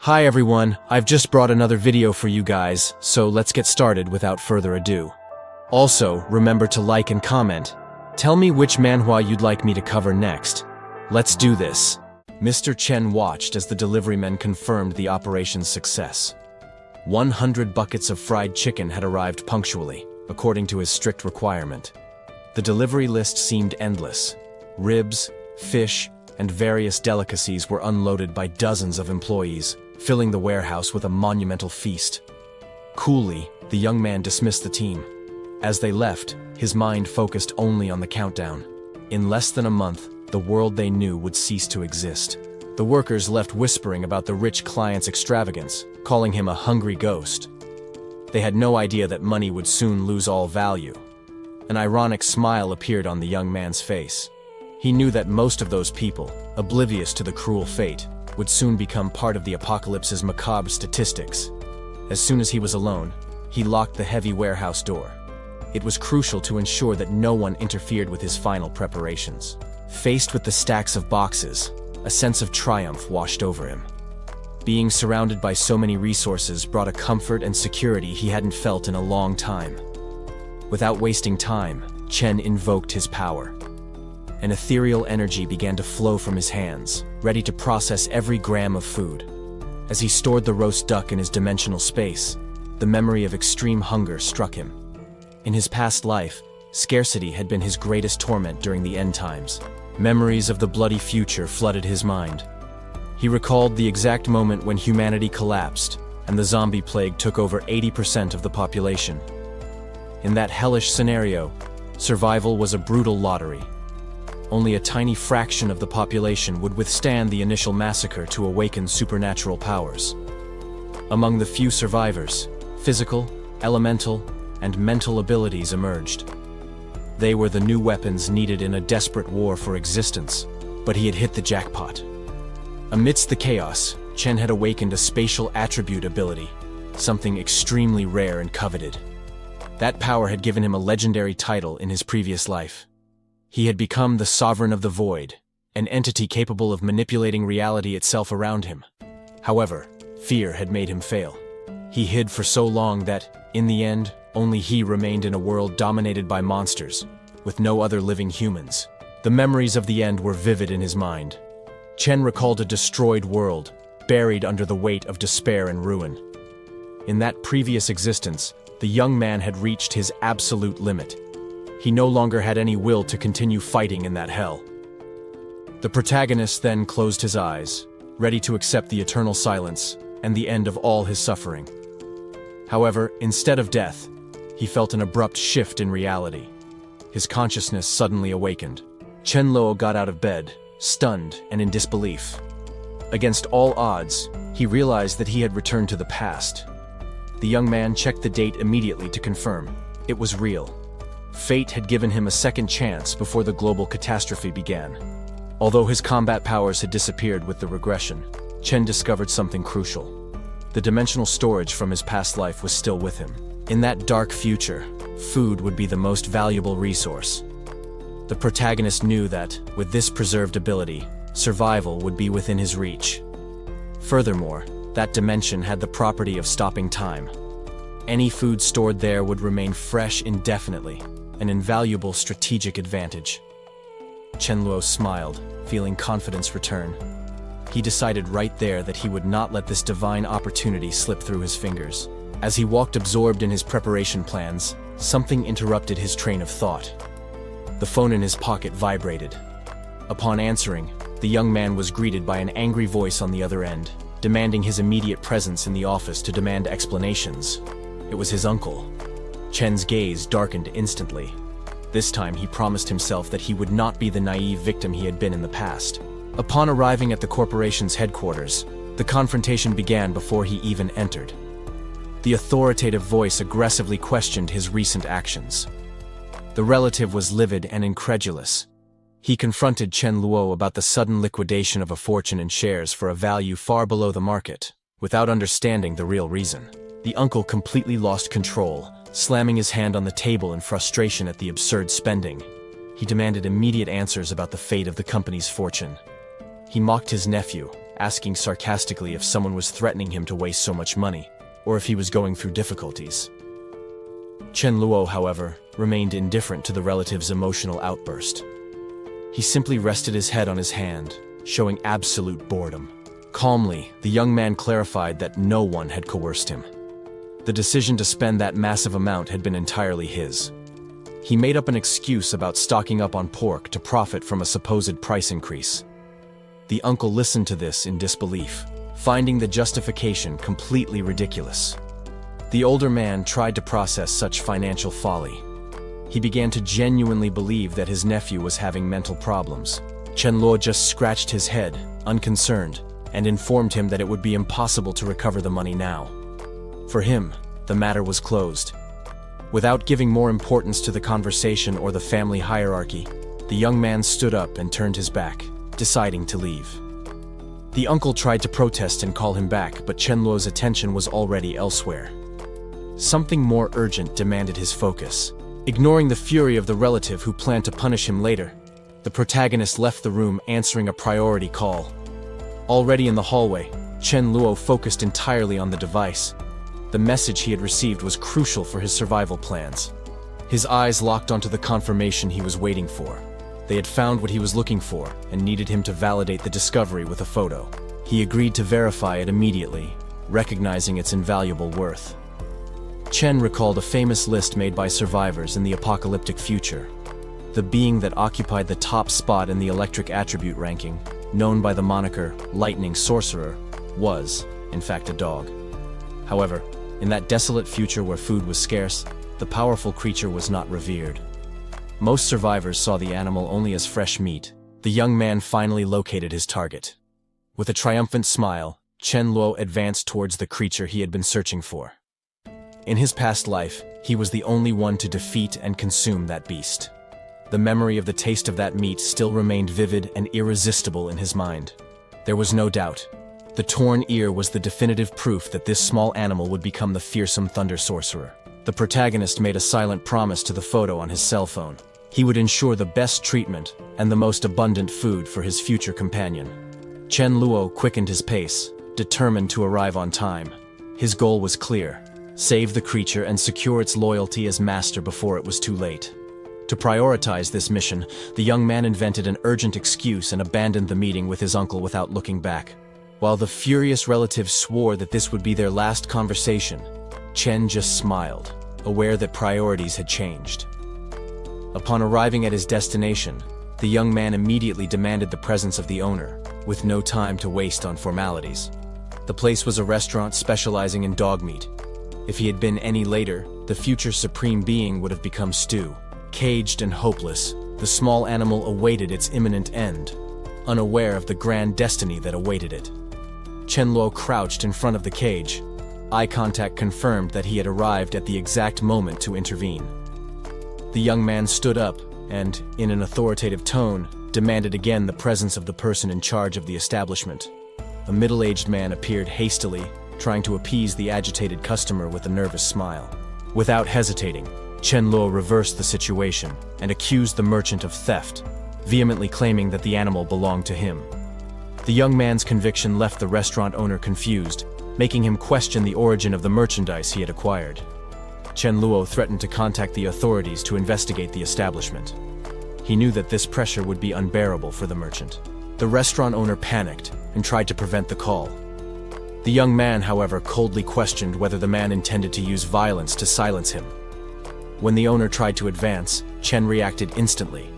Hi everyone, I've just brought another video for you guys, so let's get started without further ado. Also, remember to like and comment. Tell me which manhwa you'd like me to cover next. Let's do this. Mr. Chen watched as the delivery men confirmed the operation's success. 100 buckets of fried chicken had arrived punctually, according to his strict requirement. The delivery list seemed endless. Ribs, fish, and various delicacies were unloaded by dozens of employees, filling the warehouse with a monumental feast. Coolly, the young man dismissed the team. As they left, his mind focused only on the countdown. In less than a month, the world they knew would cease to exist. The workers left whispering about the rich client's extravagance, calling him a hungry ghost. They had no idea that money would soon lose all value. An ironic smile appeared on the young man's face. He knew that most of those people, oblivious to the cruel fate, would soon become part of the apocalypse's macabre statistics. As soon as he was alone, he locked the heavy warehouse door. It was crucial to ensure that no one interfered with his final preparations. Faced with the stacks of boxes, a sense of triumph washed over him. Being surrounded by so many resources brought a comfort and security he hadn't felt in a long time. Without wasting time, Chen invoked his power. An ethereal energy began to flow from his hands, ready to process every gram of food. As he stored the roast duck in his dimensional space, the memory of extreme hunger struck him. In his past life, scarcity had been his greatest torment during the end times. Memories of the bloody future flooded his mind. He recalled the exact moment when humanity collapsed and the zombie plague took over 80% of the population. In that hellish scenario, survival was a brutal lottery. Only a tiny fraction of the population would withstand the initial massacre to awaken supernatural powers. Among the few survivors, physical, elemental, and mental abilities emerged. They were the new weapons needed in a desperate war for existence, but he had hit the jackpot. Amidst the chaos, Chen had awakened a spatial attribute ability, something extremely rare and coveted. That power had given him a legendary title in his previous life. He had become the Sovereign of the Void, an entity capable of manipulating reality itself around him. However, fear had made him fail. He hid for so long that, in the end, only he remained in a world dominated by monsters, with no other living humans. The memories of the end were vivid in his mind. Chen recalled a destroyed world, buried under the weight of despair and ruin. In that previous existence, the young man had reached his absolute limit. He no longer had any will to continue fighting in that hell. The protagonist then closed his eyes, ready to accept the eternal silence and the end of all his suffering. However, instead of death, he felt an abrupt shift in reality. His consciousness suddenly awakened. Chen Luo got out of bed, stunned and in disbelief. Against all odds, he realized that he had returned to the past. The young man checked the date immediately to confirm. It was real. Fate had given him a second chance before the global catastrophe began. Although his combat powers had disappeared with the regression, Chen discovered something crucial. The dimensional storage from his past life was still with him. In that dark future, food would be the most valuable resource. The protagonist knew that, with this preserved ability, survival would be within his reach. Furthermore, that dimension had the property of stopping time. Any food stored there would remain fresh indefinitely, an invaluable strategic advantage. Chen Luo smiled, feeling confidence return. He decided right there that he would not let this divine opportunity slip through his fingers. As he walked absorbed in his preparation plans, something interrupted his train of thought. The phone in his pocket vibrated. Upon answering, the young man was greeted by an angry voice on the other end, demanding his immediate presence in the office to demand explanations. It was his uncle. Chen's gaze darkened instantly. This time he promised himself that he would not be the naive victim he had been in the past. Upon arriving at the corporation's headquarters, the confrontation began before he even entered. The authoritative voice aggressively questioned his recent actions. The relative was livid and incredulous. He confronted Chen Luo about the sudden liquidation of a fortune in shares for a value far below the market, without understanding the real reason. The uncle completely lost control, slamming his hand on the table in frustration at the absurd spending. He demanded immediate answers about the fate of the company's fortune. He mocked his nephew, asking sarcastically if someone was threatening him to waste so much money, or if he was going through difficulties. Chen Luo, however, remained indifferent to the relative's emotional outburst. He simply rested his head on his hand, showing absolute boredom. Calmly, the young man clarified that no one had coerced him. The decision to spend that massive amount had been entirely his. He made up an excuse about stocking up on pork to profit from a supposed price increase. The uncle listened to this in disbelief, finding the justification completely ridiculous. The older man tried to process such financial folly. He began to genuinely believe that his nephew was having mental problems. Chen Luo just scratched his head, unconcerned, and informed him that it would be impossible to recover the money now. For him, the matter was closed. Without giving more importance to the conversation or the family hierarchy, the young man stood up and turned his back, deciding to leave. The uncle tried to protest and call him back, but Chen Luo's attention was already elsewhere. Something more urgent demanded his focus. Ignoring the fury of the relative who planned to punish him later, the protagonist left the room answering a priority call. Already in the hallway, Chen Luo focused entirely on the device. The message he had received was crucial for his survival plans. His eyes locked onto the confirmation he was waiting for. They had found what he was looking for and needed him to validate the discovery with a photo. He agreed to verify it immediately, recognizing its invaluable worth. Chen recalled a famous list made by survivors in the apocalyptic future. The being that occupied the top spot in the electric attribute ranking, known by the moniker Lightning Sorcerer, was, in fact, a dog. However, in that desolate future where food was scarce, the powerful creature was not revered. Most survivors saw the animal only as fresh meat. The young man finally located his target. With a triumphant smile, Chen Luo advanced towards the creature he had been searching for. In his past life, he was the only one to defeat and consume that beast. The memory of the taste of that meat still remained vivid and irresistible in his mind. There was no doubt. The torn ear was the definitive proof that this small animal would become the fearsome Thunder Sorcerer. The protagonist made a silent promise to the photo on his cell phone. He would ensure the best treatment and the most abundant food for his future companion. Chen Luo quickened his pace, determined to arrive on time. His goal was clear: save the creature and secure its loyalty as master before it was too late. To prioritize this mission, the young man invented an urgent excuse and abandoned the meeting with his uncle without looking back. While the furious relative swore that this would be their last conversation, Chen just smiled, aware that priorities had changed. Upon arriving at his destination, the young man immediately demanded the presence of the owner, with no time to waste on formalities. The place was a restaurant specializing in dog meat. If he had been any later, the future supreme being would have become stew. Caged and hopeless, the small animal awaited its imminent end, unaware of the grand destiny that awaited it. Chen Luo crouched in front of the cage. Eye contact confirmed that he had arrived at the exact moment to intervene. The young man stood up and, in an authoritative tone, demanded again the presence of the person in charge of the establishment. A middle-aged man appeared hastily, trying to appease the agitated customer with a nervous smile. Without hesitating, Chen Luo reversed the situation and accused the merchant of theft, vehemently claiming that the animal belonged to him. The young man's conviction left the restaurant owner confused, making him question the origin of the merchandise he had acquired. Chen Luo threatened to contact the authorities to investigate the establishment. He knew that this pressure would be unbearable for the merchant. The restaurant owner panicked and tried to prevent the call. The young man, however, coldly questioned whether the man intended to use violence to silence him. When the owner tried to advance, Chen reacted instantly.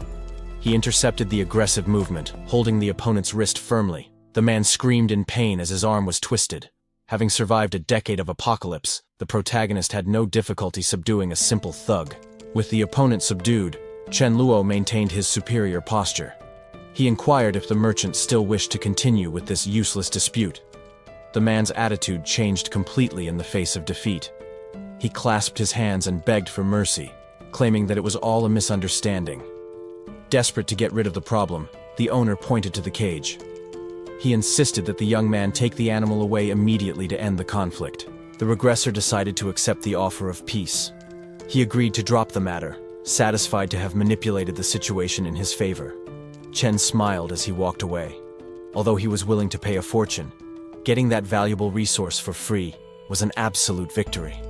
He intercepted the aggressive movement, holding the opponent's wrist firmly. The man screamed in pain as his arm was twisted. Having survived a decade of apocalypse, the protagonist had no difficulty subduing a simple thug. With the opponent subdued, Chen Luo maintained his superior posture. He inquired if the merchant still wished to continue with this useless dispute. The man's attitude changed completely in the face of defeat. He clasped his hands and begged for mercy, claiming that it was all a misunderstanding. Desperate to get rid of the problem, the owner pointed to the cage. He insisted that the young man take the animal away immediately to end the conflict. The regressor decided to accept the offer of peace. He agreed to drop the matter, satisfied to have manipulated the situation in his favor. Chen smiled as he walked away. Although he was willing to pay a fortune, getting that valuable resource for free was an absolute victory.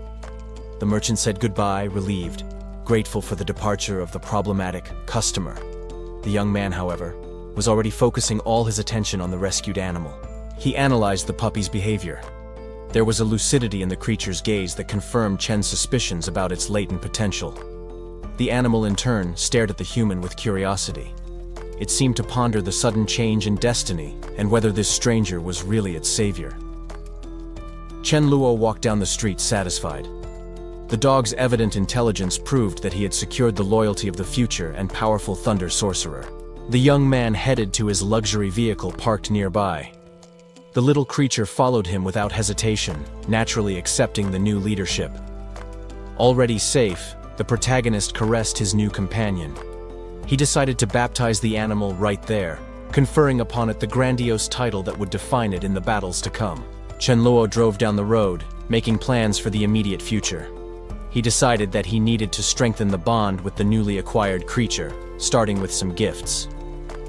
The merchant said goodbye, relieved, grateful for the departure of the problematic customer. The young man, however, was already focusing all his attention on the rescued animal. He analyzed the puppy's behavior. There was a lucidity in the creature's gaze that confirmed Chen's suspicions about its latent potential. The animal, in turn, stared at the human with curiosity. It seemed to ponder the sudden change in destiny and whether this stranger was really its savior. Chen Luo walked down the street satisfied. The dog's evident intelligence proved that he had secured the loyalty of the future and powerful Thunder Sorcerer. The young man headed to his luxury vehicle parked nearby. The little creature followed him without hesitation, naturally accepting the new leadership. Already safe, the protagonist caressed his new companion. He decided to baptize the animal right there, conferring upon it the grandiose title that would define it in the battles to come. Chen Luo drove down the road, making plans for the immediate future. He decided that he needed to strengthen the bond with the newly acquired creature, starting with some gifts.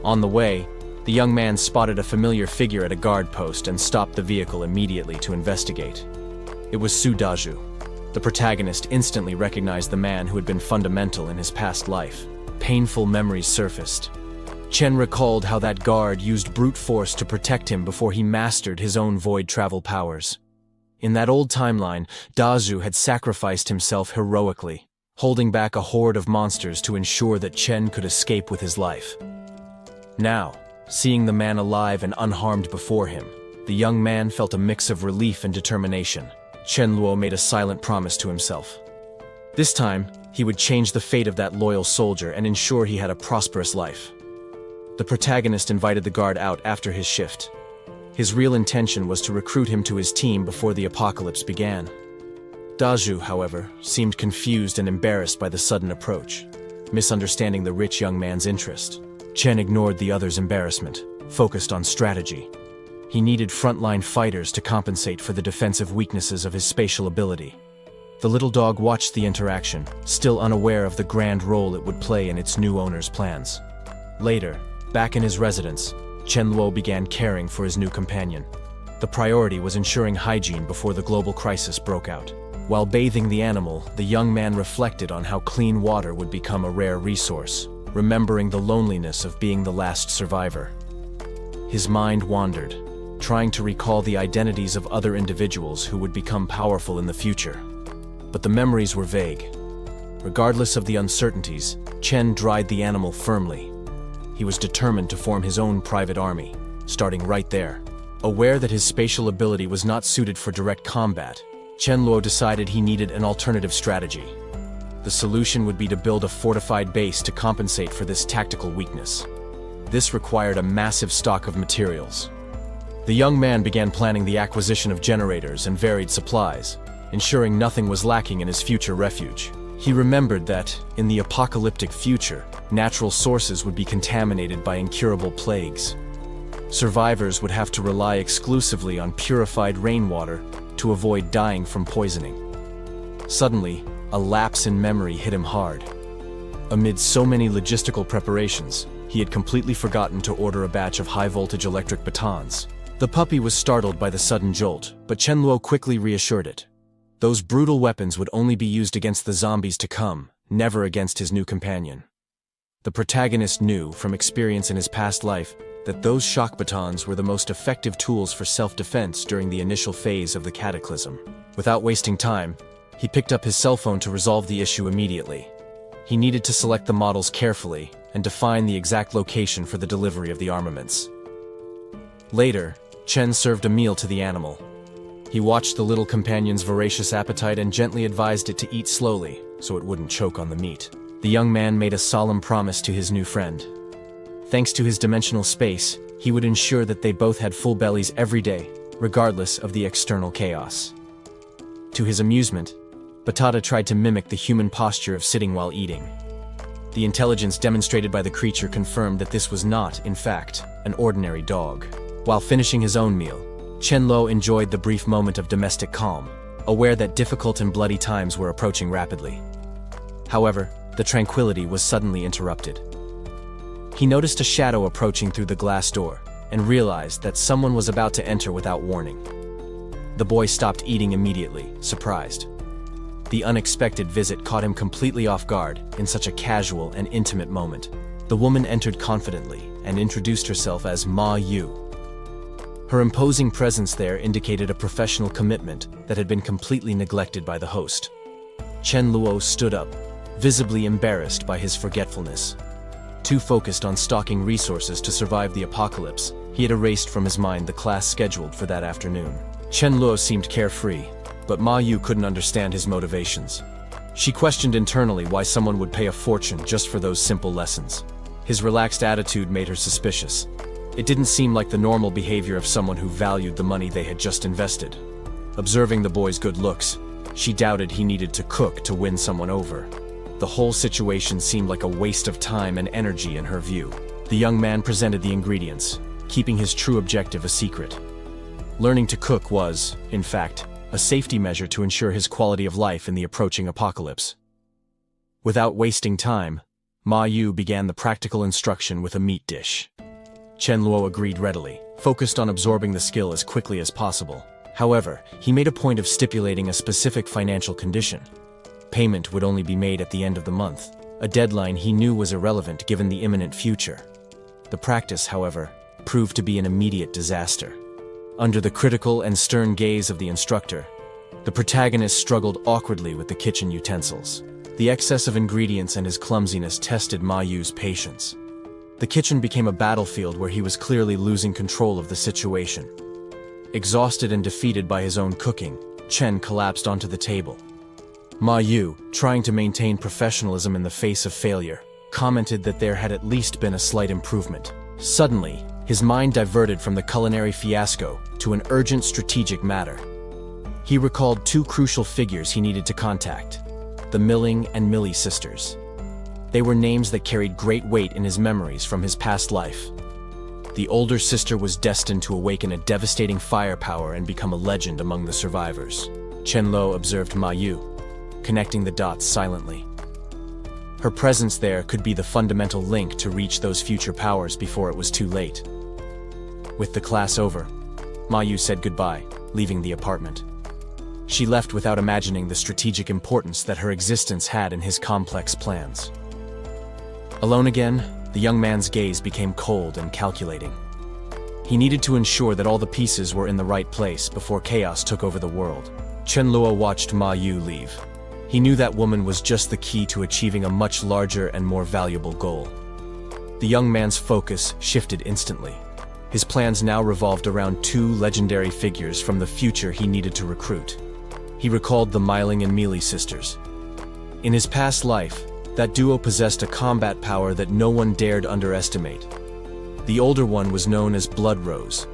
On the way, the young man spotted a familiar figure at a guard post and stopped the vehicle immediately to investigate. It was Su Daju. The protagonist instantly recognized the man who had been fundamental in his past life. Painful memories surfaced. Chen recalled how that guard used brute force to protect him before he mastered his own void travel powers. In that old timeline, Daju had sacrificed himself heroically, holding back a horde of monsters to ensure that Chen could escape with his life. Now, seeing the man alive and unharmed before him, the young man felt a mix of relief and determination. Chen Luo made a silent promise to himself. This time, he would change the fate of that loyal soldier and ensure he had a prosperous life. The protagonist invited the guard out after his shift. His real intention was to recruit him to his team before the apocalypse began. Daju, however, seemed confused and embarrassed by the sudden approach. Misunderstanding the rich young man's interest, Chen ignored the other's embarrassment, focused on strategy. He needed frontline fighters to compensate for the defensive weaknesses of his spatial ability. The little dog watched the interaction, still unaware of the grand role it would play in its new owner's plans. Later, back in his residence, Chen Luo began caring for his new companion. The priority was ensuring hygiene before the global crisis broke out. While bathing the animal, the young man reflected on how clean water would become a rare resource, remembering the loneliness of being the last survivor. His mind wandered, trying to recall the identities of other individuals who would become powerful in the future. But the memories were vague. Regardless of the uncertainties, Chen dried the animal firmly. He was determined to form his own private army, starting right there. Aware that his spatial ability was not suited for direct combat, Chen Luo decided he needed an alternative strategy. The solution would be to build a fortified base to compensate for this tactical weakness. This required a massive stock of materials. The young man began planning the acquisition of generators and varied supplies, ensuring nothing was lacking in his future refuge. He remembered that, in the apocalyptic future, natural sources would be contaminated by incurable plagues. Survivors would have to rely exclusively on purified rainwater to avoid dying from poisoning. Suddenly, a lapse in memory hit him hard. Amid so many logistical preparations, he had completely forgotten to order a batch of high-voltage electric batons. The puppy was startled by the sudden jolt, but Chen Luo quickly reassured it. Those brutal weapons would only be used against the zombies to come, never against his new companion. The protagonist knew, from experience in his past life, that those shock batons were the most effective tools for self-defense during the initial phase of the cataclysm. Without wasting time, he picked up his cell phone to resolve the issue immediately. He needed to select the models carefully and define the exact location for the delivery of the armaments. Later, Chen served a meal to the animal. He watched the little companion's voracious appetite and gently advised it to eat slowly, so it wouldn't choke on the meat. The young man made a solemn promise to his new friend. Thanks to his dimensional space, he would ensure that they both had full bellies every day, regardless of the external chaos. To his amusement, Batata tried to mimic the human posture of sitting while eating. The intelligence demonstrated by the creature confirmed that this was not, in fact, an ordinary dog. While finishing his own meal, Chen Luo enjoyed the brief moment of domestic calm, aware that difficult and bloody times were approaching rapidly. However, the tranquility was suddenly interrupted. He noticed a shadow approaching through the glass door, and realized that someone was about to enter without warning. The boy stopped eating immediately, surprised. The unexpected visit caught him completely off guard in such a casual and intimate moment. The woman entered confidently and introduced herself as Ma Yu. Her imposing presence there indicated a professional commitment that had been completely neglected by the host. Chen Luo stood up, visibly embarrassed by his forgetfulness. Too focused on stocking resources to survive the apocalypse, he had erased from his mind the class scheduled for that afternoon. Chen Luo seemed carefree, but Ma Yu couldn't understand his motivations. She questioned internally why someone would pay a fortune just for those simple lessons. His relaxed attitude made her suspicious. It didn't seem like the normal behavior of someone who valued the money they had just invested. Observing the boy's good looks, she doubted he needed to cook to win someone over. The whole situation seemed like a waste of time and energy in her view. The young man presented the ingredients, keeping his true objective a secret. Learning to cook was, in fact, a safety measure to ensure his quality of life in the approaching apocalypse. Without wasting time, Ma Yu began the practical instruction with a meat dish. Chen Luo agreed readily, focused on absorbing the skill as quickly as possible. However, he made a point of stipulating a specific financial condition. Payment would only be made at the end of the month, a deadline he knew was irrelevant given the imminent future. The practice, however, proved to be an immediate disaster. Under the critical and stern gaze of the instructor, the protagonist struggled awkwardly with the kitchen utensils. The excess of ingredients and his clumsiness tested Ma Yu's patience. The kitchen became a battlefield where he was clearly losing control of the situation. Exhausted and defeated by his own cooking, Chen collapsed onto the table. Ma Yu, trying to maintain professionalism in the face of failure, commented that there had at least been a slight improvement. Suddenly, his mind diverted from the culinary fiasco to an urgent strategic matter. He recalled two crucial figures he needed to contact: the Milling and Millie sisters. They were names that carried great weight in his memories from his past life. The older sister was destined to awaken a devastating firepower and become a legend among the survivors. Chen Luo observed Ma Yu, connecting the dots silently. Her presence there could be the fundamental link to reach those future powers before it was too late. With the class over, Ma Yu said goodbye, leaving the apartment. She left without imagining the strategic importance that her existence had in his complex plans. Alone again, the young man's gaze became cold and calculating. He needed to ensure that all the pieces were in the right place before chaos took over the world. Chen Luo watched Ma Yu leave. He knew that woman was just the key to achieving a much larger and more valuable goal. The young man's focus shifted instantly. His plans now revolved around two legendary figures from the future he needed to recruit. He recalled the Milling and Millie sisters. In his past life, that duo possessed a combat power that no one dared underestimate. The older one was known as Blood Rose.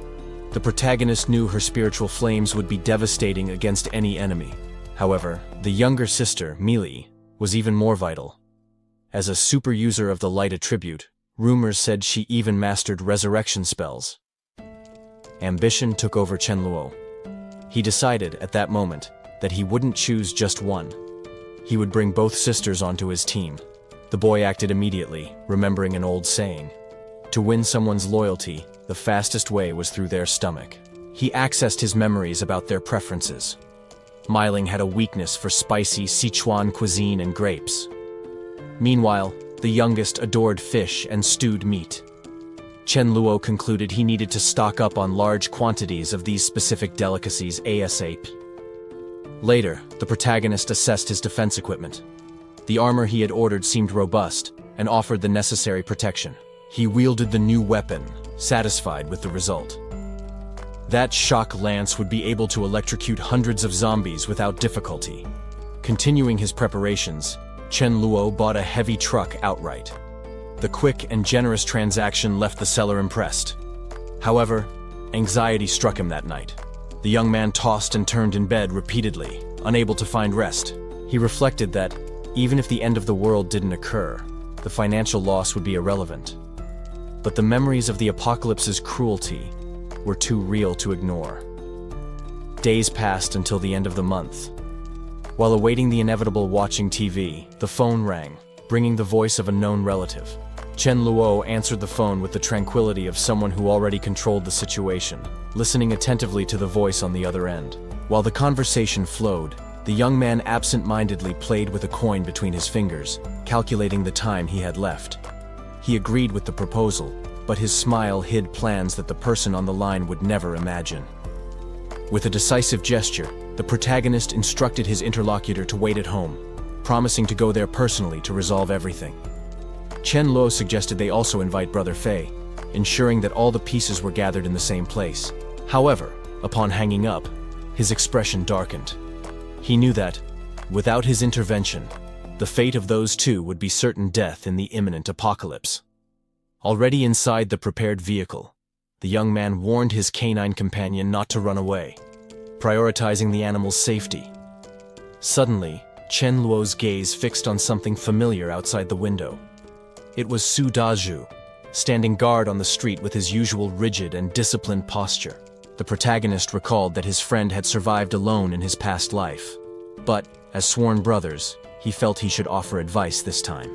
The protagonist knew her spiritual flames would be devastating against any enemy. However, the younger sister, Millie, was even more vital. As a super user of the light attribute, rumors said she even mastered resurrection spells. Ambition took over Chen Luo. He decided at that moment that he wouldn't choose just one. He would bring both sisters onto his team. The boy acted immediately, remembering an old saying: to win someone's loyalty, the fastest way was through their stomach. He accessed his memories about their preferences. Milling had a weakness for spicy Sichuan cuisine and grapes. Meanwhile, the youngest adored fish and stewed meat. Chen Luo concluded he needed to stock up on large quantities of these specific delicacies ASAP. Later, the protagonist assessed his defense equipment. The armor he had ordered seemed robust and offered the necessary protection. He wielded the new weapon, satisfied with the result. That shock lance would be able to electrocute hundreds of zombies without difficulty. Continuing his preparations, Chen Luo bought a heavy truck outright. The quick and generous transaction left the seller impressed. However, anxiety struck him that night. The young man tossed and turned in bed repeatedly, unable to find rest. He reflected that, even if the end of the world didn't occur, the financial loss would be irrelevant. But the memories of the apocalypse's cruelty were too real to ignore. Days passed until the end of the month. While awaiting the inevitable watching TV, the phone rang, bringing the voice of a known relative. Chen Luo answered the phone with the tranquility of someone who already controlled the situation, listening attentively to the voice on the other end. While the conversation flowed, the young man absent-mindedly played with a coin between his fingers, calculating the time he had left. He agreed with the proposal, but his smile hid plans that the person on the line would never imagine. With a decisive gesture, the protagonist instructed his interlocutor to wait at home, promising to go there personally to resolve everything. Chen Luo suggested they also invite Brother Fei, ensuring that all the pieces were gathered in the same place. However, upon hanging up, his expression darkened. He knew that, without his intervention, the fate of those two would be certain death in the imminent apocalypse. Already inside the prepared vehicle, the young man warned his canine companion not to run away, prioritizing the animal's safety. Suddenly, Chen Luo's gaze fixed on something familiar outside the window. It was Su Dazhu, standing guard on the street with his usual rigid and disciplined posture. The protagonist recalled that his friend had survived alone in his past life. But, as sworn brothers, he felt he should offer advice this time.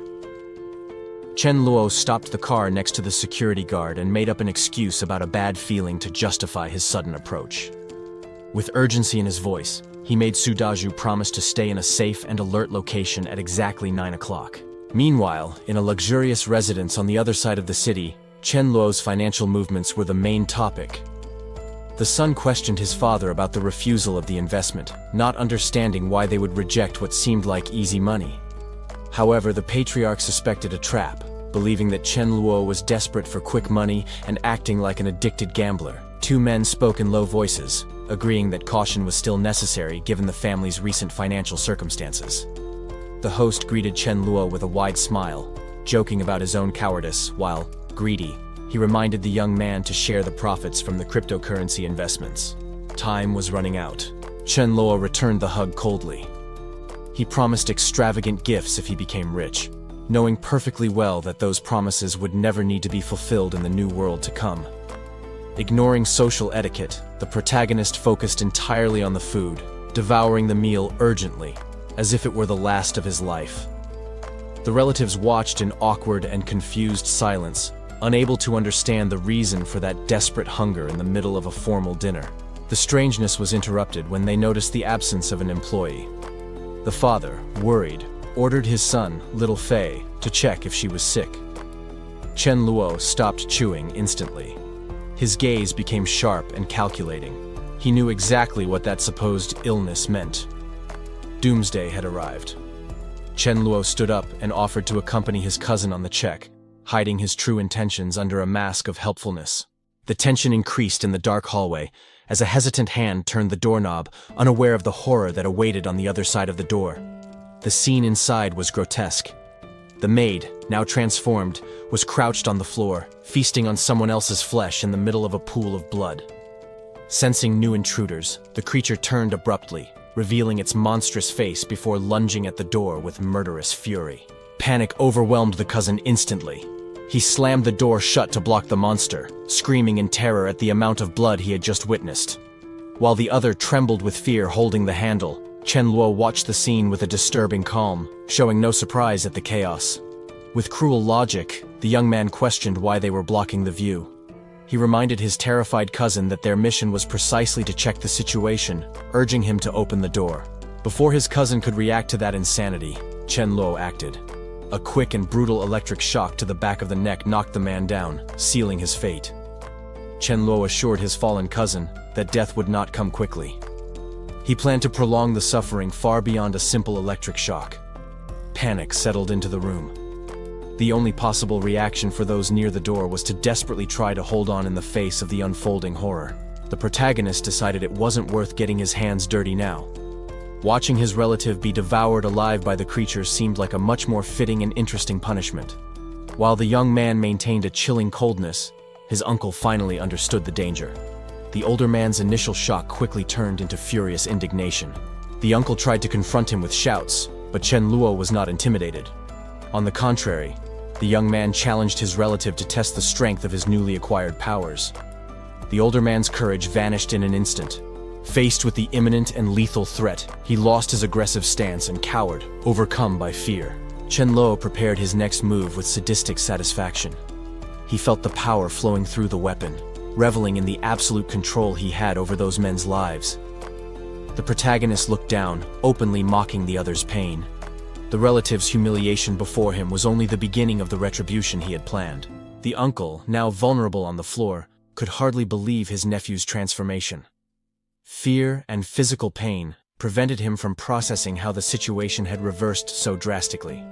Chen Luo stopped the car next to the security guard and made up an excuse about a bad feeling to justify his sudden approach. With urgency in his voice, he made Su Dazhu promise to stay in a safe and alert location at exactly 9 o'clock. Meanwhile, in a luxurious residence on the other side of the city, Chen Luo's financial movements were the main topic. The son questioned his father about the refusal of the investment, not understanding why they would reject what seemed like easy money. However, the patriarch suspected a trap, believing that Chen Luo was desperate for quick money and acting like an addicted gambler. Two men spoke in low voices, agreeing that caution was still necessary given the family's recent financial circumstances. The host greeted Chen Luo with a wide smile, joking about his own cowardice, while, greedy, he reminded the young man to share the profits from the cryptocurrency investments. Time was running out. Chen Luo returned the hug coldly. He promised extravagant gifts if he became rich, knowing perfectly well that those promises would never need to be fulfilled in the new world to come. Ignoring social etiquette, the protagonist focused entirely on the food, devouring the meal urgently, as if it were the last of his life. The relatives watched in awkward and confused silence, unable to understand the reason for that desperate hunger in the middle of a formal dinner. The strangeness was interrupted when they noticed the absence of an employee. The father, worried, ordered his son, little Fei, to check if she was sick. Chen Luo stopped chewing instantly. His gaze became sharp and calculating. He knew exactly what that supposed illness meant. Doomsday had arrived. Chen Luo stood up and offered to accompany his cousin on the check, hiding his true intentions under a mask of helpfulness. The tension increased in the dark hallway as a hesitant hand turned the doorknob, unaware of the horror that awaited on the other side of the door. The scene inside was grotesque. The maid, now transformed, was crouched on the floor, feasting on someone else's flesh in the middle of a pool of blood. Sensing new intruders, the creature turned abruptly, revealing its monstrous face before lunging at the door with murderous fury. Panic overwhelmed the cousin instantly. He slammed the door shut to block the monster, screaming in terror at the amount of blood he had just witnessed. While the other trembled with fear holding the handle, Chen Luo watched the scene with a disturbing calm, showing no surprise at the chaos. With cruel logic, the young man questioned why they were blocking the view. He reminded his terrified cousin that their mission was precisely to check the situation, urging him to open the door. Before his cousin could react to that insanity, Chen Luo acted. A quick and brutal electric shock to the back of the neck knocked the man down, sealing his fate. Chen Luo assured his fallen cousin that death would not come quickly. He planned to prolong the suffering far beyond a simple electric shock. Panic settled into the room. The only possible reaction for those near the door was to desperately try to hold on in the face of the unfolding horror. The protagonist decided it wasn't worth getting his hands dirty now. Watching his relative be devoured alive by the creature seemed like a much more fitting and interesting punishment. While the young man maintained a chilling coldness, his uncle finally understood the danger. The older man's initial shock quickly turned into furious indignation. The uncle tried to confront him with shouts, but Chen Luo was not intimidated. On the contrary, the young man challenged his relative to test the strength of his newly acquired powers. The older man's courage vanished in an instant. Faced with the imminent and lethal threat, he lost his aggressive stance and cowered, overcome by fear. Chen Luo prepared his next move with sadistic satisfaction. He felt the power flowing through the weapon, reveling in the absolute control he had over those men's lives. The protagonist looked down, openly mocking the other's pain. The relative's humiliation before him was only the beginning of the retribution he had planned. The uncle, now vulnerable on the floor, could hardly believe his nephew's transformation. Fear and physical pain prevented him from processing how the situation had reversed so drastically.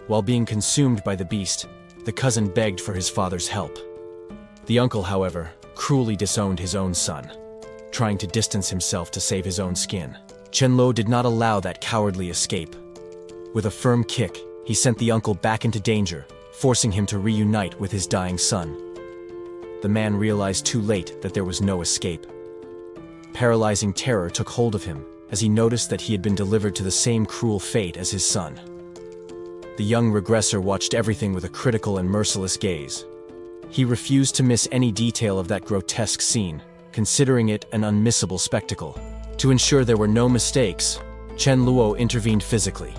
While being consumed by the beast, the cousin begged for his father's help. The uncle, however, cruelly disowned his own son, trying to distance himself to save his own skin. Chen Luo did not allow that cowardly escape. With a firm kick, he sent the uncle back into danger, forcing him to reunite with his dying son. The man realized too late that there was no escape. Paralyzing terror took hold of him as he noticed that he had been delivered to the same cruel fate as his son. The young regressor watched everything with a critical and merciless gaze. He refused to miss any detail of that grotesque scene, considering it an unmissable spectacle. To ensure there were no mistakes, Chen Luo intervened physically.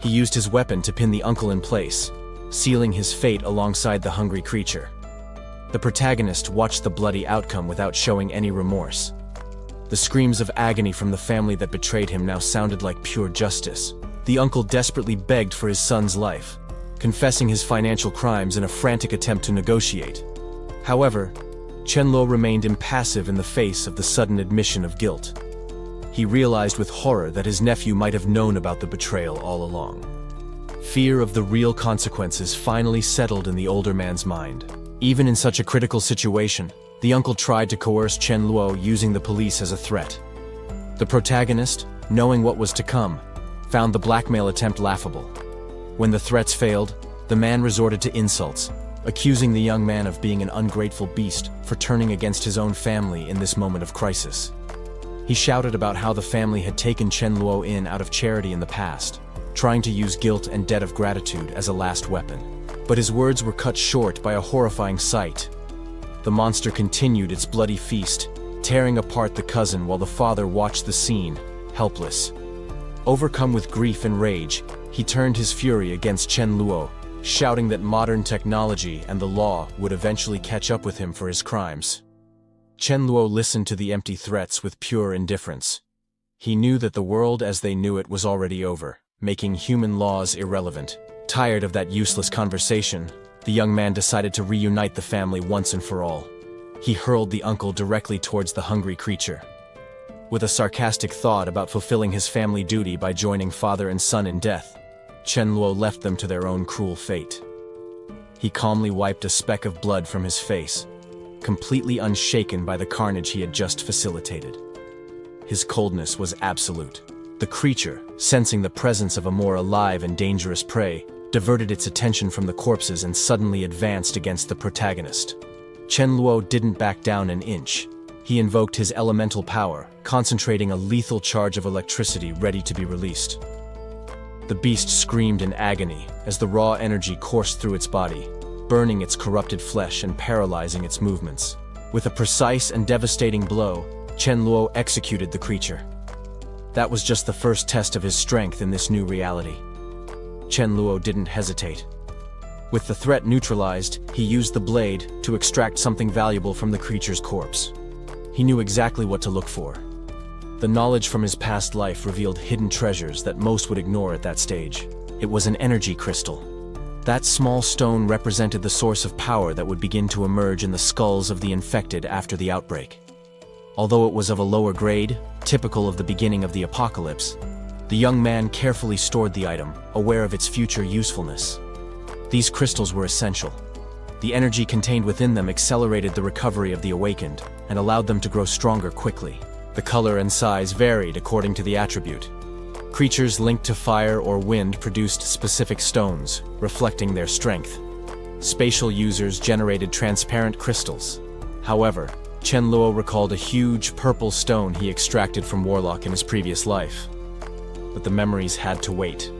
He used his weapon to pin the uncle in place, sealing his fate alongside the hungry creature. The protagonist watched the bloody outcome without showing any remorse. The screams of agony from the family that betrayed him now sounded like pure justice. The uncle desperately begged for his son's life, confessing his financial crimes in a frantic attempt to negotiate. However, Chen Luo remained impassive in the face of the sudden admission of guilt. He realized with horror that his nephew might have known about the betrayal all along. Fear of the real consequences finally settled in the older man's mind. Even in such a critical situation, the uncle tried to coerce Chen Luo using the police as a threat. The protagonist, knowing what was to come, found the blackmail attempt laughable. When the threats failed, the man resorted to insults, accusing the young man of being an ungrateful beast for turning against his own family in this moment of crisis. He shouted about how the family had taken Chen Luo in out of charity in the past, trying to use guilt and debt of gratitude as a last weapon. But his words were cut short by a horrifying sight. The monster continued its bloody feast, tearing apart the cousin while the father watched the scene, helpless. Overcome with grief and rage, he turned his fury against Chen Luo, shouting that modern technology and the law would eventually catch up with him for his crimes. Chen Luo listened to the empty threats with pure indifference. He knew that the world as they knew it was already over, making human laws irrelevant. Tired of that useless conversation, the young man decided to reunite the family once and for all. He hurled the uncle directly towards the hungry creature. With a sarcastic thought about fulfilling his family duty by joining father and son in death, Chen Luo left them to their own cruel fate. He calmly wiped a speck of blood from his face, completely unshaken by the carnage he had just facilitated. His coldness was absolute. The creature, sensing the presence of a more alive and dangerous prey, diverted its attention from the corpses and suddenly advanced against the protagonist. Chen Luo didn't back down an inch. He invoked his elemental power, concentrating a lethal charge of electricity ready to be released. The beast screamed in agony as the raw energy coursed through its body, burning its corrupted flesh and paralyzing its movements. With a precise and devastating blow, Chen Luo executed the creature. That was just the first test of his strength in this new reality. Chen Luo didn't hesitate. With the threat neutralized, he used the blade to extract something valuable from the creature's corpse. He knew exactly what to look for. The knowledge from his past life revealed hidden treasures that most would ignore at that stage. It was an energy crystal. That small stone represented the source of power that would begin to emerge in the skulls of the infected after the outbreak. Although it was of a lower grade, typical of the beginning of the apocalypse, the young man carefully stored the item, aware of its future usefulness. These crystals were essential. The energy contained within them accelerated the recovery of the awakened and allowed them to grow stronger quickly. The color and size varied according to the attribute. Creatures linked to fire or wind produced specific stones, reflecting their strength. Spatial users generated transparent crystals. However, Chen Luo recalled a huge purple stone he extracted from Warlock in his previous life. But the memories had to wait.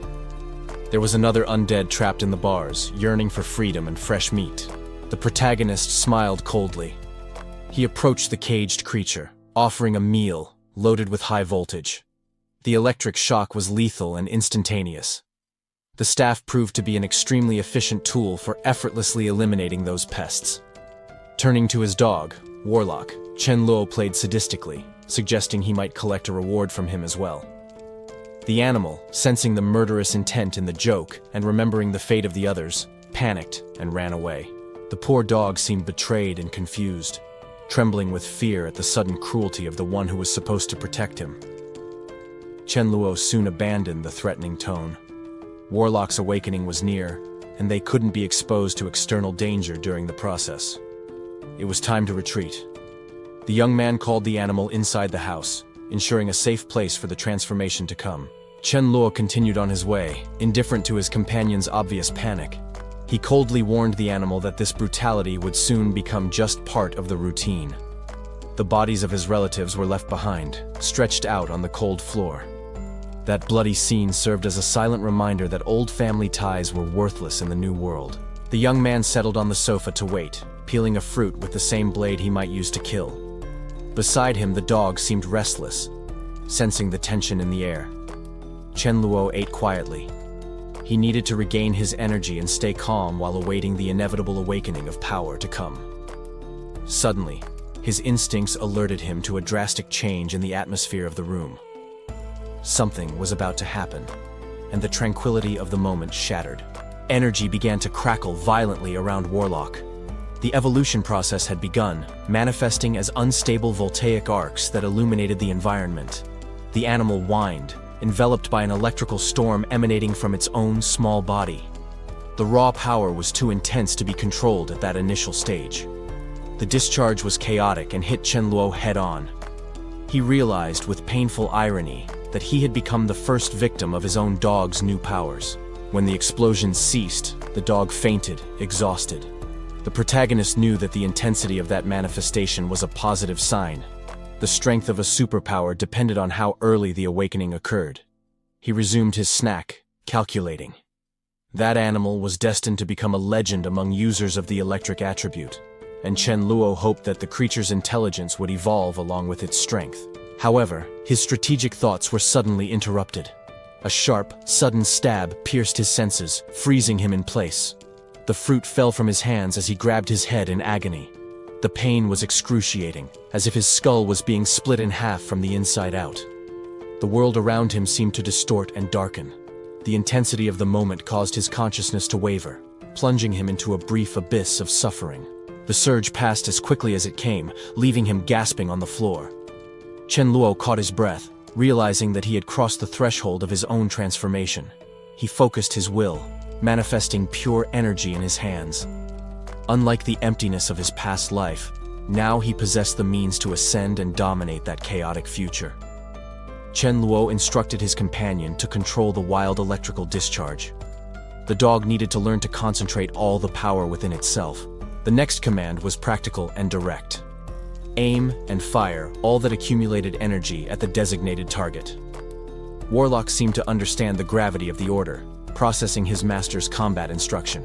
There was another undead trapped in the bars, yearning for freedom and fresh meat. The protagonist smiled coldly. He approached the caged creature, offering a meal loaded with high voltage. The electric shock was lethal and instantaneous. The staff proved to be an extremely efficient tool for effortlessly eliminating those pests. Turning to his dog, Warlock, Chen Luo played sadistically, suggesting he might collect a reward from him as well. The animal, sensing the murderous intent in the joke and remembering the fate of the others, panicked and ran away. The poor dog seemed betrayed and confused, trembling with fear at the sudden cruelty of the one who was supposed to protect him. Chen Luo soon abandoned the threatening tone. Warlock's awakening was near, and they couldn't be exposed to external danger during the process. It was time to retreat. The young man called the animal inside the house, ensuring a safe place for the transformation to come. Chen Luo continued on his way, indifferent to his companion's obvious panic. He coldly warned the animal that this brutality would soon become just part of the routine. The bodies of his relatives were left behind, stretched out on the cold floor. That bloody scene served as a silent reminder that old family ties were worthless in the new world. The young man settled on the sofa to wait, peeling a fruit with the same blade he might use to kill. Beside him, the dog seemed restless, sensing the tension in the air. Chen Luo ate quietly. He needed to regain his energy and stay calm while awaiting the inevitable awakening of power to come. Suddenly, his instincts alerted him to a drastic change in the atmosphere of the room. Something was about to happen, and the tranquility of the moment shattered. Energy began to crackle violently around Warlock. The evolution process had begun, manifesting as unstable voltaic arcs that illuminated the environment. The animal whined, enveloped by an electrical storm emanating from its own small body. The raw power was too intense to be controlled at that initial stage. The discharge was chaotic and hit Chen Luo head-on. He realized with painful irony that he had become the first victim of his own dog's new powers. When the explosion ceased, the dog fainted, exhausted. The protagonist knew that the intensity of that manifestation was a positive sign. The strength of a superpower depended on how early the awakening occurred. He resumed his snack, calculating. That animal was destined to become a legend among users of the electric attribute, and Chen Luo hoped that the creature's intelligence would evolve along with its strength. However, his strategic thoughts were suddenly interrupted. A sharp, sudden stab pierced his senses, freezing him in place. The fruit fell from his hands as he grabbed his head in agony. The pain was excruciating, as if his skull was being split in half from the inside out. The world around him seemed to distort and darken. The intensity of the moment caused his consciousness to waver, plunging him into a brief abyss of suffering. The surge passed as quickly as it came, leaving him gasping on the floor. Chen Luo caught his breath, realizing that he had crossed the threshold of his own transformation. He focused his will, manifesting pure energy in his hands. Unlike the emptiness of his past life, now he possessed the means to ascend and dominate that chaotic future. Chen Luo instructed his companion to control the wild electrical discharge. The dog needed to learn to concentrate all the power within itself. The next command was practical and direct. Aim and fire all that accumulated energy at the designated target. Warlock seemed to understand the gravity of the order, processing his master's combat instruction.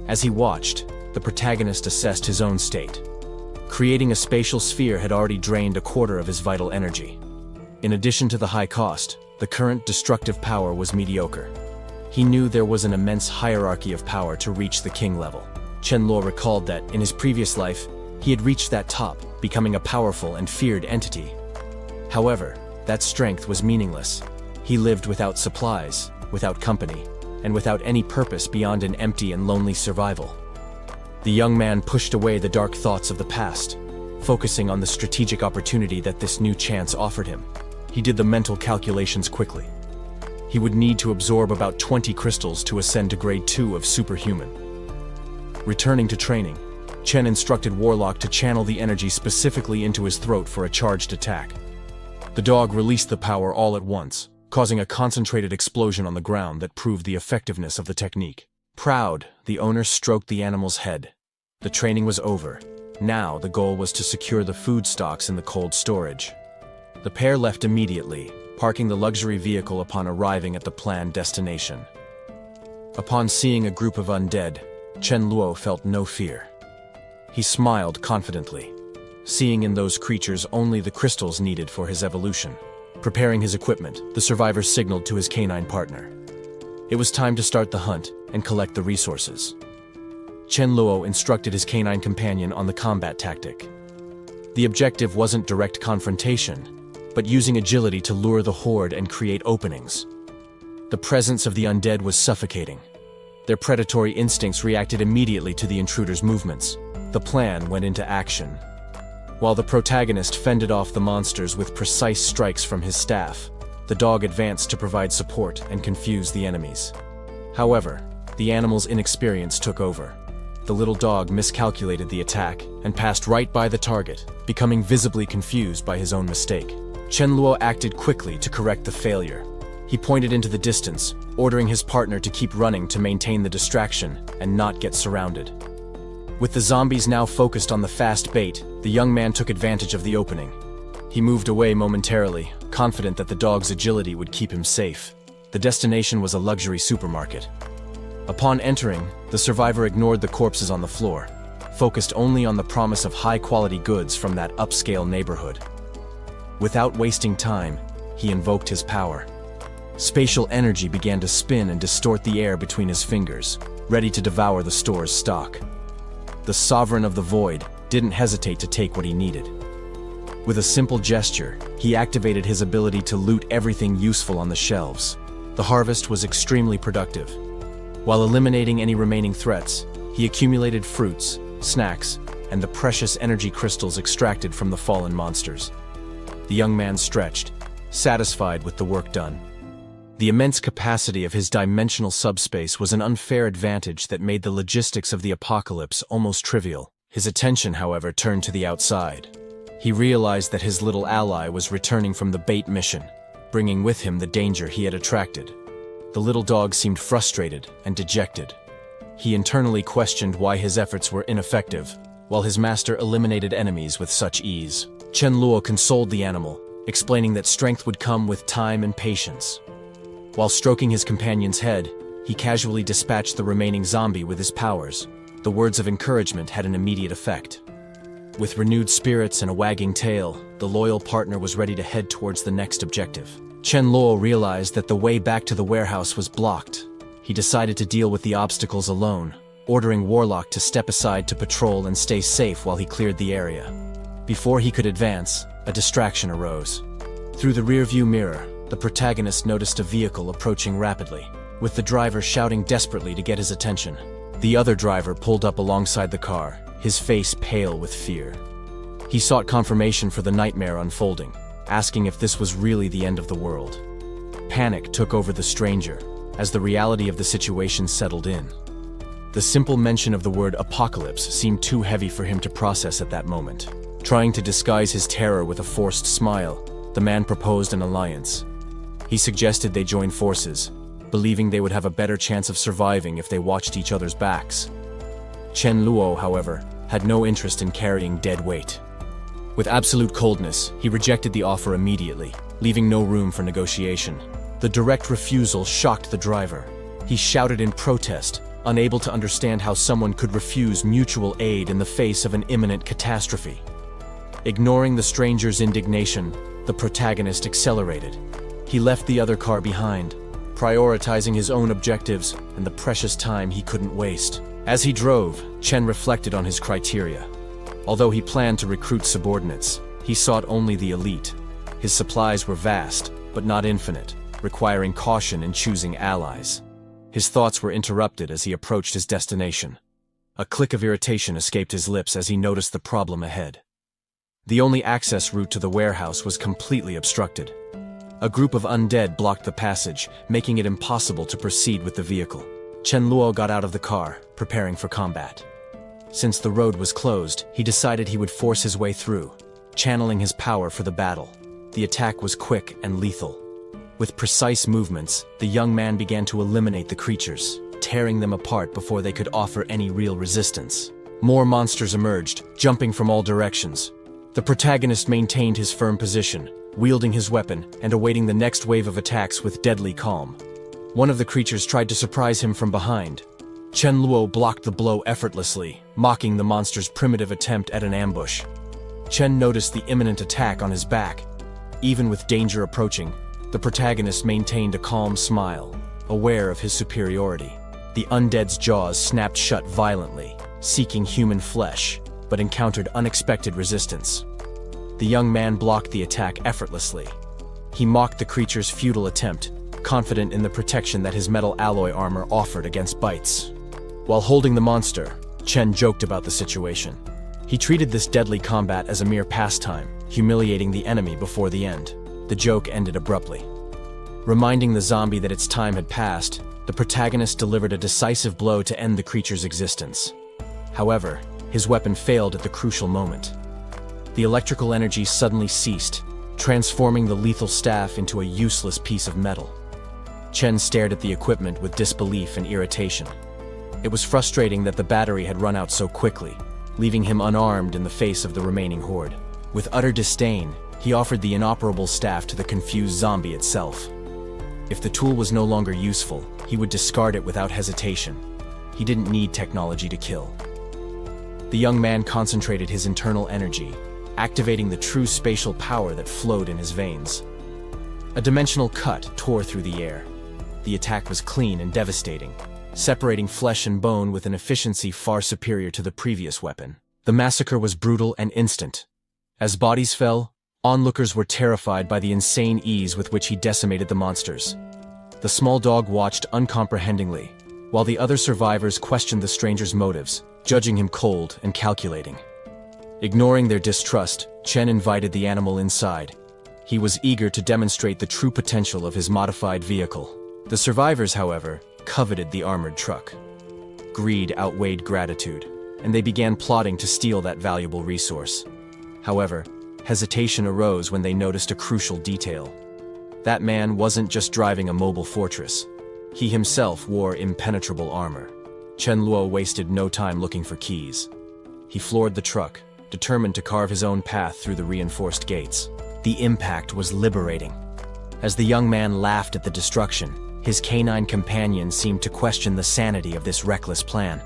As he watched, the protagonist assessed his own state. Creating a spatial sphere had already drained a quarter of his vital energy. In addition to the high cost, the current destructive power was mediocre. He knew there was an immense hierarchy of power to reach the king level. Chen Luo recalled that, in his previous life, he had reached that top, becoming a powerful and feared entity. However, that strength was meaningless. He lived without supplies, without company, and without any purpose beyond an empty and lonely survival. The young man pushed away the dark thoughts of the past, focusing on the strategic opportunity that this new chance offered him. He did the mental calculations quickly. He would need to absorb about 20 crystals to ascend to grade 2 of superhuman. Returning to training, Chen instructed Warlock to channel the energy specifically into his throat for a charged attack. The dog released the power all at once, causing a concentrated explosion on the ground that proved the effectiveness of the technique. Proud, the owner stroked the animal's head. The training was over. Now the goal was to secure the food stocks in the cold storage. The pair left immediately, parking the luxury vehicle upon arriving at the planned destination. Upon seeing a group of undead, Chen Luo felt no fear. He smiled confidently, seeing in those creatures only the crystals needed for his evolution. Preparing his equipment, the survivor signaled to his canine partner. It was time to start the hunt and collect the resources. Chen Luo instructed his canine companion on the combat tactic. The objective wasn't direct confrontation, but using agility to lure the horde and create openings. The presence of the undead was suffocating. Their predatory instincts reacted immediately to the intruder's movements. The plan went into action. While the protagonist fended off the monsters with precise strikes from his staff, the dog advanced to provide support and confuse the enemies. However, the animal's inexperience took over. The little dog miscalculated the attack and passed right by the target, becoming visibly confused by his own mistake. Chen Luo acted quickly to correct the failure. He pointed into the distance, ordering his partner to keep running to maintain the distraction and not get surrounded. With the zombies now focused on the fast bait, the young man took advantage of the opening. He moved away momentarily, confident that the dog's agility would keep him safe. The destination was a luxury supermarket. Upon entering, the survivor ignored the corpses on the floor, focused only on the promise of high-quality goods from that upscale neighborhood. Without wasting time, he invoked his power. Spatial energy began to spin and distort the air between his fingers, ready to devour the store's stock. The Sovereign of the Void didn't hesitate to take what he needed. With a simple gesture, he activated his ability to loot everything useful on the shelves. The harvest was extremely productive. While eliminating any remaining threats, he accumulated fruits, snacks, and the precious energy crystals extracted from the fallen monsters. The young man stretched, satisfied with the work done. The immense capacity of his dimensional subspace was an unfair advantage that made the logistics of the apocalypse almost trivial. His attention, however, turned to the outside. He realized that his little ally was returning from the bait mission, bringing with him the danger he had attracted. The little dog seemed frustrated and dejected. He internally questioned why his efforts were ineffective, while his master eliminated enemies with such ease. Chen Luo consoled the animal, explaining that strength would come with time and patience. While stroking his companion's head, he casually dispatched the remaining zombie with his powers. The words of encouragement had an immediate effect. With renewed spirits and a wagging tail, the loyal partner was ready to head towards the next objective. Chen Luo realized that the way back to the warehouse was blocked. He decided to deal with the obstacles alone, ordering Warlock to step aside to patrol and stay safe while he cleared the area. Before he could advance, a distraction arose. Through the rearview mirror, the protagonist noticed a vehicle approaching rapidly, with the driver shouting desperately to get his attention. The other driver pulled up alongside the car, his face pale with fear. He sought confirmation for the nightmare unfolding, asking if this was really the end of the world. Panic took over the stranger, as the reality of the situation settled in. The simple mention of the word apocalypse seemed too heavy for him to process at that moment. Trying to disguise his terror with a forced smile, the man proposed an alliance. He suggested they join forces, believing they would have a better chance of surviving if they watched each other's backs. Chen Luo, however, had no interest in carrying dead weight. With absolute coldness, he rejected the offer immediately, leaving no room for negotiation. The direct refusal shocked the driver. He shouted in protest, unable to understand how someone could refuse mutual aid in the face of an imminent catastrophe. Ignoring the stranger's indignation, the protagonist accelerated. He left the other car behind, prioritizing his own objectives and the precious time he couldn't waste. As he drove, Chen reflected on his criteria. Although he planned to recruit subordinates, he sought only the elite. His supplies were vast, but not infinite, requiring caution in choosing allies. His thoughts were interrupted as he approached his destination. A click of irritation escaped his lips as he noticed the problem ahead. The only access route to the warehouse was completely obstructed. A group of undead blocked the passage, making it impossible to proceed with the vehicle. Chen Luo got out of the car, preparing for combat. Since the road was closed, he decided he would force his way through, channeling his power for the battle. The attack was quick and lethal. With precise movements, the young man began to eliminate the creatures, tearing them apart before they could offer any real resistance. More monsters emerged, jumping from all directions. The protagonist maintained his firm position, wielding his weapon and awaiting the next wave of attacks with deadly calm. One of the creatures tried to surprise him from behind. Chen Luo blocked the blow effortlessly, mocking the monster's primitive attempt at an ambush. Chen noticed the imminent attack on his back. Even with danger approaching, the protagonist maintained a calm smile. aware of his superiority. The undead's jaws snapped shut violently, seeking human flesh, but encountered unexpected resistance. The young man blocked the attack effortlessly. He mocked the creature's futile attempt, confident in the protection that his metal alloy armor offered against bites. While holding the monster, Chen joked about the situation. He treated this deadly combat as a mere pastime, humiliating the enemy before the end. The joke ended abruptly. Reminding the zombie that its time had passed, the protagonist delivered a decisive blow to end the creature's existence. However, his weapon failed at the crucial moment. The electrical energy suddenly ceased, transforming the lethal staff into a useless piece of metal. Chen stared at the equipment with disbelief and irritation. It was frustrating that the battery had run out so quickly, leaving him unarmed in the face of the remaining horde. With utter disdain, he offered the inoperable staff to the confused zombie itself. If the tool was no longer useful, he would discard it without hesitation. He didn't need technology to kill. The young man concentrated his internal energy, activating the true spatial power that flowed in his veins. A dimensional cut tore through the air. The attack was clean and devastating, separating flesh and bone with an efficiency far superior to the previous weapon. The massacre was brutal and instant. As bodies fell, onlookers were terrified by the insane ease with which he decimated the monsters. The small dog watched uncomprehendingly, while the other survivors questioned the stranger's motives, judging him cold and calculating. Ignoring their distrust, Chen invited the animal inside. He was eager to demonstrate the true potential of his modified vehicle. The survivors, however, coveted the armored truck. Greed outweighed gratitude, and they began plotting to steal that valuable resource. However, hesitation arose when they noticed a crucial detail. That man wasn't just driving a mobile fortress. He himself wore impenetrable armor. Chen Luo wasted no time looking for keys. He floored the truck, determined to carve his own path through the reinforced gates. The impact was liberating. As the young man laughed at the destruction, his canine companion seemed to question the sanity of this reckless plan.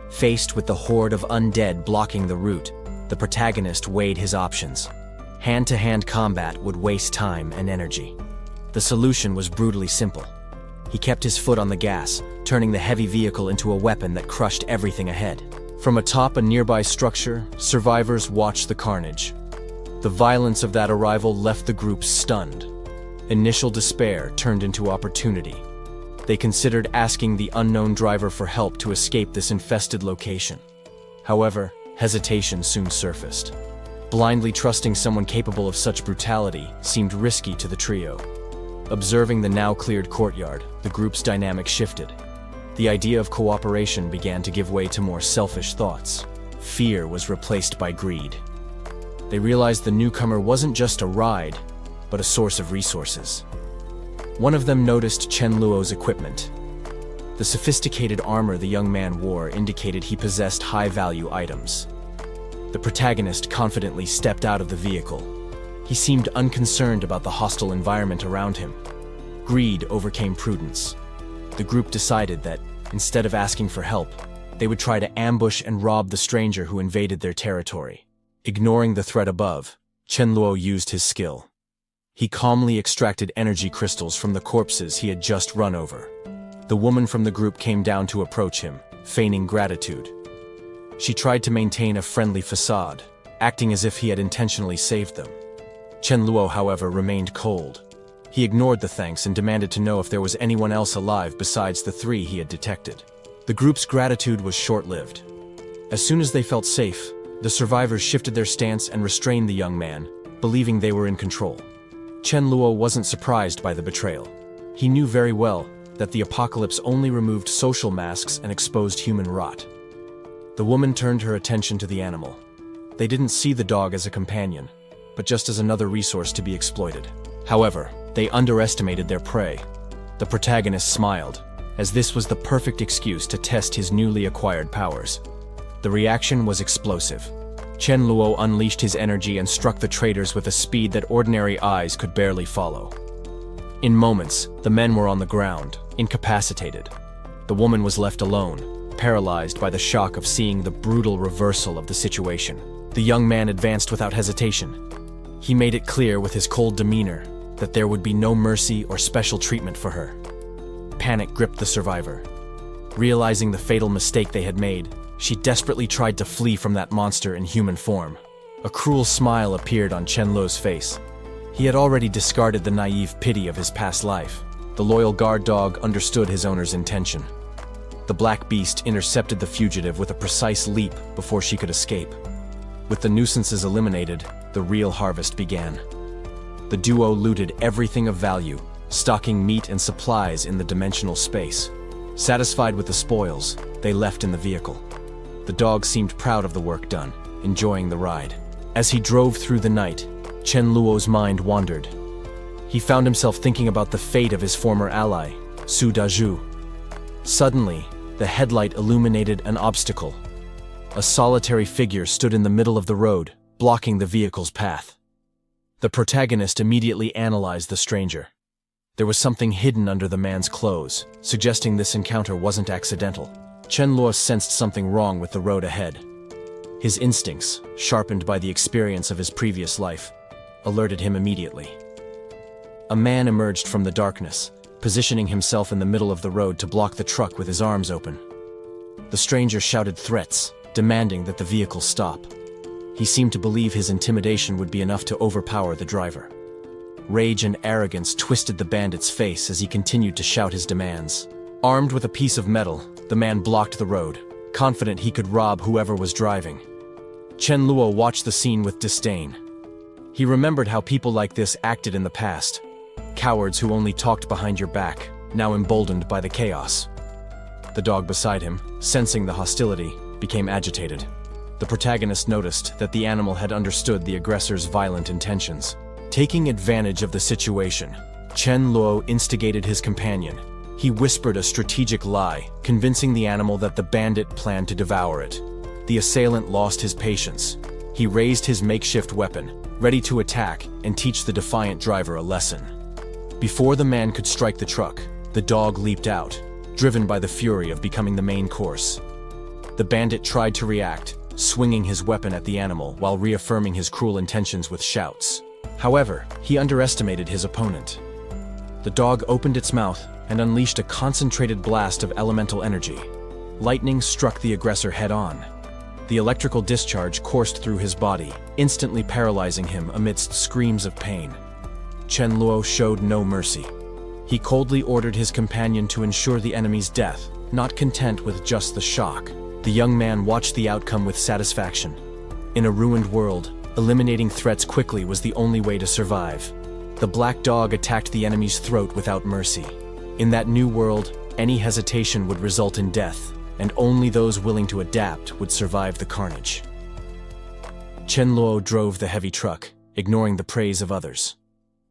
Faced with the horde of undead blocking the route, the protagonist weighed his options. Hand-to-hand combat would waste time and energy. The solution was brutally simple. He kept his foot on the gas, turning the heavy vehicle into a weapon that crushed everything ahead. From atop a nearby structure, survivors watched the carnage. The violence of that arrival left the group stunned. Initial despair turned into opportunity. They considered asking the unknown driver for help to escape this infested location. However, hesitation soon surfaced. Blindly trusting someone capable of such brutality seemed risky to the trio. Observing the now cleared courtyard, the group's dynamic shifted. The idea of cooperation began to give way to more selfish thoughts. Fear was replaced by greed. They realized the newcomer wasn't just a ride, but a source of resources. One of them noticed Chen Luo's equipment. The sophisticated armor the young man wore indicated he possessed high-value items. The protagonist confidently stepped out of the vehicle. He seemed unconcerned about the hostile environment around him. Greed overcame prudence. The group decided that, instead of asking for help, they would try to ambush and rob the stranger who invaded their territory. Ignoring the threat above, Chen Luo used his skill. He calmly extracted energy crystals from the corpses he had just run over. The woman from the group came down to approach him, feigning gratitude. She tried to maintain a friendly facade, acting as if he had intentionally saved them. Chen Luo, however, remained cold. He ignored the thanks and demanded to know if there was anyone else alive besides the three he had detected. The group's gratitude was short-lived. As soon as they felt safe, the survivors shifted their stance and restrained the young man, believing they were in control. Chen Luo wasn't surprised by the betrayal. He knew very well that the apocalypse only removed social masks and exposed human rot. The woman turned her attention to the animal. They didn't see the dog as a companion, but just as another resource to be exploited. However, they underestimated their prey. The protagonist smiled, as this was the perfect excuse to test his newly acquired powers. The reaction was explosive. Chen Luo unleashed his energy and struck the traitors with a speed that ordinary eyes could barely follow. In moments, the men were on the ground, incapacitated. The woman was left alone, paralyzed by the shock of seeing the brutal reversal of the situation. The young man advanced without hesitation. He made it clear with his cold demeanor that there would be no mercy or special treatment for her. panic gripped the survivor. Realizing the fatal mistake they had made, she desperately tried to flee from that monster in human form. A cruel smile appeared on Chen Luo's face. He had already discarded the naive pity of his past life. The loyal guard dog understood his owner's intention. The black beast intercepted the fugitive with a precise leap before she could escape. With the nuisances eliminated, the real harvest began. The duo looted everything of value, stocking meat and supplies in the dimensional space. Satisfied with the spoils, they left in the vehicle. The dog seemed proud of the work done, enjoying the ride. As he drove through the night, Chen Luo's mind wandered. He found himself thinking about the fate of his former ally, Su Dazhu. Suddenly, the headlight illuminated an obstacle. A solitary figure stood in the middle of the road, blocking the vehicle's path. The protagonist immediately analyzed the stranger. There was something hidden under the man's clothes, suggesting this encounter wasn't accidental. Chen Luo sensed something wrong with the road ahead. His instincts, sharpened by the experience of his previous life, alerted him immediately. A man emerged from the darkness, positioning himself in the middle of the road to block the truck with his arms open. The stranger shouted threats, demanding that the vehicle stop. He seemed to believe his intimidation would be enough to overpower the driver. Rage and arrogance twisted the bandit's face as he continued to shout his demands. Armed with a piece of metal, the man blocked the road, confident he could rob whoever was driving. Chen Luo watched the scene with disdain. He remembered how people like this acted in the past. Cowards who only talked behind your back, now emboldened by the chaos. The dog beside him, sensing the hostility, became agitated. The protagonist noticed that the animal had understood the aggressor's violent intentions. Taking advantage of the situation, Chen Luo instigated his companion. He whispered a strategic lie, convincing the animal that the bandit planned to devour it. The assailant lost his patience. He raised his makeshift weapon, ready to attack and teach the defiant driver a lesson. Before the man could strike the truck, the dog leaped out, driven by the fury of becoming the main course. The bandit tried to react, swinging his weapon at the animal while reaffirming his cruel intentions with shouts. However, he underestimated his opponent. The dog opened its mouth and unleashed a concentrated blast of elemental energy. Lightning struck the aggressor head-on. The electrical discharge coursed through his body, instantly paralyzing him amidst screams of pain. Chen Luo showed no mercy. He coldly ordered his companion to ensure the enemy's death, not content with just the shock. The young man watched the outcome with satisfaction. In a ruined world, eliminating threats quickly was the only way to survive. The black dog attacked the enemy's throat without mercy. In that new world, any hesitation would result in death, and only those willing to adapt would survive the carnage. Chen Luo drove the heavy truck, ignoring the praise of others.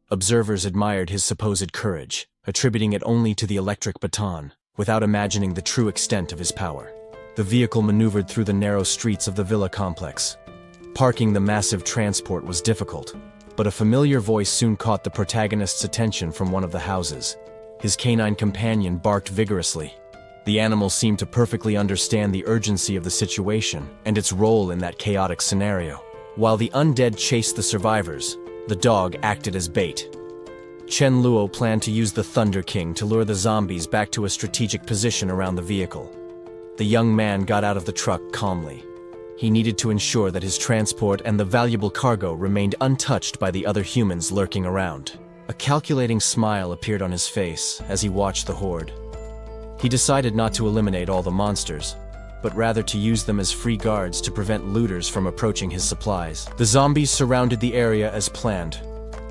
Observers admired his supposed courage, attributing it only to the electric baton, without imagining the true extent of his power. The vehicle maneuvered through the narrow streets of the villa complex. Parking the massive transport was difficult, but a familiar voice soon caught the protagonist's attention from one of the houses. His canine companion barked vigorously. The animal seemed to perfectly understand the urgency of the situation and its role in that chaotic scenario. While the undead chased the survivors, the dog acted as bait. Chen Luo planned to use the Thunder King to lure the zombies back to a strategic position around the vehicle. The young man got out of the truck calmly. He needed to ensure that his transport and the valuable cargo remained untouched by the other humans lurking around. A calculating smile appeared on his face as he watched the horde. He decided not to eliminate all the monsters, but rather to use them as free guards to prevent looters from approaching his supplies. The zombies surrounded the area as planned.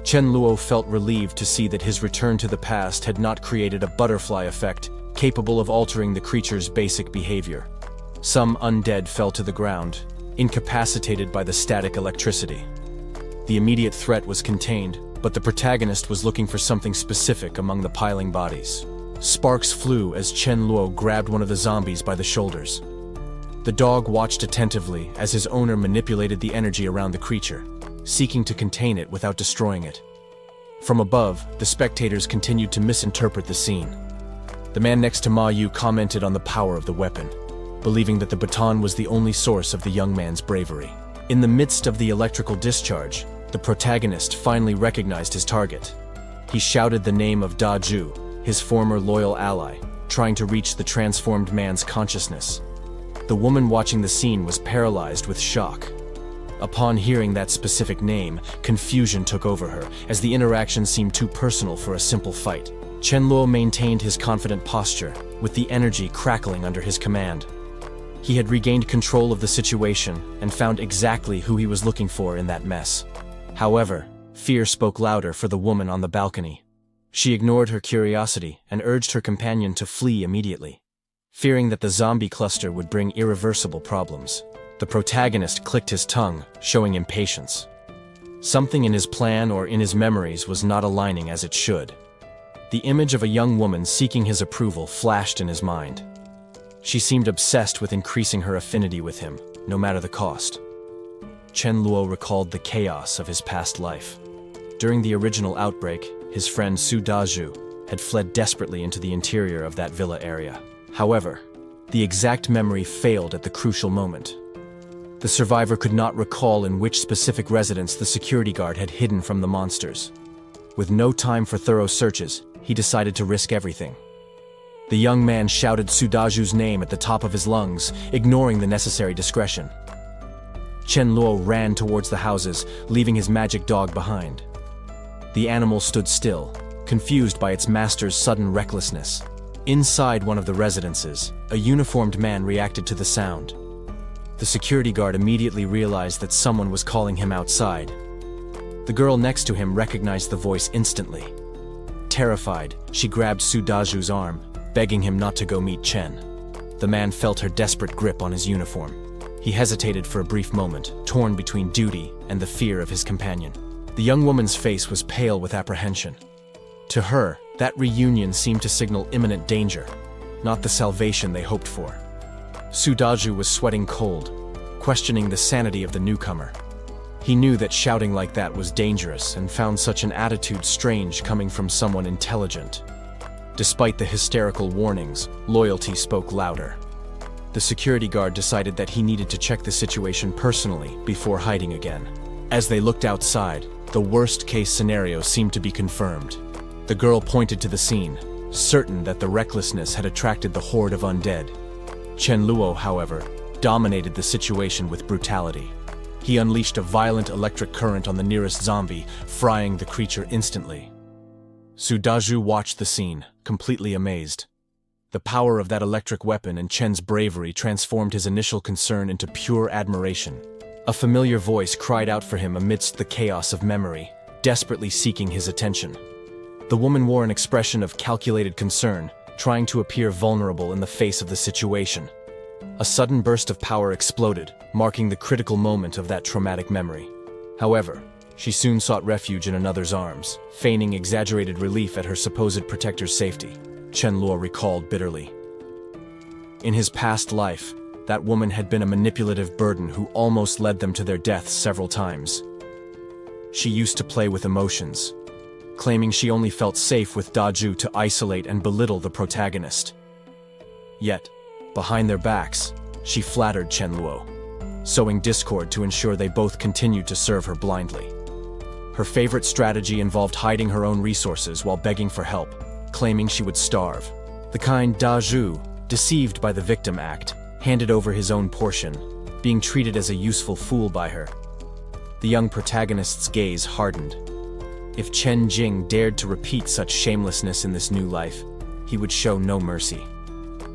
Chen Luo felt relieved to see that his return to the past had not created a butterfly effect capable of altering the creature's basic behavior. Some undead fell to the ground, incapacitated by the static electricity. The immediate threat was contained, but the protagonist was looking for something specific among the piling bodies. Sparks flew as Chen Luo grabbed one of the zombies by the shoulders. The dog watched attentively as his owner manipulated the energy around the creature, seeking to contain it without destroying it. From above, the spectators continued to misinterpret the scene. The man next to Ma Yu commented on the power of the weapon, believing that the baton was the only source of the young man's bravery. In the midst of the electrical discharge, the protagonist finally recognized his target. He shouted the name of Da Ju, his former loyal ally, trying to reach the transformed man's consciousness. The woman watching the scene was paralyzed with shock. Upon hearing that specific name, confusion took over her, as the interaction seemed too personal for a simple fight. Chen Luo maintained his confident posture, with the energy crackling under his command. He had regained control of the situation and found exactly who he was looking for in that mess. However, fear spoke louder for the woman on the balcony. She ignored her curiosity and urged her companion to flee immediately. Fearing that the zombie cluster would bring irreversible problems, the protagonist clicked his tongue, showing impatience. Something in his plan or in his memories was not aligning as it should. The image of a young woman seeking his approval flashed in his mind. She seemed obsessed with increasing her affinity with him, no matter the cost. Chen Luo recalled the chaos of his past life. During the original outbreak, his friend Su Dazhu had fled desperately into the interior of that villa area. However, the exact memory failed at the crucial moment. The survivor could not recall in which specific residence the security guard had hidden from the monsters. With no time for thorough searches, he decided to risk everything. The young man shouted Su Dazhu's name at the top of his lungs, ignoring the necessary discretion. Chen Luo ran towards the houses, leaving his magic dog behind. The animal stood still, confused by its master's sudden recklessness. Inside one of the residences, a uniformed man reacted to the sound. The security guard immediately realized that someone was calling him outside. The girl next to him recognized the voice instantly. Terrified, she grabbed Su Dazhu's arm, begging him not to go meet Chen. The man felt her desperate grip on his uniform. He hesitated for a brief moment, torn between duty and the fear of his companion. The young woman's face was pale with apprehension. To her, that reunion seemed to signal imminent danger, not the salvation they hoped for. Su Dazhu was sweating cold, questioning the sanity of the newcomer. He knew that shouting like that was dangerous and found such an attitude strange coming from someone intelligent. Despite the hysterical warnings, loyalty spoke louder. The security guard decided that he needed to check the situation personally before hiding again. As they looked outside, the worst-case scenario seemed to be confirmed. The girl pointed to the scene, certain that the recklessness had attracted the horde of undead. Chen Luo, however, dominated the situation with brutality. He unleashed a violent electric current on the nearest zombie, frying the creature instantly. Su Dazhu watched the scene, completely amazed. The power of that electric weapon and Chen's bravery transformed his initial concern into pure admiration. A familiar voice cried out for him amidst the chaos of memory, desperately seeking his attention. The woman wore an expression of calculated concern, trying to appear vulnerable in the face of the situation. A sudden burst of power exploded, marking the critical moment of that traumatic memory. However, she soon sought refuge in another's arms, feigning exaggerated relief at her supposed protector's safety, Chen Luo recalled bitterly. In his past life, that woman had been a manipulative burden who almost led them to their deaths several times. She used to play with emotions, claiming she only felt safe with Dazhu to isolate and belittle the protagonist. Yet, behind their backs, she flattered Chen Luo, sowing discord to ensure they both continued to serve her blindly. Her favorite strategy involved hiding her own resources while begging for help, claiming she would starve. The kind Dazhu, deceived by the victim act, handed over his own portion, being treated as a useful fool by her. The young protagonist's gaze hardened. If Chen Jing dared to repeat such shamelessness in this new life, he would show no mercy.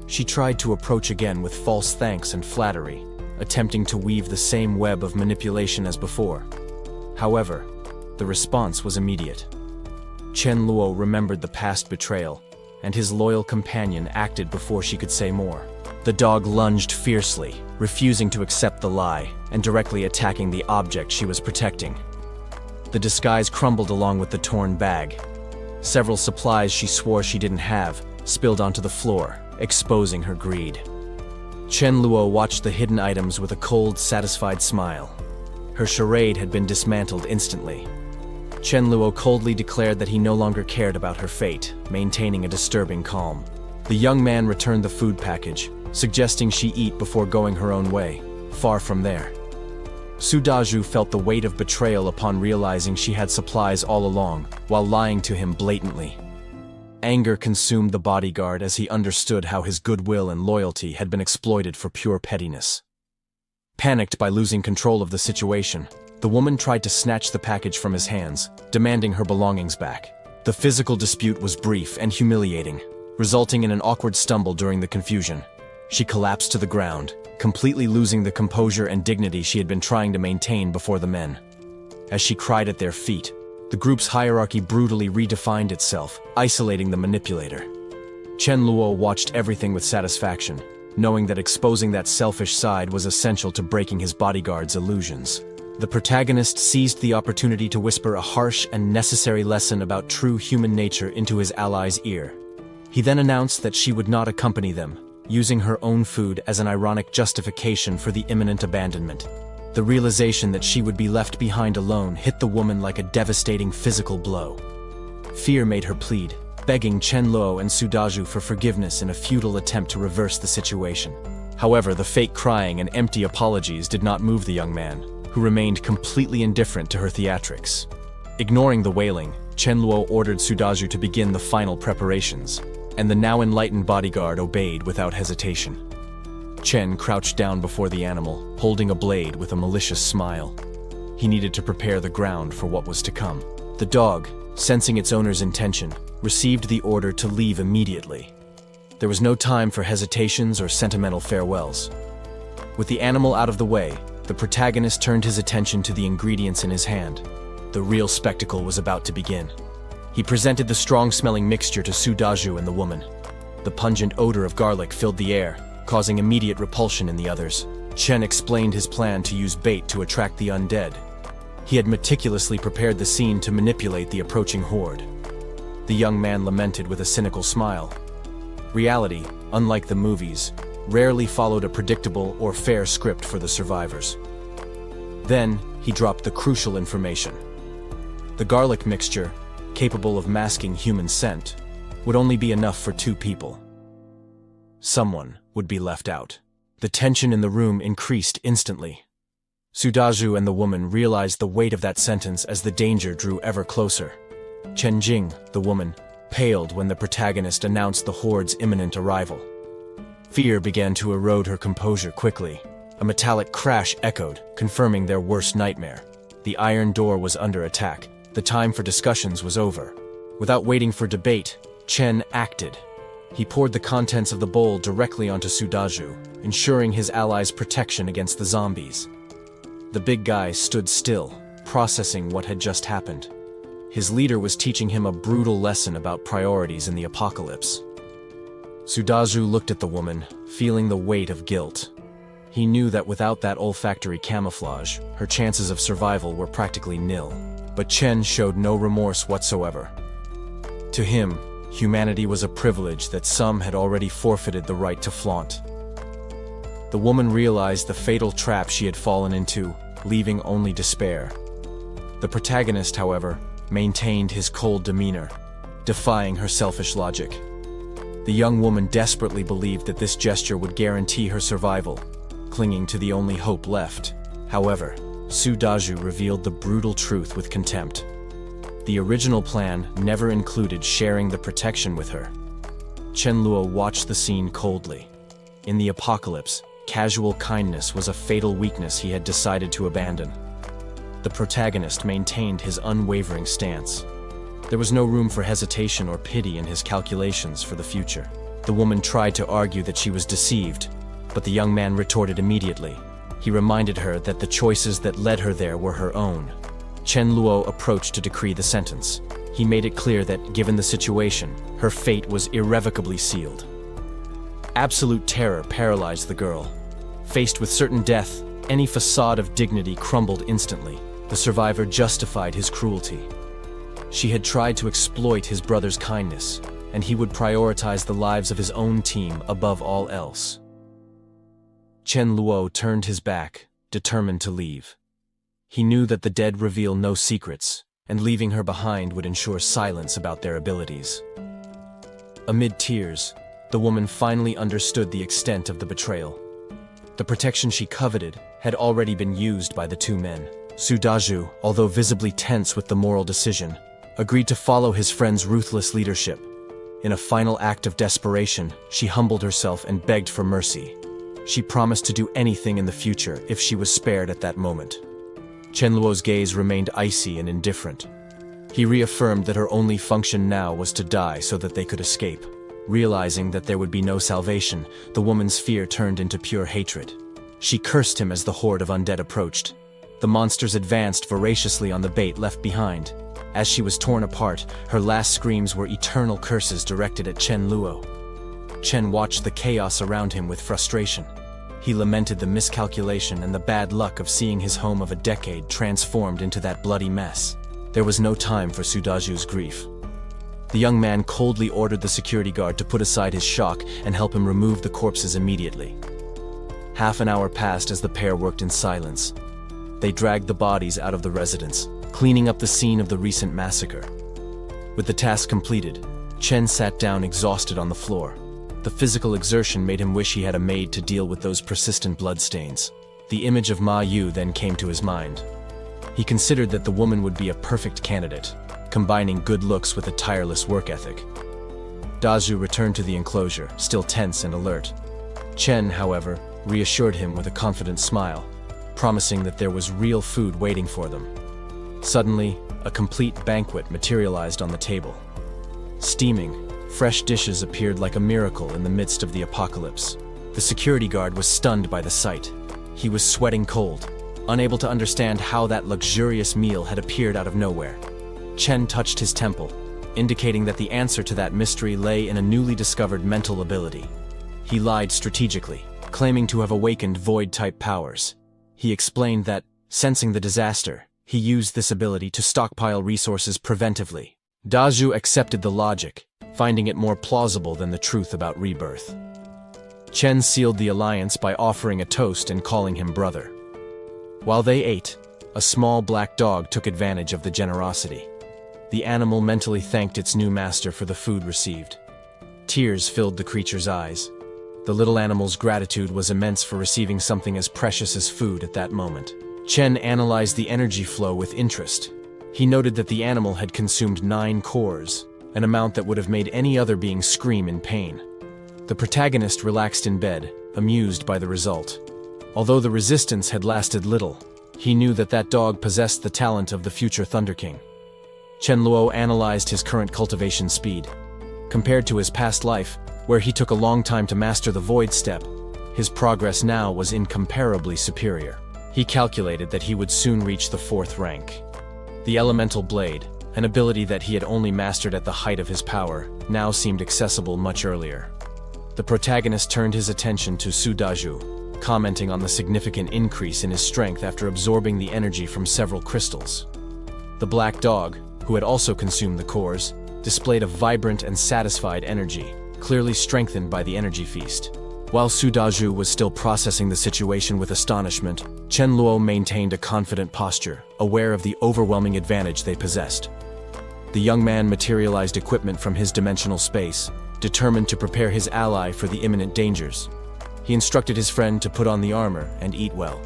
She tried to approach again with false thanks and flattery, attempting to weave the same web of manipulation as before. However, the response was immediate. Chen Luo remembered the past betrayal, and his loyal companion acted before she could say more. The dog lunged fiercely, refusing to accept the lie, and directly attacking the object she was protecting. The disguise crumbled along with the torn bag. Several supplies she swore she didn't have spilled onto the floor, exposing her greed. Chen Luo watched the hidden items with a cold, satisfied smile. Her charade had been dismantled instantly. Chen Luo coldly declared that he no longer cared about her fate, maintaining a disturbing calm. The young man returned the food package, suggesting she eat before going her own way. Far from there. Su Dazhu felt the weight of betrayal upon realizing she had supplies all along, while lying to him blatantly. Anger consumed the bodyguard as he understood how his goodwill and loyalty had been exploited for pure pettiness. Panicked by losing control of the situation, the woman tried to snatch the package from his hands, demanding her belongings back. The physical dispute was brief and humiliating, resulting in an awkward stumble during the confusion. She collapsed to the ground, completely losing the composure and dignity she had been trying to maintain before the men. As she cried at their feet, the group's hierarchy brutally redefined itself, isolating the manipulator. Chen Luo watched everything with satisfaction, knowing that exposing that selfish side was essential to breaking his bodyguard's illusions. The protagonist seized the opportunity to whisper a harsh and necessary lesson about true human nature into his ally's ear. He then announced that she would not accompany them, using her own food as an ironic justification for the imminent abandonment. The realization that she would be left behind alone hit the woman like a devastating physical blow. Fear made her plead, begging Chen Luo and Sudaju for forgiveness in a futile attempt to reverse the situation. However, the fake crying and empty apologies did not move the young man, who remained completely indifferent to her theatrics. Ignoring the wailing, Chen Luo ordered Sudaju to begin the final preparations, and the now enlightened bodyguard obeyed without hesitation. Chen crouched down before the animal, holding a blade with a malicious smile. He needed to prepare the ground for what was to come. The dog, sensing its owner's intention, received the order to leave immediately. There was no time for hesitations or sentimental farewells. With the animal out of the way, the protagonist turned his attention to the ingredients in his hand. The real spectacle was about to begin. He presented the strong-smelling mixture to Sudaju and the woman. The pungent odor of garlic filled the air, causing immediate repulsion in the others. Chen explained his plan to use bait to attract the undead. He had meticulously prepared the scene to manipulate the approaching horde. The young man lamented with a cynical smile. Reality, unlike the movies, rarely followed a predictable or fair script for the survivors. Then, he dropped the crucial information. The garlic mixture, capable of masking human scent, would only be enough for 2 people. Someone would be left out. The tension in the room increased instantly. Sudaju and the woman realized the weight of that sentence as the danger drew ever closer. Chen Jing, the woman, paled when the protagonist announced the horde's imminent arrival. Fear began to erode her composure quickly. A metallic crash echoed, confirming their worst nightmare. The iron door was under attack. The time for discussions was over. Without waiting for debate, Chen acted. He poured the contents of the bowl directly onto Sudaju, ensuring his ally's protection against the zombies. The big guy stood still, processing what had just happened. His leader was teaching him a brutal lesson about priorities in the apocalypse. Sudaju looked at the woman, feeling the weight of guilt. He knew that without that olfactory camouflage, her chances of survival were practically nil. But Chen showed no remorse whatsoever. To him, humanity was a privilege that some had already forfeited the right to flaunt. The woman realized the fatal trap she had fallen into, leaving only despair. The protagonist, however, maintained his cold demeanor, defying her selfish logic. The young woman desperately believed that this gesture would guarantee her survival, clinging to the only hope left. However, Sudaju revealed the brutal truth with contempt. The original plan never included sharing the protection with her. Chen Luo watched the scene coldly. In the apocalypse, casual kindness was a fatal weakness he had decided to abandon. The protagonist maintained his unwavering stance. There was no room for hesitation or pity in his calculations for the future. The woman tried to argue that she was deceived, but the young man retorted immediately. He reminded her that the choices that led her there were her own. Chen Luo approached to decree the sentence. He made it clear that, given the situation, her fate was irrevocably sealed. Absolute terror paralyzed the girl. Faced with certain death, any facade of dignity crumbled instantly. The survivor justified his cruelty. She had tried to exploit his brother's kindness, and he would prioritize the lives of his own team above all else. Chen Luo turned his back, determined to leave. He knew that the dead reveal no secrets, and leaving her behind would ensure silence about their abilities. Amid tears, the woman finally understood the extent of the betrayal. The protection she coveted had already been used by the 2 men. Sudaju, although visibly tense with the moral decision, agreed to follow his friend's ruthless leadership. In a final act of desperation, she humbled herself and begged for mercy. She promised to do anything in the future if she was spared at that moment. Chen Luo's gaze remained icy and indifferent. He reaffirmed that her only function now was to die so that they could escape. Realizing that there would be no salvation, the woman's fear turned into pure hatred. She cursed him as the horde of undead approached. The monsters advanced voraciously on the bait left behind. As she was torn apart, her last screams were eternal curses directed at Chen Luo. Chen watched the chaos around him with frustration. He lamented the miscalculation and the bad luck of seeing his home of a decade transformed into that bloody mess. There was no time for Sudaju's grief. The young man coldly ordered the security guard to put aside his shock and help him remove the corpses immediately. Half an hour passed as the pair worked in silence. They dragged the bodies out of the residence, cleaning up the scene of the recent massacre. With the task completed, Chen sat down exhausted on the floor. The physical exertion made him wish he had a maid to deal with those persistent bloodstains. The image of Ma Yu then came to his mind. He considered that the woman would be a perfect candidate, combining good looks with a tireless work ethic. Dazhu returned to the enclosure, still tense and alert. Chen, however, reassured him with a confident smile, promising that there was real food waiting for them. Suddenly, a complete banquet materialized on the table. Steaming, fresh dishes appeared like a miracle in the midst of the apocalypse. The security guard was stunned by the sight. He was sweating cold, unable to understand how that luxurious meal had appeared out of nowhere. Chen touched his temple, indicating that the answer to that mystery lay in a newly discovered mental ability. He lied strategically, claiming to have awakened void-type powers. He explained that, sensing the disaster, he used this ability to stockpile resources preventively. Dazhu accepted the logic, finding it more plausible than the truth about rebirth. Chen sealed the alliance by offering a toast and calling him brother. While they ate, a small black dog took advantage of the generosity. The animal mentally thanked its new master for the food received. Tears filled the creature's eyes. The little animal's gratitude was immense for receiving something as precious as food at that moment. Chen analyzed the energy flow with interest. He noted that the animal had consumed 9 cores, an amount that would have made any other being scream in pain. The protagonist relaxed in bed, amused by the result. Although the resistance had lasted little, he knew that that dog possessed the talent of the future Thunder King. Chen Luo analyzed his current cultivation speed. Compared to his past life, where he took a long time to master the Void Step, his progress now was incomparably superior. He calculated that he would soon reach the 4th rank. The Elemental Blade, an ability that he had only mastered at the height of his power, now seemed accessible much earlier. The protagonist turned his attention to Sudaju, commenting on the significant increase in his strength after absorbing the energy from several crystals. The black dog, who had also consumed the cores, displayed a vibrant and satisfied energy, clearly strengthened by the energy feast. While Sudaju was still processing the situation with astonishment, Chen Luo maintained a confident posture, aware of the overwhelming advantage they possessed. The young man materialized equipment from his dimensional space, determined to prepare his ally for the imminent dangers. He instructed his friend to put on the armor and eat well.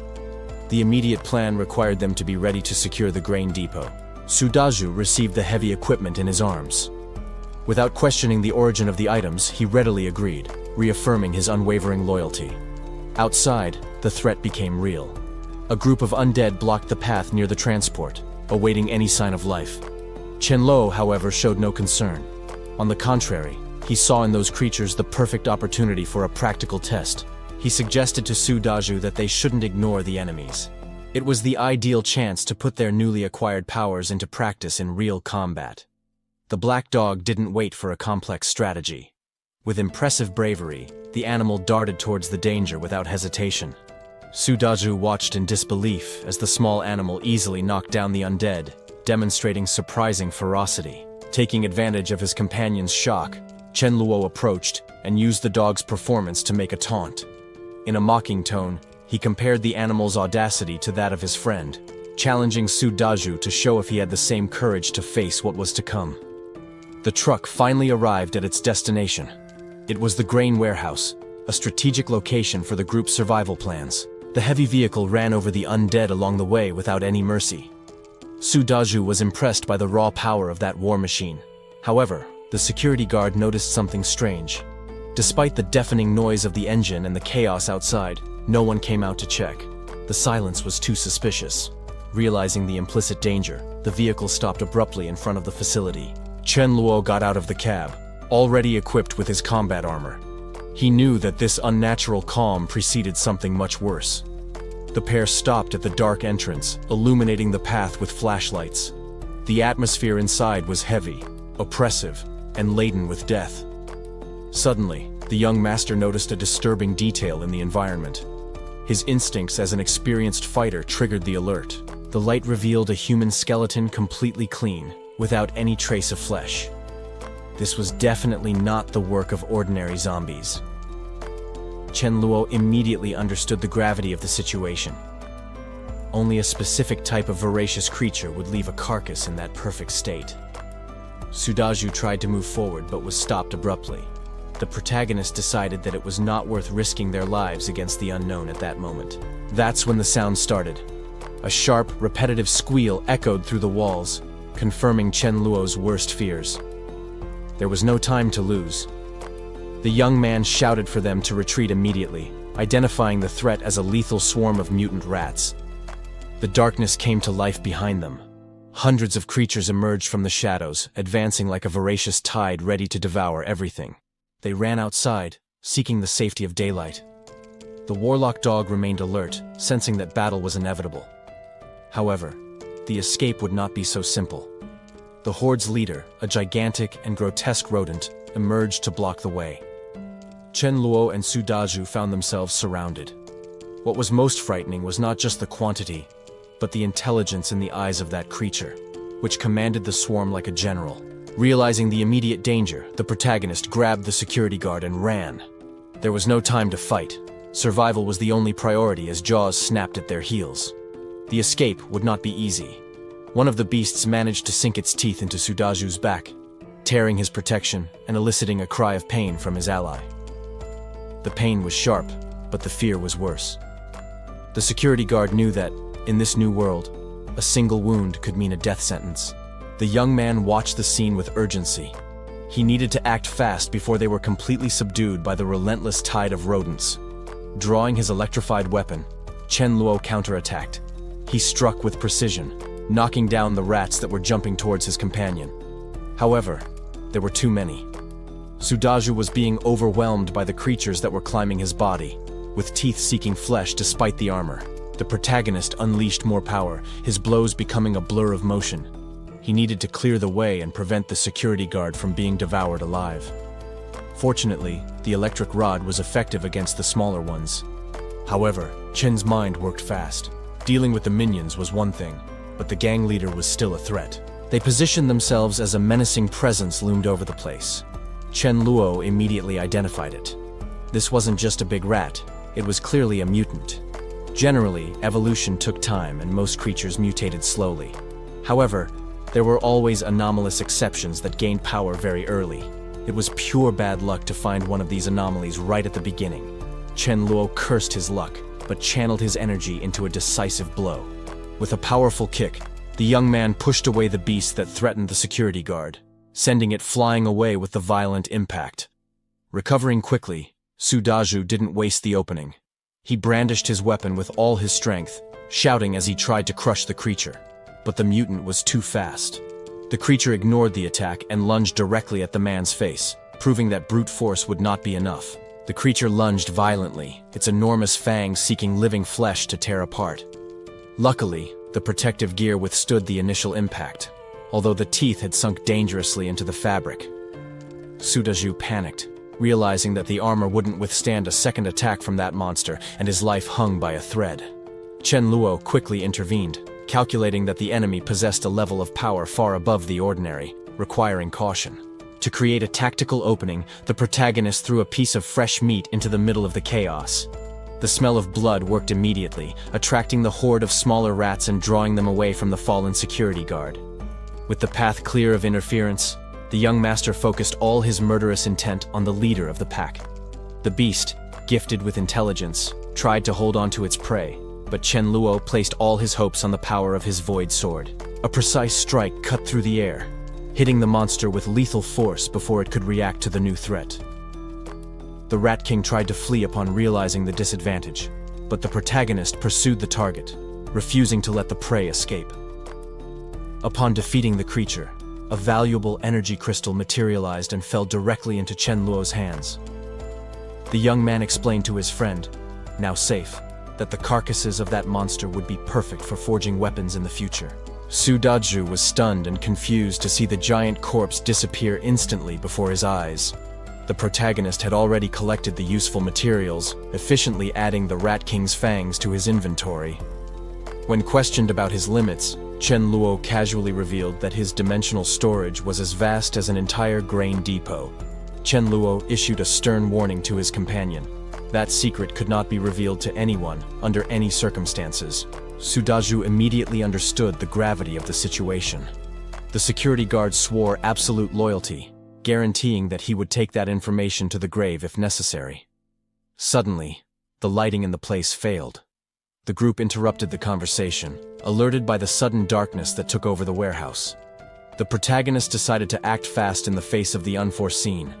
The immediate plan required them to be ready to secure the grain depot. Sudaju received the heavy equipment in his arms. Without questioning the origin of the items, he readily agreed, reaffirming his unwavering loyalty. Outside, the threat became real. A group of undead blocked the path near the transport, awaiting any sign of life. Chen Luo, however, showed no concern. On the contrary, he saw in those creatures the perfect opportunity for a practical test. He suggested to Sudaju that they shouldn't ignore the enemies. It was the ideal chance to put their newly acquired powers into practice in real combat. The black dog didn't wait for a complex strategy. With impressive bravery, the animal darted towards the danger without hesitation. Sudaju watched in disbelief as the small animal easily knocked down the undead, demonstrating surprising ferocity. Taking advantage of his companion's shock, Chen Luo approached and used the dog's performance to make a taunt. In a mocking tone, he compared the animal's audacity to that of his friend, challenging Sudaju to show if he had the same courage to face what was to come. The truck finally arrived at its destination. It was the grain warehouse, a strategic location for the group's survival plans. The heavy vehicle ran over the undead along the way without any mercy. Sudaju was impressed by the raw power of that war machine. However, The security guard noticed something strange. Despite the deafening noise of the engine and the chaos outside, no one came out to check. The silence was too suspicious. Realizing the implicit danger, the vehicle stopped abruptly in front of the facility. Chen Luo got out of the cab, already equipped with his combat armor. He knew that this unnatural calm preceded something much worse. The pair stopped at the dark entrance, illuminating the path with flashlights. The atmosphere inside was heavy, oppressive, and laden with death. Suddenly, the young master noticed a disturbing detail in the environment. His instincts as an experienced fighter triggered the alert. The light revealed a human skeleton completely clean, without any trace of flesh. This was definitely not the work of ordinary zombies. Chen Luo immediately understood the gravity of the situation. Only a specific type of voracious creature would leave a carcass in that perfect state. Sudaju tried to move forward but was stopped abruptly. The protagonist decided that it was not worth risking their lives against the unknown at that moment. That's when the sound started. A sharp, repetitive squeal echoed through the walls, confirming Chen Luo's worst fears. There was no time to lose. The young man shouted for them to retreat immediately, identifying the threat as a lethal swarm of mutant rats. The darkness came to life behind them. Hundreds of creatures emerged from the shadows, advancing like a voracious tide ready to devour everything. They ran outside, seeking the safety of daylight. The warlock dog remained alert, sensing that battle was inevitable. However, the escape would not be so simple. The horde's leader, a gigantic and grotesque rodent, emerged to block the way. Chen Luo and Sudaju found themselves surrounded. What was most frightening was not just the quantity, but the intelligence in the eyes of that creature, which commanded the swarm like a general. Realizing the immediate danger, the protagonist grabbed the security guard and ran. There was no time to fight. Survival was the only priority as jaws snapped at their heels. The escape would not be easy. One of the beasts managed to sink its teeth into Sudaju's back, tearing his protection and eliciting a cry of pain from his ally. The pain was sharp, but the fear was worse. The security guard knew that, in this new world, a single wound could mean a death sentence. The young man watched the scene with urgency. He needed to act fast before they were completely subdued by the relentless tide of rodents. Drawing his electrified weapon, Chen Luo counterattacked. He struck with precision, knocking down the rats that were jumping towards his companion. However, there were too many. Sudaju was being overwhelmed by the creatures that were climbing his body, with teeth seeking flesh despite the armor. The protagonist unleashed more power, his blows becoming a blur of motion. He needed to clear the way and prevent the security guard from being devoured alive. Fortunately, the electric rod was effective against the smaller ones. However, Chen's mind worked fast. Dealing with the minions was one thing, but the gang leader was still a threat. They positioned themselves as a menacing presence loomed over the place. Chen Luo immediately identified it. This wasn't just a big rat, it was clearly a mutant. Generally, evolution took time and most creatures mutated slowly. However, there were always anomalous exceptions that gained power very early. It was pure bad luck to find one of these anomalies right at the beginning. Chen Luo cursed his luck, but channeled his energy into a decisive blow. With a powerful kick, the young man pushed away the beast that threatened the security guard, sending it flying away with the violent impact. Recovering quickly, Sudaju didn't waste the opening. He brandished his weapon with all his strength, shouting as he tried to crush the creature. But the mutant was too fast. The creature ignored the attack and lunged directly at the man's face, proving that brute force would not be enough. The creature lunged violently, its enormous fangs seeking living flesh to tear apart. Luckily, the protective gear withstood the initial impact, although the teeth had sunk dangerously into the fabric. Sudaju panicked, realizing that the armor wouldn't withstand a second attack from that monster and his life hung by a thread. Chen Luo quickly intervened, calculating that the enemy possessed a level of power far above the ordinary, requiring caution. To create a tactical opening, the protagonist threw a piece of fresh meat into the middle of the chaos. The smell of blood worked immediately, attracting the horde of smaller rats and drawing them away from the fallen security guard. With the path clear of interference, the young master focused all his murderous intent on the leader of the pack. The beast, gifted with intelligence, tried to hold on to its prey, but Chen Luo placed all his hopes on the power of his void sword. A precise strike cut through the air. hitting the monster with lethal force before it could react to the new threat. The Rat King tried to flee upon realizing the disadvantage, but the protagonist pursued the target, refusing to let the prey escape. Upon defeating the creature, a valuable energy crystal materialized and fell directly into Chen Luo's hands. The young man explained to his friend, now safe, that the carcasses of that monster would be perfect for forging weapons in the future. Su Dazhu was stunned and confused to see the giant corpse disappear instantly before his eyes. The protagonist had already collected the useful materials, efficiently adding the Rat King's fangs to his inventory. When questioned about his limits, Chen Luo casually revealed that his dimensional storage was as vast as an entire grain depot. Chen Luo issued a stern warning to his companion. That secret could not be revealed to anyone, under any circumstances. Su Dazhu immediately understood the gravity of the situation. The security guard swore absolute loyalty, guaranteeing that he would take that information to the grave if necessary. Suddenly, the lighting in the place failed. The group interrupted the conversation, alerted by the sudden darkness that took over the warehouse. The protagonist decided to act fast in the face of the unforeseen.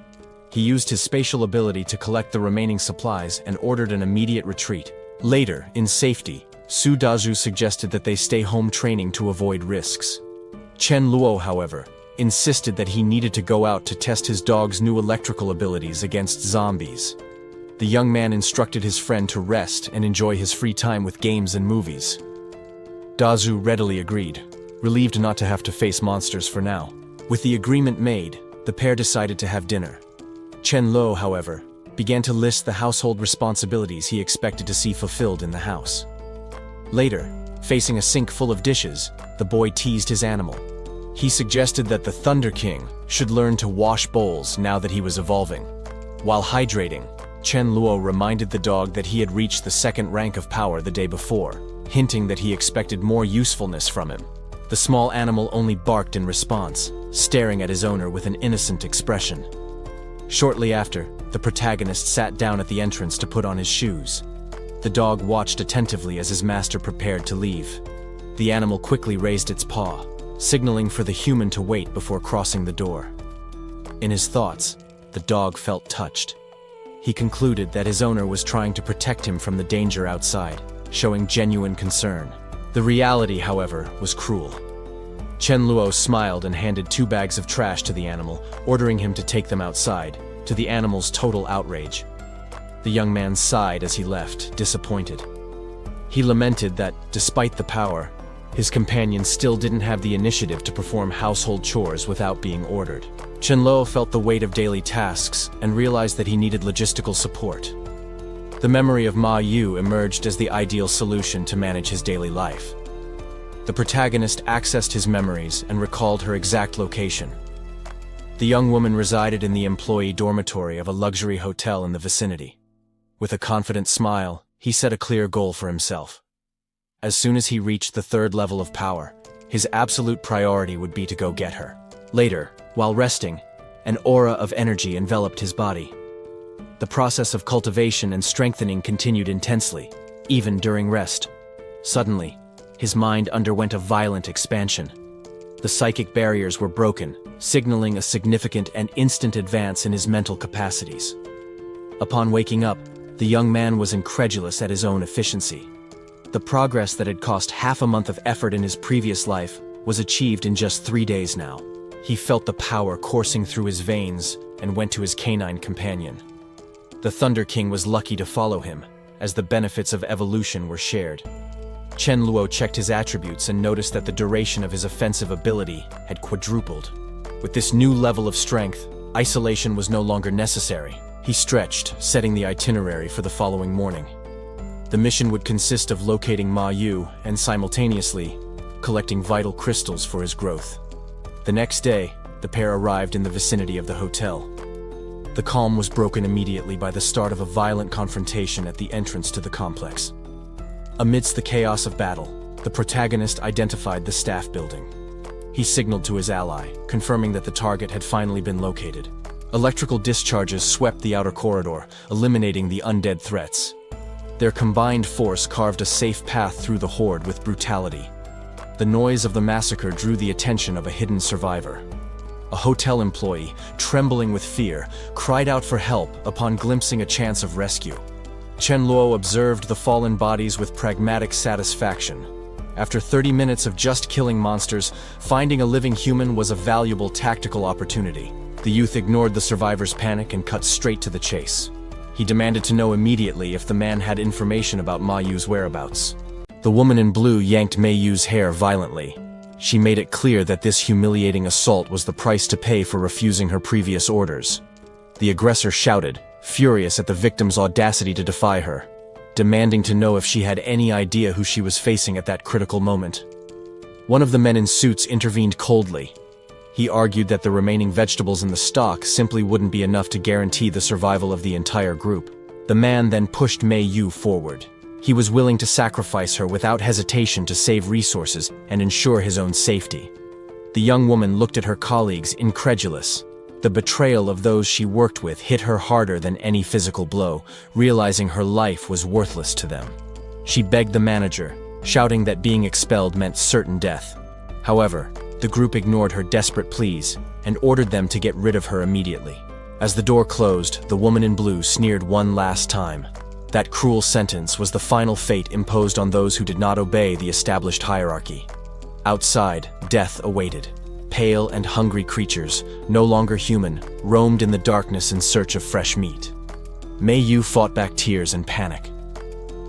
He used his spatial ability to collect the remaining supplies and ordered an immediate retreat. Later, in safety, Su Dazhu suggested that they stay home training to avoid risks. Chen Luo, however, insisted that he needed to go out to test his dog's new electrical abilities against zombies. The young man instructed his friend to rest and enjoy his free time with games and movies. Dazhu readily agreed, relieved not to have to face monsters for now. With the agreement made, the pair decided to have dinner. Chen Luo, however, began to list the household responsibilities he expected to see fulfilled in the house. Later, facing a sink full of dishes, the boy teased his animal. He suggested that the Thunder King should learn to wash bowls now that he was evolving. While hydrating, Chen Luo reminded the dog that he had reached the second rank of power the day before, hinting that he expected more usefulness from him. The small animal only barked in response, staring at his owner with an innocent expression. Shortly after, the protagonist sat down at the entrance to put on his shoes. The dog watched attentively as his master prepared to leave. The animal quickly raised its paw, signaling for the human to wait before crossing the door. In his thoughts, the dog felt touched. He concluded that his owner was trying to protect him from the danger outside, showing genuine concern. The reality, however, was cruel. Chen Luo smiled and handed 2 bags of trash to the animal, ordering him to take them outside, to the animal's total outrage. The young man sighed as he left, disappointed. He lamented that, despite the power, his companion still didn't have the initiative to perform household chores without being ordered. Chen Luo felt the weight of daily tasks and realized that he needed logistical support. The memory of Ma Yu emerged as the ideal solution to manage his daily life. The protagonist accessed his memories and recalled her exact location. The young woman resided in the employee dormitory of a luxury hotel in the vicinity. With a confident smile, he set a clear goal for himself. As soon as he reached the 3rd level of power, his absolute priority would be to go get her. Later, while resting, an aura of energy enveloped his body. The process of cultivation and strengthening continued intensely, even during rest. Suddenly, his mind underwent a violent expansion. The psychic barriers were broken, signaling a significant and instant advance in his mental capacities. Upon waking up, the young man was incredulous at his own efficiency. The progress that had cost half a month of effort in his previous life was achieved in just 3 days now. He felt the power coursing through his veins and went to his canine companion. The Thunder King was lucky to follow him, as the benefits of evolution were shared. Chen Luo checked his attributes and noticed that the duration of his offensive ability had quadrupled. With this new level of strength, isolation was no longer necessary. He stretched, setting the itinerary for the following morning. The mission would consist of locating Ma Yu and simultaneously collecting vital crystals for his growth. The next day, the pair arrived in the vicinity of the hotel. The calm was broken immediately by the start of a violent confrontation at the entrance to the complex. Amidst the chaos of battle, the protagonist identified the staff building. He signaled to his ally, confirming that the target had finally been located. Electrical discharges swept the outer corridor, eliminating the undead threats. Their combined force carved a safe path through the horde with brutality. The noise of the massacre drew the attention of a hidden survivor. a hotel employee, trembling with fear, cried out for help upon glimpsing a chance of rescue. Chen Luo observed the fallen bodies with pragmatic satisfaction. After 30 minutes of just killing monsters, finding a living human was a valuable tactical opportunity. The youth ignored the survivors' panic and cut straight to the chase. He demanded to know immediately if the man had information about Ma Yu's whereabouts. The woman in blue yanked Mei Yu's hair violently. She made it clear that this humiliating assault was the price to pay for refusing her previous orders. The aggressor shouted, furious at the victim's audacity to defy her, demanding to know if she had any idea who she was facing at that critical moment. One of the men in suits intervened coldly. He argued that the remaining vegetables in the stock simply wouldn't be enough to guarantee the survival of the entire group. The man then pushed Mei Yu forward. He was willing to sacrifice her without hesitation to save resources and ensure his own safety. The young woman looked at her colleagues, incredulous. The betrayal of those she worked with hit her harder than any physical blow, realizing her life was worthless to them. She begged the manager, shouting that being expelled meant certain death. However, the group ignored her desperate pleas and ordered them to get rid of her immediately. As the door closed, the woman in blue sneered one last time. That cruel sentence was the final fate imposed on those who did not obey the established hierarchy. Outside, death awaited. Pale and hungry creatures, no longer human, roamed in the darkness in search of fresh meat. Mei Yu fought back tears and panic.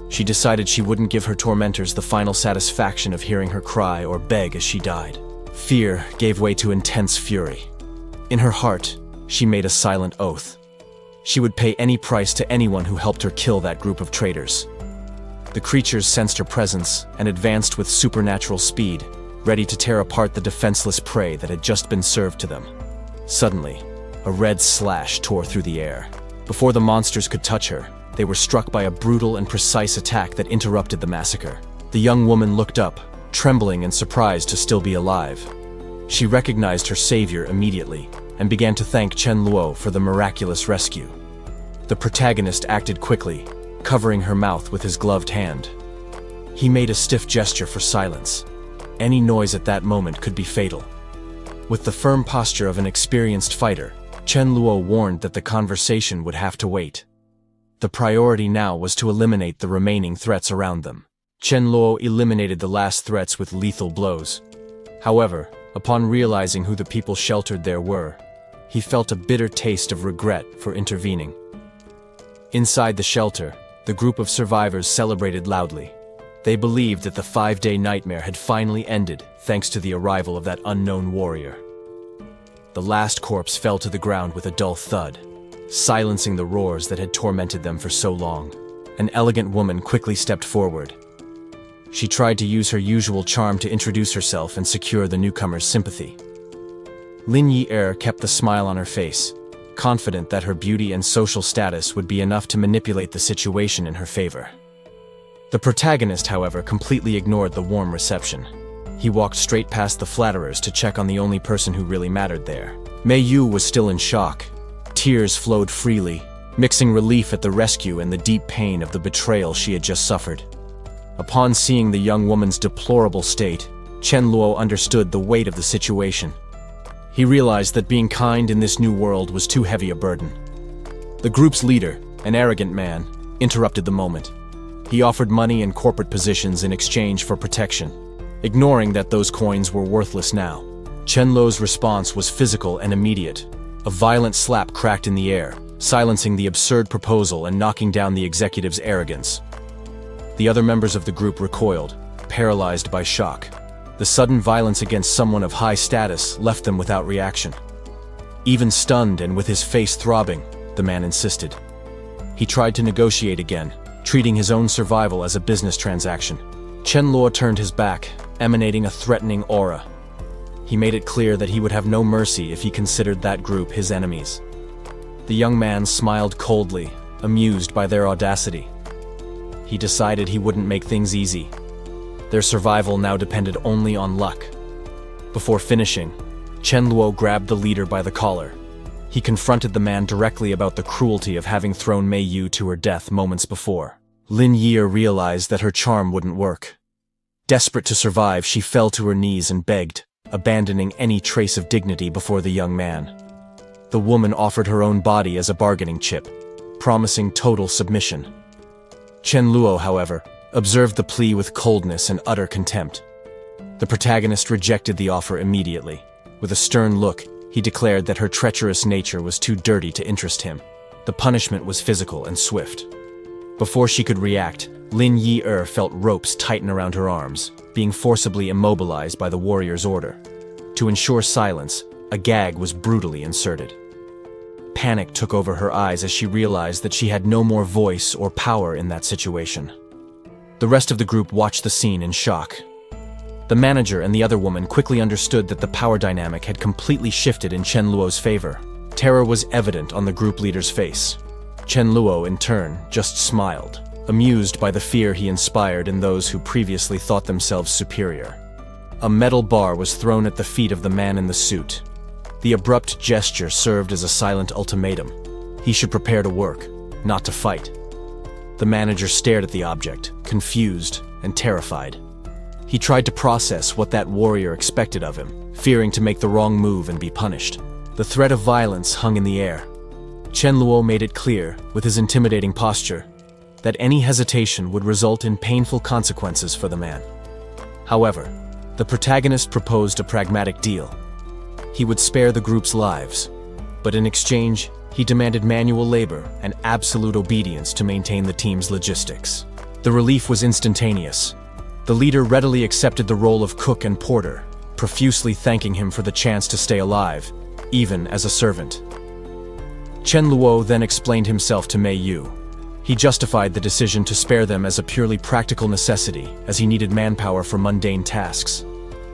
She decided she wouldn't give her tormentors the final satisfaction of hearing her cry or beg as she died. Fear gave way to intense fury. In her heart, she made a silent oath. She would pay any price to anyone who helped her kill that group of traitors. The creatures sensed her presence and advanced with supernatural speed, ready to tear apart the defenseless prey that had just been served to them. Suddenly, a red slash tore through the air. Before the monsters could touch her, they were struck by a brutal and precise attack that interrupted the massacre. The young woman looked up, trembling and surprised to still be alive. She recognized her savior immediately and began to thank Chen Luo for the miraculous rescue. The protagonist acted quickly, covering her mouth with his gloved hand. He made a stiff gesture for silence. Any noise at that moment could be fatal. With the firm posture of an experienced fighter, Chen Luo warned that the conversation would have to wait. The priority now was to eliminate the remaining threats around them. Chen Luo eliminated the last threats with lethal blows. However, upon realizing who the people sheltered there were, he felt a bitter taste of regret for intervening. Inside the shelter, the group of survivors celebrated loudly. They believed that the 5-day nightmare had finally ended thanks to the arrival of that unknown warrior. The last corpse fell to the ground with a dull thud, silencing the roars that had tormented them for so long. An elegant woman quickly stepped forward. She tried to use her usual charm to introduce herself and secure the newcomer's sympathy. Lin Yi kept the smile on her face, confident that her beauty and social status would be enough to manipulate the situation in her favor. The protagonist, however, completely ignored the warm reception. He walked straight past the flatterers to check on the only person who really mattered there. Mei Yu was still in shock. Tears flowed freely, mixing relief at the rescue and the deep pain of the betrayal she had just suffered. Upon seeing the young woman's deplorable state, Chen Luo understood the weight of the situation. He realized that being kind in this new world was too heavy a burden. The group's leader, an arrogant man, interrupted the moment. He offered money and corporate positions in exchange for protection, ignoring that those coins were worthless now. Chen Luo's response was physical and immediate. A violent slap cracked in the air, silencing the absurd proposal and knocking down the executive's arrogance. The other members of the group recoiled, paralyzed by shock. The sudden violence against someone of high status left them without reaction. Even stunned and with his face throbbing, the man insisted. He tried to negotiate again, treating his own survival as a business transaction. Chen Luo turned his back, emanating a threatening aura. He made it clear that he would have no mercy if he considered that group his enemies. The young man smiled coldly, amused by their audacity. He decided he wouldn't make things easy. Their survival now depended only on luck. Before finishing, Chen Luo grabbed the leader by the collar. He confronted the man directly about the cruelty of having thrown Mei Yu to her death moments before. Lin Yi realized that her charm wouldn't work. Desperate to survive, she fell to her knees and begged, abandoning any trace of dignity before the young man. The woman offered her own body as a bargaining chip, promising total submission. Chen Luo, however, observed the plea with coldness and utter contempt. The protagonist rejected the offer immediately. With a stern look, he declared that her treacherous nature was too dirty to interest him. The punishment was physical and swift. Before she could react, Lin Yi felt ropes tighten around her arms, being forcibly immobilized by the warrior's order. To ensure silence, a gag was brutally inserted. Panic took over her eyes as she realized that she had no more voice or power in that situation. The rest of the group watched the scene in shock. The manager and the other woman quickly understood that the power dynamic had completely shifted in Chen Luo's favor. Terror was evident on the group leader's face. Chen Luo, in turn, just smiled, amused by the fear he inspired in those who previously thought themselves superior. A metal bar was thrown at the feet of the man in the suit. The abrupt gesture served as a silent ultimatum. He should prepare to work, not to fight. The manager stared at the object, confused and terrified. He tried to process what that warrior expected of him, fearing to make the wrong move and be punished. The threat of violence hung in the air. Chen Luo made it clear, with his intimidating posture, that any hesitation would result in painful consequences for the man. However, the protagonist proposed a pragmatic deal. He would spare the group's lives, but in exchange, he demanded manual labor and absolute obedience to maintain the team's logistics. The relief was instantaneous. The leader readily accepted the role of cook and porter, profusely thanking him for the chance to stay alive, even as a servant. Chen Luo then explained himself to Mei Yu. He justified the decision to spare them as a purely practical necessity, as he needed manpower for mundane tasks.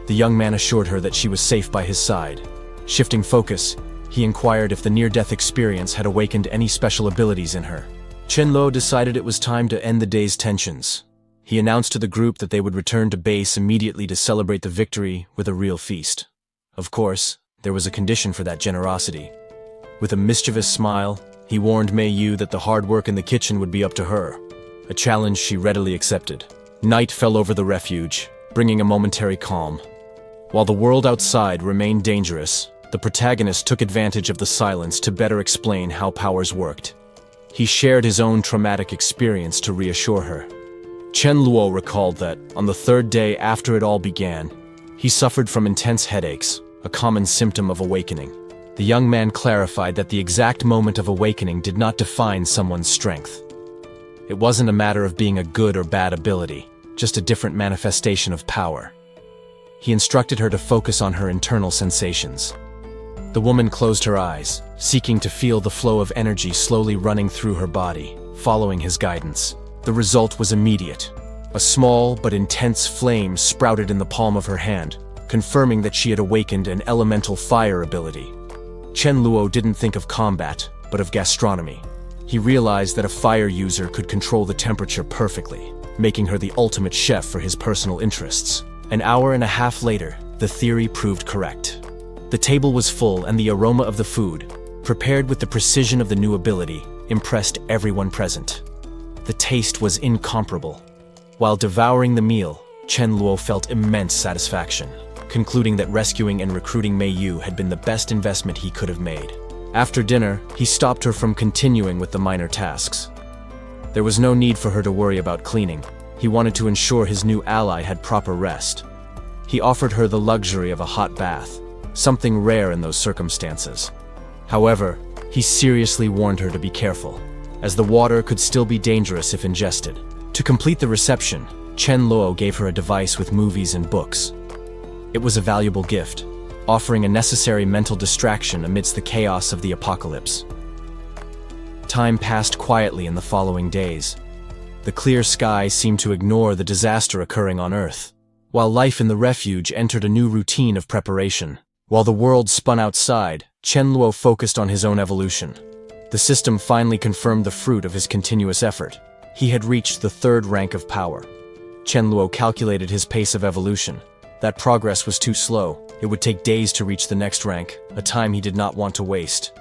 The young man assured her that she was safe by his side. Shifting focus, he inquired if the near-death experience had awakened any special abilities in her. Chen Luo decided it was time to end the day's tensions. He announced to the group that they would return to base immediately to celebrate the victory with a real feast. Of course, there was a condition for that generosity. With a mischievous smile, he warned Mei Yu that the hard work in the kitchen would be up to her, a challenge she readily accepted. Night fell over the refuge, bringing a momentary calm. While the world outside remained dangerous, the protagonist took advantage of the silence to better explain how powers worked. He shared his own traumatic experience to reassure her. Chen Luo recalled that, on the third day after it all began, he suffered from intense headaches, a common symptom of awakening. The young man clarified that the exact moment of awakening did not define someone's strength. It wasn't a matter of being a good or bad ability, just a different manifestation of power. He instructed her to focus on her internal sensations. The woman closed her eyes, seeking to feel the flow of energy slowly running through her body, following his guidance. The result was immediate. A small but intense flame sprouted in the palm of her hand, confirming that she had awakened an elemental fire ability. Chen Luo didn't think of combat, but of gastronomy. He realized that a fire user could control the temperature perfectly, making her the ultimate chef for his personal interests. An hour and a half later, the theory proved correct. The table was full, and the aroma of the food, prepared with the precision of the new ability, impressed everyone present. The taste was incomparable. While devouring the meal, Chen Luo felt immense satisfaction, concluding that rescuing and recruiting Mei Yu had been the best investment he could have made. After dinner, he stopped her from continuing with the minor tasks. There was no need for her to worry about cleaning. He wanted to ensure his new ally had proper rest. He offered her the luxury of a hot bath, something rare in those circumstances. However, he seriously warned her to be careful, as the water could still be dangerous if ingested. To complete the reception, Chen Luo gave her a device with movies and books. It was a valuable gift, offering a necessary mental distraction amidst the chaos of the apocalypse. Time passed quietly in the following days. The clear sky seemed to ignore the disaster occurring on Earth, while life in the refuge entered a new routine of preparation. While the world spun outside, Chen Luo focused on his own evolution. The system finally confirmed the fruit of his continuous effort. He had reached the third rank of power. Chen Luo calculated his pace of evolution. That progress was too slow. It would take days to reach the next rank, a time he did not want to waste.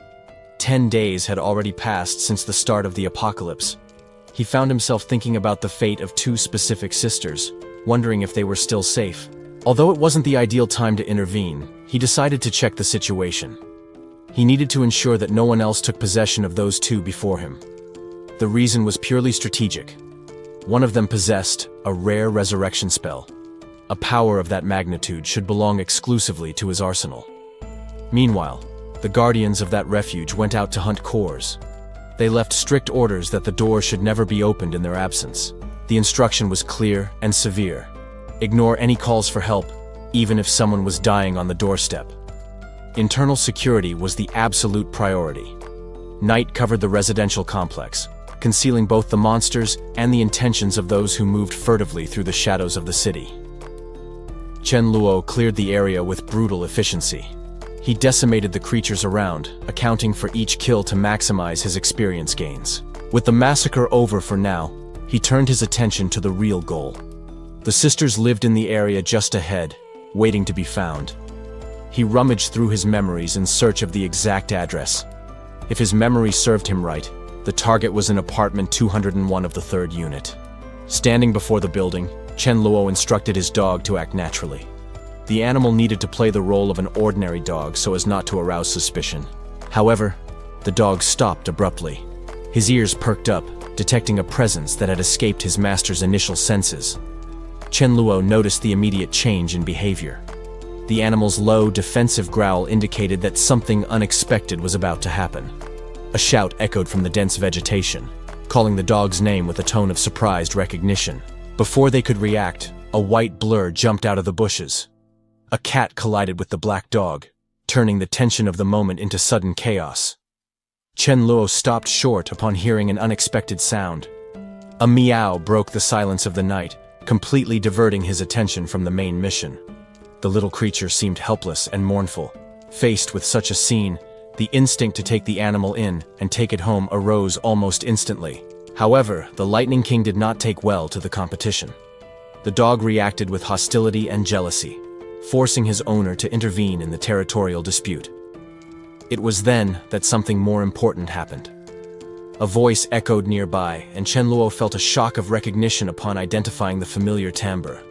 10 days had already passed since the start of the apocalypse. He found himself thinking about the fate of two specific sisters, wondering if they were still safe. Although it wasn't the ideal time to intervene, he decided to check the situation. He needed to ensure that no one else took possession of those two before him. The reason was purely strategic. One of them possessed a rare resurrection spell. A power of that magnitude should belong exclusively to his arsenal. Meanwhile, the guardians of that refuge went out to hunt cores. They left strict orders that the door should never be opened in their absence. The instruction was clear and severe. Ignore any calls for help, even if someone was dying on the doorstep. Internal security was the absolute priority. Night covered the residential complex, concealing both the monsters and the intentions of those who moved furtively through the shadows of the city. Chen Luo cleared the area with brutal efficiency. He decimated the creatures around, accounting for each kill to maximize his experience gains. With the massacre over for now, he turned his attention to the real goal. The sisters lived in the area just ahead, waiting to be found. He rummaged through his memories in search of the exact address. If his memory served him right, the target was in apartment 201 of the 3rd unit. Standing before the building, Chen Luo instructed his dog to act naturally. The animal needed to play the role of an ordinary dog so as not to arouse suspicion. However, the dog stopped abruptly. His ears perked up, detecting a presence that had escaped his master's initial senses. Chen Luo noticed the immediate change in behavior. The animal's low, defensive growl indicated that something unexpected was about to happen. A shout echoed from the dense vegetation, calling the dog's name with a tone of surprised recognition. Before they could react, a white blur jumped out of the bushes. A cat collided with the black dog, turning the tension of the moment into sudden chaos. Chen Luo stopped short upon hearing an unexpected sound. A meow broke the silence of the night, completely diverting his attention from the main mission. The little creature seemed helpless and mournful. Faced with such a scene, the instinct to take the animal in and take it home arose almost instantly. However, the Lightning King did not take well to the competition. The dog reacted with hostility and jealousy, forcing his owner to intervene in the territorial dispute. It was then that something more important happened. A voice echoed nearby, and Chen Luo felt a shock of recognition upon identifying the familiar timbre.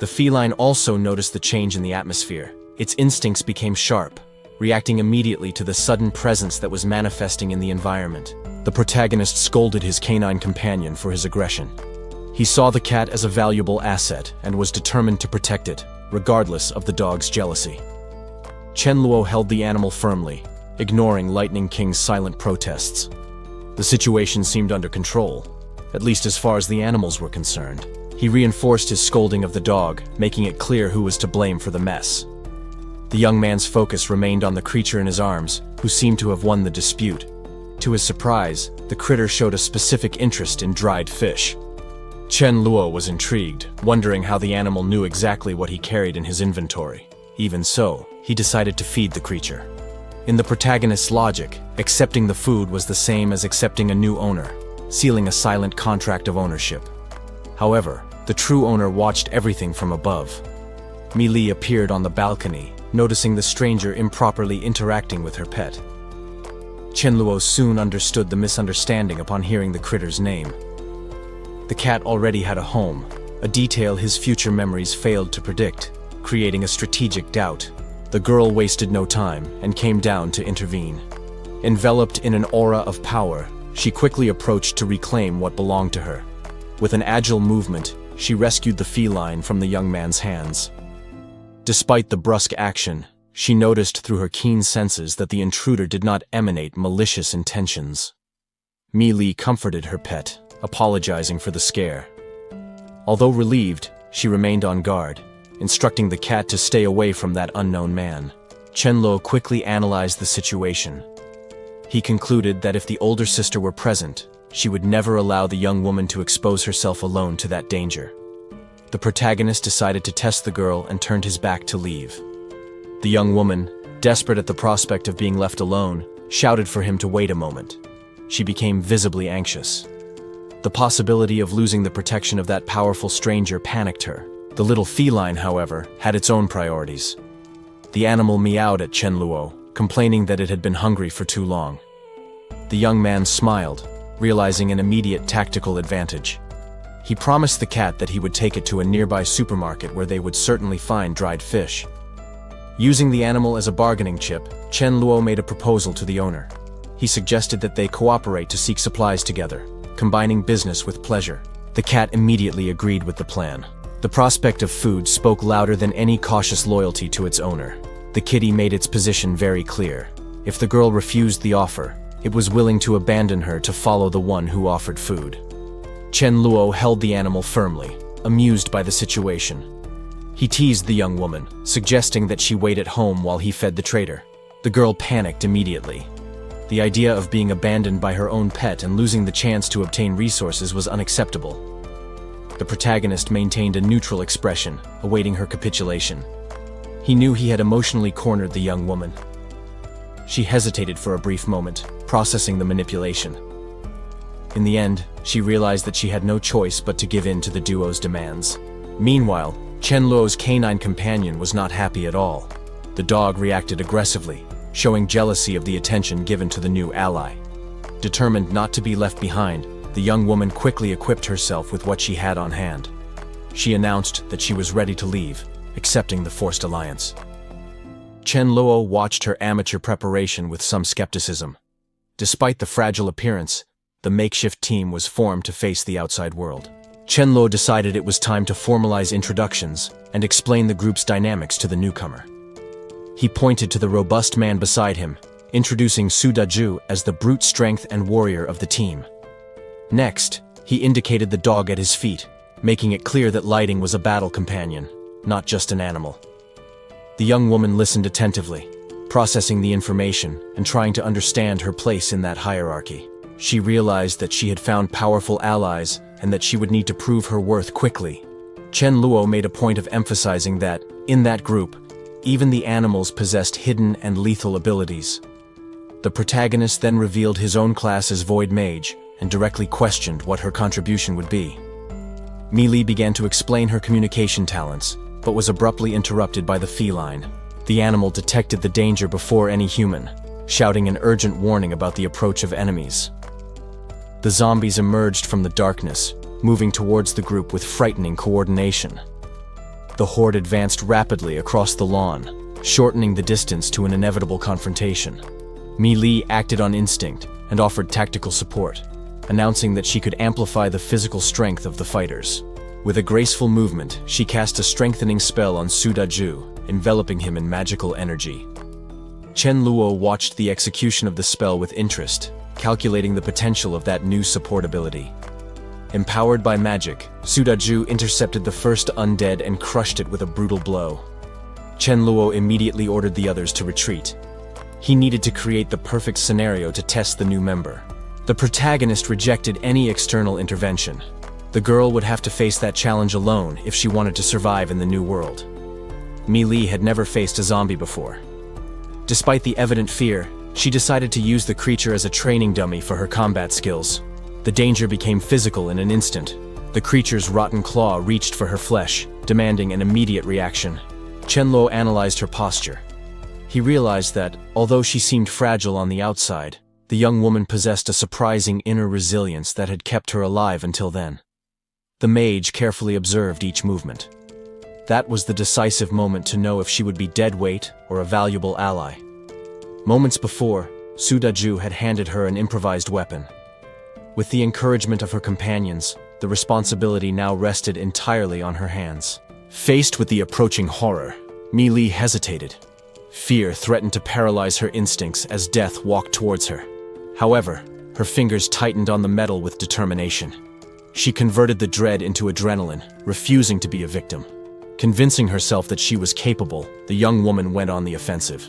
The feline also noticed the change in the atmosphere. Its instincts became sharp, reacting immediately to the sudden presence that was manifesting in the environment. The protagonist scolded his canine companion for his aggression. He saw the cat as a valuable asset and was determined to protect it, regardless of the dog's jealousy. Chen Luo held the animal firmly, ignoring Lightning King's silent protests. The situation seemed under control, at least as far as the animals were concerned. He reinforced his scolding of the dog, making it clear who was to blame for the mess. The young man's focus remained on the creature in his arms, who seemed to have won the dispute. To his surprise, the critter showed a specific interest in dried fish. Chen Luo was intrigued, wondering how the animal knew exactly what he carried in his inventory. Even so, he decided to feed the creature. In the protagonist's logic, accepting the food was the same as accepting a new owner, sealing a silent contract of ownership. However, the true owner watched everything from above. Mi Li appeared on the balcony, noticing the stranger improperly interacting with her pet. Chen Luo soon understood the misunderstanding upon hearing the critter's name. The cat already had a home, a detail his future memories failed to predict, creating a strategic doubt. The girl wasted no time and came down to intervene. Enveloped in an aura of power, she quickly approached to reclaim what belonged to her. With an agile movement, she rescued the feline from the young man's hands. Despite the brusque action, she noticed through her keen senses that the intruder did not emanate malicious intentions. Mi Li comforted her pet, apologizing for the scare. Although relieved, she remained on guard, instructing the cat to stay away from that unknown man. Chen Luo quickly analyzed the situation. He concluded that if the older sister were present, she would never allow the young woman to expose herself alone to that danger. The protagonist decided to test the girl and turned his back to leave. The young woman, desperate at the prospect of being left alone, shouted for him to wait a moment. She became visibly anxious. The possibility of losing the protection of that powerful stranger panicked her. The little feline, however, had its own priorities. The animal meowed at Chen Luo, complaining that it had been hungry for too long. The young man smiled, realizing an immediate tactical advantage. He promised the cat that he would take it to a nearby supermarket where they would certainly find dried fish. Using the animal as a bargaining chip, Chen Luo made a proposal to the owner. He suggested that they cooperate to seek supplies together, combining business with pleasure. The cat immediately agreed with the plan. The prospect of food spoke louder than any cautious loyalty to its owner. The kitty made its position very clear. If the girl refused the offer, it was willing to abandon her to follow the one who offered food. Chen Luo held the animal firmly, amused by the situation. He teased the young woman, suggesting that she wait at home while he fed the trader. The girl panicked immediately. The idea of being abandoned by her own pet and losing the chance to obtain resources was unacceptable. The protagonist maintained a neutral expression, awaiting her capitulation. He knew he had emotionally cornered the young woman. She hesitated for a brief moment, processing the manipulation. In the end, she realized that she had no choice but to give in to the duo's demands. Meanwhile, Chen Luo's canine companion was not happy at all. The dog reacted aggressively, showing jealousy of the attention given to the new ally. Determined not to be left behind, the young woman quickly equipped herself with what she had on hand. She announced that she was ready to leave, accepting the forced alliance. Chen Luo watched her amateur preparation with some skepticism. Despite the fragile appearance, the makeshift team was formed to face the outside world. Chen Luo decided it was time to formalize introductions and explain the group's dynamics to the newcomer. He pointed to the robust man beside him, introducing Su Daju as the brute strength and warrior of the team. Next, he indicated the dog at his feet, making it clear that Lighting was a battle companion, not just an animal. The young woman listened attentively, processing the information and trying to understand her place in that hierarchy. She realized that she had found powerful allies and that she would need to prove her worth quickly. Chen Luo made a point of emphasizing that, in that group, even the animals possessed hidden and lethal abilities. The protagonist then revealed his own class as Void Mage and directly questioned what her contribution would be. Mi Li began to explain her communication talents, but was abruptly interrupted by the feline. The animal detected the danger before any human, shouting an urgent warning about the approach of enemies. The zombies emerged from the darkness, moving towards the group with frightening coordination. The horde advanced rapidly across the lawn, shortening the distance to an inevitable confrontation. Mi Li acted on instinct and offered tactical support, announcing that she could amplify the physical strength of the fighters. With a graceful movement, she cast a strengthening spell on Su Daju, enveloping him in magical energy. Chen Luo watched the execution of the spell with interest, calculating the potential of that new support ability. Empowered by magic, Su Daju intercepted the first undead and crushed it with a brutal blow. Chen Luo immediately ordered the others to retreat. He needed to create the perfect scenario to test the new member. The protagonist rejected any external intervention. The girl would have to face that challenge alone if she wanted to survive in the new world. Mi Li had never faced a zombie before. Despite the evident fear, she decided to use the creature as a training dummy for her combat skills. The danger became physical in an instant. The creature's rotten claw reached for her flesh, demanding an immediate reaction. Chen Luo analyzed her posture. He realized that, although she seemed fragile on the outside, the young woman possessed a surprising inner resilience that had kept her alive until then. The mage carefully observed each movement. That was the decisive moment to know if she would be dead weight or a valuable ally. Moments before, Su Daju had handed her an improvised weapon. With the encouragement of her companions, the responsibility now rested entirely on her hands. Faced with the approaching horror, Mi Li hesitated. Fear threatened to paralyze her instincts as death walked towards her. However, her fingers tightened on the metal with determination. She converted the dread into adrenaline, refusing to be a victim. Convincing herself that she was capable, the young woman went on the offensive.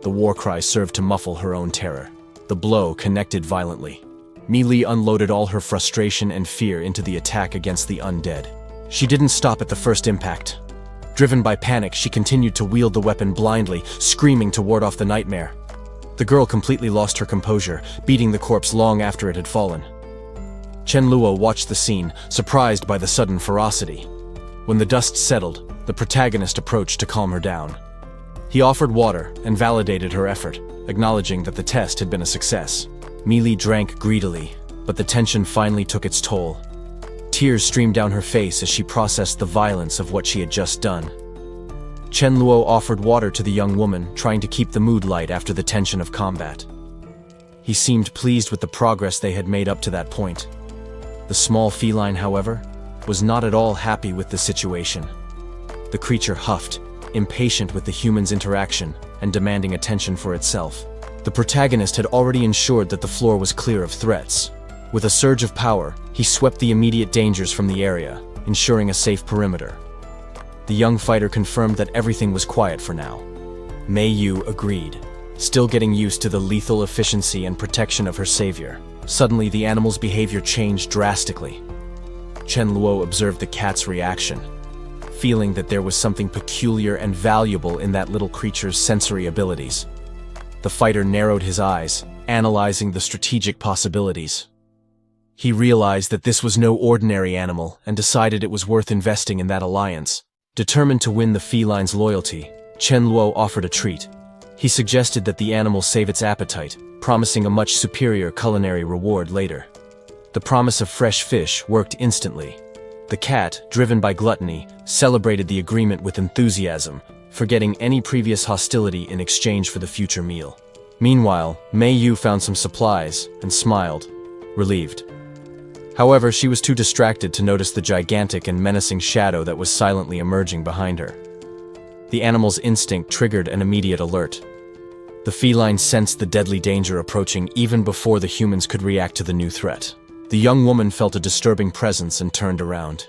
The war cry served to muffle her own terror. The blow connected violently. Mi Li unloaded all her frustration and fear into the attack against the undead. She didn't stop at the first impact. Driven by panic, she continued to wield the weapon blindly, screaming to ward off the nightmare. The girl completely lost her composure, beating the corpse long after it had fallen. Chen Luo watched the scene, surprised by the sudden ferocity. When the dust settled, the protagonist approached to calm her down. He offered water and validated her effort, acknowledging that the test had been a success. Mi Li drank greedily, but the tension finally took its toll. Tears streamed down her face as she processed the violence of what she had just done. Chen Luo offered water to the young woman, trying to keep the mood light after the tension of combat. He seemed pleased with the progress they had made up to that point. The small feline, however, was not at all happy with the situation. The creature huffed, impatient with the human's interaction and demanding attention for itself. The protagonist had already ensured that the floor was clear of threats. With a surge of power, he swept the immediate dangers from the area, ensuring a safe perimeter. The young fighter confirmed that everything was quiet for now. Mei Yu agreed, still getting used to the lethal efficiency and protection of her savior. Suddenly, the animal's behavior changed drastically. Chen Luo observed the cat's reaction, feeling that there was something peculiar and valuable in that little creature's sensory abilities. The fighter narrowed his eyes, analyzing the strategic possibilities. He realized that this was no ordinary animal and decided it was worth investing in that alliance. Determined to win the feline's loyalty, Chen Luo offered a treat. He suggested that the animal save its appetite, promising a much superior culinary reward later. The promise of fresh fish worked instantly. The cat, driven by gluttony, celebrated the agreement with enthusiasm, forgetting any previous hostility in exchange for the future meal. Meanwhile, Mei Yu found some supplies and smiled, relieved. However, she was too distracted to notice the gigantic and menacing shadow that was silently emerging behind her. The animal's instinct triggered an immediate alert. The feline sensed the deadly danger approaching even before the humans could react to the new threat. The young woman felt a disturbing presence and turned around.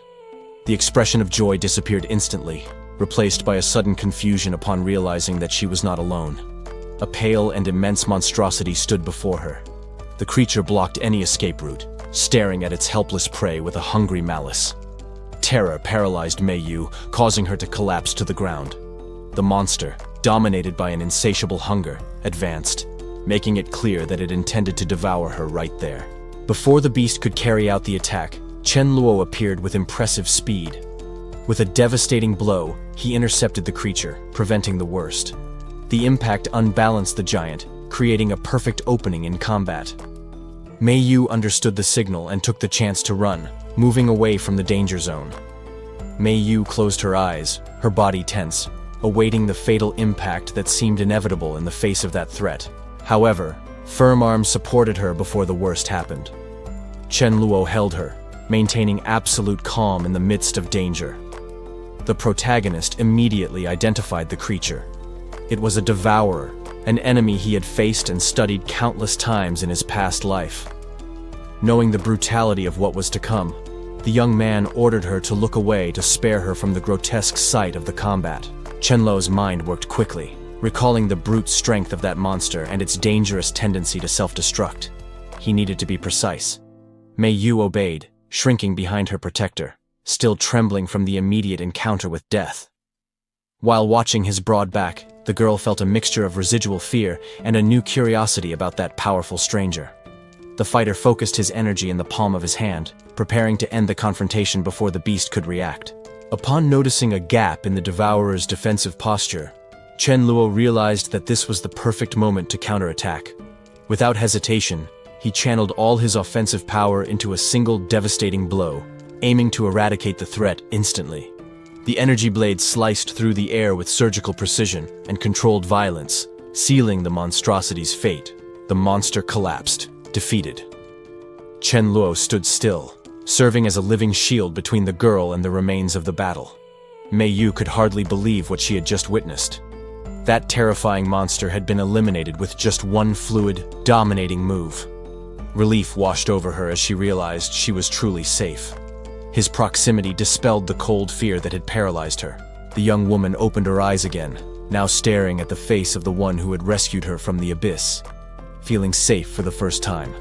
The expression of joy disappeared instantly, replaced by a sudden confusion upon realizing that she was not alone. A pale and immense monstrosity stood before her. The creature blocked any escape route, staring at its helpless prey with a hungry malice. Terror paralyzed Mei Yu, causing her to collapse to the ground. The monster, dominated by an insatiable hunger, advanced, making it clear that it intended to devour her right there. Before the beast could carry out the attack, Chen Luo appeared with impressive speed. With a devastating blow, he intercepted the creature, preventing the worst. The impact unbalanced the giant, creating a perfect opening in combat. Mei Yu understood the signal and took the chance to run, moving away from the danger zone. Mei Yu closed her eyes, her body tense, awaiting the fatal impact that seemed inevitable in the face of that threat. However, firm arms supported her before the worst happened. Chen Luo held her, maintaining absolute calm in the midst of danger. The protagonist immediately identified the creature. It was a devourer, an enemy he had faced and studied countless times in his past life. Knowing the brutality of what was to come, the young man ordered her to look away to spare her from the grotesque sight of the combat. Chen Luo's mind worked quickly, recalling the brute strength of that monster and its dangerous tendency to self-destruct. He needed to be precise. Mei Yu obeyed, shrinking behind her protector, still trembling from the immediate encounter with death. While watching his broad back, the girl felt a mixture of residual fear and a new curiosity about that powerful stranger. The fighter focused his energy in the palm of his hand, preparing to end the confrontation before the beast could react. Upon noticing a gap in the devourer's defensive posture, Chen Luo realized that this was the perfect moment to counterattack. Without hesitation, he channeled all his offensive power into a single devastating blow, aiming to eradicate the threat instantly. The energy blade sliced through the air with surgical precision and controlled violence, sealing the monstrosity's fate. The monster collapsed, defeated. Chen Luo stood still, serving as a living shield between the girl and the remains of the battle. Mei Yu could hardly believe what she had just witnessed. That terrifying monster had been eliminated with just one fluid, dominating move. Relief washed over her as she realized she was truly safe. His proximity dispelled the cold fear that had paralyzed her. The young woman opened her eyes again, now staring at the face of the one who had rescued her from the abyss, feeling safe for the first time.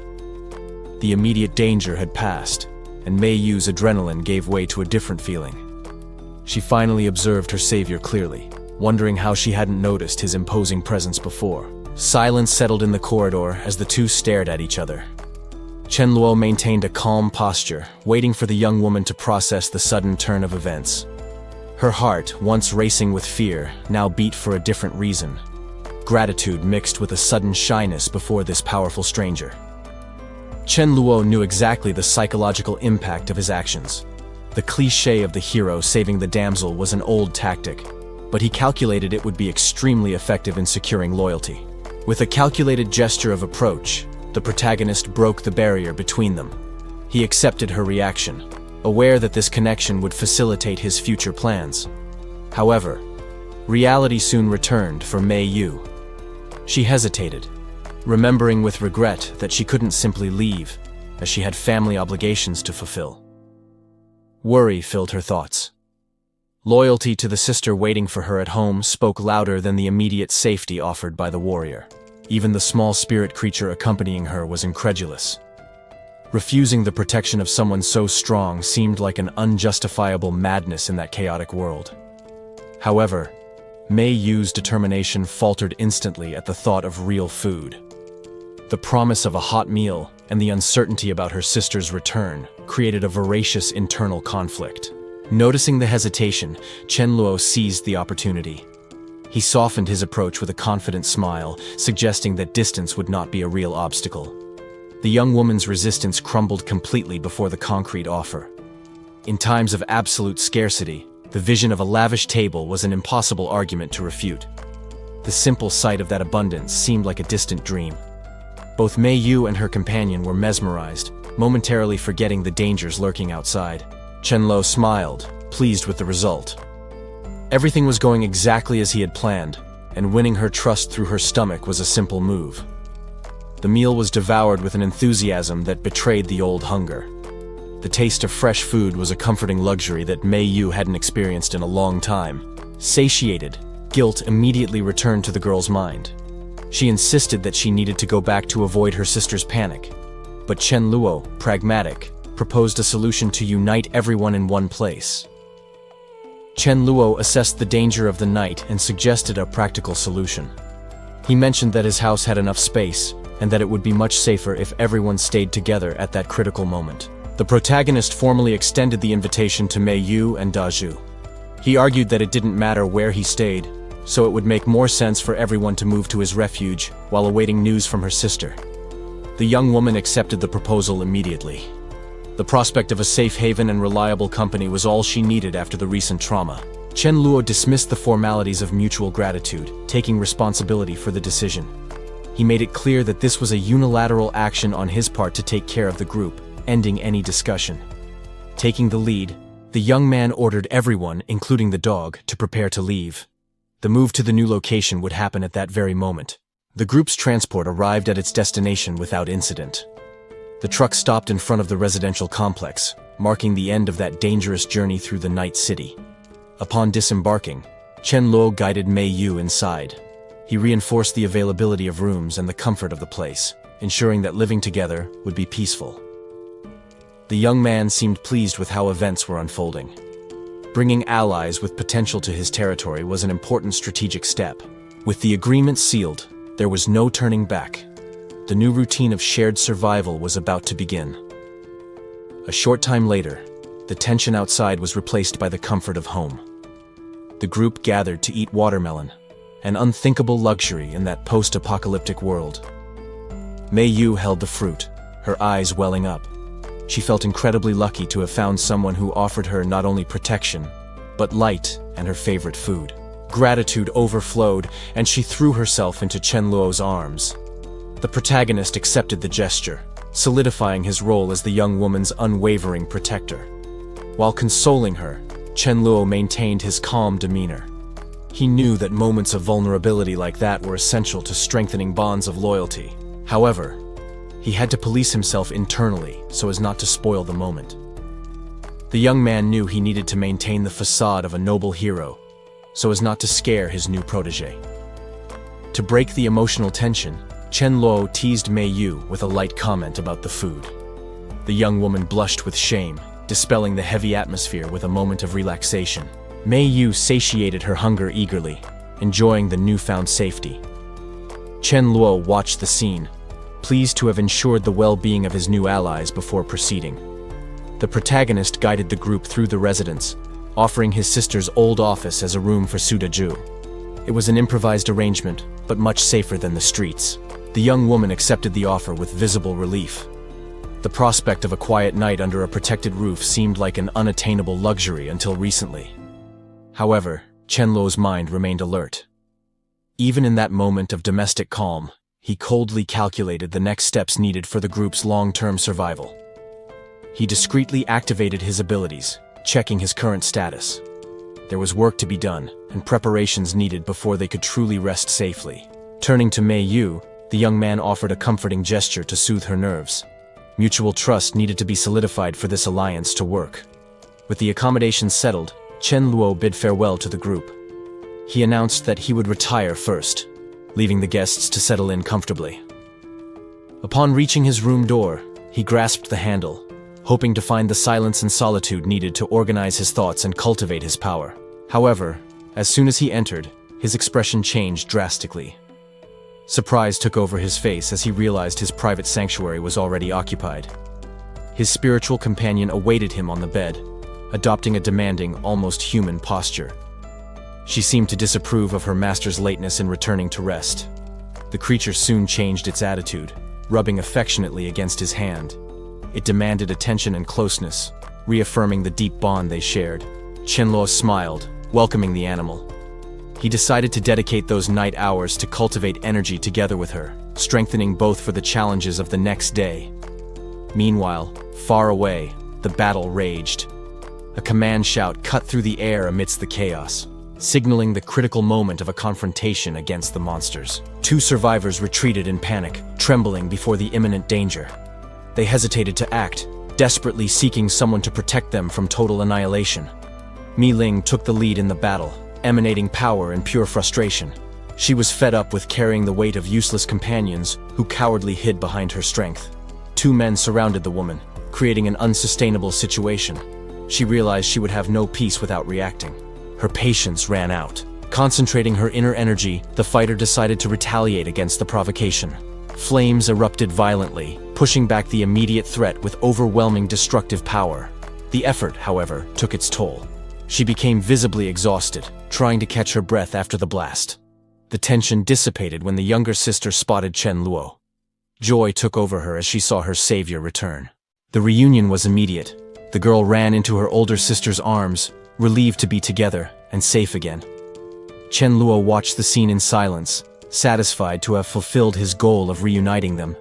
The immediate danger had passed, and Mei Yu's adrenaline gave way to a different feeling. She finally observed her savior clearly, wondering how she hadn't noticed his imposing presence before. Silence settled in the corridor as the two stared at each other. Chen Luo maintained a calm posture, waiting for the young woman to process the sudden turn of events. Her heart, once racing with fear, now beat for a different reason. Gratitude mixed with a sudden shyness before this powerful stranger. Chen Luo knew exactly the psychological impact of his actions. The cliché of the hero saving the damsel was an old tactic, but he calculated it would be extremely effective in securing loyalty. With a calculated gesture of approach, the protagonist broke the barrier between them. He accepted her reaction, aware that this connection would facilitate his future plans. However, reality soon returned for Mei Yu. She hesitated, remembering with regret that she couldn't simply leave, as she had family obligations to fulfill. Worry filled her thoughts. Loyalty to the sister waiting for her at home spoke louder than the immediate safety offered by the warrior. Even the small spirit creature accompanying her was incredulous. Refusing the protection of someone so strong seemed like an unjustifiable madness in that chaotic world. However, Mei Yu's determination faltered instantly at the thought of real food. The promise of a hot meal and the uncertainty about her sister's return created a voracious internal conflict. Noticing the hesitation, Chen Luo seized the opportunity. He softened his approach with a confident smile, suggesting that distance would not be a real obstacle. The young woman's resistance crumbled completely before the concrete offer. In times of absolute scarcity, the vision of a lavish table was an impossible argument to refute. The simple sight of that abundance seemed like a distant dream. Both Mei Yu and her companion were mesmerized, momentarily forgetting the dangers lurking outside. Chen Luo smiled, pleased with the result. Everything was going exactly as he had planned, and winning her trust through her stomach was a simple move. The meal was devoured with an enthusiasm that betrayed the old hunger. The taste of fresh food was a comforting luxury that Mei Yu hadn't experienced in a long time. Satiated, guilt immediately returned to the girl's mind. She insisted that she needed to go back to avoid her sister's panic. But Chen Luo, pragmatic, proposed a solution to unite everyone in one place. Chen Luo assessed the danger of the night and suggested a practical solution. He mentioned that his house had enough space, and that it would be much safer if everyone stayed together at that critical moment. The protagonist formally extended the invitation to Mei Yu and Da Zhu. He argued that it didn't matter where he stayed, so it would make more sense for everyone to move to his refuge while awaiting news from her sister. The young woman accepted the proposal immediately. The prospect of a safe haven and reliable company was all she needed after the recent trauma. Chen Luo dismissed the formalities of mutual gratitude, taking responsibility for the decision. He made it clear that this was a unilateral action on his part to take care of the group, ending any discussion. Taking the lead, the young man ordered everyone, including the dog, to prepare to leave. The move to the new location would happen at that very moment. The group's transport arrived at its destination without incident. The truck stopped in front of the residential complex, marking the end of that dangerous journey through the night city. Upon disembarking, Chen Luo guided Mei Yu inside. He reinforced the availability of rooms and the comfort of the place, ensuring that living together would be peaceful. The young man seemed pleased with how events were unfolding. Bringing allies with potential to his territory was an important strategic step. With the agreement sealed, there was no turning back. The new routine of shared survival was about to begin. A short time later, the tension outside was replaced by the comfort of home. The group gathered to eat watermelon, an unthinkable luxury in that post-apocalyptic world. Mei Yu held the fruit, her eyes welling up. She felt incredibly lucky to have found someone who offered her not only protection, but light and her favorite food. Gratitude overflowed, and she threw herself into Chen Luo's arms. The protagonist accepted the gesture, solidifying his role as the young woman's unwavering protector. While consoling her, Chen Luo maintained his calm demeanor. He knew that moments of vulnerability like that were essential to strengthening bonds of loyalty. However, he had to police himself internally so as not to spoil the moment. The young man knew he needed to maintain the facade of a noble hero so as not to scare his new protege. To break the emotional tension, Chen Luo teased Mei Yu with a light comment about the food. The young woman blushed with shame, dispelling the heavy atmosphere with a moment of relaxation. Mei Yu satiated her hunger eagerly, enjoying the newfound safety. Chen Luo watched the scene, pleased to have ensured the well-being of his new allies before proceeding. The protagonist guided the group through the residence, offering his sister's old office as a room for Su Daju. It was an improvised arrangement, but much safer than the streets. The young woman accepted the offer with visible relief. The prospect of a quiet night under a protected roof seemed like an unattainable luxury until recently. However, Chen Luo's mind remained alert. Even in that moment of domestic calm, he coldly calculated the next steps needed for the group's long-term survival. He discreetly activated his abilities, checking his current status. There was work to be done, and preparations needed before they could truly rest safely. Turning to Mei Yu, the young man offered a comforting gesture to soothe her nerves. Mutual trust needed to be solidified for this alliance to work. With the accommodations settled, Chen Luo bid farewell to the group. He announced that he would retire first, leaving the guests to settle in comfortably. Upon reaching his room door, he grasped the handle, hoping to find the silence and solitude needed to organize his thoughts and cultivate his power. However, as soon as he entered, his expression changed drastically. Surprise took over his face as he realized his private sanctuary was already occupied. His spiritual companion awaited him on the bed, adopting a demanding, almost human posture. She seemed to disapprove of her master's lateness in returning to rest. The creature soon changed its attitude, rubbing affectionately against his hand. It demanded attention and closeness, reaffirming the deep bond they shared. Chen Luo smiled, welcoming the animal. He decided to dedicate those night hours to cultivate energy together with her, strengthening both for the challenges of the next day. Meanwhile, far away, the battle raged. A command shout cut through the air amidst the chaos, signaling the critical moment of a confrontation against the monsters. Two survivors retreated in panic, trembling before the imminent danger. They hesitated to act, desperately seeking someone to protect them from total annihilation. Mi Ling took the lead in the battle, emanating power and pure frustration. She was fed up with carrying the weight of useless companions who cowardly hid behind her strength. Two men surrounded the woman, creating an unsustainable situation. She realized she would have no peace without reacting. Her patience ran out. Concentrating her inner energy, the fighter decided to retaliate against the provocation. Flames erupted violently, pushing back the immediate threat with overwhelming destructive power. The effort, however, took its toll. She became visibly exhausted, trying to catch her breath after the blast. The tension dissipated when the younger sister spotted Chen Luo. Joy took over her as she saw her savior return. The reunion was immediate. The girl ran into her older sister's arms, relieved to be together and safe again. Chen Luo watched the scene in silence, satisfied to have fulfilled his goal of reuniting them.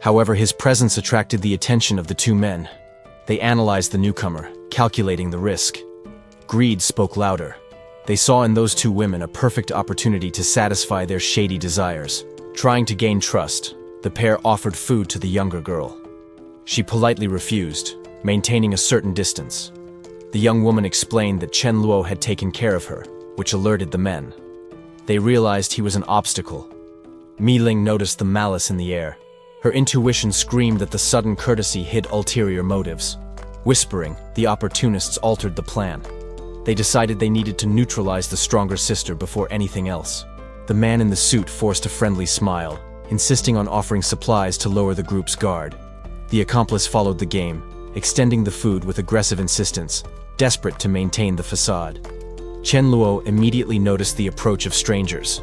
However, his presence attracted the attention of the two men. They analyzed the newcomer, calculating the risk. Greed spoke louder. They saw in those two women a perfect opportunity to satisfy their shady desires. Trying to gain trust, the pair offered food to the younger girl. She politely refused, maintaining a certain distance. The young woman explained that Chen Luo had taken care of her, which alerted the men. They realized he was an obstacle. Mi Ling noticed the malice in the air. Her intuition screamed that the sudden courtesy hid ulterior motives. Whispering, the opportunists altered the plan. They decided they needed to neutralize the stronger sister before anything else. The man in the suit forced a friendly smile, insisting on offering supplies to lower the group's guard. The accomplice followed the game, extending the food with aggressive insistence, desperate to maintain the facade. Chen Luo immediately noticed the approach of strangers.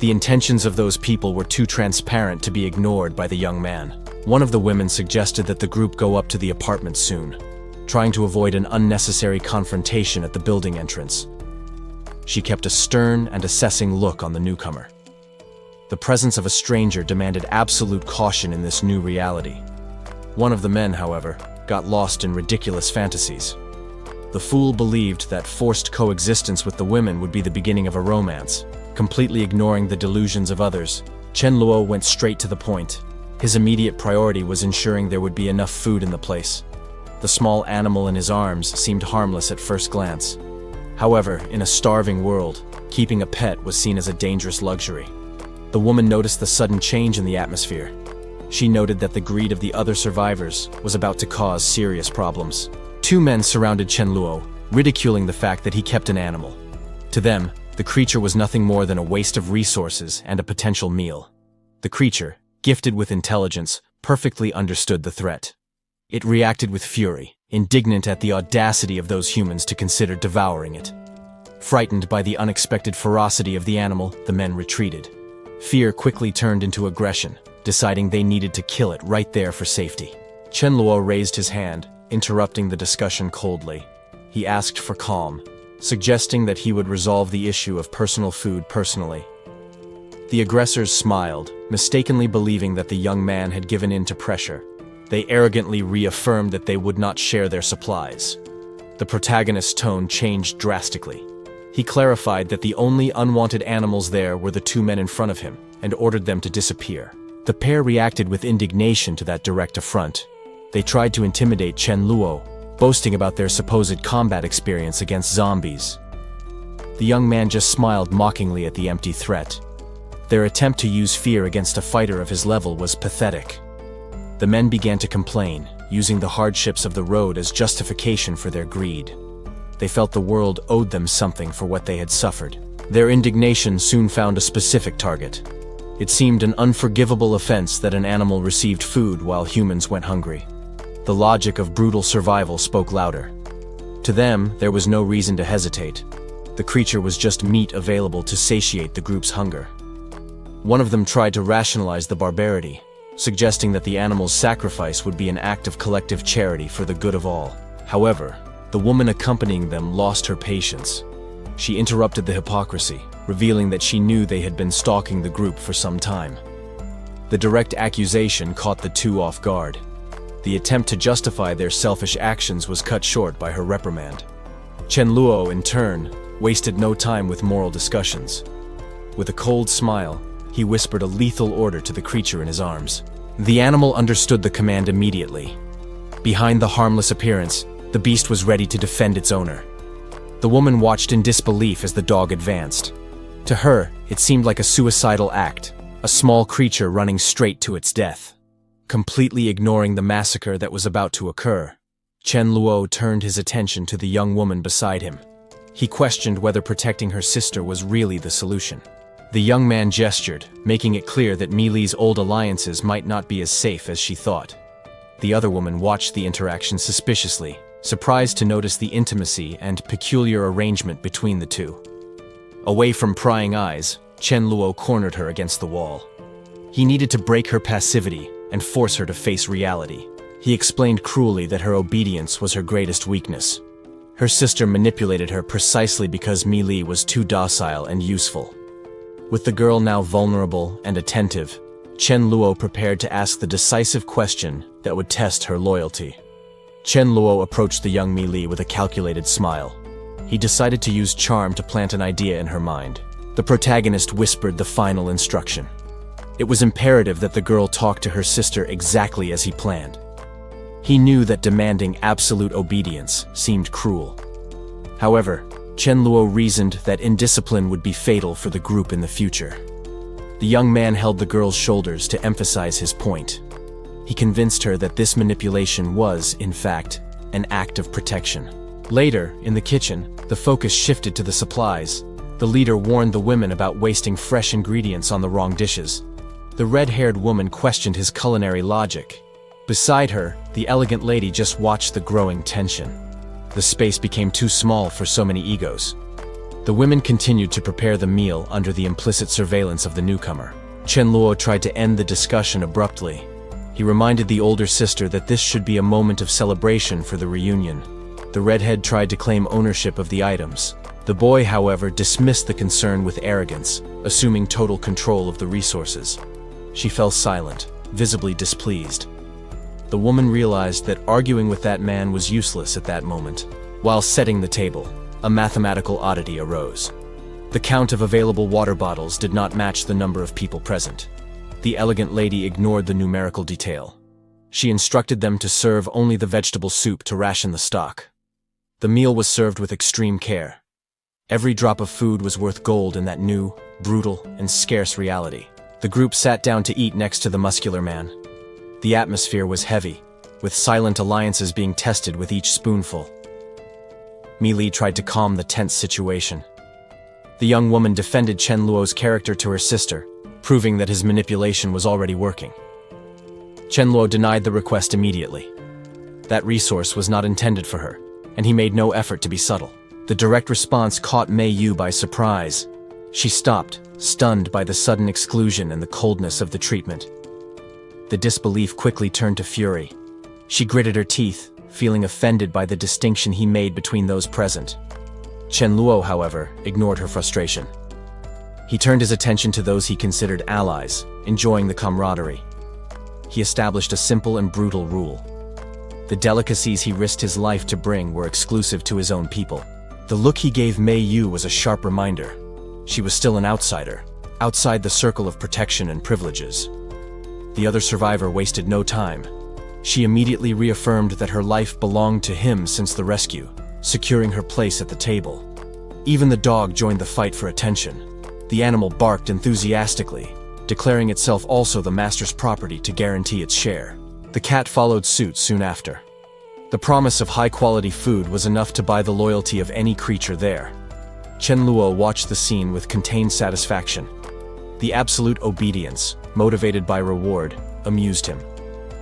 The intentions of those people were too transparent to be ignored by the young man. One of the women suggested that the group go up to the apartment soon, trying to avoid an unnecessary confrontation at the building entrance. She kept a stern and assessing look on the newcomer. The presence of a stranger demanded absolute caution in this new reality. One of the men, however, got lost in ridiculous fantasies. The fool believed that forced coexistence with the women would be the beginning of a romance. Completely ignoring the delusions of others, Chen Luo went straight to the point. His immediate priority was ensuring there would be enough food in the place. The small animal in his arms seemed harmless at first glance. However, in a starving world, keeping a pet was seen as a dangerous luxury. The woman noticed the sudden change in the atmosphere. She noted that the greed of the other survivors was about to cause serious problems. Two men surrounded Chen Luo, ridiculing the fact that he kept an animal. To them, the creature was nothing more than a waste of resources and a potential meal. The creature, gifted with intelligence, perfectly understood the threat. It reacted with fury, indignant at the audacity of those humans to consider devouring it. Frightened by the unexpected ferocity of the animal, the men retreated. Fear quickly turned into aggression, deciding they needed to kill it right there for safety. Chen Luo raised his hand, interrupting the discussion coldly. He asked for calm, suggesting that he would resolve the issue of personal food personally. The aggressors smiled, mistakenly believing that the young man had given in to pressure. They arrogantly reaffirmed that they would not share their supplies. The protagonist's tone changed drastically. He clarified that the only unwanted animals there were the two men in front of him, and ordered them to disappear. The pair reacted with indignation to that direct affront. They tried to intimidate Chen Luo, boasting about their supposed combat experience against zombies. The young man just smiled mockingly at the empty threat. Their attempt to use fear against a fighter of his level was pathetic. The men began to complain, using the hardships of the road as justification for their greed. They felt the world owed them something for what they had suffered. Their indignation soon found a specific target. It seemed an unforgivable offense that an animal received food while humans went hungry. The logic of brutal survival spoke louder. To them, there was no reason to hesitate. The creature was just meat available to satiate the group's hunger. One of them tried to rationalize the barbarity, suggesting that the animal's sacrifice would be an act of collective charity for the good of all. However, the woman accompanying them lost her patience. She interrupted the hypocrisy, revealing that she knew they had been stalking the group for some time. The direct accusation caught the two off guard. The attempt to justify their selfish actions was cut short by her reprimand. Chen Luo, in turn, wasted no time with moral discussions. With a cold smile, he whispered a lethal order to the creature in his arms. The animal understood the command immediately. Behind the harmless appearance, the beast was ready to defend its owner. The woman watched in disbelief as the dog advanced. To her, it seemed like a suicidal act, a small creature running straight to its death. Completely ignoring the massacre that was about to occur, Chen Luo turned his attention to the young woman beside him. He questioned whether protecting her sister was really the solution. The young man gestured, making it clear that Mili's old alliances might not be as safe as she thought. The other woman watched the interaction suspiciously, surprised to notice the intimacy and peculiar arrangement between the two. Away from prying eyes, Chen Luo cornered her against the wall. He needed to break her passivity and force her to face reality. He explained cruelly that her obedience was her greatest weakness. Her sister manipulated her precisely because Mili was too docile and useful. With the girl now vulnerable and attentive, Chen Luo prepared to ask the decisive question that would test her loyalty. Chen Luo approached the young Mili with a calculated smile. He decided to use charm to plant an idea in her mind. The protagonist whispered the final instruction. It was imperative that the girl talk to her sister exactly as he planned. He knew that demanding absolute obedience seemed cruel. However, Chen Luo reasoned that indiscipline would be fatal for the group in the future. The young man held the girl's shoulders to emphasize his point. He convinced her that this manipulation was, in fact, an act of protection. Later, in the kitchen, the focus shifted to the supplies. The leader warned the women about wasting fresh ingredients on the wrong dishes. The red-haired woman questioned his culinary logic. Beside her, the elegant lady just watched the growing tension. The space became too small for so many egos. The women continued to prepare the meal under the implicit surveillance of the newcomer. Chen Luo tried to end the discussion abruptly. He reminded the older sister that this should be a moment of celebration for the reunion. The redhead tried to claim ownership of the items. The boy, however, dismissed the concern with arrogance, assuming total control of the resources. She fell silent, visibly displeased. The woman realized that arguing with that man was useless at that moment. While setting the table, a mathematical oddity arose. The count of available water bottles did not match the number of people present. The elegant lady ignored the numerical detail. She instructed them to serve only the vegetable soup to ration the stock. The meal was served with extreme care. Every drop of food was worth gold in that new, brutal, and scarce reality. The group sat down to eat next to the muscular man. The atmosphere was heavy, with silent alliances being tested with each spoonful. Mili tried to calm the tense situation. The young woman defended Chen Luo's character to her sister, proving that his manipulation was already working. Chen Luo denied the request immediately. That resource was not intended for her, and he made no effort to be subtle. The direct response caught Mei Yu by surprise. She stopped, stunned by the sudden exclusion and the coldness of the treatment. The disbelief quickly turned to fury. She gritted her teeth, feeling offended by the distinction he made between those present. Chen Luo, however, ignored her frustration. He turned his attention to those he considered allies, enjoying the camaraderie. He established a simple and brutal rule. The delicacies he risked his life to bring were exclusive to his own people. The look he gave Mei Yu was a sharp reminder. She was still an outsider, outside the circle of protection and privileges. The other survivor wasted no time. She immediately reaffirmed that her life belonged to him since the rescue, securing her place at the table. Even the dog joined the fight for attention. The animal barked enthusiastically, declaring itself also the master's property to guarantee its share. The cat followed suit soon after. The promise of high-quality food was enough to buy the loyalty of any creature there. Chen Luo watched the scene with contained satisfaction. The absolute obedience, motivated by reward, amused him.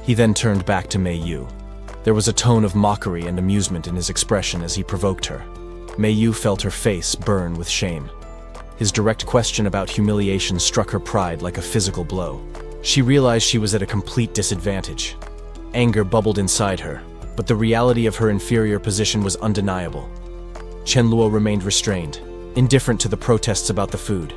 He then turned back to Mei Yu. There was a tone of mockery and amusement in his expression as he provoked her. Mei Yu felt her face burn with shame. His direct question about humiliation struck her pride like a physical blow. She realized she was at a complete disadvantage. Anger bubbled inside her, but the reality of her inferior position was undeniable. Chen Luo remained restrained, indifferent to the protests about the food.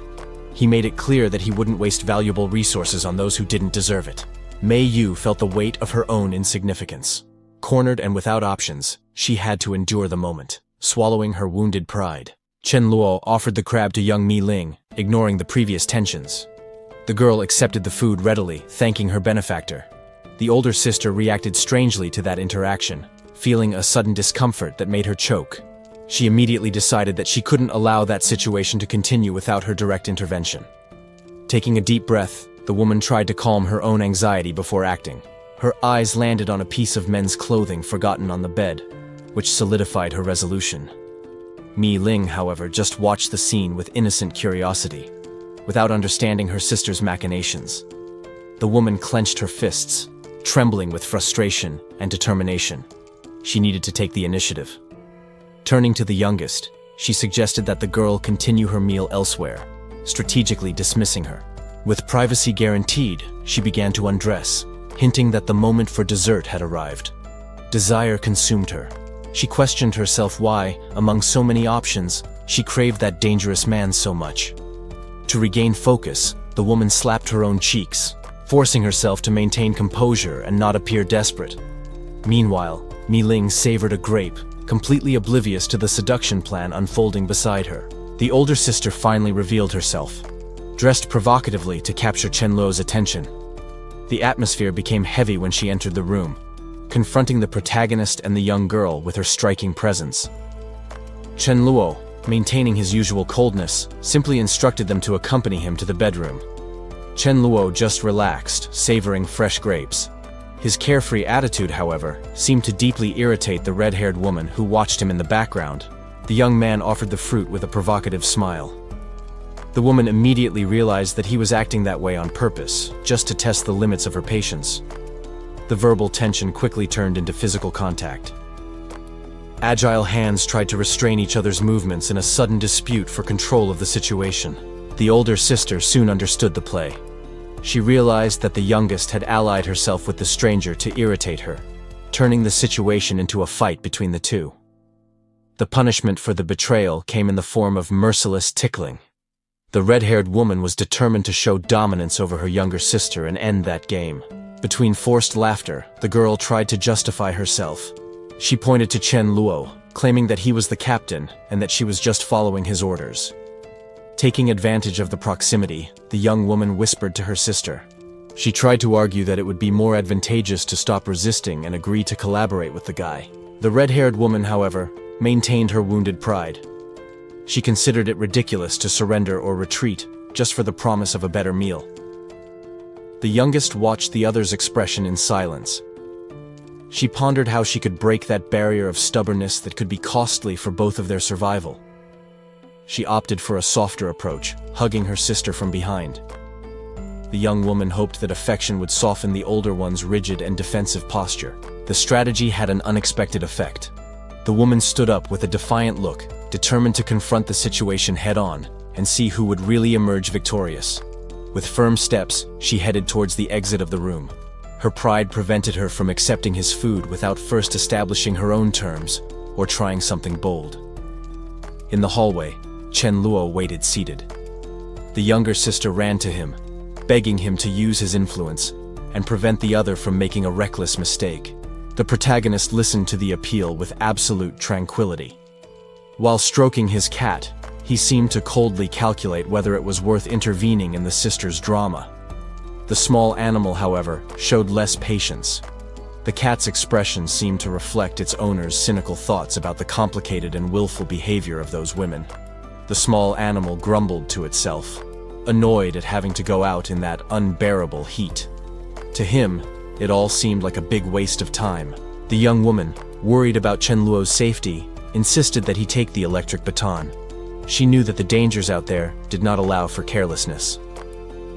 He made it clear that he wouldn't waste valuable resources on those who didn't deserve it. Mei Yu felt the weight of her own insignificance. Cornered and without options, she had to endure the moment, swallowing her wounded pride. Chen Luo offered the crab to young Mi Ling, ignoring the previous tensions. The girl accepted the food readily, thanking her benefactor. The older sister reacted strangely to that interaction, feeling a sudden discomfort that made her choke. She immediately decided that she couldn't allow that situation to continue without her direct intervention. Taking a deep breath, the woman tried to calm her own anxiety before acting. Her eyes landed on a piece of men's clothing forgotten on the bed, which solidified her resolution. Mi Ling, however, just watched the scene with innocent curiosity, without understanding her sister's machinations. The woman clenched her fists, trembling with frustration and determination. She needed to take the initiative. Turning to the youngest, she suggested that the girl continue her meal elsewhere, strategically dismissing her. With privacy guaranteed, she began to undress, hinting that the moment for dessert had arrived. Desire consumed her. She questioned herself why, among so many options, she craved that dangerous man so much. To regain focus, the woman slapped her own cheeks, forcing herself to maintain composure and not appear desperate. Meanwhile, Mi Ling savored a grape, completely oblivious to the seduction plan unfolding beside her. The older sister finally revealed herself, dressed provocatively to capture Chen Luo's attention. The atmosphere became heavy when she entered the room, confronting the protagonist and the young girl with her striking presence. Chen Luo, maintaining his usual coldness, simply instructed them to accompany him to the bedroom. Chen Luo just relaxed, savoring fresh grapes. His carefree attitude, however, seemed to deeply irritate the red-haired woman who watched him in the background. The young man offered the fruit with a provocative smile. The woman immediately realized that he was acting that way on purpose, just to test the limits of her patience. The verbal tension quickly turned into physical contact. Agile hands tried to restrain each other's movements in a sudden dispute for control of the situation. The older sister soon understood the play. She realized that the youngest had allied herself with the stranger to irritate her, turning the situation into a fight between the two. The punishment for the betrayal came in the form of merciless tickling. The red-haired woman was determined to show dominance over her younger sister and end that game. Between forced laughter, the girl tried to justify herself. She pointed to Chen Luo, claiming that he was the captain and that she was just following his orders. Taking advantage of the proximity, the young woman whispered to her sister. She tried to argue that it would be more advantageous to stop resisting and agree to collaborate with the guy. The red-haired woman, however, maintained her wounded pride. She considered it ridiculous to surrender or retreat just for the promise of a better meal. The youngest watched the other's expression in silence. She pondered how she could break that barrier of stubbornness that could be costly for both of their survival. She opted for a softer approach, hugging her sister from behind. The young woman hoped that affection would soften the older one's rigid and defensive posture. The strategy had an unexpected effect. The woman stood up with a defiant look, determined to confront the situation head-on and see who would really emerge victorious. With firm steps, she headed towards the exit of the room. Her pride prevented her from accepting his food without first establishing her own terms or trying something bold. In the hallway, Chen Luo waited seated. The younger sister ran to him, begging him to use his influence and prevent the other from making a reckless mistake. The protagonist listened to the appeal with absolute tranquility. While stroking his cat, he seemed to coldly calculate whether it was worth intervening in the sister's drama. The small animal, however, showed less patience. The cat's expression seemed to reflect its owner's cynical thoughts about the complicated and willful behavior of those women. The small animal grumbled to itself, annoyed at having to go out in that unbearable heat. To him, it all seemed like a big waste of time. The young woman, worried about Chen Luo's safety, insisted that he take the electric baton. She knew that the dangers out there did not allow for carelessness.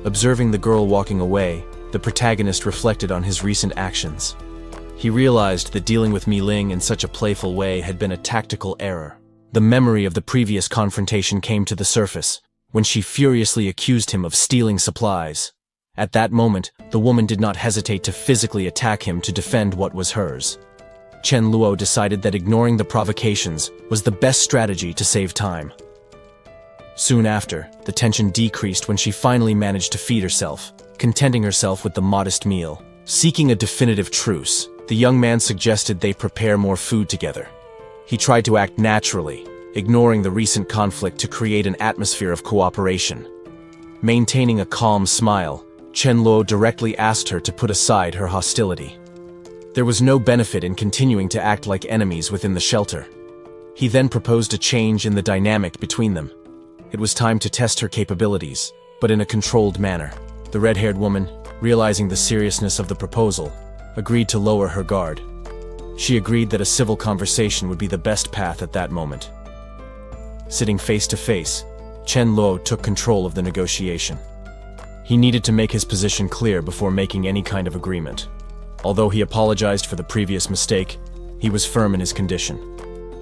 Observing the girl walking away, the protagonist reflected on his recent actions. He realized that dealing with Mi Ling in such a playful way had been a tactical error. The memory of the previous confrontation came to the surface, when she furiously accused him of stealing supplies. At that moment, the woman did not hesitate to physically attack him to defend what was hers. Chen Luo decided that ignoring the provocations was the best strategy to save time. Soon after, the tension decreased when she finally managed to feed herself, contenting herself with the modest meal. Seeking a definitive truce, the young man suggested they prepare more food together. He tried to act naturally, ignoring the recent conflict to create an atmosphere of cooperation. Maintaining a calm smile, Chen Luo directly asked her to put aside her hostility. There was no benefit in continuing to act like enemies within the shelter. He then proposed a change in the dynamic between them. It was time to test her capabilities, but in a controlled manner. The red-haired woman, realizing the seriousness of the proposal, agreed to lower her guard. She agreed that a civil conversation would be the best path at that moment. Sitting face to face, Chen Luo took control of the negotiation. He needed to make his position clear before making any kind of agreement. Although he apologized for the previous mistake, he was firm in his condition.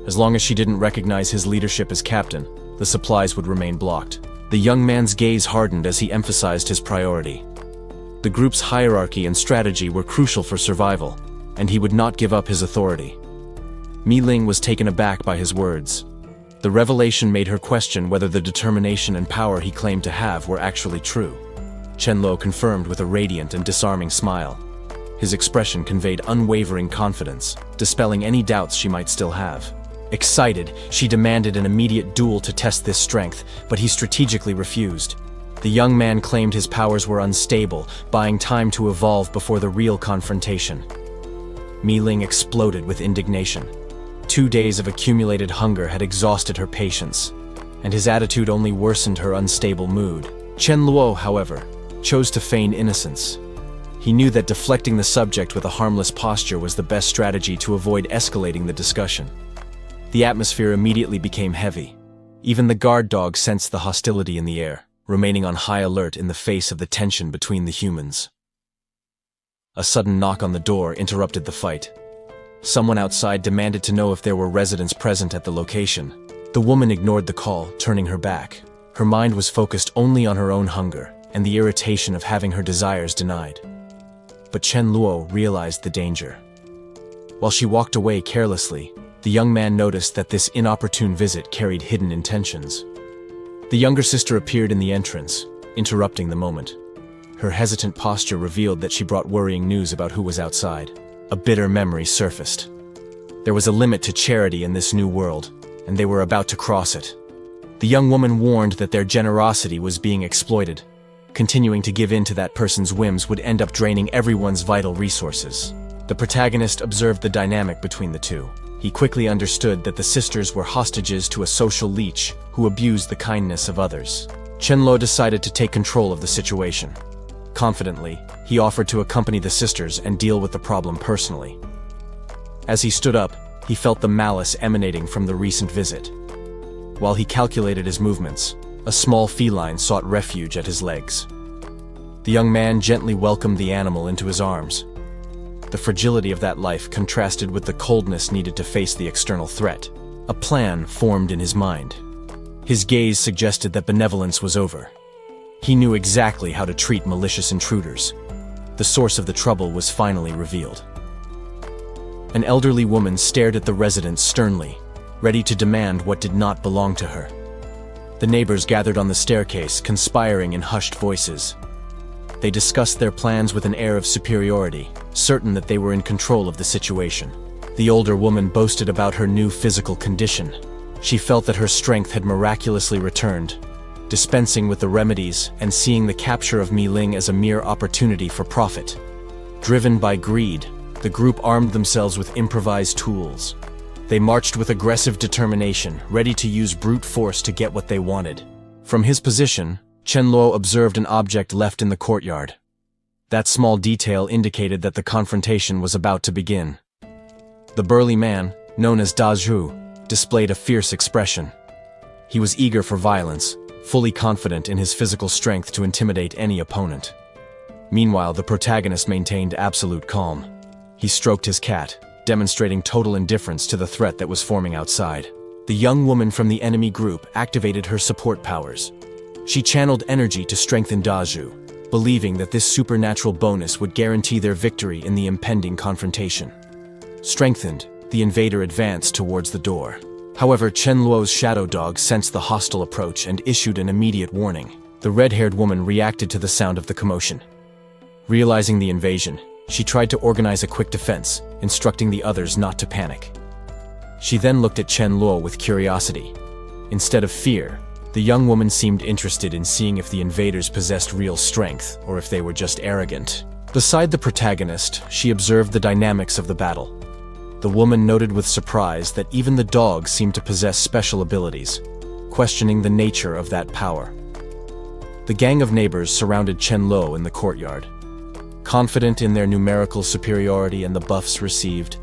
As long as she didn't recognize his leadership as captain, the supplies would remain blocked. The young man's gaze hardened as he emphasized his priority. The group's hierarchy and strategy were crucial for survival, and he would not give up his authority. Mi Ling was taken aback by his words. The revelation made her question whether the determination and power he claimed to have were actually true. Chen Luo confirmed with a radiant and disarming smile. His expression conveyed unwavering confidence, dispelling any doubts she might still have. Excited, she demanded an immediate duel to test this strength, but he strategically refused. The young man claimed his powers were unstable, buying time to evolve before the real confrontation. Mi Ling exploded with indignation. 2 days of accumulated hunger had exhausted her patience, and his attitude only worsened her unstable mood. Chen Luo, however, chose to feign innocence. He knew that deflecting the subject with a harmless posture was the best strategy to avoid escalating the discussion. The atmosphere immediately became heavy. Even the guard dog sensed the hostility in the air, remaining on high alert in the face of the tension between the humans. A sudden knock on the door interrupted the fight. Someone outside demanded to know if there were residents present at the location. The woman ignored the call, turning her back. Her mind was focused only on her own hunger and the irritation of having her desires denied. But Chen Luo realized the danger. While she walked away carelessly, the young man noticed that this inopportune visit carried hidden intentions. The younger sister appeared in the entrance, interrupting the moment. Her hesitant posture revealed that she brought worrying news about who was outside. A bitter memory surfaced. There was a limit to charity in this new world, and they were about to cross it. The young woman warned that their generosity was being exploited. Continuing to give in to that person's whims would end up draining everyone's vital resources. The protagonist observed the dynamic between the two. He quickly understood that the sisters were hostages to a social leech who abused the kindness of others. Chen Luo decided to take control of the situation. Confidently, he offered to accompany the sisters and deal with the problem personally. As he stood up, he felt the malice emanating from the recent visit. While he calculated his movements, a small feline sought refuge at his legs. The young man gently welcomed the animal into his arms. The fragility of that life contrasted with the coldness needed to face the external threat. A plan formed in his mind. His gaze suggested that benevolence was over. He knew exactly how to treat malicious intruders. The source of the trouble was finally revealed. An elderly woman stared at the resident sternly, ready to demand what did not belong to her. The neighbors gathered on the staircase, conspiring in hushed voices. They discussed their plans with an air of superiority, certain that they were in control of the situation. The older woman boasted about her new physical condition. She felt that her strength had miraculously returned, dispensing with the remedies and seeing the capture of Mi Ling as a mere opportunity for profit. Driven by greed, the group armed themselves with improvised tools. They marched with aggressive determination, ready to use brute force to get what they wanted. From his position, Chen Luo observed an object left in the courtyard. That small detail indicated that the confrontation was about to begin. The burly man, known as Da Zhu, displayed a fierce expression. He was eager for violence, fully confident in his physical strength to intimidate any opponent. Meanwhile, the protagonist maintained absolute calm. He stroked his cat, demonstrating total indifference to the threat that was forming outside. The young woman from the enemy group activated her support powers. She channeled energy to strengthen Da Zhu, believing that this supernatural bonus would guarantee their victory in the impending confrontation. Strengthened, the invader advanced towards the door. However, Chen Luo's shadow dog sensed the hostile approach and issued an immediate warning. The red-haired woman reacted to the sound of the commotion. Realizing the invasion, she tried to organize a quick defense, instructing the others not to panic. She then looked at Chen Luo with curiosity. Instead of fear, the young woman seemed interested in seeing if the invaders possessed real strength or if they were just arrogant. Beside the protagonist, she observed the dynamics of the battle. The woman noted with surprise that even the dog seemed to possess special abilities, questioning the nature of that power. The gang of neighbors surrounded Chen Luo in the courtyard. Confident in their numerical superiority and the buffs received,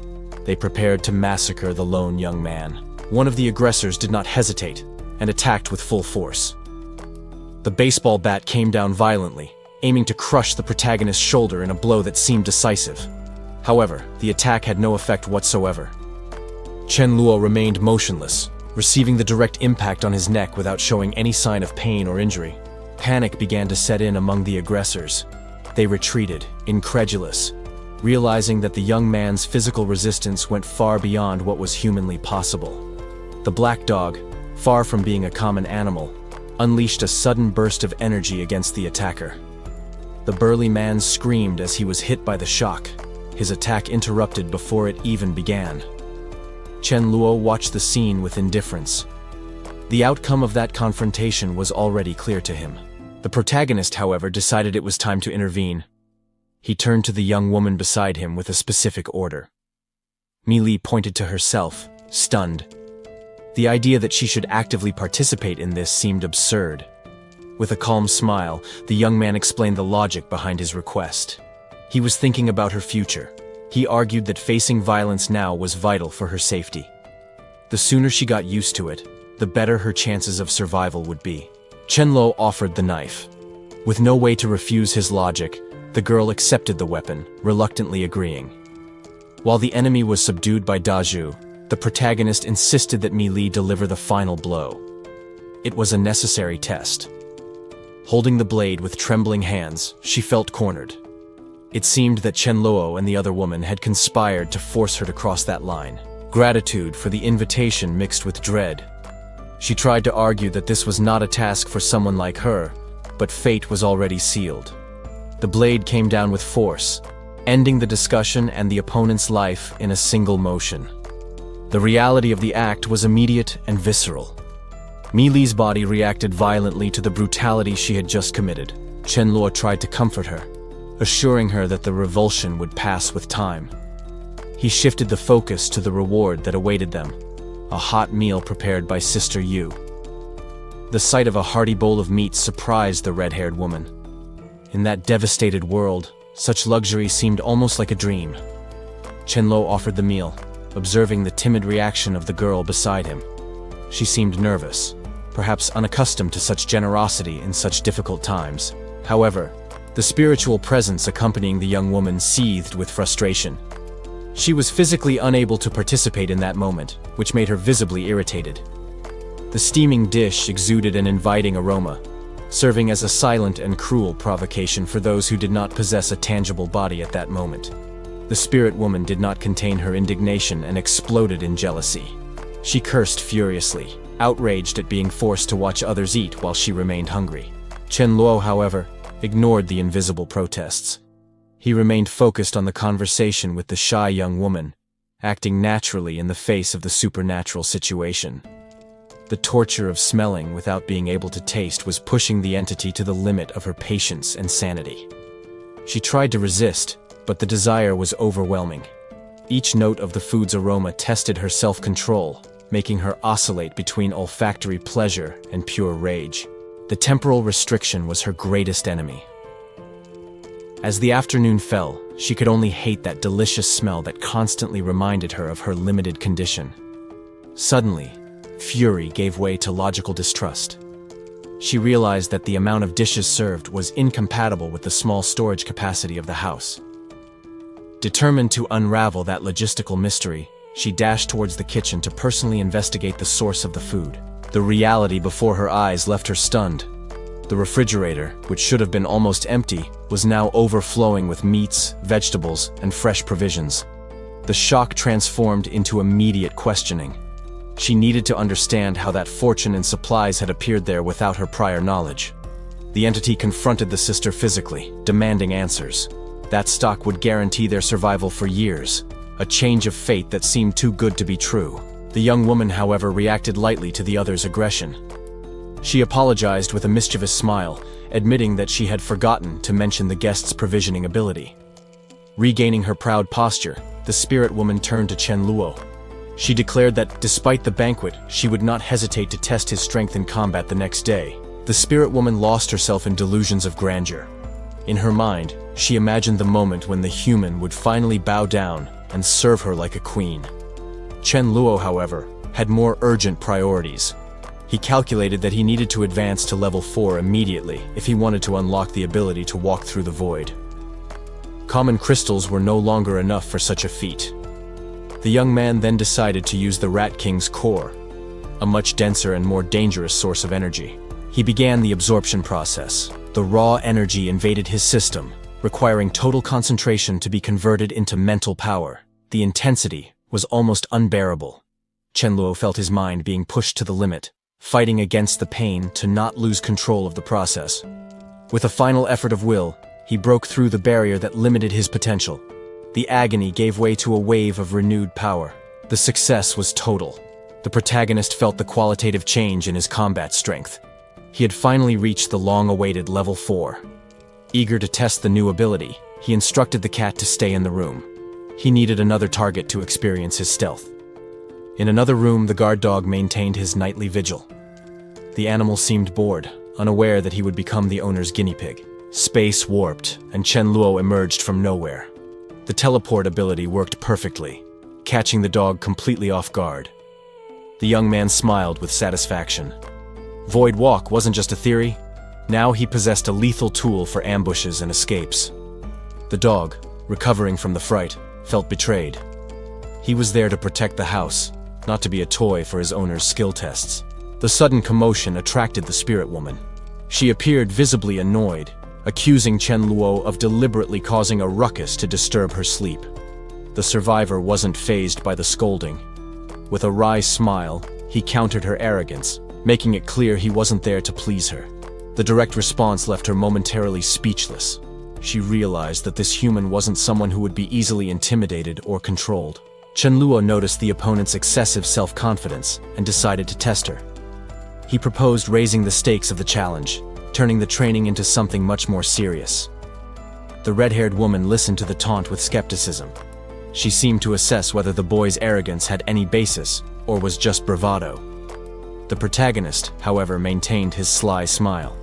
they prepared to massacre the lone young man. One of the aggressors did not hesitate and attacked with full force. The baseball bat came down violently, aiming to crush the protagonist's shoulder in a blow that seemed decisive. However, the attack had no effect whatsoever. Chen Luo remained motionless, receiving the direct impact on his neck without showing any sign of pain or injury. Panic began to set in among the aggressors. They retreated, incredulous, realizing that the young man's physical resistance went far beyond what was humanly possible. The black dog, far from being a common animal, unleashed a sudden burst of energy against the attacker. The burly man screamed as he was hit by the shock, his attack interrupted before it even began. Chen Luo watched the scene with indifference. The outcome of that confrontation was already clear to him. The protagonist, however, decided it was time to intervene. He turned to the young woman beside him with a specific order. Mi Li pointed to herself, stunned. The idea that she should actively participate in this seemed absurd. With a calm smile, the young man explained the logic behind his request. He was thinking about her future. He argued that facing violence now was vital for her safety. The sooner she got used to it, the better her chances of survival would be. Chen Luo offered the knife. With no way to refuse his logic, the girl accepted the weapon, reluctantly agreeing. While the enemy was subdued by Da Zhu, the protagonist insisted that Mi Li deliver the final blow. It was a necessary test. Holding the blade with trembling hands, she felt cornered. It seemed that Chen Luo and the other woman had conspired to force her to cross that line. Gratitude for the invitation mixed with dread. She tried to argue that this was not a task for someone like her, but fate was already sealed. The blade came down with force, ending the discussion and the opponent's life in a single motion. The reality of the act was immediate and visceral. Mi Li's body reacted violently to the brutality she had just committed. Chen Luo tried to comfort her, assuring her that the revulsion would pass with time. He shifted the focus to the reward that awaited them, a hot meal prepared by Sister Yu. The sight of a hearty bowl of meat surprised the red-haired woman. In that devastated world, such luxury seemed almost like a dream. Chen Luo offered the meal, observing the timid reaction of the girl beside him. She seemed nervous, perhaps unaccustomed to such generosity in such difficult times. However, the spiritual presence accompanying the young woman seethed with frustration. She was physically unable to participate in that moment, which made her visibly irritated. The steaming dish exuded an inviting aroma, serving as a silent and cruel provocation for those who did not possess a tangible body at that moment. The spirit woman did not contain her indignation and exploded in jealousy. She cursed furiously, outraged at being forced to watch others eat while she remained hungry. Chen Luo, however, ignored the invisible protests. He remained focused on the conversation with the shy young woman, acting naturally in the face of the supernatural situation. The torture of smelling without being able to taste was pushing the entity to the limit of her patience and sanity. She tried to resist, but the desire was overwhelming. Each note of the food's aroma tested her self-control, making her oscillate between olfactory pleasure and pure rage. The temporal restriction was her greatest enemy. As the afternoon fell, she could only hate that delicious smell that constantly reminded her of her limited condition. Suddenly, fury gave way to logical distrust. She realized that the amount of dishes served was incompatible with the small storage capacity of the house. Determined to unravel that logistical mystery, she dashed towards the kitchen to personally investigate the source of the food. The reality before her eyes left her stunned. The refrigerator, which should have been almost empty, was now overflowing with meats, vegetables, and fresh provisions. The shock transformed into immediate questioning. She needed to understand how that fortune and supplies had appeared there without her prior knowledge. The entity confronted the sister physically, demanding answers. That stock would guarantee their survival for years, a change of fate that seemed too good to be true. The young woman, however, reacted lightly to the other's aggression. She apologized with a mischievous smile, admitting that she had forgotten to mention the guest's provisioning ability. Regaining her proud posture, the spirit woman turned to Chen Luo. She declared that, despite the banquet, she would not hesitate to test his strength in combat the next day. The spirit woman lost herself in delusions of grandeur. In her mind, she imagined the moment when the human would finally bow down and serve her like a queen. Chen Luo, however, had more urgent priorities. He calculated that he needed to advance to level 4 immediately if he wanted to unlock the ability to walk through the void. Common crystals were no longer enough for such a feat. The young man then decided to use the Rat King's core, a much denser and more dangerous source of energy. He began the absorption process. The raw energy invaded his system, requiring total concentration to be converted into mental power. The intensity was almost unbearable. Chen Luo felt his mind being pushed to the limit, fighting against the pain to not lose control of the process. With a final effort of will, he broke through the barrier that limited his potential. The agony gave way to a wave of renewed power. The success was total. The protagonist felt the qualitative change in his combat strength. He had finally reached the long-awaited level 4. Eager to test the new ability, he instructed the cat to stay in the room. He needed another target to experience his stealth. In another room, the guard dog maintained his nightly vigil. The animal seemed bored, unaware that he would become the owner's guinea pig. Space warped, and Chen Luo emerged from nowhere. The teleport ability worked perfectly, catching the dog completely off guard. The young man smiled with satisfaction. Void Walk wasn't just a theory. Now he possessed a lethal tool for ambushes and escapes. The dog, recovering from the fright, felt betrayed. He was there to protect the house, not to be a toy for his owner's skill tests. The sudden commotion attracted the spirit woman. She appeared visibly annoyed, accusing Chen Luo of deliberately causing a ruckus to disturb her sleep. The survivor wasn't fazed by the scolding. With a wry smile, he countered her arrogance, making it clear he wasn't there to please her. The direct response left her momentarily speechless. She realized that this human wasn't someone who would be easily intimidated or controlled. Chen Luo noticed the opponent's excessive self-confidence and decided to test her. He proposed raising the stakes of the challenge, turning the training into something much more serious. The red-haired woman listened to the taunt with skepticism. She seemed to assess whether the boy's arrogance had any basis or was just bravado. The protagonist, however, maintained his sly smile.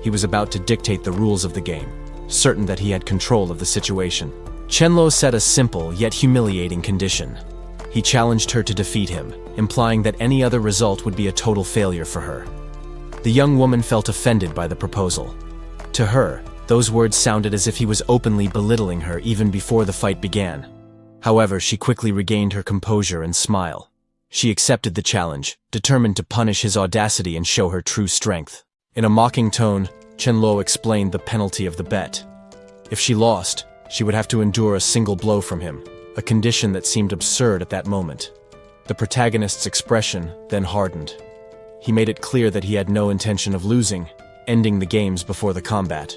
He was about to dictate the rules of the game, certain that he had control of the situation. Chen Luo set a simple yet humiliating condition. He challenged her to defeat him, implying that any other result would be a total failure for her. The young woman felt offended by the proposal. To her, those words sounded as if he was openly belittling her even before the fight began. However, she quickly regained her composure and smile. She accepted the challenge, determined to punish his audacity and show her true strength. In a mocking tone, Chen Luo explained the penalty of the bet. If she lost, she would have to endure a single blow from him, a condition that seemed absurd at that moment. The protagonist's expression then hardened. He made it clear that he had no intention of losing, ending the games before the combat.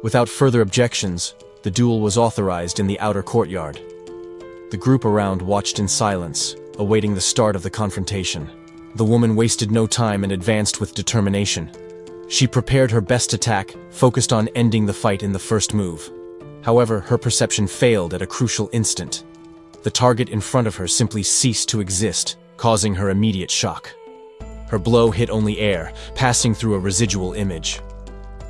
Without further objections, the duel was authorized in the outer courtyard. The group around watched in silence, awaiting the start of the confrontation. The woman wasted no time and advanced with determination. She prepared her best attack, focused on ending the fight in the first move. However, her perception failed at a crucial instant. The target in front of her simply ceased to exist, causing her immediate shock. Her blow hit only air, passing through a residual image.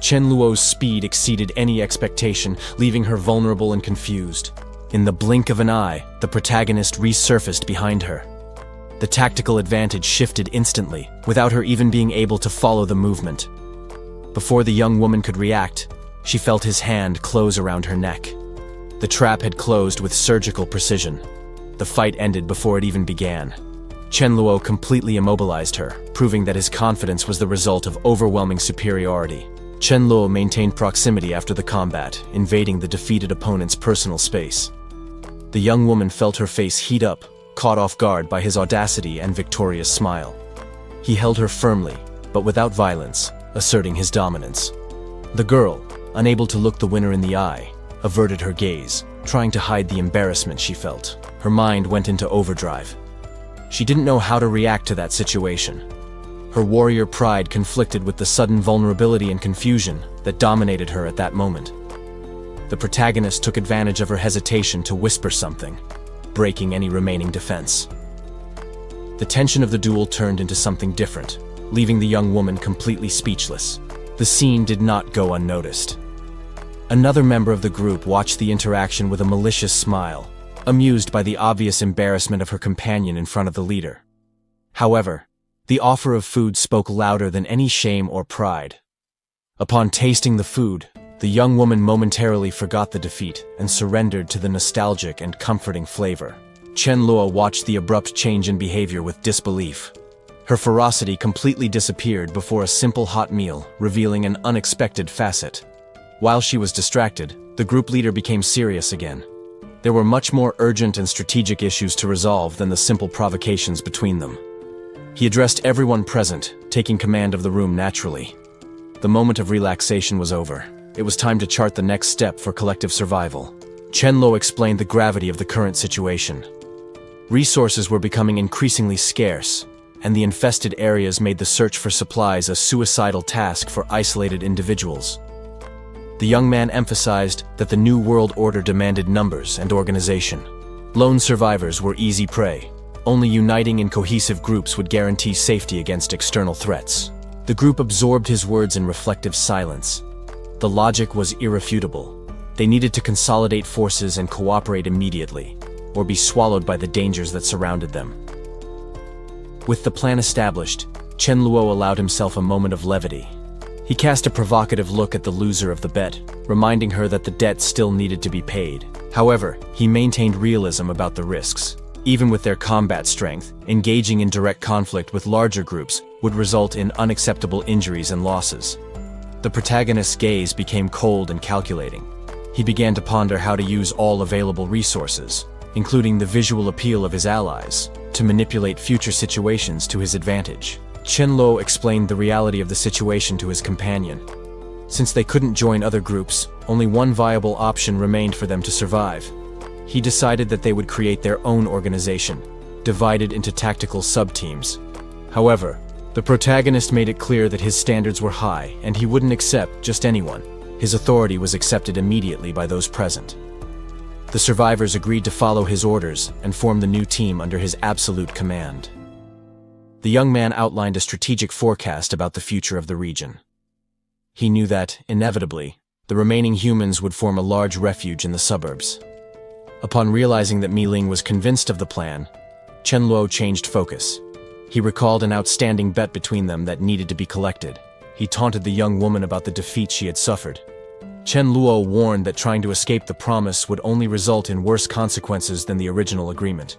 Chen Luo's speed exceeded any expectation, leaving her vulnerable and confused. In the blink of an eye, the protagonist resurfaced behind her. The tactical advantage shifted instantly, without her even being able to follow the movement. Before the young woman could react, she felt his hand close around her neck. The trap had closed with surgical precision. The fight ended before it even began. Chen Luo completely immobilized her, proving that his confidence was the result of overwhelming superiority. Chen Luo maintained proximity after the combat, invading the defeated opponent's personal space. The young woman felt her face heat up, caught off guard by his audacity and victorious smile. He held her firmly, but without violence, asserting his dominance. The girl, unable to look the winner in the eye, averted her gaze, trying to hide the embarrassment she felt. Her mind went into overdrive. She didn't know how to react to that situation. Her warrior pride conflicted with the sudden vulnerability and confusion that dominated her at that moment. The protagonist took advantage of her hesitation to whisper something, breaking any remaining defense. The tension of the duel turned into something different, leaving the young woman completely speechless. The scene did not go unnoticed. Another member of the group watched the interaction with a malicious smile, amused by the obvious embarrassment of her companion in front of the leader. However, the offer of food spoke louder than any shame or pride. Upon tasting the food, the young woman momentarily forgot the defeat and surrendered to the nostalgic and comforting flavor. Chen Luo watched the abrupt change in behavior with disbelief. Her ferocity completely disappeared before a simple hot meal, revealing an unexpected facet. While she was distracted, the group leader became serious again. There were much more urgent and strategic issues to resolve than the simple provocations between them. He addressed everyone present, taking command of the room naturally. The moment of relaxation was over. It was time to chart the next step for collective survival. Chen Luo explained the gravity of the current situation. Resources were becoming increasingly scarce, and the infested areas made the search for supplies a suicidal task for isolated individuals. The young man emphasized that the New World Order demanded numbers and organization. Lone survivors were easy prey. Only uniting in cohesive groups would guarantee safety against external threats. The group absorbed his words in reflective silence. The logic was irrefutable. They needed to consolidate forces and cooperate immediately, or be swallowed by the dangers that surrounded them. With the plan established, Chen Luo allowed himself a moment of levity. He cast a provocative look at the loser of the bet, reminding her that the debt still needed to be paid. However, he maintained realism about the risks. Even with their combat strength, engaging in direct conflict with larger groups would result in unacceptable injuries and losses. The protagonist's gaze became cold and calculating. He began to ponder how to use all available resources, including the visual appeal of his allies, to manipulate future situations to his advantage. Chen Luo explained the reality of the situation to his companion. Since they couldn't join other groups, only one viable option remained for them to survive. He decided that they would create their own organization, divided into tactical sub-teams. However, the protagonist made it clear that his standards were high and he wouldn't accept just anyone. His authority was accepted immediately by those present. The survivors agreed to follow his orders and form the new team under his absolute command. The young man outlined a strategic forecast about the future of the region. He knew that, inevitably, the remaining humans would form a large refuge in the suburbs. Upon realizing that Mi Ling was convinced of the plan, Chen Luo changed focus. He recalled an outstanding bet between them that needed to be collected. He taunted the young woman about the defeat she had suffered. Chen Luo warned that trying to escape the promise would only result in worse consequences than the original agreement.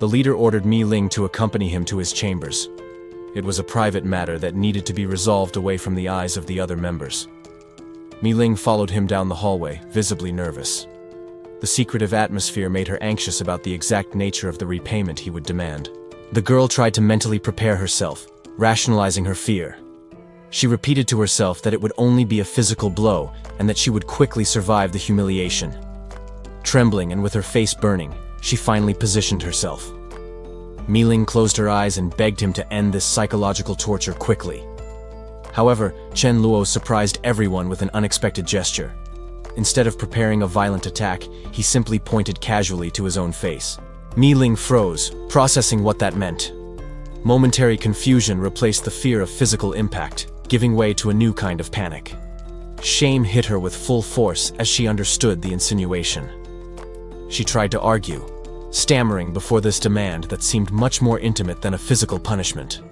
The leader ordered Mi Ling to accompany him to his chambers. It was a private matter that needed to be resolved away from the eyes of the other members. Mi Ling followed him down the hallway, visibly nervous. The secretive atmosphere made her anxious about the exact nature of the repayment he would demand. The girl tried to mentally prepare herself, rationalizing her fear. She repeated to herself that it would only be a physical blow and that she would quickly survive the humiliation. Trembling and with her face burning, she finally positioned herself. Mi Ling closed her eyes and begged him to end this psychological torture quickly. However, Chen Luo surprised everyone with an unexpected gesture. Instead of preparing a violent attack, he simply pointed casually to his own face. Mi Ling froze, processing what that meant. Momentary confusion replaced the fear of physical impact, giving way to a new kind of panic. Shame hit her with full force as she understood the insinuation. She tried to argue, stammering before this demand that seemed much more intimate than a physical punishment.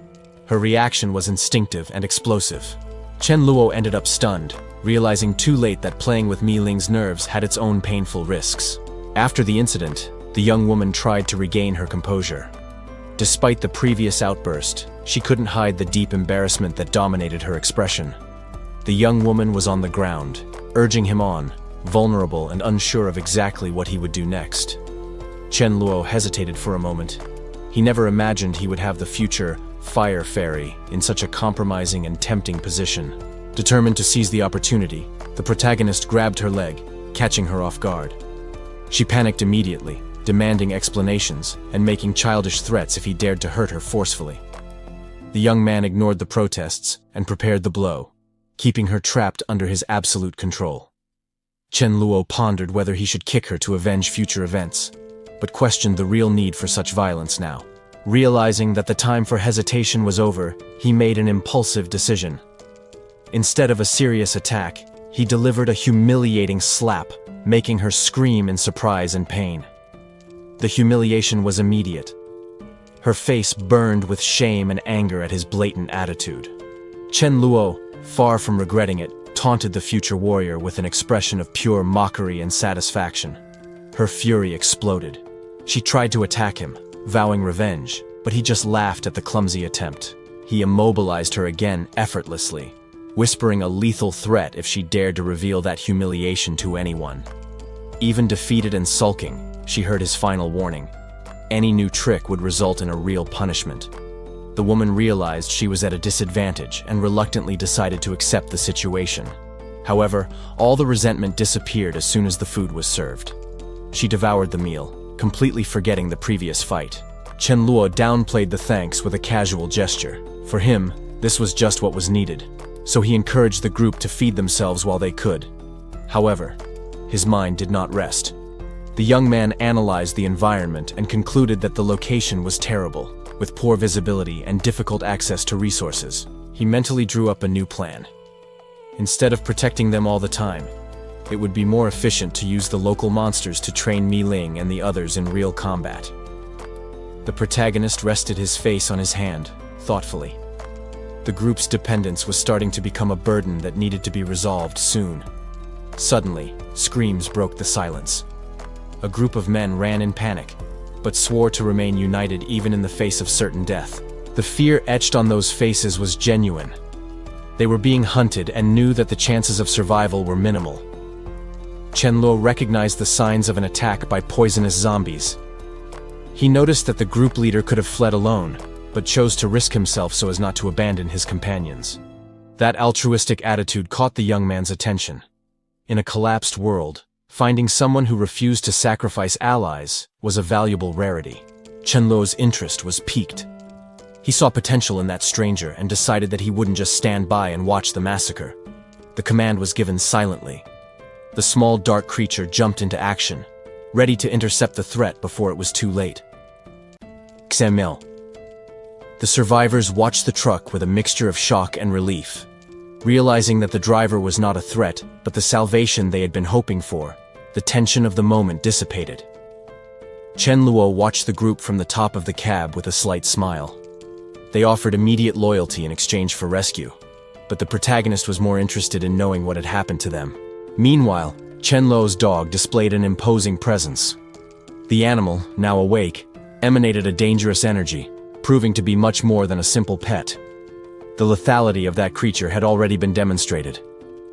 Her reaction was instinctive and explosive. Chen Luo ended up stunned, realizing too late that playing with Mi Ling's nerves had its own painful risks. After the incident, the young woman tried to regain her composure. Despite the previous outburst, she couldn't hide the deep embarrassment that dominated her expression. The young woman was on the ground, urging him on, vulnerable and unsure of exactly what he would do next. Chen Luo hesitated for a moment. He never imagined he would have the future fire fairy in such a compromising and tempting position. Determined to seize the opportunity, the protagonist grabbed her leg, catching her off guard. She panicked immediately, demanding explanations and making childish threats if he dared to hurt her forcefully. The young man ignored the protests and prepared the blow, keeping her trapped under his absolute control. Chen Luo pondered whether he should kick her to avenge future events, but questioned the real need for such violence now. Realizing that the time for hesitation was over, he made an impulsive decision. Instead of a serious attack, he delivered a humiliating slap, making her scream in surprise and pain. The humiliation was immediate. Her face burned with shame and anger at his blatant attitude. Chen Luo, far from regretting it, taunted the future warrior with an expression of pure mockery and satisfaction. Her fury exploded. She tried to attack him, vowing revenge, but he just laughed at the clumsy attempt. He immobilized her again effortlessly, whispering a lethal threat if she dared to reveal that humiliation to anyone. Even defeated and sulking, she heard his final warning. Any new trick would result in a real punishment. The woman realized she was at a disadvantage and reluctantly decided to accept the situation. However, all the resentment disappeared as soon as the food was served. She devoured the meal, completely forgetting the previous fight. Chen Luo downplayed the thanks with a casual gesture. For him, this was just what was needed, so he encouraged the group to feed themselves while they could. However, his mind did not rest. The young man analyzed the environment and concluded that the location was terrible, with poor visibility and difficult access to resources. He mentally drew up a new plan. Instead of protecting them all the time, it would be more efficient to use the local monsters to train Mi Ling and the others in real combat. The protagonist rested his face on his hand, thoughtfully. The group's dependence was starting to become a burden that needed to be resolved soon. Suddenly, screams broke the silence. A group of men ran in panic, but swore to remain united even in the face of certain death. The fear etched on those faces was genuine. They were being hunted and knew that the chances of survival were minimal. Chen Luo recognized the signs of an attack by poisonous zombies. He noticed that the group leader could have fled alone, but chose to risk himself so as not to abandon his companions. That altruistic attitude caught the young man's attention. In a collapsed world, finding someone who refused to sacrifice allies was a valuable rarity. Chen Luo's interest was piqued. He saw potential in that stranger and decided that he wouldn't just stand by and watch the massacre. The command was given silently. The small dark creature jumped into action, ready to intercept the threat before it was too late. Xemil. The survivors watched the truck with a mixture of shock and relief. Realizing that the driver was not a threat, but the salvation they had been hoping for, the tension of the moment dissipated. Chen Luo watched the group from the top of the cab with a slight smile. They offered immediate loyalty in exchange for rescue, but the protagonist was more interested in knowing what had happened to them. Meanwhile, Chen Luo's dog displayed an imposing presence. The animal, now awake, emanated a dangerous energy, proving to be much more than a simple pet. The lethality of that creature had already been demonstrated.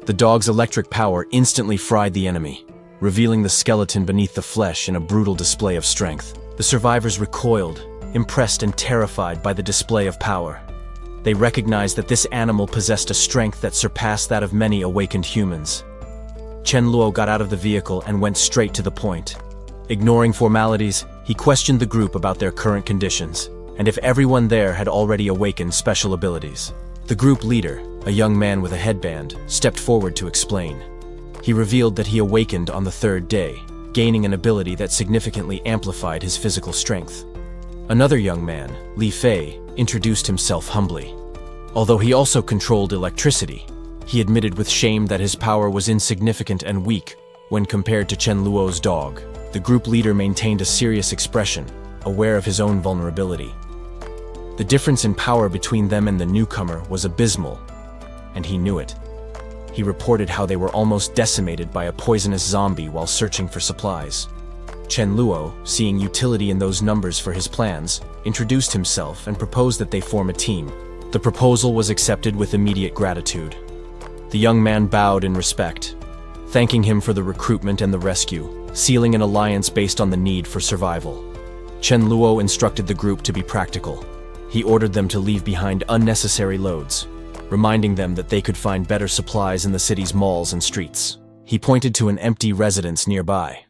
The dog's electric power instantly fried the enemy, revealing the skeleton beneath the flesh in a brutal display of strength. The survivors recoiled, impressed and terrified by the display of power. They recognized that this animal possessed a strength that surpassed that of many awakened humans. Chen Luo got out of the vehicle and went straight to the point. Ignoring formalities, he questioned the group about their current conditions, and if everyone there had already awakened special abilities. The group leader, a young man with a headband, stepped forward to explain. He revealed that he awakened on the third day, gaining an ability that significantly amplified his physical strength. Another young man, Li Fei, introduced himself humbly. Although he also controlled electricity, he admitted with shame that his power was insignificant and weak when compared to Chen Luo's dog. The group leader maintained a serious expression, aware of his own vulnerability. The difference in power between them and the newcomer was abysmal, and he knew it. He reported how they were almost decimated by a poisonous zombie while searching for supplies. Chen Luo, seeing utility in those numbers for his plans, introduced himself and proposed that they form a team. The proposal was accepted with immediate gratitude. The young man bowed in respect, thanking him for the recruitment and the rescue, sealing an alliance based on the need for survival. Chen Luo instructed the group to be practical. He ordered them to leave behind unnecessary loads, reminding them that they could find better supplies in the city's malls and streets. He pointed to an empty residence nearby.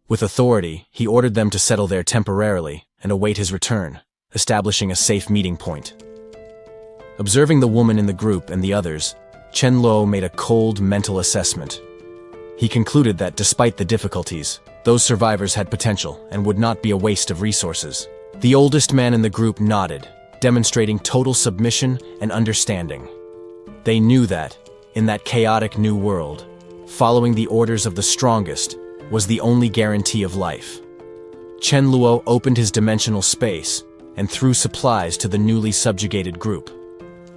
With authority, he ordered them to settle there temporarily and await his return, establishing a safe meeting point. Observing the woman in the group and the others, Chen Luo made a cold mental assessment. He concluded that despite the difficulties, those survivors had potential and would not be a waste of resources. The oldest man in the group nodded, demonstrating total submission and understanding. They knew that, in that chaotic new world, following the orders of the strongest was the only guarantee of life. Chen Luo opened his dimensional space and threw supplies to the newly subjugated group.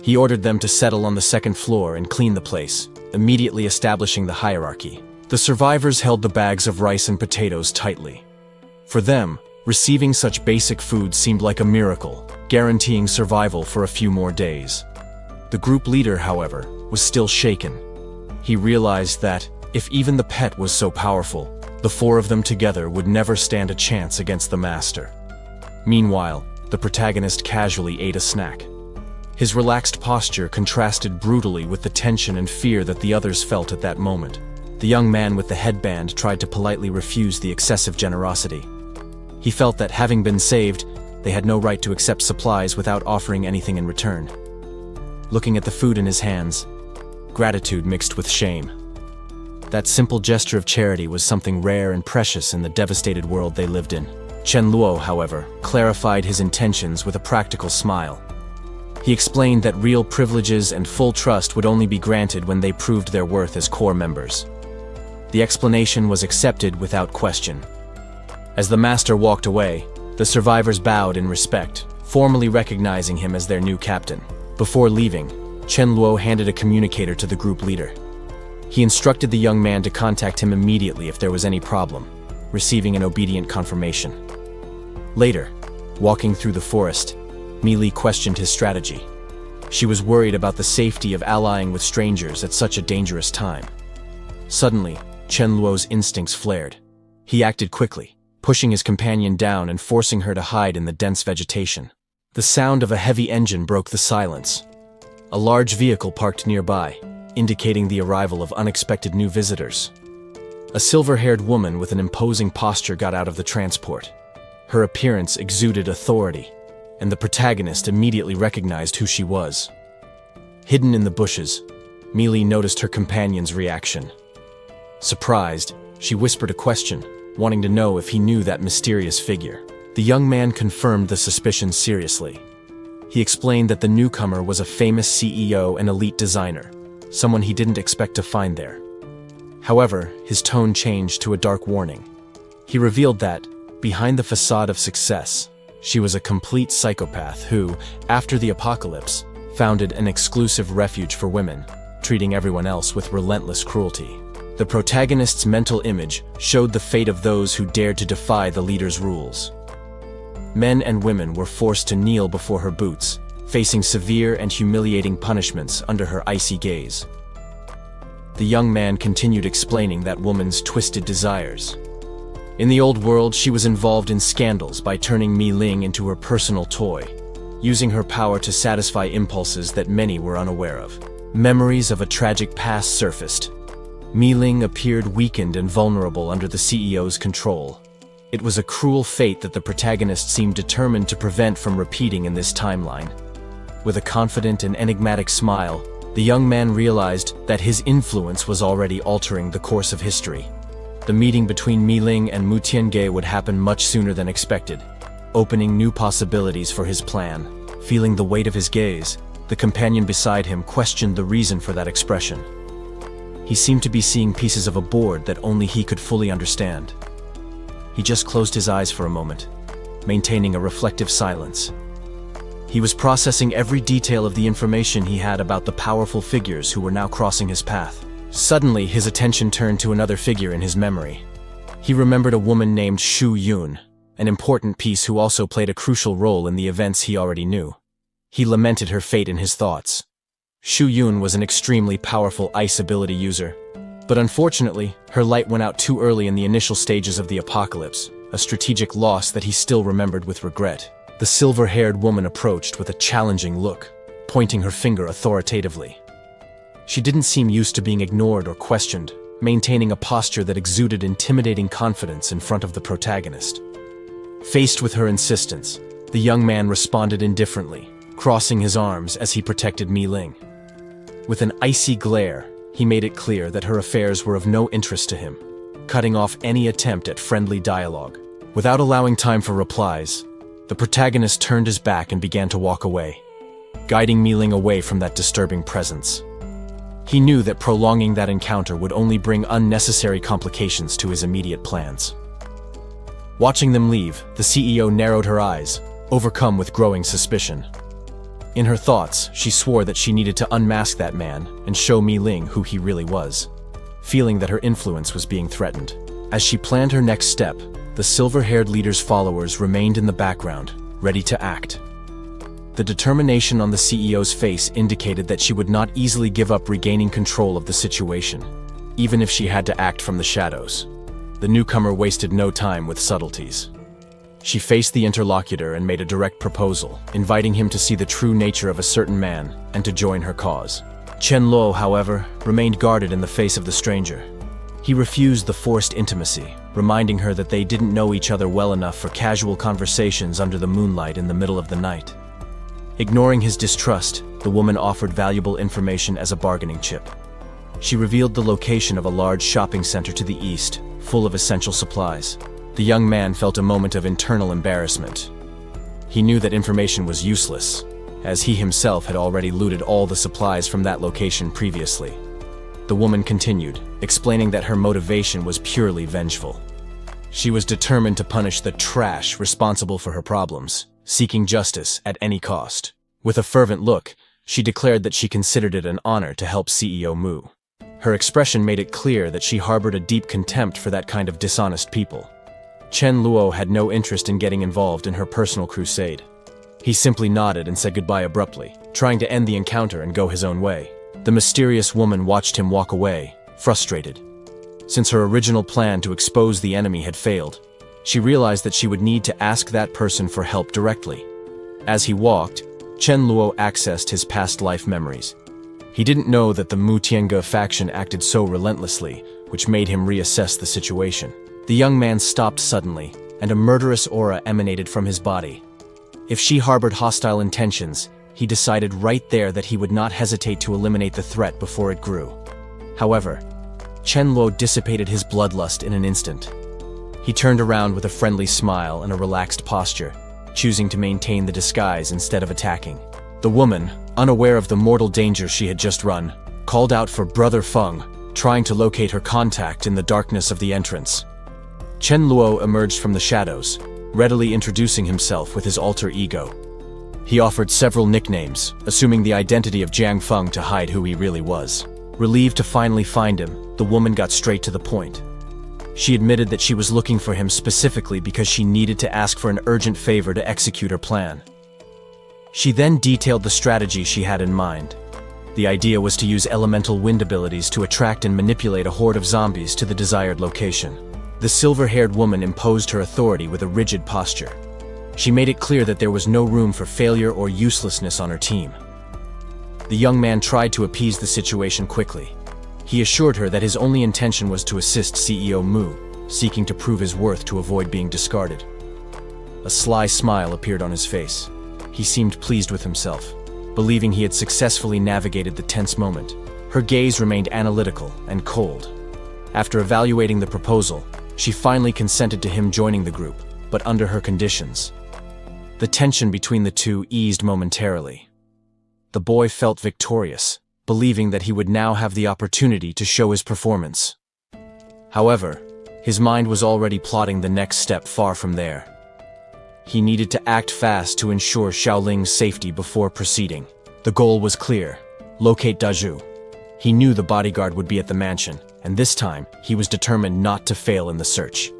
He ordered them to settle on the second floor and clean the place, immediately establishing the hierarchy. The survivors held the bags of rice and potatoes tightly. For them, receiving such basic food seemed like a miracle, guaranteeing survival for a few more days. The group leader, however, was still shaken. He realized that, if even the pet was so powerful, the four of them together would never stand a chance against the master. Meanwhile, the protagonist casually ate a snack. His relaxed posture contrasted brutally with the tension and fear that the others felt at that moment. The young man with the headband tried to politely refuse the excessive generosity. He felt that, having been saved, they had no right to accept supplies without offering anything in return. Looking at the food in his hands, gratitude mixed with shame. That simple gesture of charity was something rare and precious in the devastated world they lived in. Chen Luo, however, clarified his intentions with a practical smile. He explained that real privileges and full trust would only be granted when they proved their worth as core members. The explanation was accepted without question. As the master walked away, the survivors bowed in respect, formally recognizing him as their new captain. Before leaving, Chen Luo handed a communicator to the group leader. He instructed the young man to contact him immediately if there was any problem, receiving an obedient confirmation. Later, walking through the forest, Li questioned his strategy. She was worried about the safety of allying with strangers at such a dangerous time. Suddenly, Chen Luo's instincts flared. He acted quickly, pushing his companion down and forcing her to hide in the dense vegetation. The sound of a heavy engine broke the silence. A large vehicle parked nearby, indicating the arrival of unexpected new visitors. A silver-haired woman with an imposing posture got out of the transport. Her appearance exuded authority, and the protagonist immediately recognized who she was. Hidden in the bushes, Li noticed her companion's reaction. Surprised, she whispered a question, wanting to know if he knew that mysterious figure. The young man confirmed the suspicion seriously. He explained that the newcomer was a famous CEO and elite designer, someone he didn't expect to find there. However, his tone changed to a dark warning. He revealed that, behind the facade of success, she was a complete psychopath who, after the apocalypse, founded an exclusive refuge for women, treating everyone else with relentless cruelty. The protagonist's mental image showed the fate of those who dared to defy the leader's rules. Men and women were forced to kneel before her boots, facing severe and humiliating punishments under her icy gaze. The young man continued explaining that woman's twisted desires. In the old world, she was involved in scandals by turning Mi Ling into her personal toy, using her power to satisfy impulses that many were unaware of. Memories of a tragic past surfaced. Mi Ling appeared weakened and vulnerable under the CEO's control. It was a cruel fate that the protagonist seemed determined to prevent from repeating in this timeline. With a confident and enigmatic smile, the young man realized that his influence was already altering the course of history. The meeting between Mi Ling and Mu Tiange would happen much sooner than expected, opening new possibilities for his plan. Feeling the weight of his gaze, the companion beside him questioned the reason for that expression. He seemed to be seeing pieces of a board that only he could fully understand. He just closed his eyes for a moment, maintaining a reflective silence. He was processing every detail of the information he had about the powerful figures who were now crossing his path. Suddenly, his attention turned to another figure in his memory. He remembered a woman named Shu Yun, an important piece who also played a crucial role in the events he already knew. He lamented her fate in his thoughts. Shu Yun was an extremely powerful ice ability user, but unfortunately, her light went out too early in the initial stages of the apocalypse, a strategic loss that he still remembered with regret. The silver-haired woman approached with a challenging look, pointing her finger authoritatively. She didn't seem used to being ignored or questioned, maintaining a posture that exuded intimidating confidence in front of the protagonist. Faced with her insistence, the young man responded indifferently, crossing his arms as he protected Mi Ling. With an icy glare, he made it clear that her affairs were of no interest to him, cutting off any attempt at friendly dialogue. Without allowing time for replies, the protagonist turned his back and began to walk away, guiding Mi Ling away from that disturbing presence. He knew that prolonging that encounter would only bring unnecessary complications to his immediate plans. Watching them leave, the CEO narrowed her eyes, overcome with growing suspicion. In her thoughts, she swore that she needed to unmask that man and show Mi Ling who he really was, feeling that her influence was being threatened. As she planned her next step, the silver-haired leader's followers remained in the background, ready to act. The determination on the CEO's face indicated that she would not easily give up regaining control of the situation, even if she had to act from the shadows. The newcomer wasted no time with subtleties. She faced the interlocutor and made a direct proposal, inviting him to see the true nature of a certain man and to join her cause. Chen Luo, however, remained guarded in the face of the stranger. He refused the forced intimacy, reminding her that they didn't know each other well enough for casual conversations under the moonlight in the middle of the night. Ignoring his distrust, the woman offered valuable information as a bargaining chip. She revealed the location of a large shopping center to the east, full of essential supplies. The young man felt a moment of internal embarrassment. He knew that information was useless, as he himself had already looted all the supplies from that location previously. The woman continued, explaining that her motivation was purely vengeful. She was determined to punish the trash responsible for her problems, seeking justice at any cost. With a fervent look, she declared that she considered it an honor to help CEO Mu. Her expression made it clear that she harbored a deep contempt for that kind of dishonest people. Chen Luo had no interest in getting involved in her personal crusade. He simply nodded and said goodbye abruptly, trying to end the encounter and go his own way. The mysterious woman watched him walk away, frustrated. Since her original plan to expose the enemy had failed, she realized that she would need to ask that person for help directly. As he walked, Chen Luo accessed his past life memories. He didn't know that the Mu Tiange faction acted so relentlessly, which made him reassess the situation. The young man stopped suddenly, and a murderous aura emanated from his body. If she harbored hostile intentions, he decided right there that he would not hesitate to eliminate the threat before it grew. However, Chen Luo dissipated his bloodlust in an instant. He turned around with a friendly smile and a relaxed posture, choosing to maintain the disguise instead of attacking. The woman, unaware of the mortal danger she had just run, called out for Brother Feng, trying to locate her contact in the darkness of the entrance. Chen Luo emerged from the shadows, readily introducing himself with his alter ego. He offered several nicknames, assuming the identity of Jiang Feng to hide who he really was. Relieved to finally find him, the woman got straight to the point. She admitted that she was looking for him specifically because she needed to ask for an urgent favor to execute her plan. She then detailed the strategy she had in mind. The idea was to use elemental wind abilities to attract and manipulate a horde of zombies to the desired location. The silver-haired woman imposed her authority with a rigid posture. She made it clear that there was no room for failure or uselessness on her team. The young man tried to appease the situation quickly. He assured her that his only intention was to assist CEO Mu, seeking to prove his worth to avoid being discarded. A sly smile appeared on his face. He seemed pleased with himself, believing he had successfully navigated the tense moment. Her gaze remained analytical and cold. After evaluating the proposal, she finally consented to him joining the group, but under her conditions. The tension between the two eased momentarily. The boy felt victorious, believing that he would now have the opportunity to show his performance. However, his mind was already plotting the next step far from there. He needed to act fast to ensure Xiaoling's safety before proceeding. The goal was clear: locate Dazhu. He knew the bodyguard would be at the mansion, and this time he was determined not to fail in the search.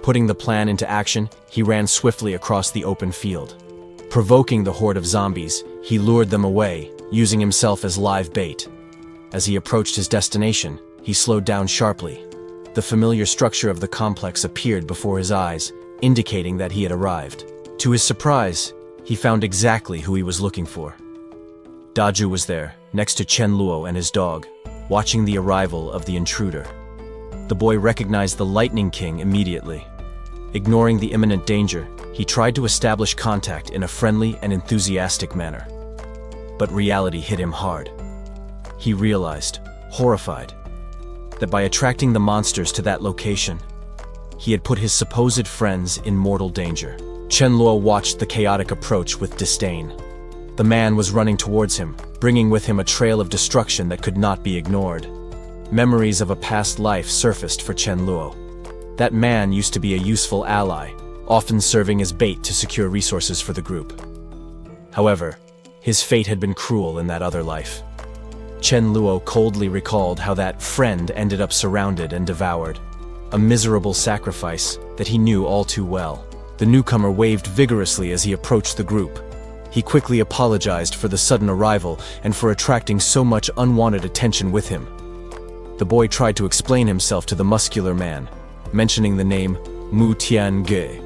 Putting the plan into action, he ran swiftly across the open field. Provoking the horde of zombies, he lured them away, using himself as live bait. As he approached his destination, he slowed down sharply. The familiar structure of the complex appeared before his eyes, indicating that he had arrived. To his surprise, he found exactly who he was looking for. Dazhu was there, next to Chen Luo and his dog, watching the arrival of the intruder. The boy recognized the Lightning King immediately. Ignoring the imminent danger, he tried to establish contact in a friendly and enthusiastic manner. But reality hit him hard. He realized, horrified, that by attracting the monsters to that location, he had put his supposed friends in mortal danger. Chen Luo watched the chaotic approach with disdain. The man was running towards him, bringing with him a trail of destruction that could not be ignored. Memories of a past life surfaced for Chen Luo. That man used to be a useful ally, often serving as bait to secure resources for the group. However, his fate had been cruel in that other life. Chen Luo coldly recalled how that friend ended up surrounded and devoured, a miserable sacrifice that he knew all too well. The newcomer waved vigorously as he approached the group. He quickly apologized for the sudden arrival and for attracting so much unwanted attention with him. The boy tried to explain himself to the muscular man, mentioning the name Mu Tiange.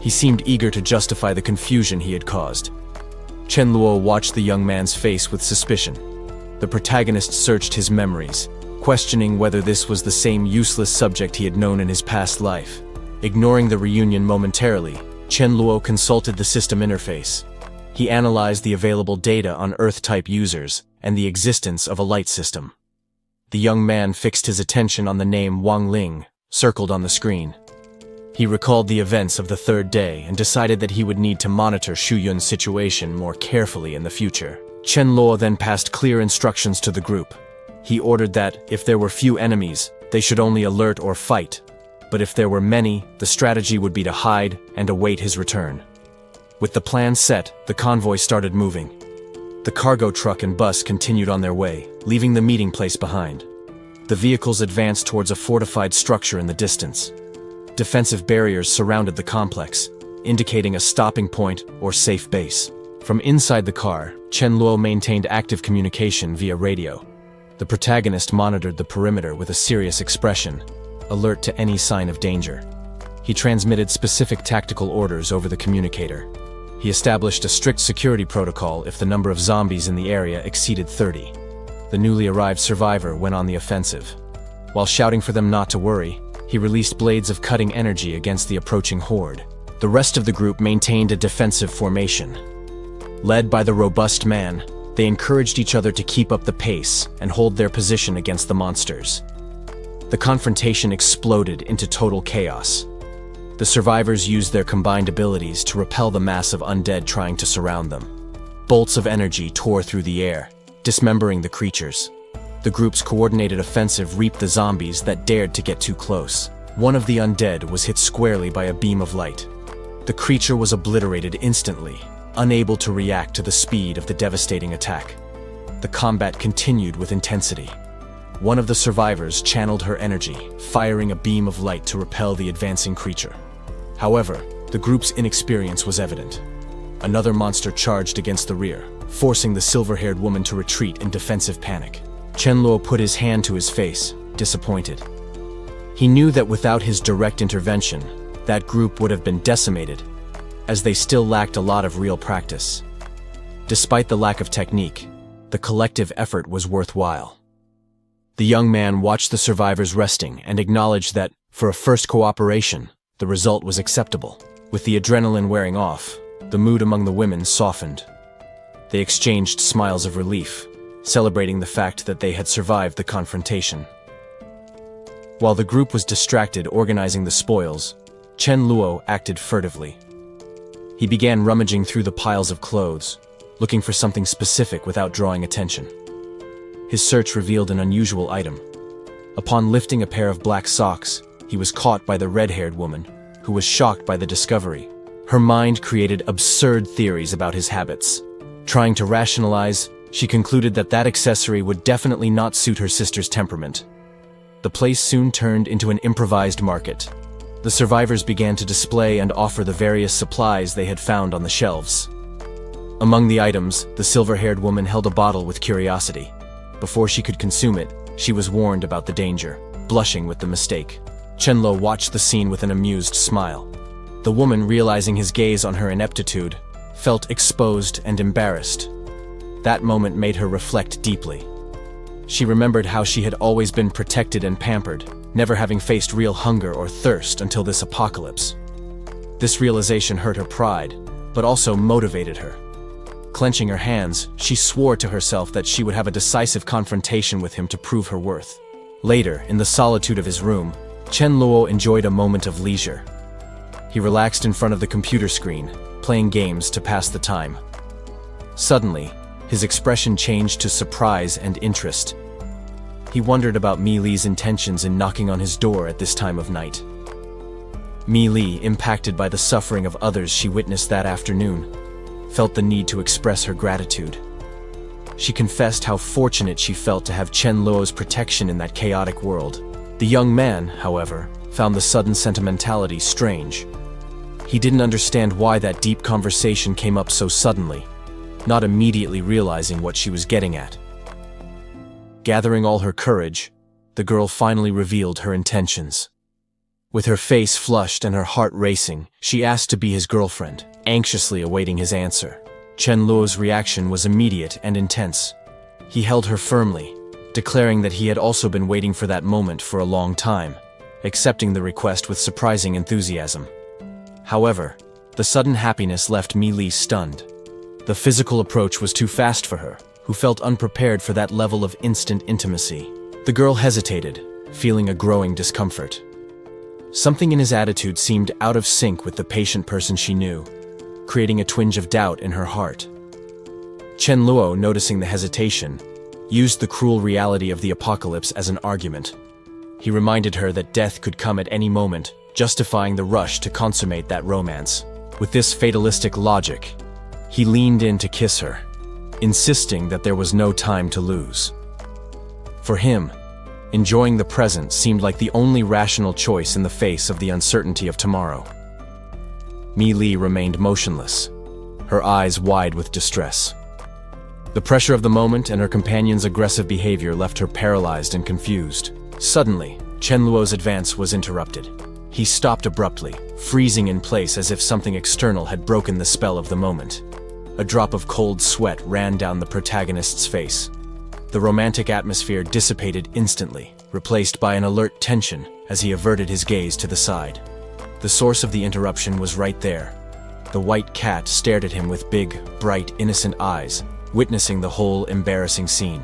He seemed eager to justify the confusion he had caused. Chen Luo watched the young man's face with suspicion. The protagonist searched his memories, questioning whether this was the same useless subject he had known in his past life. Ignoring the reunion momentarily, Chen Luo consulted the system interface. He analyzed the available data on Earth-type users and the existence of a light system. The young man fixed his attention on the name Wang Ling, circled on the screen. He recalled the events of the third day and decided that he would need to monitor Shu Yun's situation more carefully in the future. Chen Luo then passed clear instructions to the group. He ordered that, if there were few enemies, they should only alert or fight. But if there were many, the strategy would be to hide and await his return. With the plan set, the convoy started moving. The cargo truck and bus continued on their way, leaving the meeting place behind. The vehicles advanced towards a fortified structure in the distance. Defensive barriers surrounded the complex, indicating a stopping point or safe base. From inside the car, Chen Luo maintained active communication via radio. The protagonist monitored the perimeter with a serious expression, alert to any sign of danger. He transmitted specific tactical orders over the communicator. He established a strict security protocol if the number of zombies in the area exceeded 30. The newly arrived survivor went on the offensive. While shouting for them not to worry, he released blades of cutting energy against the approaching horde. The rest of the group maintained a defensive formation. Led by the robust man, they encouraged each other to keep up the pace and hold their position against the monsters. The confrontation exploded into total chaos. The survivors used their combined abilities to repel the mass of undead trying to surround them. Bolts of energy tore through the air, dismembering the creatures. The group's coordinated offensive reaped the zombies that dared to get too close. One of the undead was hit squarely by a beam of light. The creature was obliterated instantly, unable to react to the speed of the devastating attack. The combat continued with intensity. One of the survivors channeled her energy, firing a beam of light to repel the advancing creature. However, the group's inexperience was evident. Another monster charged against the rear, forcing the silver-haired woman to retreat in defensive panic. Chen Luo put his hand to his face, disappointed. He knew that without his direct intervention, that group would have been decimated, as they still lacked a lot of real practice. Despite the lack of technique, the collective effort was worthwhile. The young man watched the survivors resting and acknowledged that, for a first cooperation, the result was acceptable. With the adrenaline wearing off, the mood among the women softened. They exchanged smiles of relief, celebrating the fact that they had survived the confrontation. While the group was distracted organizing the spoils, Chen Luo acted furtively. He began rummaging through the piles of clothes, looking for something specific without drawing attention. His search revealed an unusual item. Upon lifting a pair of black socks, he was caught by the red-haired woman, who was shocked by the discovery. Her mind created absurd theories about his habits. Trying to rationalize, she concluded that that accessory would definitely not suit her sister's temperament. The place soon turned into an improvised market. The survivors began to display and offer the various supplies they had found on the shelves. Among the items, the silver-haired woman held a bottle with curiosity. Before she could consume it, she was warned about the danger, blushing with the mistake. Chen Luo watched the scene with an amused smile. The woman, realizing his gaze on her ineptitude, felt exposed and embarrassed. That moment made her reflect deeply. She remembered how she had always been protected and pampered, never having faced real hunger or thirst until this apocalypse. This realization hurt her pride, but also motivated her. Clenching her hands, she swore to herself that she would have a decisive confrontation with him to prove her worth. Later, in the solitude of his room, Chen Luo enjoyed a moment of leisure. He relaxed in front of the computer screen, playing games to pass the time. Suddenly, his expression changed to surprise and interest. He wondered about Mi Li's intentions in knocking on his door at this time of night. Mi Li, impacted by the suffering of others she witnessed that afternoon, felt the need to express her gratitude. She confessed how fortunate she felt to have Chen Luo's protection in that chaotic world. The young man, however, found the sudden sentimentality strange. He didn't understand why that deep conversation came up so suddenly, not immediately realizing what she was getting at. Gathering all her courage, the girl finally revealed her intentions. With her face flushed and her heart racing, she asked to be his girlfriend, anxiously awaiting his answer. Chen Luo's reaction was immediate and intense. He held her firmly, declaring that he had also been waiting for that moment for a long time, accepting the request with surprising enthusiasm. However, the sudden happiness left Mi Li stunned. The physical approach was too fast for her, who felt unprepared for that level of instant intimacy. The girl hesitated, feeling a growing discomfort. Something in his attitude seemed out of sync with the patient person she knew, creating a twinge of doubt in her heart. Chen Luo, noticing the hesitation, used the cruel reality of the apocalypse as an argument. He reminded her that death could come at any moment, justifying the rush to consummate that romance. With this fatalistic logic, he leaned in to kiss her, insisting that there was no time to lose. For him, enjoying the present seemed like the only rational choice in the face of the uncertainty of tomorrow. Mi Li remained motionless, her eyes wide with distress. The pressure of the moment and her companion's aggressive behavior left her paralyzed and confused. Suddenly, Chen Luo's advance was interrupted. He stopped abruptly, freezing in place as if something external had broken the spell of the moment. A drop of cold sweat ran down the protagonist's face. The romantic atmosphere dissipated instantly, replaced by an alert tension as he averted his gaze to the side. The source of the interruption was right there. The white cat stared at him with big, bright, innocent eyes, witnessing the whole embarrassing scene.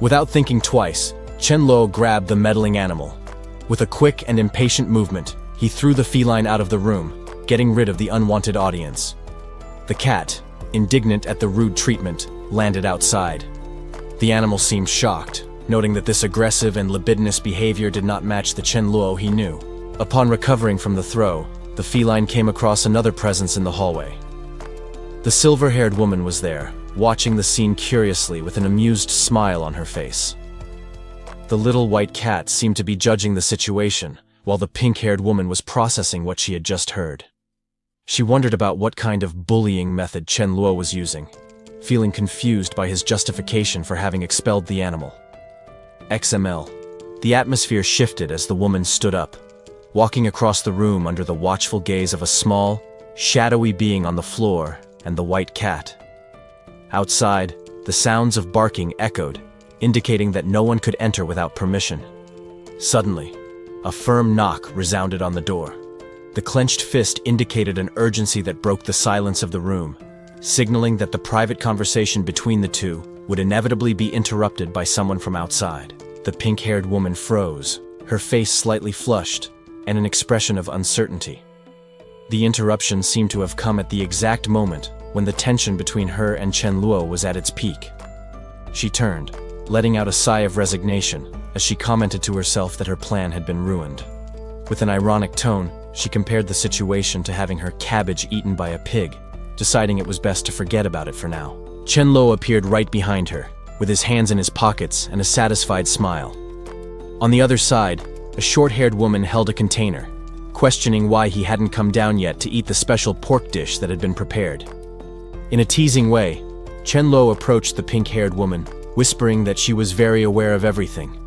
Without thinking twice, Chen Luo grabbed the meddling animal. With a quick and impatient movement, he threw the feline out of the room, getting rid of the unwanted audience. The cat, indignant at the rude treatment, landed outside. The animal seemed shocked, noting that this aggressive and libidinous behavior did not match the Chen Luo he knew. Upon recovering from the throw, the feline came across another presence in the hallway. The silver-haired woman was there, watching the scene curiously with an amused smile on her face. The little white cat seemed to be judging the situation, while the pink-haired woman was processing what she had just heard. She wondered about what kind of bullying method Chen Luo was using, feeling confused by his justification for having expelled the animal. XML. The atmosphere shifted as the woman stood up, walking across the room under the watchful gaze of a small, shadowy being on the floor and the white cat. Outside, the sounds of barking echoed, indicating that no one could enter without permission. Suddenly, a firm knock resounded on the door. The clenched fist indicated an urgency that broke the silence of the room, signaling that the private conversation between the two would inevitably be interrupted by someone from outside. The pink-haired woman froze, her face slightly flushed, and an expression of uncertainty. The interruption seemed to have come at the exact moment when the tension between her and Chen Luo was at its peak. She turned, letting out a sigh of resignation as she commented to herself that her plan had been ruined. With an ironic tone, she compared the situation to having her cabbage eaten by a pig, deciding it was best to forget about it for now. Chen Luo appeared right behind her, with his hands in his pockets and a satisfied smile. On the other side, a short-haired woman held a container, questioning why he hadn't come down yet to eat the special pork dish that had been prepared. In a teasing way, Chen Luo approached the pink-haired woman, whispering that she was very aware of everything.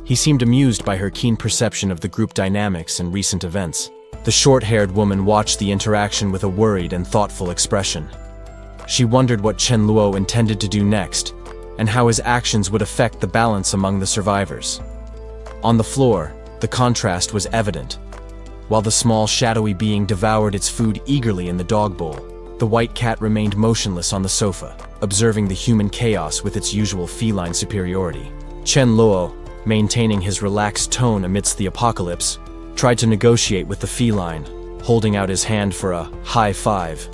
He seemed amused by her keen perception of the group dynamics and recent events. The short-haired woman watched the interaction with a worried and thoughtful expression. She wondered what Chen Luo intended to do next, and how his actions would affect the balance among the survivors. On the floor, the contrast was evident. While the small, shadowy being devoured its food eagerly in the dog bowl, the white cat remained motionless on the sofa, observing the human chaos with its usual feline superiority. Chen Luo, maintaining his relaxed tone amidst the apocalypse, tried to negotiate with the feline, holding out his hand for a high five.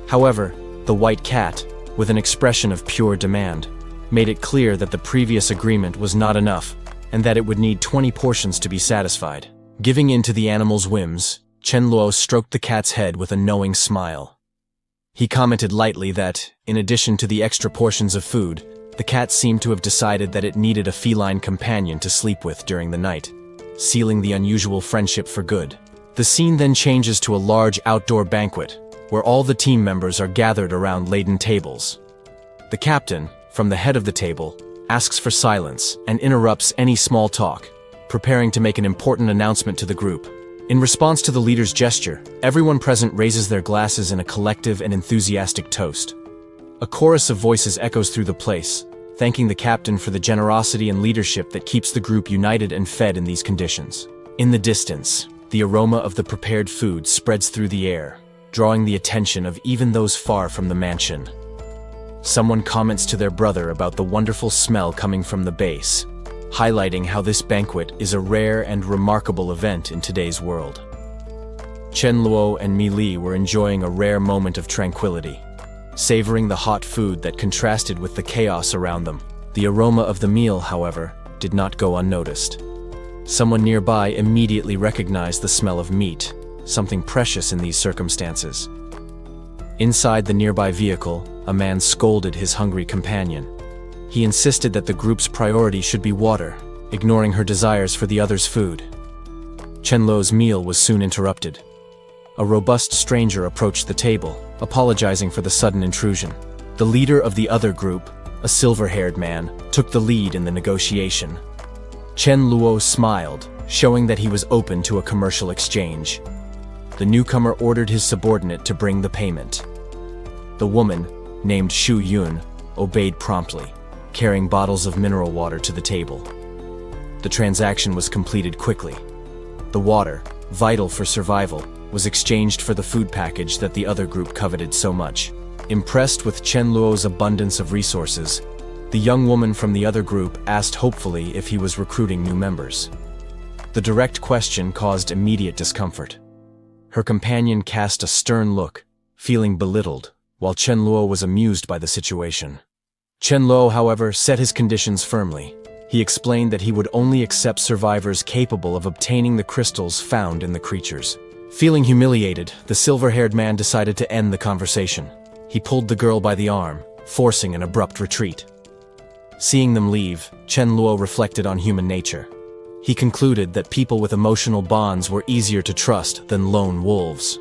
However, the white cat, with an expression of pure demand, made it clear that the previous agreement was not enough and that it would need 20 portions to be satisfied. Giving in to the animal's whims, Chen Luo stroked the cat's head with a knowing smile. He commented lightly that, in addition to the extra portions of food, the cat seemed to have decided that it needed a feline companion to sleep with during the night, sealing the unusual friendship for good. The scene then changes to a large outdoor banquet, where all the team members are gathered around laden tables. The captain, from the head of the table, asks for silence and interrupts any small talk, preparing to make an important announcement to the group. In response to the leader's gesture, everyone present raises their glasses in a collective and enthusiastic toast. A chorus of voices echoes through the place, thanking the captain for the generosity and leadership that keeps the group united and fed in these conditions. In the distance, the aroma of the prepared food spreads through the air, drawing the attention of even those far from the mansion. Someone comments to their brother about the wonderful smell coming from the base, highlighting how this banquet is a rare and remarkable event in today's world. Chen Luo and Mi Li were enjoying a rare moment of tranquility, savoring the hot food that contrasted with the chaos around them. The aroma of the meal, however, did not go unnoticed. Someone nearby immediately recognized the smell of meat, something precious in these circumstances. Inside the nearby vehicle, a man scolded his hungry companion. He insisted that the group's priority should be water, ignoring her desires for the other's food. Chen Luo's meal was soon interrupted. A robust stranger approached the table, apologizing for the sudden intrusion. The leader of the other group, a silver-haired man, took the lead in the negotiation. Chen Luo smiled, showing that he was open to a commercial exchange. The newcomer ordered his subordinate to bring the payment. The woman, named Shu Yun, obeyed promptly, carrying bottles of mineral water to the table. The transaction was completed quickly. The water, vital for survival, was exchanged for the food package that the other group coveted so much. Impressed with Chen Luo's abundance of resources, the young woman from the other group asked hopefully if he was recruiting new members. The direct question caused immediate discomfort. Her companion cast a stern look, feeling belittled, while Chen Luo was amused by the situation. Chen Luo, however, set his conditions firmly. He explained that he would only accept survivors capable of obtaining the crystals found in the creatures. Feeling humiliated, the silver-haired man decided to end the conversation. He pulled the girl by the arm, forcing an abrupt retreat. Seeing them leave, Chen Luo reflected on human nature. He concluded that people with emotional bonds were easier to trust than lone wolves.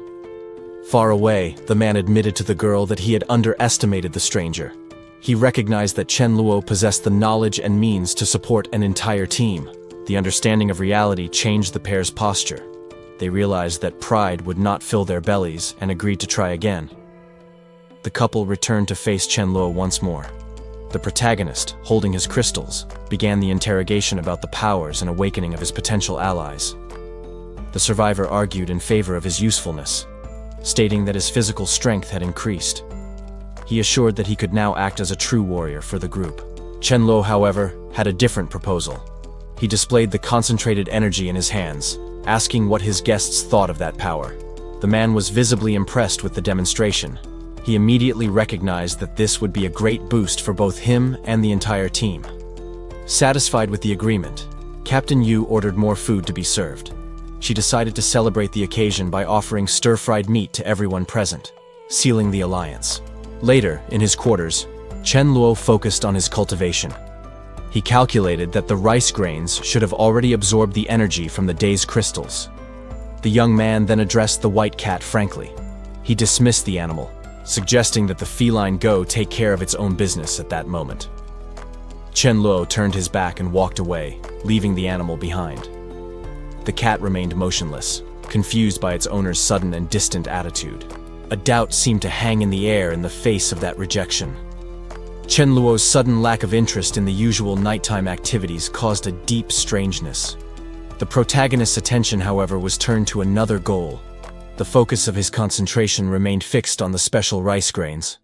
Far away, the man admitted to the girl that he had underestimated the stranger. He recognized that Chen Luo possessed the knowledge and means to support an entire team. The understanding of reality changed the pair's posture. They realized that pride would not fill their bellies and agreed to try again. The couple returned to face Chen Luo once more. The protagonist, holding his crystals, began the interrogation about the powers and awakening of his potential allies. The survivor argued in favor of his usefulness, stating that his physical strength had increased. He assured that he could now act as a true warrior for the group. Chen Luo, however, had a different proposal. He displayed the concentrated energy in his hands, asking what his guests thought of that power. The man was visibly impressed with the demonstration. He immediately recognized that this would be a great boost for both him and the entire team. Satisfied with the agreement, Captain Yu ordered more food to be served. She decided to celebrate the occasion by offering stir-fried meat to everyone present, sealing the alliance. Later, in his quarters, Chen Luo focused on his cultivation. He calculated that the rice grains should have already absorbed the energy from the day's crystals. The young man then addressed the white cat frankly. He dismissed the animal, suggesting that the feline go take care of its own business at that moment. Chen Luo turned his back and walked away, leaving the animal behind. The cat remained motionless, confused by its owner's sudden and distant attitude. A doubt seemed to hang in the air in the face of that rejection. Chen Luo's sudden lack of interest in the usual nighttime activities caused a deep strangeness. The protagonist's attention, however, was turned to another goal. The focus of his concentration remained fixed on the special rice grains.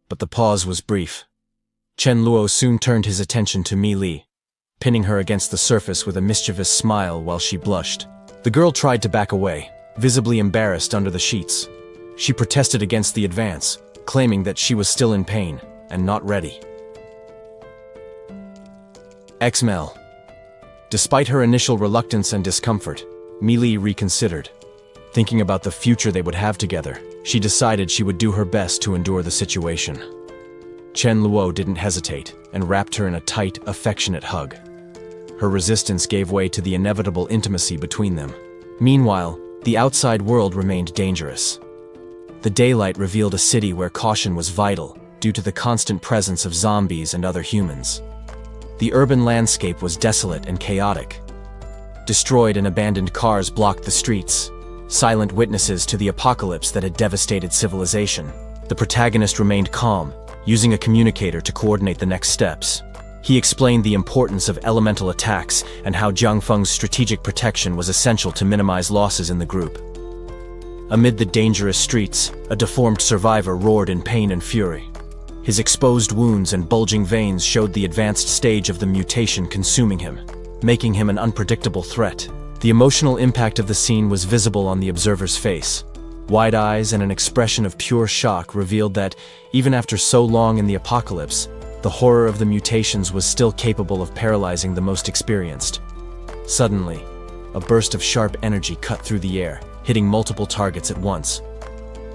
But the pause was brief. Chen Luo soon turned his attention to Mi Li, pinning her against the surface with a mischievous smile while she blushed. The girl tried to back away, visibly embarrassed under the sheets. She protested against the advance, claiming that she was still in pain and not ready. XML. Despite her initial reluctance and discomfort, Mi Li reconsidered. Thinking about the future they would have together, she decided she would do her best to endure the situation. Chen Luo didn't hesitate and wrapped her in a tight, affectionate hug. Her resistance gave way to the inevitable intimacy between them. Meanwhile, the outside world remained dangerous. The daylight revealed a city where caution was vital due to the constant presence of zombies and other humans. The urban landscape was desolate and chaotic. Destroyed and abandoned cars blocked the streets, silent witnesses to the apocalypse that had devastated civilization. The protagonist remained calm, using a communicator to coordinate the next steps. He explained the importance of elemental attacks and how Jiang Feng's strategic protection was essential to minimize losses in the group. Amid the dangerous streets, a deformed survivor roared in pain and fury. His exposed wounds and bulging veins showed the advanced stage of the mutation consuming him, making him an unpredictable threat. The emotional impact of the scene was visible on the observer's face. Wide eyes and an expression of pure shock revealed that, even after so long in the apocalypse, the horror of the mutations was still capable of paralyzing the most experienced. Suddenly, a burst of sharp energy cut through the air, hitting multiple targets at once.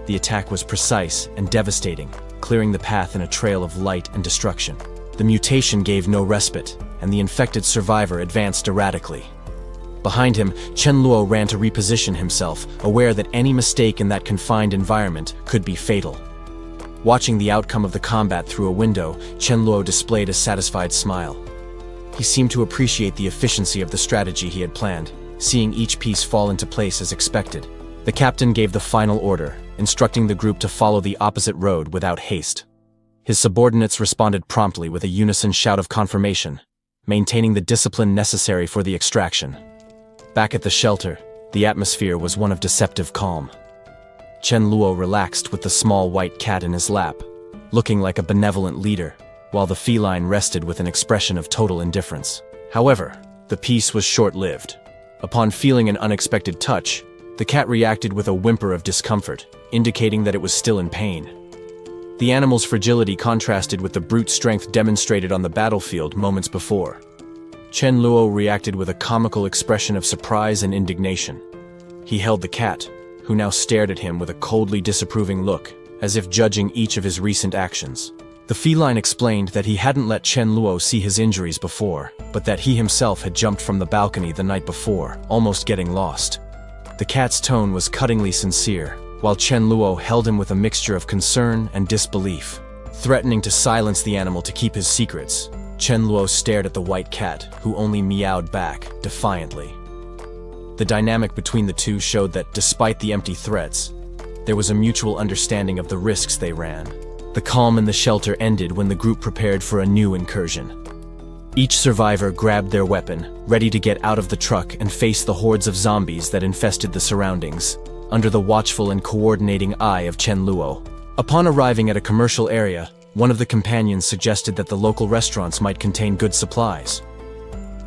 The attack was precise and devastating, clearing the path in a trail of light and destruction. The mutation gave no respite, and the infected survivor advanced erratically. Behind him, Chen Luo ran to reposition himself, aware that any mistake in that confined environment could be fatal. Watching the outcome of the combat through a window, Chen Luo displayed a satisfied smile. He seemed to appreciate the efficiency of the strategy he had planned, seeing each piece fall into place as expected. The captain gave the final order, instructing the group to follow the opposite road without haste. His subordinates responded promptly with a unison shout of confirmation, maintaining the discipline necessary for the extraction. Back at the shelter, the atmosphere was one of deceptive calm. Chen Luo relaxed with the small white cat in his lap, looking like a benevolent leader, while the feline rested with an expression of total indifference. However, the peace was short-lived. Upon feeling an unexpected touch, the cat reacted with a whimper of discomfort, indicating that it was still in pain. The animal's fragility contrasted with the brute strength demonstrated on the battlefield moments before. Chen Luo reacted with a comical expression of surprise and indignation. He held the cat, who now stared at him with a coldly disapproving look, as if judging each of his recent actions. The feline explained that he hadn't let Chen Luo see his injuries before, but that he himself had jumped from the balcony the night before, almost getting lost. The cat's tone was cuttingly sincere, while Chen Luo held him with a mixture of concern and disbelief. Threatening to silence the animal to keep his secrets, Chen Luo stared at the white cat, who only meowed back, defiantly. The dynamic between the two showed that, despite the empty threats, there was a mutual understanding of the risks they ran. The calm in the shelter ended when the group prepared for a new incursion. Each survivor grabbed their weapon, ready to get out of the truck and face the hordes of zombies that infested the surroundings, under the watchful and coordinating eye of Chen Luo. Upon arriving at a commercial area, one of the companions suggested that the local restaurants might contain good supplies.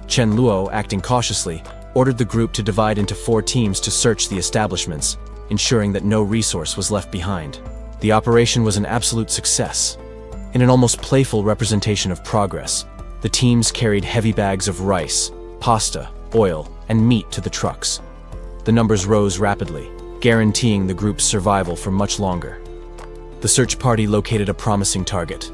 Chen Luo, acting cautiously, ordered the group to divide into 4 teams to search the establishments, ensuring that no resource was left behind. The operation was an absolute success. In an almost playful representation of progress, the teams carried heavy bags of rice, pasta, oil, and meat to the trucks. The numbers rose rapidly, guaranteeing the group's survival for much longer. The search party located a promising target.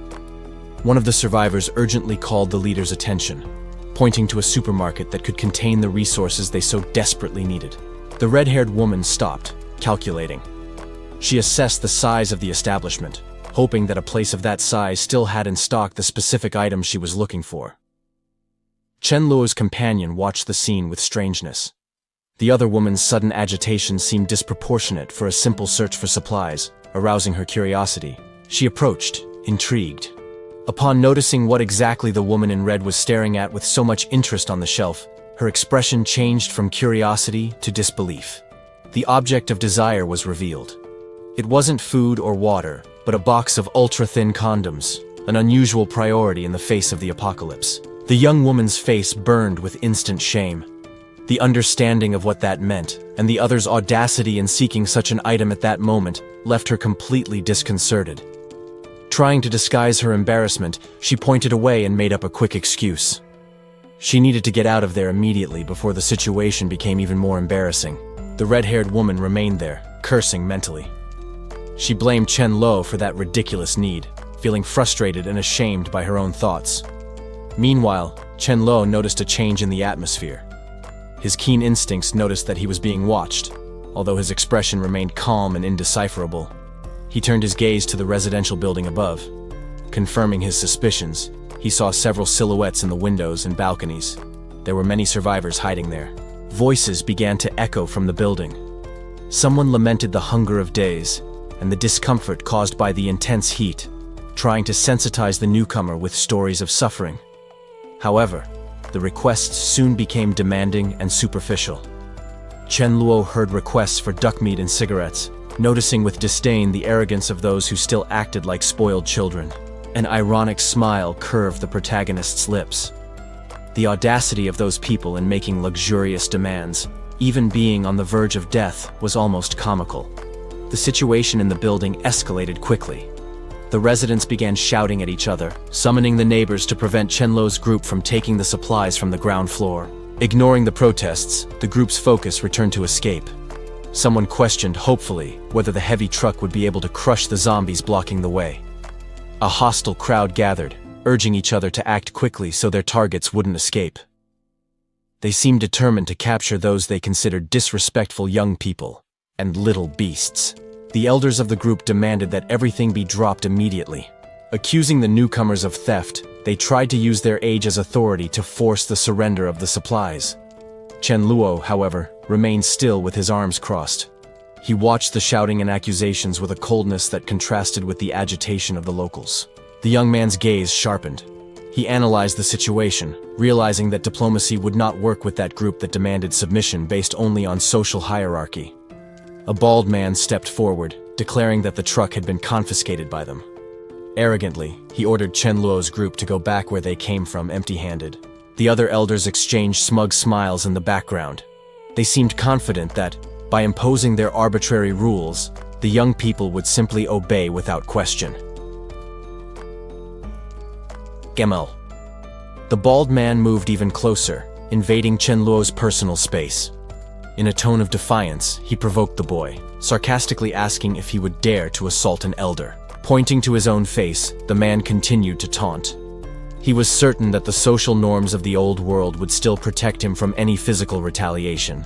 One of the survivors urgently called the leader's attention, pointing to a supermarket that could contain the resources they so desperately needed. The red-haired woman stopped, calculating. She assessed the size of the establishment, hoping that a place of that size still had in stock the specific items she was looking for. Chen Luo's companion watched the scene with strangeness. The other woman's sudden agitation seemed disproportionate for a simple search for supplies, arousing her curiosity. She approached, intrigued. Upon noticing what exactly the woman in red was staring at with so much interest on the shelf, her expression changed from curiosity to disbelief. The object of desire was revealed. It wasn't food or water, but a box of ultra-thin condoms, an unusual priority in the face of the apocalypse. The young woman's face burned with instant shame. The understanding of what that meant, and the other's audacity in seeking such an item at that moment, left her completely disconcerted. Trying to disguise her embarrassment, she pointed away and made up a quick excuse. She needed to get out of there immediately before the situation became even more embarrassing. The red-haired woman remained there, cursing mentally. She blamed Chen Luo for that ridiculous need, feeling frustrated and ashamed by her own thoughts. Meanwhile, Chen Luo noticed a change in the atmosphere. His keen instincts noticed that he was being watched, although his expression remained calm and indecipherable. He turned his gaze to the residential building above. Confirming his suspicions, he saw several silhouettes in the windows and balconies. There were many survivors hiding there. Voices began to echo from the building. Someone lamented the hunger of days and the discomfort caused by the intense heat, trying to sensitize the newcomer with stories of suffering. However, the requests soon became demanding and superficial. Chen Luo heard requests for duck meat and cigarettes, noticing with disdain the arrogance of those who still acted like spoiled children. An ironic smile curved the protagonist's lips. The audacity of those people in making luxurious demands, even being on the verge of death, was almost comical. The situation in the building escalated quickly. The residents began shouting at each other, summoning the neighbors to prevent Chen Luo's group from taking the supplies from the ground floor. Ignoring the protests, the group's focus returned to escape. Someone questioned, hopefully, whether the heavy truck would be able to crush the zombies blocking the way. A hostile crowd gathered, urging each other to act quickly so their targets wouldn't escape. They seemed determined to capture those they considered disrespectful young people and little beasts. The elders of the group demanded that everything be dropped immediately. Accusing the newcomers of theft, they tried to use their age as authority to force the surrender of the supplies. Chen Luo, however, remained still with his arms crossed. He watched the shouting and accusations with a coldness that contrasted with the agitation of the locals. The young man's gaze sharpened. He analyzed the situation, realizing that diplomacy would not work with that group that demanded submission based only on social hierarchy. A bald man stepped forward, declaring that the truck had been confiscated by them. Arrogantly, he ordered Chen Luo's group to go back where they came from empty-handed. The other elders exchanged smug smiles in the background. They seemed confident that, by imposing their arbitrary rules, the young people would simply obey without question. Gemel. The bald man moved even closer, invading Chen Luo's personal space. In a tone of defiance, he provoked the boy, sarcastically asking if he would dare to assault an elder. Pointing to his own face, the man continued to taunt. He was certain that the social norms of the old world would still protect him from any physical retaliation.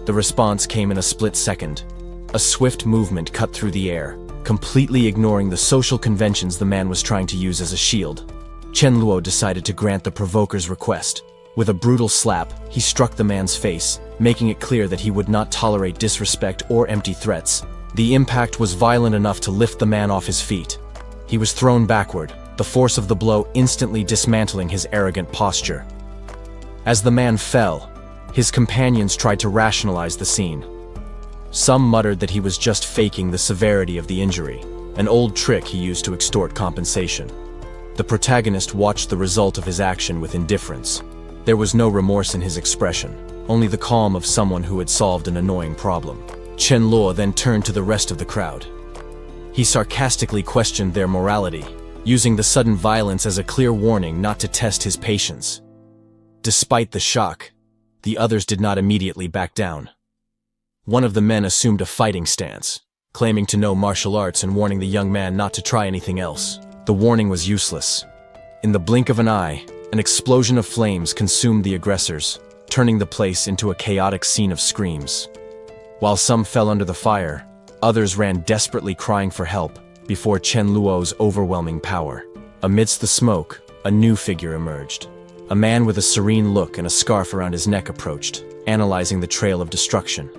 The response came in a split second. A swift movement cut through the air, completely ignoring the social conventions the man was trying to use as a shield. Chen Luo decided to grant the provoker's request. With a brutal slap, he struck the man's face, making it clear that he would not tolerate disrespect or empty threats. The impact was violent enough to lift the man off his feet. He was thrown backward, the force of the blow instantly dismantling his arrogant posture. As the man fell, his companions tried to rationalize the scene. Some muttered that he was just faking the severity of the injury, an old trick he used to extort compensation. The protagonist watched the result of his action with indifference. There was no remorse in his expression, only the calm of someone who had solved an annoying problem. Chen Luo then turned to the rest of the crowd. He sarcastically questioned their morality, using the sudden violence as a clear warning not to test his patience. Despite the shock, the others did not immediately back down. One of the men assumed a fighting stance, claiming to know martial arts and warning the young man not to try anything else. The warning was useless. In the blink of an eye, an explosion of flames consumed the aggressors, turning the place into a chaotic scene of screams. While some fell under the fire, others ran desperately crying for help before Chen Luo's overwhelming power. Amidst the smoke, a new figure emerged. A man with a serene look and a scarf around his neck approached, analyzing the trail of destruction.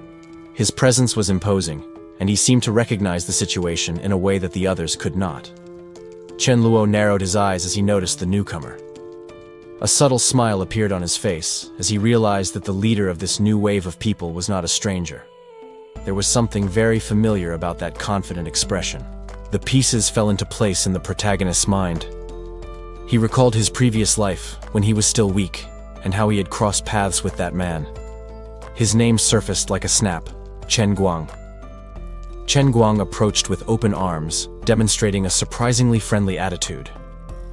His presence was imposing, and he seemed to recognize the situation in a way that the others could not. Chen Luo narrowed his eyes as he noticed the newcomer. A subtle smile appeared on his face as he realized that the leader of this new wave of people was not a stranger. There was something very familiar about that confident expression. The pieces fell into place in the protagonist's mind. He recalled his previous life, when he was still weak, and how he had crossed paths with that man. His name surfaced like a snap: Chen Guang. Chen Guang approached with open arms, demonstrating a surprisingly friendly attitude.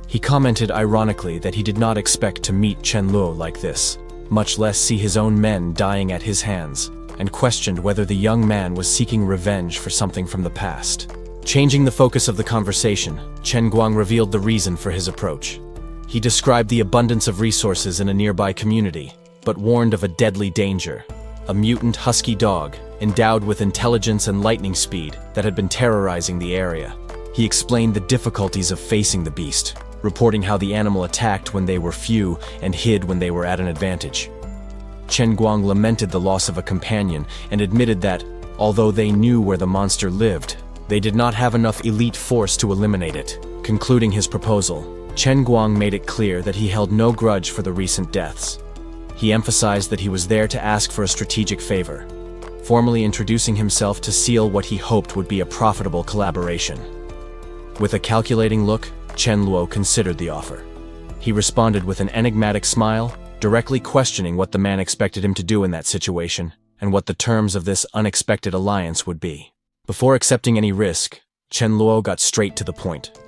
He commented ironically that he did not expect to meet Chen Luo like this, much less see his own men dying at his hands, and questioned whether the young man was seeking revenge for something from the past. Changing the focus of the conversation, Chen Guang revealed the reason for his approach. He described the abundance of resources in a nearby community, but warned of a deadly danger: a mutant husky dog, endowed with intelligence and lightning speed, that had been terrorizing the area. He explained the difficulties of facing the beast, reporting how the animal attacked when they were few and hid when they were at an advantage. Chen Guang lamented the loss of a companion and admitted that, although they knew where the monster lived, they did not have enough elite force to eliminate it. Concluding his proposal, Chen Guang made it clear that he held no grudge for the recent deaths. He emphasized that he was there to ask for a strategic favor, formally introducing himself to seal what he hoped would be a profitable collaboration. With a calculating look, Chen Luo considered the offer. He responded with an enigmatic smile, directly questioning what the man expected him to do in that situation, and what the terms of this unexpected alliance would be. Before accepting any risk, Chen Luo got straight to the point.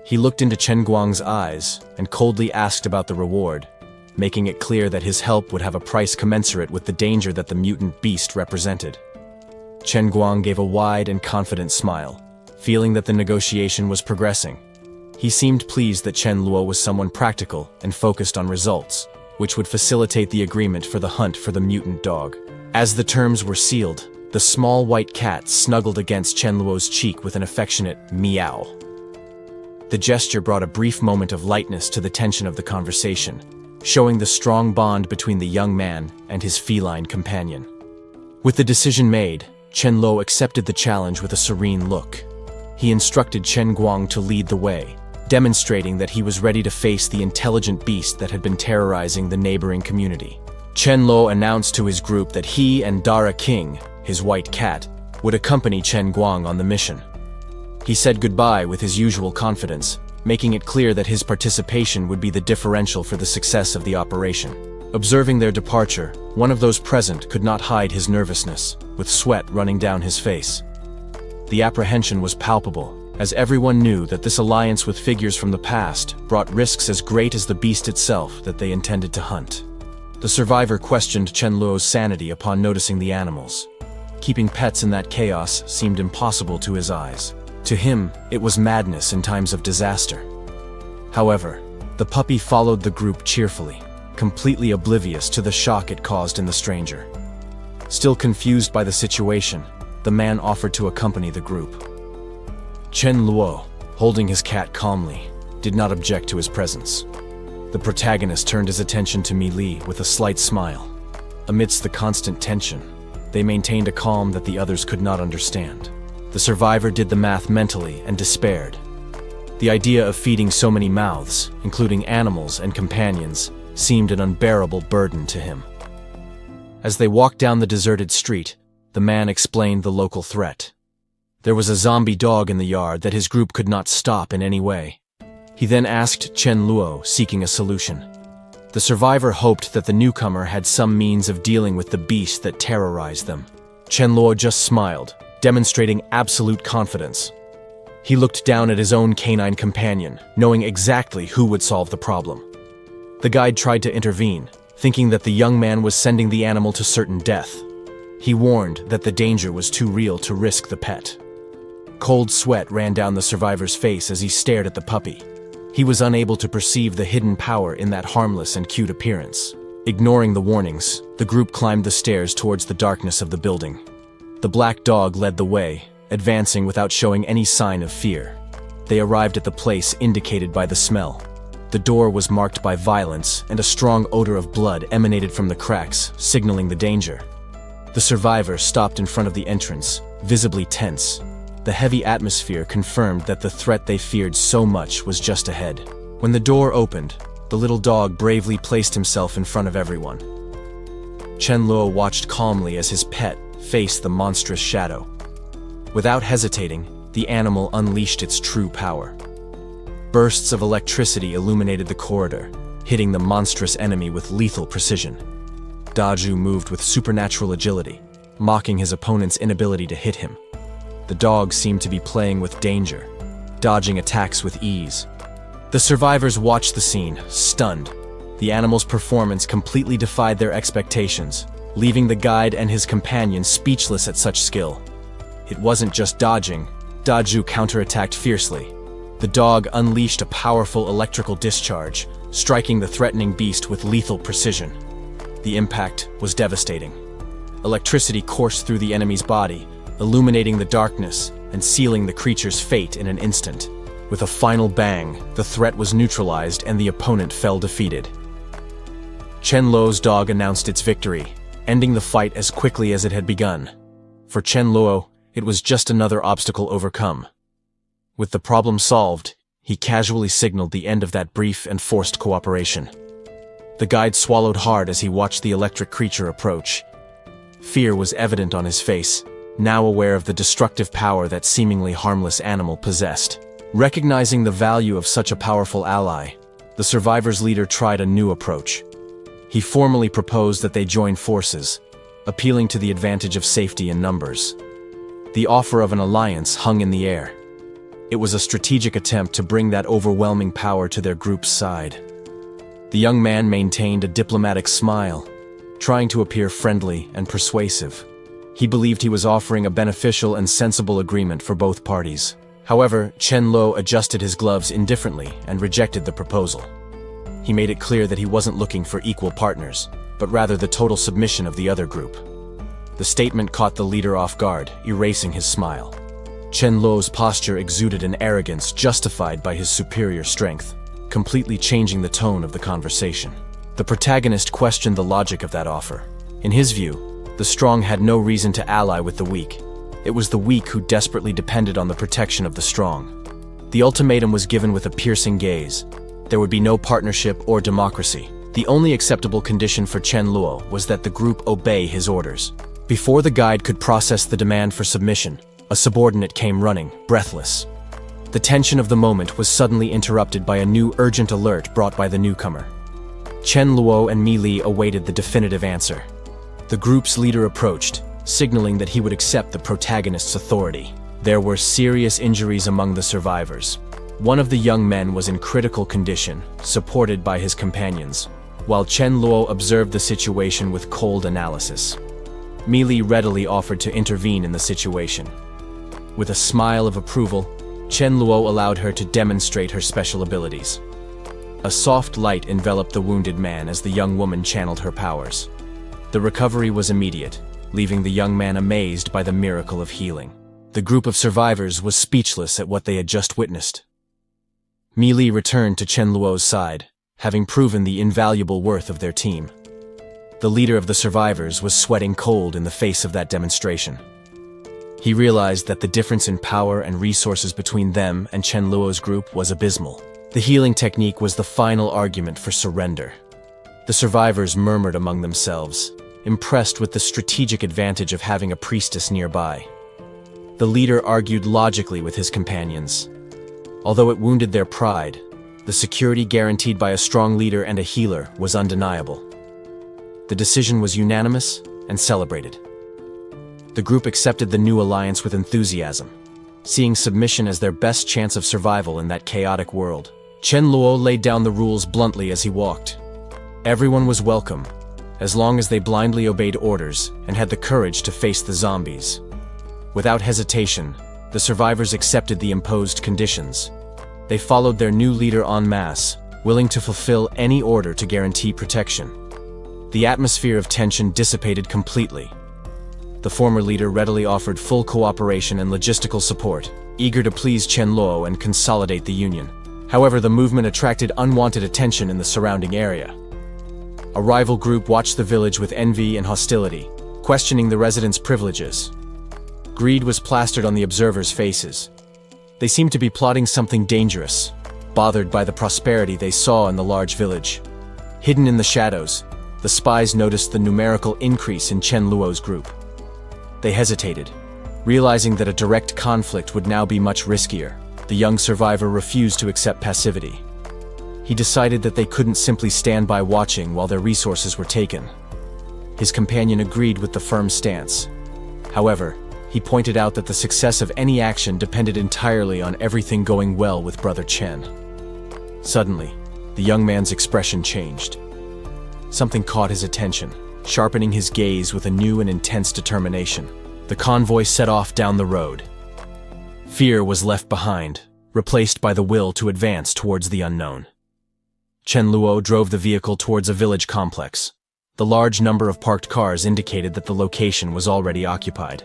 He looked into Chen Guang's eyes and coldly asked about the reward, making it clear that his help would have a price commensurate with the danger that the mutant beast represented. Chen Guang gave a wide and confident smile, feeling that the negotiation was progressing. He seemed pleased that Chen Luo was someone practical and focused on results, which would facilitate the agreement for the hunt for the mutant dog. As the terms were sealed, the small white cat snuggled against Chen Luo's cheek with an affectionate meow. The gesture brought a brief moment of lightness to the tension of the conversation, showing the strong bond between the young man and his feline companion. With the decision made, Chen Luo accepted the challenge with a serene look. He instructed Chen Guang to lead the way, demonstrating that he was ready to face the intelligent beast that had been terrorizing the neighboring community. Chen Luo announced to his group that he and Dara King, his white cat, would accompany Chen Guang on the mission. He said goodbye with his usual confidence, making it clear that his participation would be the differential for the success of the operation. Observing their departure, one of those present could not hide his nervousness, with sweat running down his face. The apprehension was palpable, as everyone knew that this alliance with figures from the past brought risks as great as the beast itself that they intended to hunt. The survivor questioned Chen Luo's sanity upon noticing the animals. Keeping pets in that chaos seemed impossible to his eyes. To him, it was madness in times of disaster. However, the puppy followed the group cheerfully, completely oblivious to the shock it caused in the stranger. Still confused by the situation, the man offered to accompany the group. Chen Luo, holding his cat calmly, did not object to his presence. The protagonist turned his attention to Mi Li with a slight smile. Amidst the constant tension, they maintained a calm that the others could not understand. The survivor did the math mentally and despaired. The idea of feeding so many mouths, including animals and companions, seemed an unbearable burden to him. As they walked down the deserted street, the man explained the local threat. There was a zombie dog in the yard that his group could not stop in any way. He then asked Chen Luo, seeking a solution. The survivor hoped that the newcomer had some means of dealing with the beast that terrorized them. Chen Luo just smiled, demonstrating absolute confidence. He looked down at his own canine companion, knowing exactly who would solve the problem. The guide tried to intervene, thinking that the young man was sending the animal to certain death. He warned that the danger was too real to risk the pet. Cold sweat ran down the survivor's face as he stared at the puppy. He was unable to perceive the hidden power in that harmless and cute appearance. Ignoring the warnings, the group climbed the stairs towards the darkness of the building. The black dog led the way, advancing without showing any sign of fear. They arrived at the place indicated by the smell. The door was marked by violence, and a strong odor of blood emanated from the cracks, signaling the danger. The survivor stopped in front of the entrance, visibly tense. The heavy atmosphere confirmed that the threat they feared so much was just ahead. When the door opened, the little dog bravely placed himself in front of everyone. Chen Luo watched calmly as his pet faced the monstrous shadow. Without hesitating, the animal unleashed its true power. Bursts of electricity illuminated the corridor, hitting the monstrous enemy with lethal precision. Daju moved with supernatural agility, mocking his opponent's inability to hit him. The dog seemed to be playing with danger, dodging attacks with ease. The survivors watched the scene, stunned. The animal's performance completely defied their expectations, leaving the guide and his companion speechless at such skill. It wasn't just dodging. Daju counterattacked fiercely. The dog unleashed a powerful electrical discharge, striking the threatening beast with lethal precision. The impact was devastating. Electricity coursed through the enemy's body, illuminating the darkness and sealing the creature's fate in an instant. With a final bang, the threat was neutralized and the opponent fell defeated. Chen Luo's dog announced its victory, ending the fight as quickly as it had begun. For Chen Luo, it was just another obstacle overcome. With the problem solved, he casually signaled the end of that brief and forced cooperation. The guide swallowed hard as he watched the electric creature approach. Fear was evident on his face, now aware of the destructive power that seemingly harmless animal possessed. Recognizing the value of such a powerful ally, the survivors' leader tried a new approach. He formally proposed that they join forces, appealing to the advantage of safety in numbers. The offer of an alliance hung in the air. It was a strategic attempt to bring that overwhelming power to their group's side. The young man maintained a diplomatic smile, trying to appear friendly and persuasive. He believed he was offering a beneficial and sensible agreement for both parties. However, Chen Luo adjusted his gloves indifferently and rejected the proposal. He made it clear that he wasn't looking for equal partners, but rather the total submission of the other group. The statement caught the leader off guard, erasing his smile. Chen Luo's posture exuded an arrogance justified by his superior strength, completely changing the tone of the conversation. The protagonist questioned the logic of that offer. In his view, the strong had no reason to ally with the weak. It was the weak who desperately depended on the protection of the strong. The ultimatum was given with a piercing gaze. There would be no partnership or democracy. The only acceptable condition for Chen Luo was that the group obey his orders. Before the guide could process the demand for submission, a subordinate came running, breathless. The tension of the moment was suddenly interrupted by a new urgent alert brought by the newcomer. Chen Luo and Mi Li awaited the definitive answer. The group's leader approached, signaling that he would accept the protagonist's authority. There were serious injuries among the survivors. One of the young men was in critical condition, supported by his companions, while Chen Luo observed the situation with cold analysis. Mi Li readily offered to intervene in the situation. With a smile of approval, Chen Luo allowed her to demonstrate her special abilities. A soft light enveloped the wounded man as the young woman channeled her powers. The recovery was immediate, leaving the young man amazed by the miracle of healing. The group of survivors was speechless at what they had just witnessed. Mi Li returned to Chen Luo's side, having proven the invaluable worth of their team. The leader of the survivors was sweating cold in the face of that demonstration. He realized that the difference in power and resources between them and Chen Luo's group was abysmal. The healing technique was the final argument for surrender. The survivors murmured among themselves, impressed with the strategic advantage of having a priestess nearby. The leader argued logically with his companions. Although it wounded their pride, the security guaranteed by a strong leader and a healer was undeniable. The decision was unanimous and celebrated. The group accepted the new alliance with enthusiasm, seeing submission as their best chance of survival in that chaotic world. Chen Luo laid down the rules bluntly as he walked. Everyone was welcome, as long as they blindly obeyed orders and had the courage to face the zombies. Without hesitation, the survivors accepted the imposed conditions. They followed their new leader en masse, willing to fulfill any order to guarantee protection. The atmosphere of tension dissipated completely. The former leader readily offered full cooperation and logistical support, eager to please Chen Luo and consolidate the union. However, the movement attracted unwanted attention in the surrounding area. A rival group watched the village with envy and hostility, questioning the residents' privileges. Greed was plastered on the observers' faces. They seemed to be plotting something dangerous, bothered by the prosperity they saw in the large village. Hidden in the shadows, the spies noticed the numerical increase in Chen Luo's group. They hesitated, realizing that a direct conflict would now be much riskier. The young survivor refused to accept passivity. He decided that they couldn't simply stand by watching while their resources were taken. His companion agreed with the firm stance. However, he pointed out that the success of any action depended entirely on everything going well with Brother Chen. Suddenly, the young man's expression changed. Something caught his attention, sharpening his gaze with a new and intense determination. The convoy set off down the road. Fear was left behind, replaced by the will to advance towards the unknown. Chen Luo drove the vehicle towards a village complex. The large number of parked cars indicated that the location was already occupied.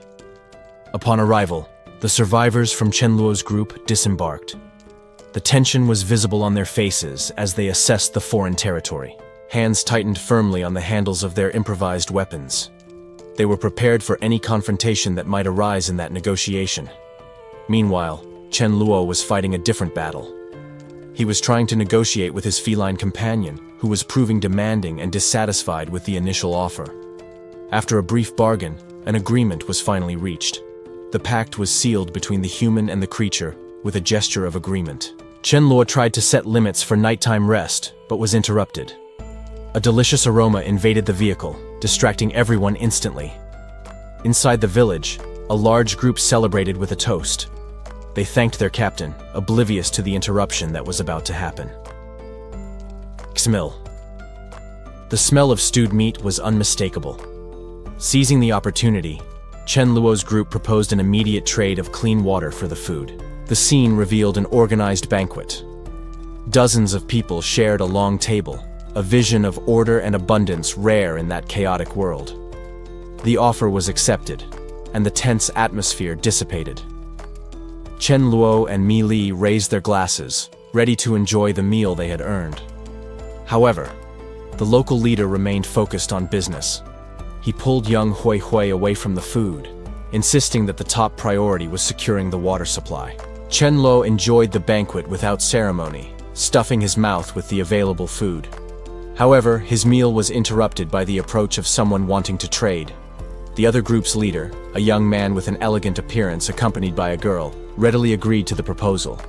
Upon arrival, the survivors from Chen Luo's group disembarked. The tension was visible on their faces as they assessed the foreign territory. Hands tightened firmly on the handles of their improvised weapons. They were prepared for any confrontation that might arise in that negotiation. Meanwhile, Chen Luo was fighting a different battle. He was trying to negotiate with his feline companion, who was proving demanding and dissatisfied with the initial offer. After a brief bargain, an agreement was finally reached. The pact was sealed between the human and the creature with a gesture of agreement. Chen Luo tried to set limits for nighttime rest, but was interrupted. A delicious aroma invaded the vehicle, distracting everyone instantly. Inside the village, a large group celebrated with a toast. They thanked their captain, oblivious to the interruption that was about to happen. Smell. The smell of stewed meat was unmistakable. Seizing the opportunity, Chen Luo's group proposed an immediate trade of clean water for the food. The scene revealed an organized banquet. Dozens of people shared a long table, a vision of order and abundance rare in that chaotic world. The offer was accepted, and the tense atmosphere dissipated. Chen Luo and Mi Li raised their glasses, ready to enjoy the meal they had earned. However, the local leader remained focused on business. He pulled young Hui Hui away from the food, insisting that the top priority was securing the water supply. Chen Luo enjoyed the banquet without ceremony, stuffing his mouth with the available food. However, his meal was interrupted by the approach of someone wanting to trade. The other group's leader, a young man with an elegant appearance accompanied by a girl, readily agreed to the proposal.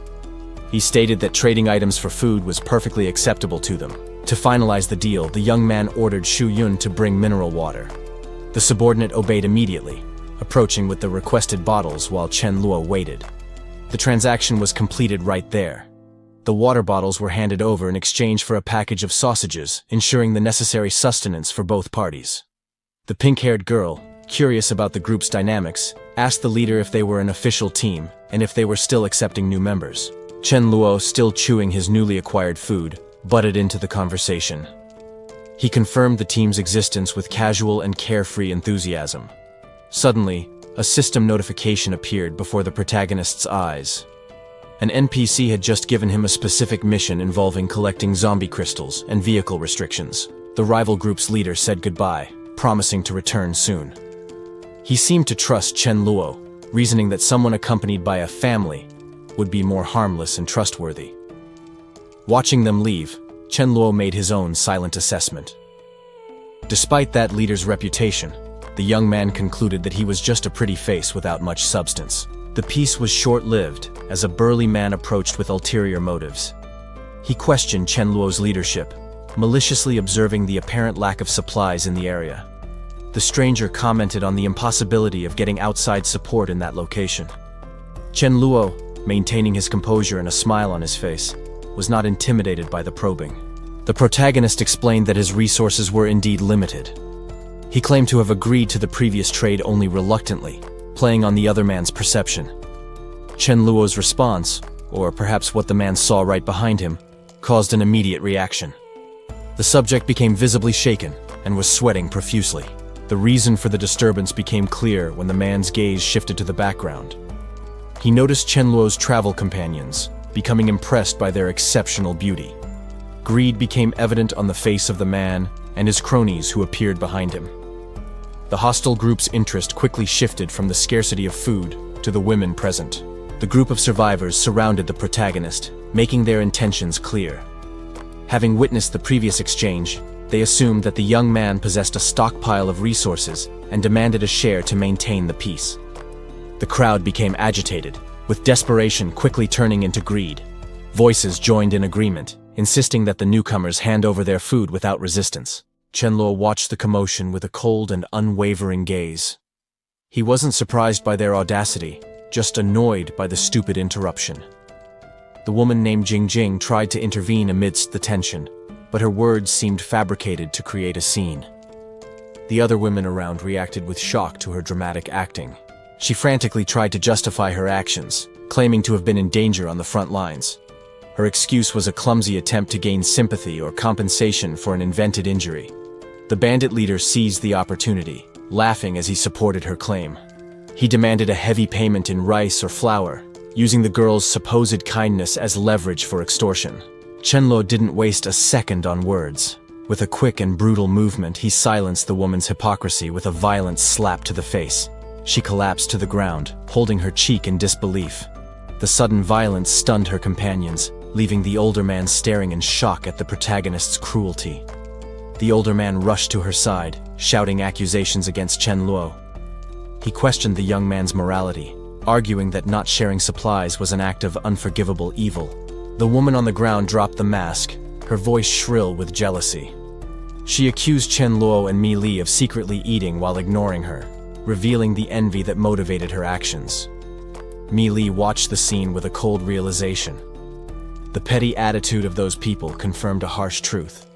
He stated that trading items for food was perfectly acceptable to them. To finalize the deal, the young man ordered Shu Yun to bring mineral water. The subordinate obeyed immediately, approaching with the requested bottles while Chen Luo waited. The transaction was completed right there. The water bottles were handed over in exchange for a package of sausages, ensuring the necessary sustenance for both parties. The pink-haired girl, curious about the group's dynamics, asked the leader if they were an official team and if they were still accepting new members. Chen Luo, still chewing his newly acquired food, butted into the conversation. He confirmed the team's existence with casual and carefree enthusiasm. Suddenly, a system notification appeared before the protagonist's eyes. An NPC had just given him a specific mission involving collecting zombie crystals and vehicle restrictions. The rival group's leader said goodbye, promising to return soon. He seemed to trust Chen Luo, reasoning that someone accompanied by a family would be more harmless and trustworthy. Watching them leave, Chen Luo made his own silent assessment. Despite that leader's reputation, the young man concluded that he was just a pretty face without much substance. The peace was short-lived, as a burly man approached with ulterior motives. He questioned Chen Luo's leadership, maliciously observing the apparent lack of supplies in the area. The stranger commented on the impossibility of getting outside support in that location. Chen Luo, maintaining his composure and a smile on his face, was not intimidated by the probing. The protagonist explained that his resources were indeed limited. He claimed to have agreed to the previous trade only reluctantly, playing on the other man's perception. Chen Luo's response, or perhaps what the man saw right behind him, caused an immediate reaction. The subject became visibly shaken and was sweating profusely. The reason for the disturbance became clear when the man's gaze shifted to the background. He noticed Chen Luo's travel companions, becoming impressed by their exceptional beauty. Greed became evident on the face of the man and his cronies who appeared behind him. The hostile group's interest quickly shifted from the scarcity of food to the women present. The group of survivors surrounded the protagonist, making their intentions clear. Having witnessed the previous exchange, they assumed that the young man possessed a stockpile of resources and demanded a share to maintain the peace. The crowd became agitated, with desperation quickly turning into greed. Voices joined in agreement, insisting that the newcomers hand over their food without resistance. Chen Luo watched the commotion with a cold and unwavering gaze. He wasn't surprised by their audacity, just annoyed by the stupid interruption. The woman named Jingjing tried to intervene amidst the tension, but her words seemed fabricated to create a scene. The other women around reacted with shock to her dramatic acting. She frantically tried to justify her actions, claiming to have been in danger on the front lines. Her excuse was a clumsy attempt to gain sympathy or compensation for an invented injury. The bandit leader seized the opportunity, laughing as he supported her claim. He demanded a heavy payment in rice or flour, using the girl's supposed kindness as leverage for extortion. Chen Luo didn't waste a second on words. With a quick and brutal movement, he silenced the woman's hypocrisy with a violent slap to the face. She collapsed to the ground, holding her cheek in disbelief. The sudden violence stunned her companions, leaving the older man staring in shock at the protagonist's cruelty. The older man rushed to her side, shouting accusations against Chen Luo. He questioned the young man's morality, arguing that not sharing supplies was an act of unforgivable evil. The woman on the ground dropped the mask, her voice shrill with jealousy. She accused Chen Luo and Mi Li of secretly eating while ignoring her, revealing the envy that motivated her actions. Mi Li watched the scene with a cold realization. The petty attitude of those people confirmed a harsh truth.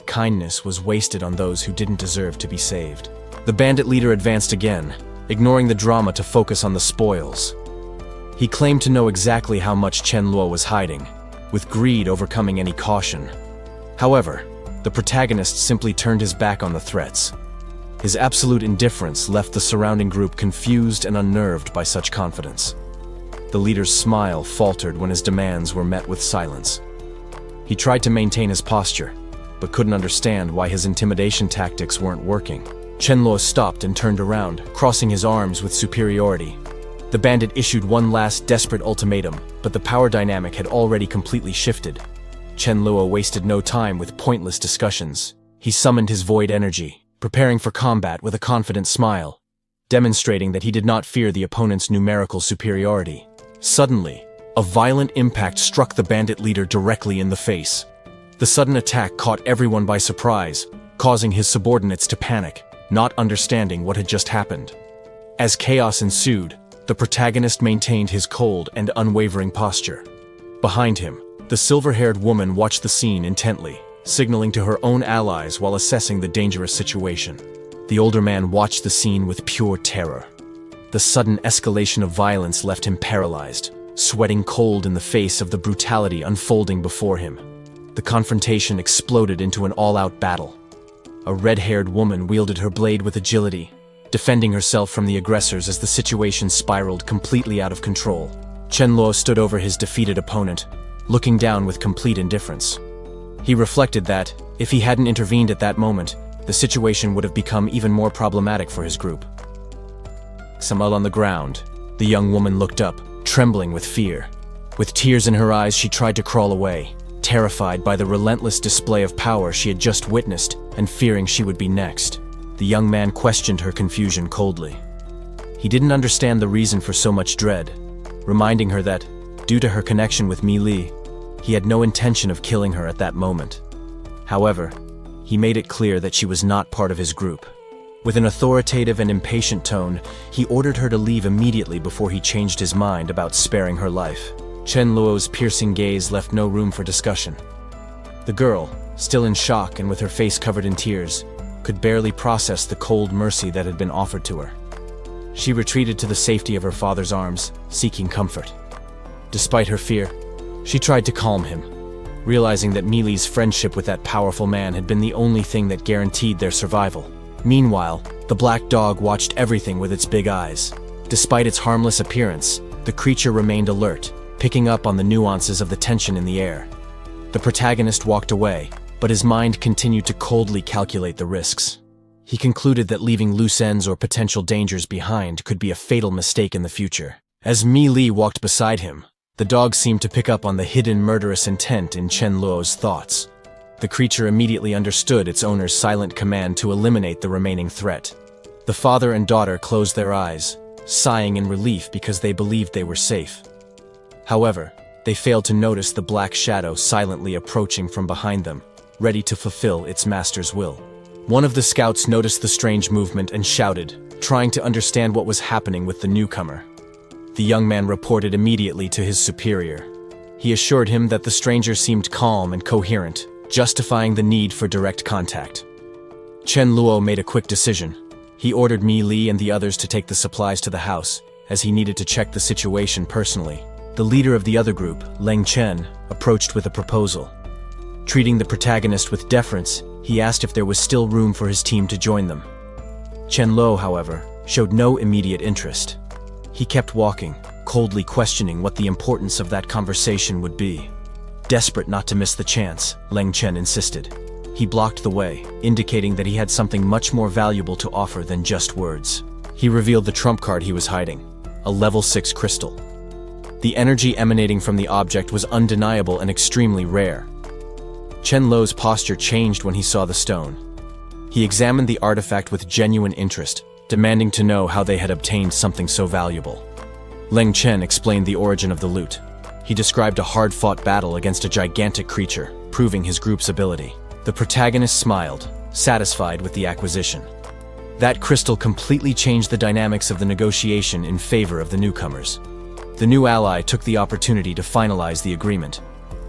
Kindness was wasted on those who didn't deserve to be saved. The bandit leader advanced again, ignoring the drama to focus on the spoils. He claimed to know exactly how much Chen Luo was hiding, with greed overcoming any caution. However, the protagonist simply turned his back on the threats. His absolute indifference left the surrounding group confused and unnerved by such confidence. The leader's smile faltered when his demands were met with silence. He tried to maintain his posture, but couldn't understand why his intimidation tactics weren't working. Chen Luo stopped and turned around, crossing his arms with superiority. The bandit issued one last desperate ultimatum, but the power dynamic had already completely shifted. Chen Luo wasted no time with pointless discussions. He summoned his void energy, preparing for combat with a confident smile, demonstrating that he did not fear the opponent's numerical superiority. Suddenly, a violent impact struck the bandit leader directly in the face. The sudden attack caught everyone by surprise, causing his subordinates to panic, not understanding what had just happened. As chaos ensued, the protagonist maintained his cold and unwavering posture. Behind him, the silver-haired woman watched the scene intently, signaling to her own allies while assessing the dangerous situation. The older man watched the scene with pure terror. The sudden escalation of violence left him paralyzed, sweating cold in the face of the brutality unfolding before him. The confrontation exploded into an all-out battle. A red-haired woman wielded her blade with agility, defending herself from the aggressors as the situation spiraled completely out of control. Chen Luo stood over his defeated opponent, looking down with complete indifference. He reflected that, if he hadn't intervened at that moment, the situation would have become even more problematic for his group. Somewhere on the ground, the young woman looked up, trembling with fear. With tears in her eyes, she tried to crawl away, terrified by the relentless display of power she had just witnessed and fearing she would be next. The young man questioned her confusion coldly. He didn't understand the reason for so much dread, reminding her that, due to her connection with Mi Li, he had no intention of killing her at that moment. However, he made it clear that she was not part of his group. With an authoritative and impatient tone, he ordered her to leave immediately before he changed his mind about sparing her life. Chen Luo's piercing gaze left no room for discussion. The girl, still in shock and with her face covered in tears, could barely process the cold mercy that had been offered to her. She retreated to the safety of her father's arms, seeking comfort. Despite her fear, she tried to calm him, realizing that Mi Li's friendship with that powerful man had been the only thing that guaranteed their survival. Meanwhile, the black dog watched everything with its big eyes. Despite its harmless appearance, the creature remained alert, picking up on the nuances of the tension in the air. The protagonist walked away, but his mind continued to coldly calculate the risks. He concluded that leaving loose ends or potential dangers behind could be a fatal mistake in the future. As Mi Li walked beside him, the dog seemed to pick up on the hidden murderous intent in Chen Luo's thoughts. The creature immediately understood its owner's silent command to eliminate the remaining threat. The father and daughter closed their eyes, sighing in relief because they believed they were safe. However, they failed to notice the black shadow silently approaching from behind them, ready to fulfill its master's will. One of the scouts noticed the strange movement and shouted, trying to understand what was happening with the newcomer. The young man reported immediately to his superior. He assured him that the stranger seemed calm and coherent, justifying the need for direct contact. Chen Luo made a quick decision. He ordered Mi Li and the others to take the supplies to the house, as he needed to check the situation personally. The leader of the other group, Leng Chen, approached with a proposal. Treating the protagonist with deference, he asked if there was still room for his team to join them. Chen Luo, however, showed no immediate interest. He kept walking, coldly questioning what the importance of that conversation would be. Desperate not to miss the chance, Leng Chen insisted. He blocked the way, indicating that he had something much more valuable to offer than just words. He revealed the trump card he was hiding, a level 6 crystal. The energy emanating from the object was undeniable and extremely rare. Chen Luo's posture changed when he saw the stone. He examined the artifact with genuine interest, demanding to know how they had obtained something so valuable. Leng Chen explained the origin of the loot. He described a hard-fought battle against a gigantic creature, proving his group's ability. The protagonist smiled, satisfied with the acquisition. That crystal completely changed the dynamics of the negotiation in favor of the newcomers. The new ally took the opportunity to finalize the agreement.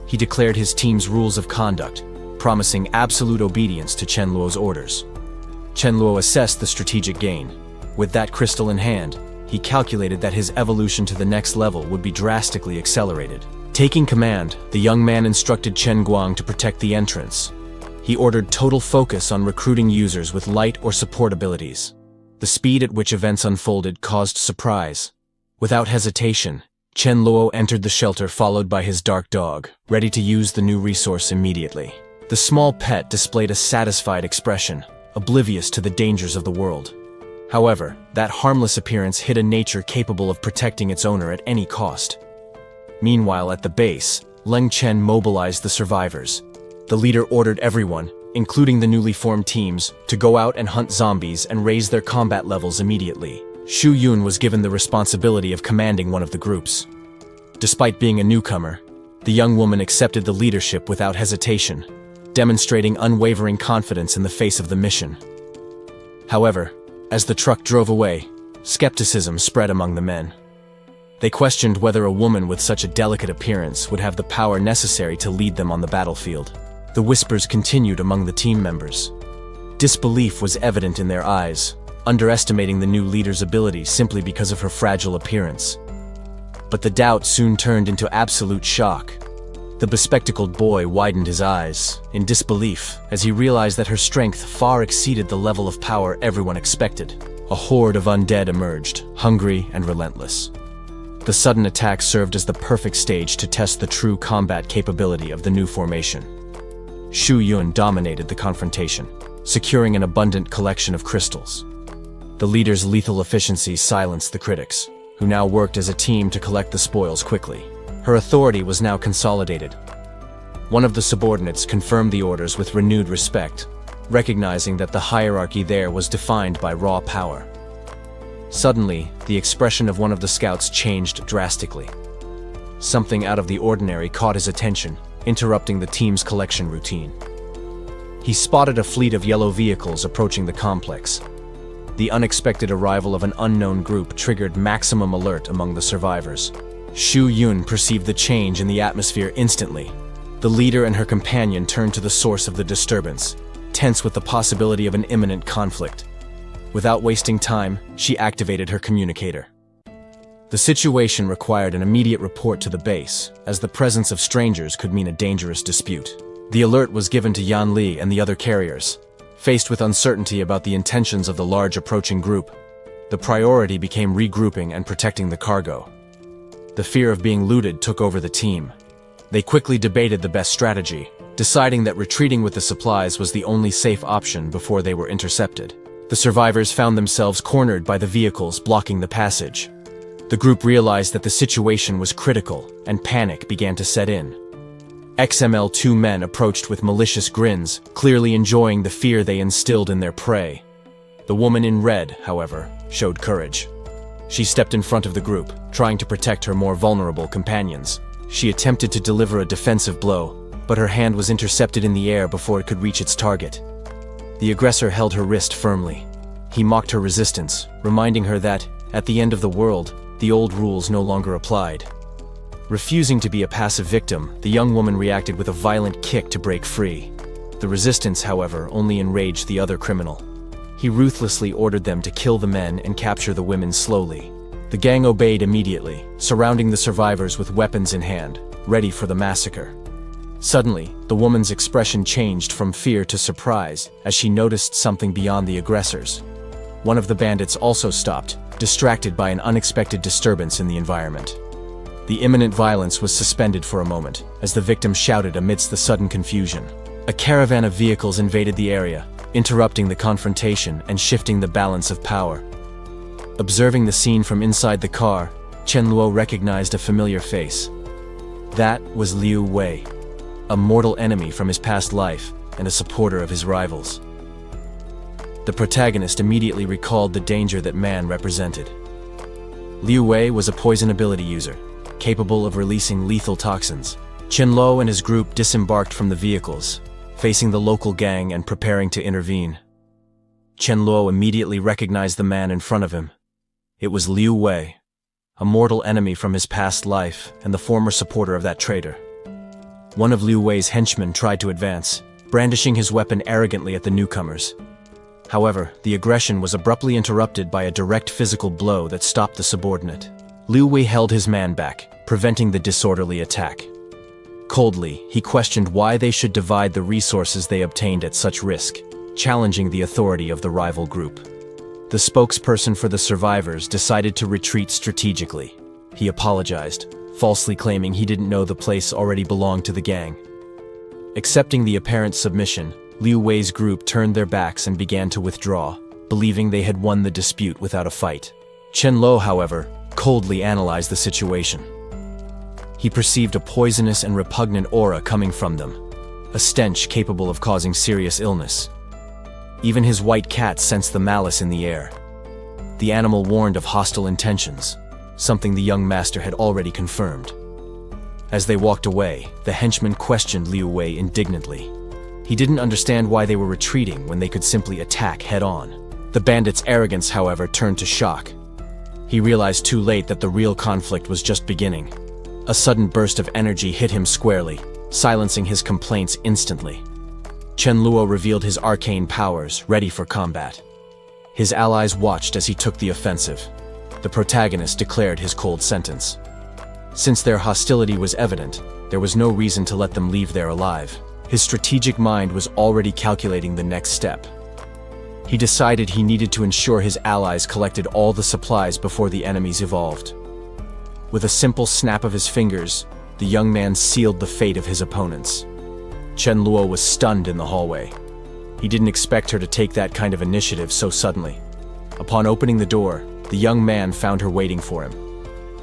He declared his team's rules of conduct, promising absolute obedience to Chen Luo's orders. Chen Luo assessed the strategic gain. With that crystal in hand, he calculated that his evolution to the next level would be drastically accelerated. Taking command, the young man instructed Chen Guang to protect the entrance. He ordered total focus on recruiting users with light or support abilities. The speed at which events unfolded caused surprise. Without hesitation, Chen Luo entered the shelter followed by his dark dog, ready to use the new resource immediately. The small pet displayed a satisfied expression, oblivious to the dangers of the world. However, that harmless appearance hid a nature capable of protecting its owner at any cost. Meanwhile, at the base, Leng Chen mobilized the survivors. The leader ordered everyone, including the newly formed teams, to go out and hunt zombies and raise their combat levels immediately. Xu Yun was given the responsibility of commanding one of the groups. Despite being a newcomer, the young woman accepted the leadership without hesitation, demonstrating unwavering confidence in the face of the mission. However, as the truck drove away, skepticism spread among the men. They questioned whether a woman with such a delicate appearance would have the power necessary to lead them on the battlefield. The whispers continued among the team members. Disbelief was evident in their eyes, underestimating the new leader's ability simply because of her fragile appearance. But the doubt soon turned into absolute shock. The bespectacled boy widened his eyes in disbelief as he realized that her strength far exceeded the level of power everyone expected. A horde of undead emerged, hungry and relentless. The sudden attack served as the perfect stage to test the true combat capability of the new formation. Shu Yun dominated the confrontation, securing an abundant collection of crystals. The leader's lethal efficiency silenced the critics, who now worked as a team to collect the spoils quickly. Her authority was now consolidated. One of the subordinates confirmed the orders with renewed respect, recognizing that the hierarchy there was defined by raw power. Suddenly, the expression of one of the scouts changed drastically. Something out of the ordinary caught his attention, interrupting the team's collection routine. He spotted a fleet of yellow vehicles approaching the complex. The unexpected arrival of an unknown group triggered maximum alert among the survivors. Shu Yun perceived the change in the atmosphere instantly. The leader and her companion turned to the source of the disturbance, tense with the possibility of an imminent conflict. Without wasting time, she activated her communicator. The situation required an immediate report to the base, as the presence of strangers could mean a dangerous dispute. The alert was given to Yan Li and the other carriers. Faced with uncertainty about the intentions of the large approaching group, the priority became regrouping and protecting the cargo. The fear of being looted took over the team. They quickly debated the best strategy, deciding that retreating with the supplies was the only safe option before they were intercepted. The survivors found themselves cornered by the vehicles blocking the passage. The group realized that the situation was critical, and panic began to set in. XML-2 men approached with malicious grins, clearly enjoying the fear they instilled in their prey. The woman in red, however, showed courage. She stepped in front of the group, trying to protect her more vulnerable companions. She attempted to deliver a defensive blow, but her hand was intercepted in the air before it could reach its target. The aggressor held her wrist firmly. He mocked her resistance, reminding her that, at the end of the world, the old rules no longer applied. Refusing to be a passive victim, the young woman reacted with a violent kick to break free. The resistance, however, only enraged the other criminal. He ruthlessly ordered them to kill the men and capture the women slowly. The gang obeyed immediately, surrounding the survivors with weapons in hand, ready for the massacre. Suddenly, the woman's expression changed from fear to surprise as she noticed something beyond the aggressors. One of the bandits also stopped, distracted by an unexpected disturbance in the environment. The imminent violence was suspended for a moment, as the victim shouted amidst the sudden confusion. A caravan of vehicles invaded the area, interrupting the confrontation and shifting the balance of power. Observing the scene from inside the car, Chen Luo recognized a familiar face. That was Liu Wei, a mortal enemy from his past life and a supporter of his rivals. The protagonist immediately recalled the danger that man represented. Liu Wei was a poison ability user, capable of releasing lethal toxins. Chen Luo and his group disembarked from the vehicles, facing the local gang and preparing to intervene. Chen Luo immediately recognized the man in front of him. It was Liu Wei, a mortal enemy from his past life and the former supporter of that traitor. One of Liu Wei's henchmen tried to advance, brandishing his weapon arrogantly at the newcomers. However, the aggression was abruptly interrupted by a direct physical blow that stopped the subordinate. Liu Wei held his man back, preventing the disorderly attack. Coldly, he questioned why they should divide the resources they obtained at such risk, challenging the authority of the rival group. The spokesperson for the survivors decided to retreat strategically. He apologized, falsely claiming he didn't know the place already belonged to the gang. Accepting the apparent submission, Liu Wei's group turned their backs and began to withdraw, believing they had won the dispute without a fight. Chen Luo, however, coldly analyzed the situation. He perceived a poisonous and repugnant aura coming from them, a stench capable of causing serious illness. Even his white cat sensed the malice in the air. The animal warned of hostile intentions, something the young master had already confirmed. As they walked away, the henchman questioned Liu Wei indignantly. He didn't understand why they were retreating when they could simply attack head-on. The bandit's arrogance, however, turned to shock. He realized too late that the real conflict was just beginning. A sudden burst of energy hit him squarely, silencing his complaints instantly. Chen Luo revealed his arcane powers, ready for combat. His allies watched as he took the offensive. The protagonist declared his cold sentence. Since their hostility was evident, there was no reason to let them leave there alive. His strategic mind was already calculating the next step. He decided he needed to ensure his allies collected all the supplies before the enemies evolved. With a simple snap of his fingers, the young man sealed the fate of his opponents. Chen Luo was stunned in the hallway. He didn't expect her to take that kind of initiative so suddenly. Upon opening the door, the young man found her waiting for him.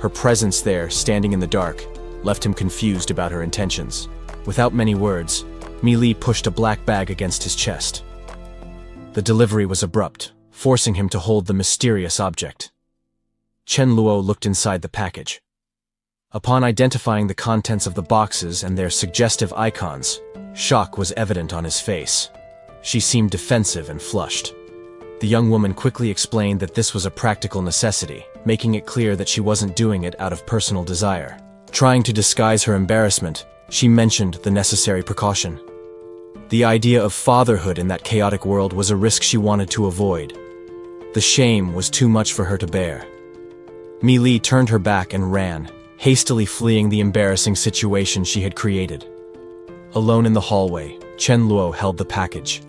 Her presence there, standing in the dark, left him confused about her intentions. Without many words, Mi Li pushed a black bag against his chest. The delivery was abrupt, forcing him to hold the mysterious object. Chen Luo looked inside the package. Upon identifying the contents of the boxes and their suggestive icons, shock was evident on his face. She seemed defensive and flushed. The young woman quickly explained that this was a practical necessity, making it clear that she wasn't doing it out of personal desire. Trying to disguise her embarrassment, she mentioned the necessary precaution. The idea of fatherhood in that chaotic world was a risk she wanted to avoid. The shame was too much for her to bear. Mi Li turned her back and ran, hastily fleeing the embarrassing situation she had created. Alone in the hallway, Chen Luo held the package.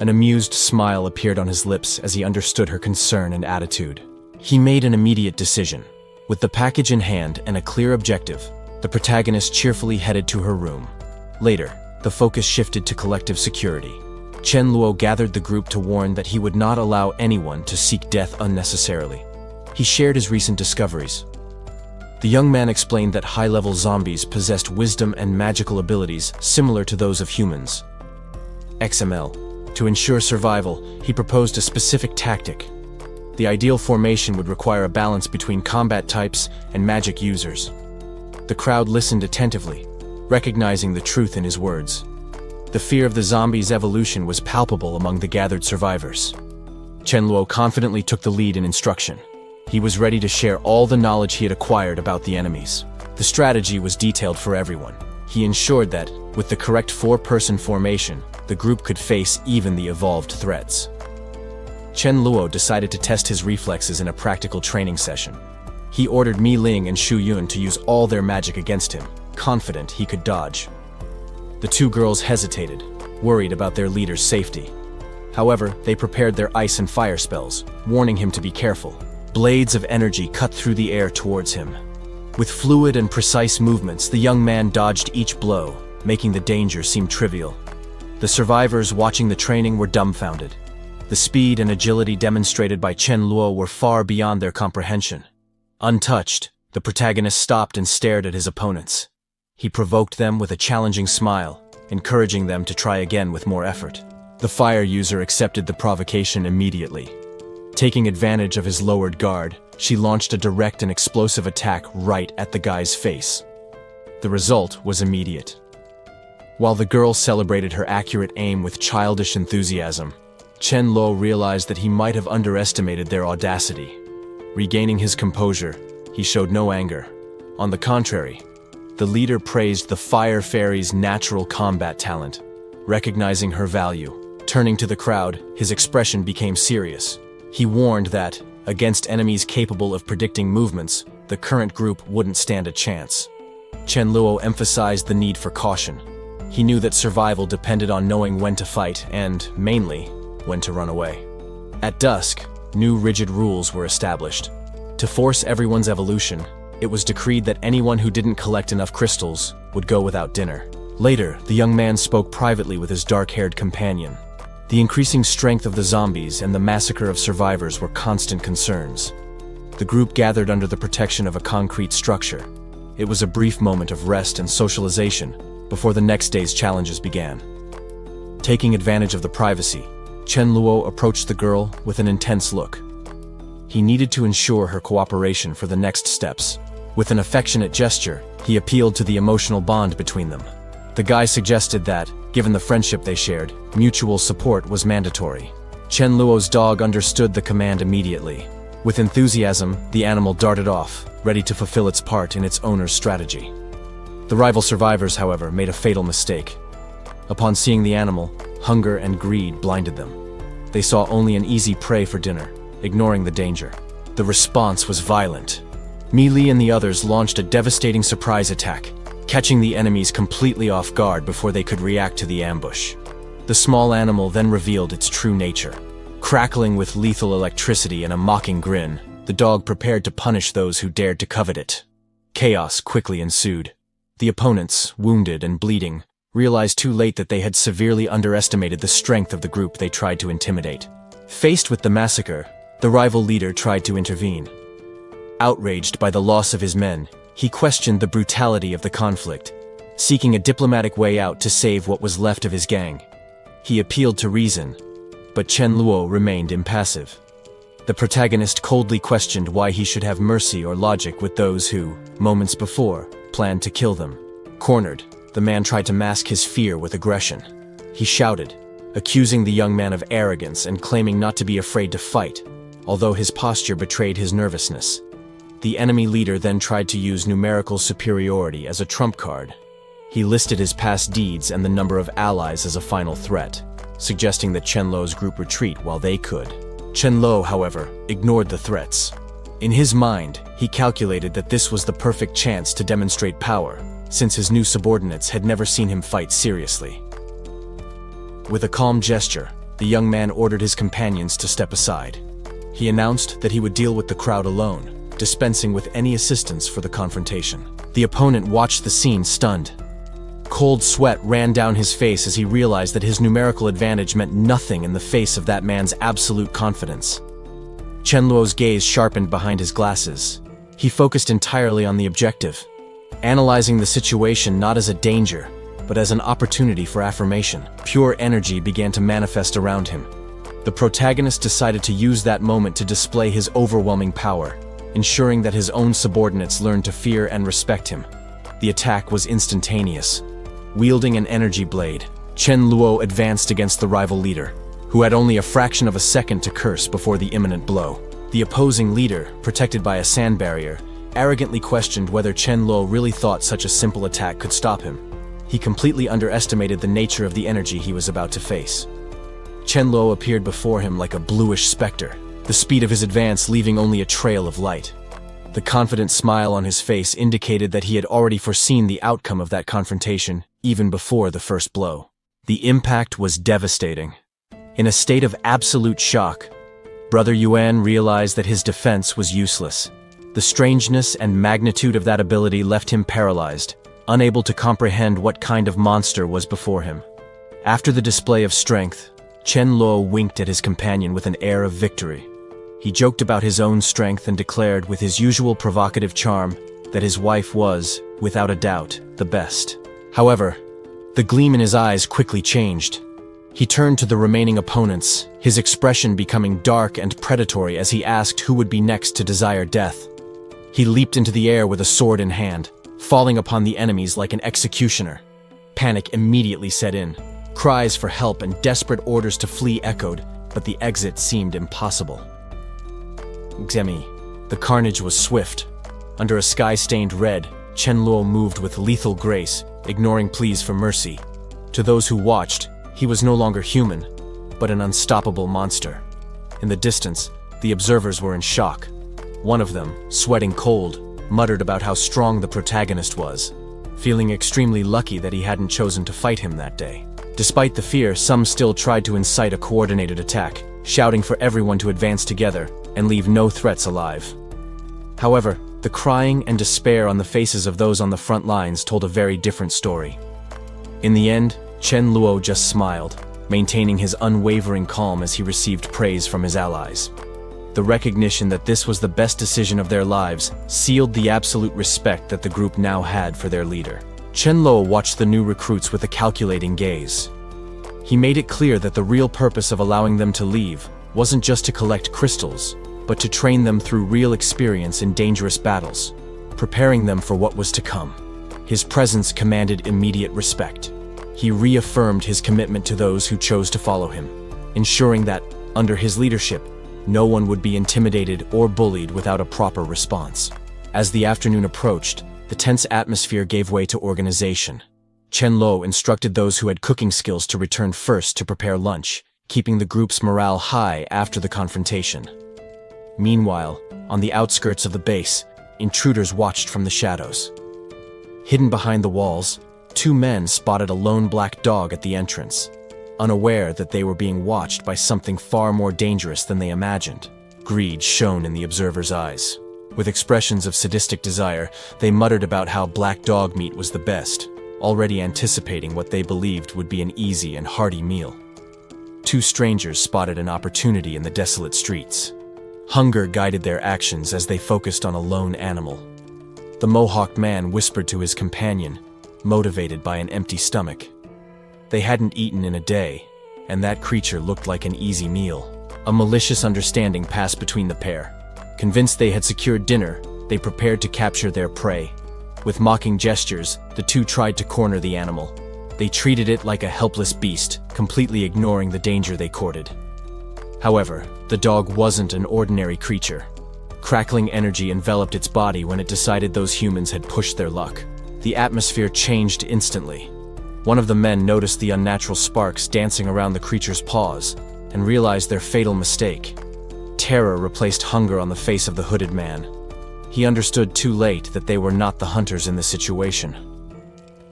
An amused smile appeared on his lips as he understood her concern and attitude. He made an immediate decision. With the package in hand and a clear objective, the protagonist cheerfully headed to her room. Later, the focus shifted to collective security. Chen Luo gathered the group to warn that he would not allow anyone to seek death unnecessarily. He shared his recent discoveries. The young man explained that high-level zombies possessed wisdom and magical abilities similar to those of humans. XML. To ensure survival, he proposed a specific tactic. The ideal formation would require a balance between combat types and magic users. The crowd listened attentively, recognizing the truth in his words. The fear of the zombies' evolution was palpable among the gathered survivors. Chen Luo confidently took the lead in instruction. He was ready to share all the knowledge he had acquired about the enemies. The strategy was detailed for everyone. He ensured that, with the correct four-person formation, the group could face even the evolved threats. Chen Luo decided to test his reflexes in a practical training session. He ordered Mi Ling and Shu Yun to use all their magic against him, confident he could dodge. The two girls hesitated, worried about their leader's safety. However, they prepared their ice and fire spells, warning him to be careful. Blades of energy cut through the air towards him. With fluid and precise movements, the young man dodged each blow, making the danger seem trivial. The survivors watching the training were dumbfounded. The speed and agility demonstrated by Chen Luo were far beyond their comprehension. Untouched, the protagonist stopped and stared at his opponents. He provoked them with a challenging smile, encouraging them to try again with more effort. The fire user accepted the provocation immediately. Taking advantage of his lowered guard, she launched a direct and explosive attack right at the guy's face. The result was immediate. While the girl celebrated her accurate aim with childish enthusiasm, Chen Luo realized that he might have underestimated their audacity. Regaining his composure, he showed no anger. On the contrary, the leader praised the Fire Fairy's natural combat talent, recognizing her value. Turning to the crowd, his expression became serious. He warned that, against enemies capable of predicting movements, the current group wouldn't stand a chance. Chen Luo emphasized the need for caution. He knew that survival depended on knowing when to fight and, mainly, when to run away. At dusk, new rigid rules were established. To force everyone's evolution, it was decreed that anyone who didn't collect enough crystals would go without dinner. Later, the young man spoke privately with his dark-haired companion. The increasing strength of the zombies and the massacre of survivors were constant concerns. The group gathered under the protection of a concrete structure. It was a brief moment of rest and socialization before the next day's challenges began. Taking advantage of the privacy, Chen Luo approached the girl with an intense look. He needed to ensure her cooperation for the next steps. With an affectionate gesture, he appealed to the emotional bond between them. The guy suggested that, given the friendship they shared, mutual support was mandatory. Chen Luo's dog understood the command immediately. With enthusiasm, the animal darted off, ready to fulfill its part in its owner's strategy. The rival survivors, however, made a fatal mistake. Upon seeing the animal, hunger and greed blinded them. they saw only an easy prey for dinner, ignoring the danger. The response was violent. Meili and the others launched a devastating surprise attack, catching the enemies completely off guard before they could react to the ambush. The small animal then revealed its true nature. Crackling with lethal electricity and a mocking grin, the dog prepared to punish those who dared to covet it. Chaos quickly ensued. The opponents, wounded and bleeding, realized too late that they had severely underestimated the strength of the group they tried to intimidate. Faced with the massacre, the rival leader tried to intervene. Outraged by the loss of his men, he questioned the brutality of the conflict, seeking a diplomatic way out to save what was left of his gang. He appealed to reason, but Chen Luo remained impassive. The protagonist coldly questioned why he should have mercy or logic with those who, moments before, planned to kill them. Cornered, the man tried to mask his fear with aggression. He shouted, accusing the young man of arrogance and claiming not to be afraid to fight, although his posture betrayed his nervousness. The enemy leader then tried to use numerical superiority as a trump card. He listed his past deeds and the number of allies as a final threat, suggesting that Chen Luo's group retreat while they could. Chen Luo, however, ignored the threats. In his mind, he calculated that this was the perfect chance to demonstrate power, since his new subordinates had never seen him fight seriously. With a calm gesture, the young man ordered his companions to step aside. He announced that he would deal with the crowd alone, dispensing with any assistance for the confrontation. The opponent watched the scene stunned. Cold sweat ran down his face as he realized that his numerical advantage meant nothing in the face of that man's absolute confidence. Chen Luo's gaze sharpened behind his glasses. He focused entirely on the objective, analyzing the situation not as a danger, but as an opportunity for affirmation. Pure energy began to manifest around him. The protagonist decided to use that moment to display his overwhelming power, ensuring that his own subordinates learned to fear and respect him. The attack was instantaneous. Wielding an energy blade, Chen Luo advanced against the rival leader, who had only a fraction of a second to curse before the imminent blow. The opposing leader, protected by a sand barrier, arrogantly questioned whether Chen Luo really thought such a simple attack could stop him. He completely underestimated the nature of the energy he was about to face. Chen Luo appeared before him like a bluish specter, the speed of his advance leaving only a trail of light. The confident smile on his face indicated that he had already foreseen the outcome of that confrontation, even before the first blow. The impact was devastating. In a state of absolute shock, Brother Yuan realized that his defense was useless. The strangeness and magnitude of that ability left him paralyzed, unable to comprehend what kind of monster was before him. After the display of strength, Chen Luo winked at his companion with an air of victory. He joked about his own strength and declared with his usual provocative charm that his wife was, without a doubt, the best. However, the gleam in his eyes quickly changed. He turned to the remaining opponents, his expression becoming dark and predatory as he asked who would be next to desire death. He leaped into the air with a sword in hand, falling upon the enemies like an executioner. Panic immediately set in. Cries for help and desperate orders to flee echoed, but the exit seemed impossible. The carnage was swift. Under a sky-stained red, Chen Luo moved with lethal grace, ignoring pleas for mercy. To those who watched, he was no longer human, but an unstoppable monster. In the distance, the observers were in shock. One of them, sweating cold, muttered about how strong the protagonist was, feeling extremely lucky that he hadn't chosen to fight him that day. Despite the fear, some still tried to incite a coordinated attack, shouting for everyone to advance together and leave no threats alive. However, the crying and despair on the faces of those on the front lines told a very different story. In the end, Chen Luo just smiled, maintaining his unwavering calm as he received praise from his allies. The recognition that this was the best decision of their lives sealed the absolute respect that the group now had for their leader. Chen Luo watched the new recruits with a calculating gaze. He made it clear that the real purpose of allowing them to leave wasn't just to collect crystals, but to train them through real experience in dangerous battles, preparing them for what was to come. His presence commanded immediate respect. He reaffirmed his commitment to those who chose to follow him, ensuring that, under his leadership, no one would be intimidated or bullied without a proper response. As the afternoon approached, the tense atmosphere gave way to organization. Chen Luo instructed those who had cooking skills to return first to prepare lunch, keeping the group's morale high after the confrontation. Meanwhile, on the outskirts of the base, intruders watched from the shadows. Hidden behind the walls, two men spotted a lone black dog at the entrance, unaware that they were being watched by something far more dangerous than they imagined. Greed shone in the observers' eyes. With expressions of sadistic desire, they muttered about how black dog meat was the best, already anticipating what they believed would be an easy and hearty meal. Two strangers spotted an opportunity in the desolate streets. Hunger guided their actions as they focused on a lone animal. The mohawked man whispered to his companion, motivated by an empty stomach. They hadn't eaten in a day, and that creature looked like an easy meal. A malicious understanding passed between the pair. Convinced they had secured dinner, they prepared to capture their prey. With mocking gestures, the two tried to corner the animal. They treated it like a helpless beast, completely ignoring the danger they courted. However, the dog wasn't an ordinary creature. Crackling energy enveloped its body when it decided those humans had pushed their luck. The atmosphere changed instantly. One of the men noticed the unnatural sparks dancing around the creature's paws and realized their fatal mistake. Terror replaced hunger on the face of the hooded man. He understood too late that they were not the hunters in the situation.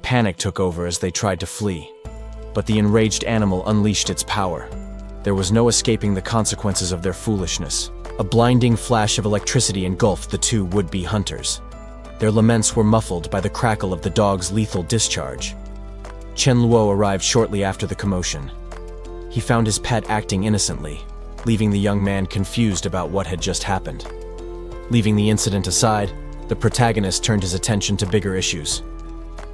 Panic took over as they tried to flee, but the enraged animal unleashed its power. There was no escaping the consequences of their foolishness. A blinding flash of electricity engulfed the two would-be hunters. Their laments were muffled by the crackle of the dog's lethal discharge. Chen Luo arrived shortly after the commotion. He found his pet acting innocently, leaving the young man confused about what had just happened. Leaving the incident aside, the protagonist turned his attention to bigger issues.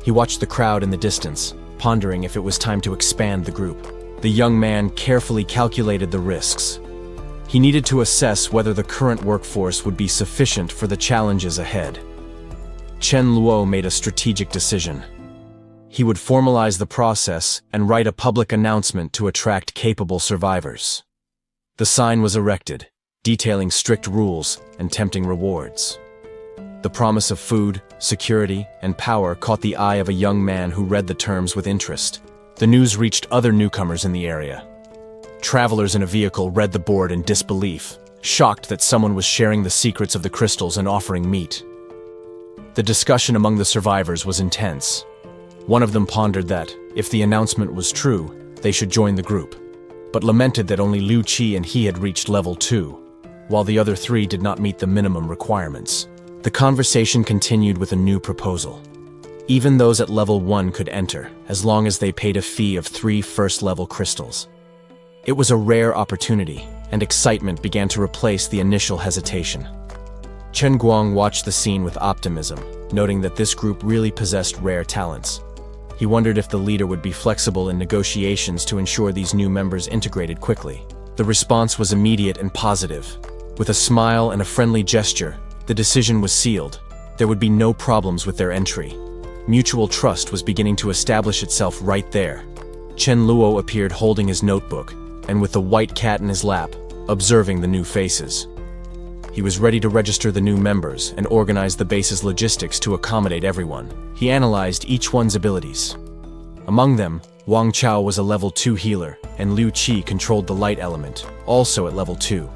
He watched the crowd in the distance, pondering if it was time to expand the group. The young man carefully calculated the risks. He needed to assess whether the current workforce would be sufficient for the challenges ahead. Chen Luo made a strategic decision. He would formalize the process and write a public announcement to attract capable survivors. The sign was erected, detailing strict rules and tempting rewards. The promise of food, security, and power caught the eye of a young man who read the terms with interest. The news reached other newcomers in the area. Travelers in a vehicle read the board in disbelief, shocked that someone was sharing the secrets of the crystals and offering meat. The discussion among the survivors was intense. One of them pondered that, if the announcement was true, they should join the group, but lamented that only Liu Qi and he had reached level 2, while the other 3 did not meet the minimum requirements. The conversation continued with a new proposal. Even those at level 1 could enter, as long as they paid a fee of 3 first-level crystals. It was a rare opportunity, and excitement began to replace the initial hesitation. Chen Guang watched the scene with optimism, noting that this group really possessed rare talents. He wondered if the leader would be flexible in negotiations to ensure these new members integrated quickly. The response was immediate and positive. With a smile and a friendly gesture, the decision was sealed. There would be no problems with their entry. Mutual trust was beginning to establish itself right there. Chen Luo appeared holding his notebook, and with the white cat in his lap, observing the new faces. He was ready to register the new members and organize the base's logistics to accommodate everyone. He analyzed each one's abilities. Among them, Wang Chao was a level 2 healer, and Liu Qi controlled the light element, also at level 2.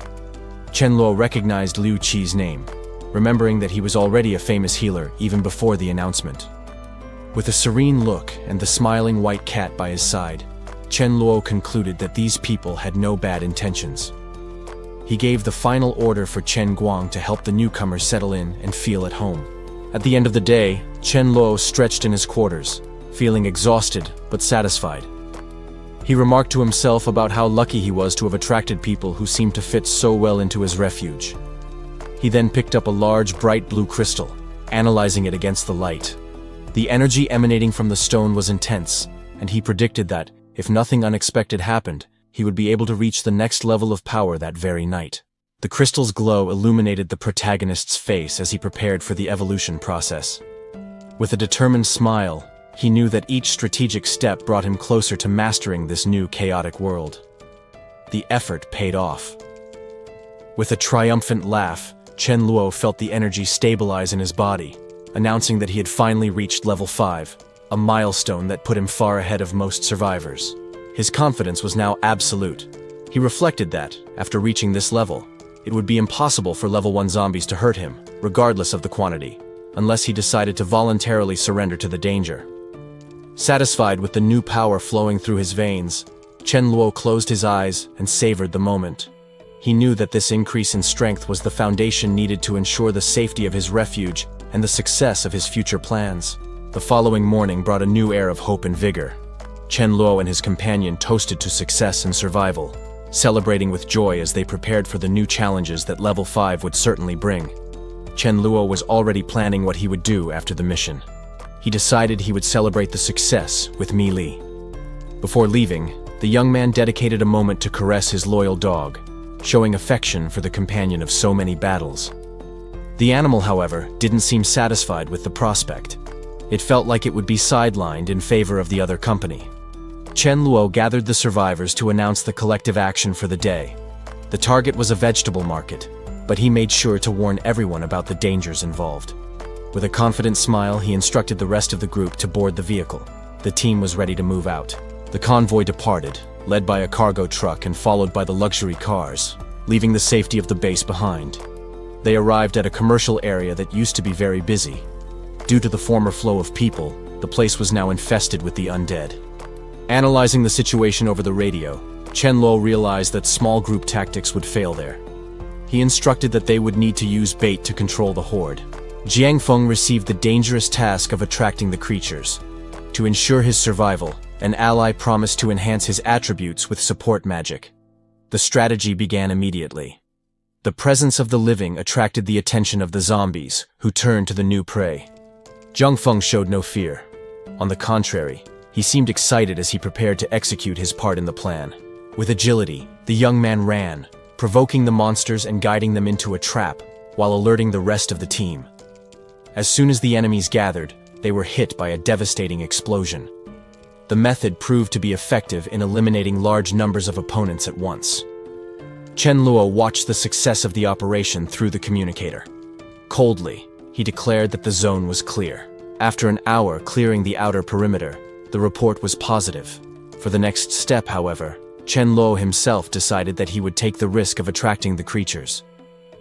Chen Luo recognized Liu Qi's name, remembering that he was already a famous healer even before the announcement. With a serene look and the smiling white cat by his side, Chen Luo concluded that these people had no bad intentions. He gave the final order for Chen Guang to help the newcomers settle in and feel at home. At the end of the day, Chen Luo stretched in his quarters, feeling exhausted but satisfied. He remarked to himself about how lucky he was to have attracted people who seemed to fit so well into his refuge. He then picked up a large, bright blue crystal, analyzing it against the light. The energy emanating from the stone was intense, and he predicted that, if nothing unexpected happened, he would be able to reach the next level of power that very night. The crystal's glow illuminated the protagonist's face as he prepared for the evolution process. With a determined smile, he knew that each strategic step brought him closer to mastering this new chaotic world. The effort paid off. With a triumphant laugh, Chen Luo felt the energy stabilize in his body, announcing that he had finally reached level 5, a milestone that put him far ahead of most survivors. His confidence was now absolute. He reflected that, after reaching this level, it would be impossible for level 1 zombies to hurt him, regardless of the quantity, unless he decided to voluntarily surrender to the danger. Satisfied with the new power flowing through his veins, Chen Luo closed his eyes and savored the moment. He knew that this increase in strength was the foundation needed to ensure the safety of his refuge and the success of his future plans. The following morning brought a new air of hope and vigor. Chen Luo and his companion toasted to success and survival, celebrating with joy as they prepared for the new challenges that level 5 would certainly bring. Chen Luo was already planning what he would do after the mission. He decided he would celebrate the success with Mi Li. Before leaving, the young man dedicated a moment to caress his loyal dog, showing affection for the companion of so many battles. The animal, however, didn't seem satisfied with the prospect. It felt like it would be sidelined in favor of the other company. Chen Luo gathered the survivors to announce the collective action for the day. The target was a vegetable market, but he made sure to warn everyone about the dangers involved. With a confident smile, he instructed the rest of the group to board the vehicle. The team was ready to move out. The convoy departed, led by a cargo truck and followed by the luxury cars, leaving the safety of the base behind. They arrived at a commercial area that used to be very busy. Due to the former flow of people, the place was now infested with the undead. Analyzing the situation over the radio, Chen Luo realized that small group tactics would fail there. He instructed that they would need to use bait to control the horde. Jiang Feng received the dangerous task of attracting the creatures. To ensure his survival, an ally promised to enhance his attributes with support magic. The strategy began immediately. The presence of the living attracted the attention of the zombies, who turned to the new prey. Jiang Feng showed no fear. On the contrary, he seemed excited as he prepared to execute his part in the plan. With agility, the young man ran, provoking the monsters and guiding them into a trap, while alerting the rest of the team. As soon as the enemies gathered, they were hit by a devastating explosion. The method proved to be effective in eliminating large numbers of opponents at once. Chen Luo watched the success of the operation through the communicator. Coldly, he declared that the zone was clear. After an hour clearing the outer perimeter, the report was positive. For the next step, however, Chen Luo himself decided that he would take the risk of attracting the creatures.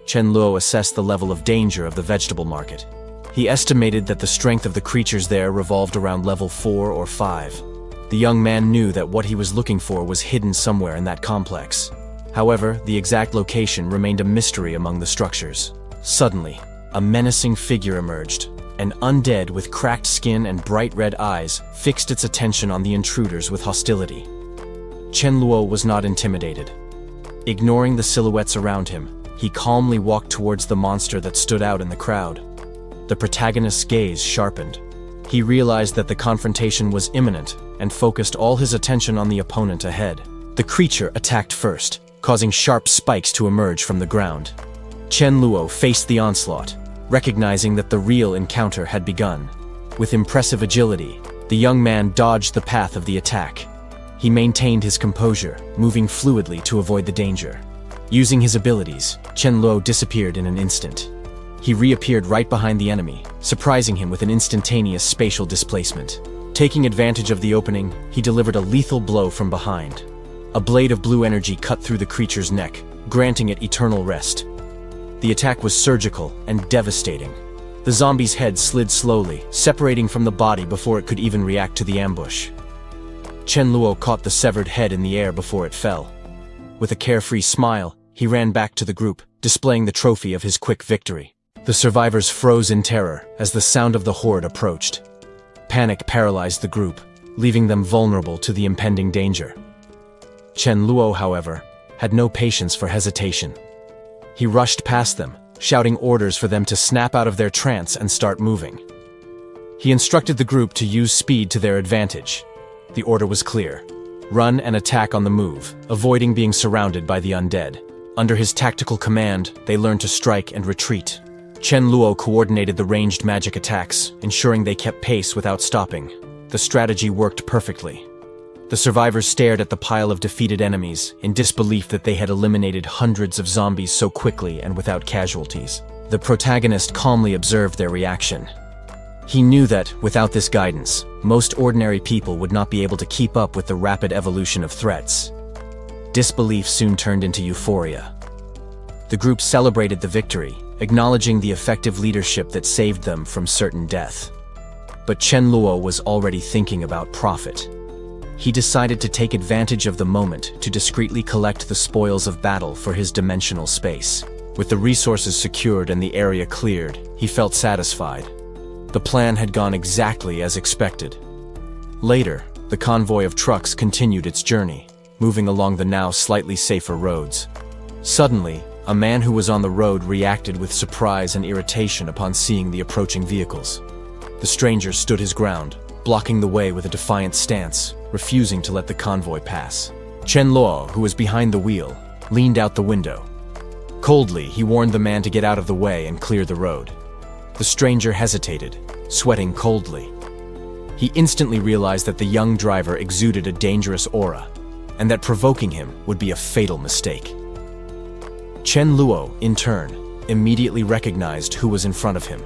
Chen Luo assessed the level of danger of the vegetable market. He estimated that the strength of the creatures there revolved around level 4 or 5. The young man knew that what he was looking for was hidden somewhere in that complex. However, the exact location remained a mystery among the structures. Suddenly, a menacing figure emerged. An undead with cracked skin and bright red eyes fixed its attention on the intruders with hostility. Chen Luo was not intimidated. Ignoring the silhouettes around him, he calmly walked towards the monster that stood out in the crowd. The protagonist's gaze sharpened. He realized that the confrontation was imminent and focused all his attention on the opponent ahead. The creature attacked first, causing sharp spikes to emerge from the ground. Chen Luo faced the onslaught, recognizing that the real encounter had begun. With impressive agility, the young man dodged the path of the attack. He maintained his composure, moving fluidly to avoid the danger. Using his abilities, Chen Luo disappeared in an instant. He reappeared right behind the enemy, surprising him with an instantaneous spatial displacement. Taking advantage of the opening, he delivered a lethal blow from behind. A blade of blue energy cut through the creature's neck, granting it eternal rest. The attack was surgical and devastating. The zombie's head slid slowly, separating from the body before it could even react to the ambush. Chen Luo caught the severed head in the air before it fell. With a carefree smile, he ran back to the group, displaying the trophy of his quick victory. The survivors froze in terror as the sound of the horde approached. Panic paralyzed the group, leaving them vulnerable to the impending danger. Chen Luo, however, had no patience for hesitation. He rushed past them, shouting orders for them to snap out of their trance and start moving. He instructed the group to use speed to their advantage. The order was clear: run and attack on the move, avoiding being surrounded by the undead. Under his tactical command, they learned to strike and retreat. Chen Luo coordinated the ranged magic attacks, ensuring they kept pace without stopping. The strategy worked perfectly. The survivors stared at the pile of defeated enemies, in disbelief that they had eliminated hundreds of zombies so quickly and without casualties. The protagonist calmly observed their reaction. He knew that, without this guidance, most ordinary people would not be able to keep up with the rapid evolution of threats. Disbelief soon turned into euphoria. The group celebrated the victory, acknowledging the effective leadership that saved them from certain death. But Chen Luo was already thinking about profit. He decided to take advantage of the moment to discreetly collect the spoils of battle for his dimensional space. With the resources secured and the area cleared, he felt satisfied. The plan had gone exactly as expected. Later, the convoy of trucks continued its journey, moving along the now slightly safer roads. Suddenly, a man who was on the road reacted with surprise and irritation upon seeing the approaching vehicles. The stranger stood his ground, blocking the way with a defiant stance, refusing to let the convoy pass. Chen Luo, who was behind the wheel, leaned out the window. Coldly, he warned the man to get out of the way and clear the road. The stranger hesitated, sweating coldly. He instantly realized that the young driver exuded a dangerous aura, and that provoking him would be a fatal mistake. Chen Luo, in turn, immediately recognized who was in front of him.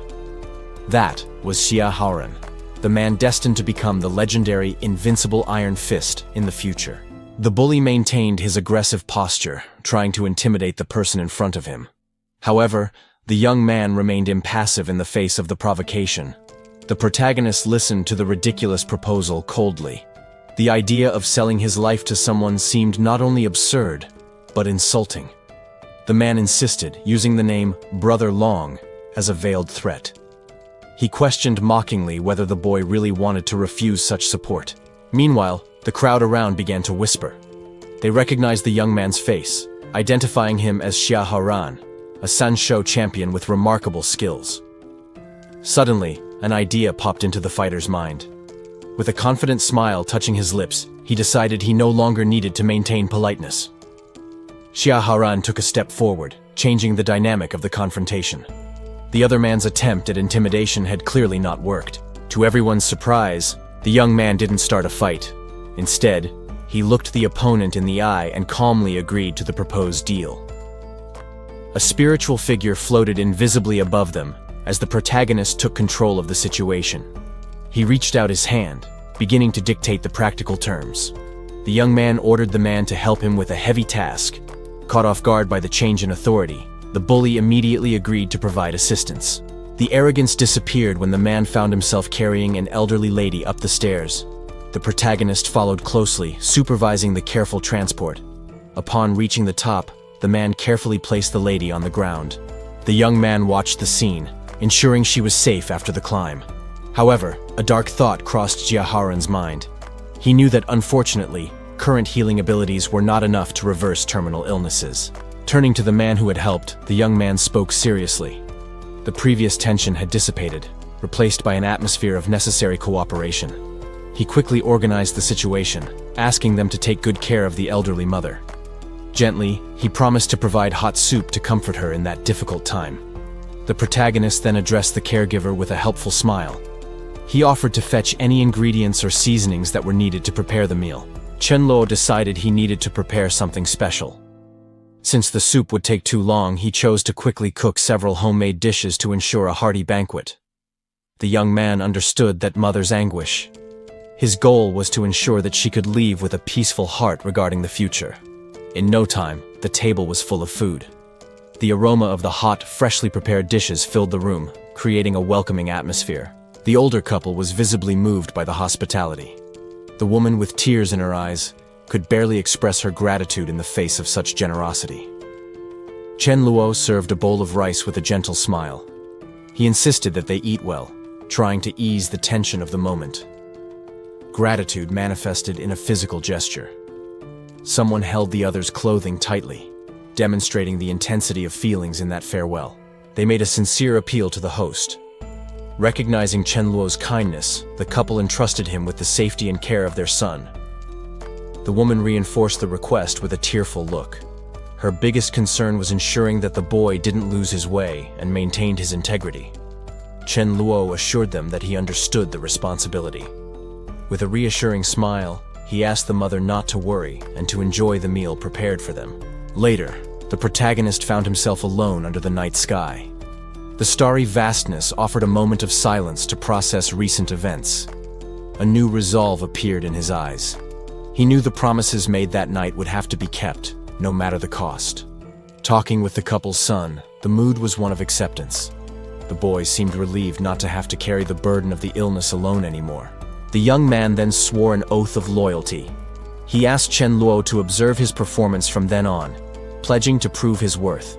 That was Xia Haoran, the man destined to become the legendary Invincible Iron Fist in the future. The bully maintained his aggressive posture, trying to intimidate the person in front of him. However, the young man remained impassive in the face of the provocation. The protagonist listened to the ridiculous proposal coldly. The idea of selling his life to someone seemed not only absurd, but insulting. The man insisted, using the name Brother Long as a veiled threat. He questioned mockingly whether the boy really wanted to refuse such support. Meanwhile, the crowd around began to whisper. They recognized the young man's face, identifying him as Xia Haoran, a Sanshou champion with remarkable skills. Suddenly, an idea popped into the fighter's mind. With a confident smile touching his lips, he decided he no longer needed to maintain politeness. Xia Haoran took a step forward, changing the dynamic of the confrontation. The other man's attempt at intimidation had clearly not worked. To everyone's surprise, the young man didn't start a fight. Instead, he looked the opponent in the eye and calmly agreed to the proposed deal. A spiritual figure floated invisibly above them as the protagonist took control of the situation. He reached out his hand, beginning to dictate the practical terms. The young man ordered the man to help him with a heavy task. Caught off guard by the change in authority, the bully immediately agreed to provide assistance. The arrogance disappeared when the man found himself carrying an elderly lady up the stairs. The protagonist followed closely, supervising the careful transport. Upon reaching the top, the man carefully placed the lady on the ground. The young man watched the scene, ensuring she was safe after the climb. However, a dark thought crossed Xia Haoran's mind. He knew that, unfortunately, current healing abilities were not enough to reverse terminal illnesses. Turning to the man who had helped, the young man spoke seriously. The previous tension had dissipated, replaced by an atmosphere of necessary cooperation. He quickly organized the situation, asking them to take good care of the elderly mother. Gently, he promised to provide hot soup to comfort her in that difficult time. The protagonist then addressed the caregiver with a helpful smile. He offered to fetch any ingredients or seasonings that were needed to prepare the meal. Chen Luo decided he needed to prepare something special. Since the soup would take too long, he chose to quickly cook several homemade dishes to ensure a hearty banquet. The young man understood that mother's anguish. His goal was to ensure that she could leave with a peaceful heart regarding the future. In no time, the table was full of food. The aroma of the hot, freshly prepared dishes filled the room, creating a welcoming atmosphere. The older couple was visibly moved by the hospitality. The woman, with tears in her eyes, could barely express her gratitude in the face of such generosity. Chen Luo served a bowl of rice with a gentle smile. He insisted that they eat well, trying to ease the tension of the moment. Gratitude manifested in a physical gesture. Someone held the other's clothing tightly, demonstrating the intensity of feelings in that farewell. They made a sincere appeal to the host. Recognizing Chen Luo's kindness, the couple entrusted him with the safety and care of their son. The woman reinforced the request with a tearful look. Her biggest concern was ensuring that the boy didn't lose his way and maintained his integrity. Chen Luo assured them that he understood the responsibility. With a reassuring smile, he asked the mother not to worry and to enjoy the meal prepared for them. Later, the protagonist found himself alone under the night sky. The starry vastness offered a moment of silence to process recent events. A new resolve appeared in his eyes. He knew the promises made that night would have to be kept, no matter the cost. Talking with the couple's son, the mood was one of acceptance. The boy seemed relieved not to have to carry the burden of the illness alone anymore. The young man then swore an oath of loyalty. He asked Chen Luo to observe his performance from then on, pledging to prove his worth.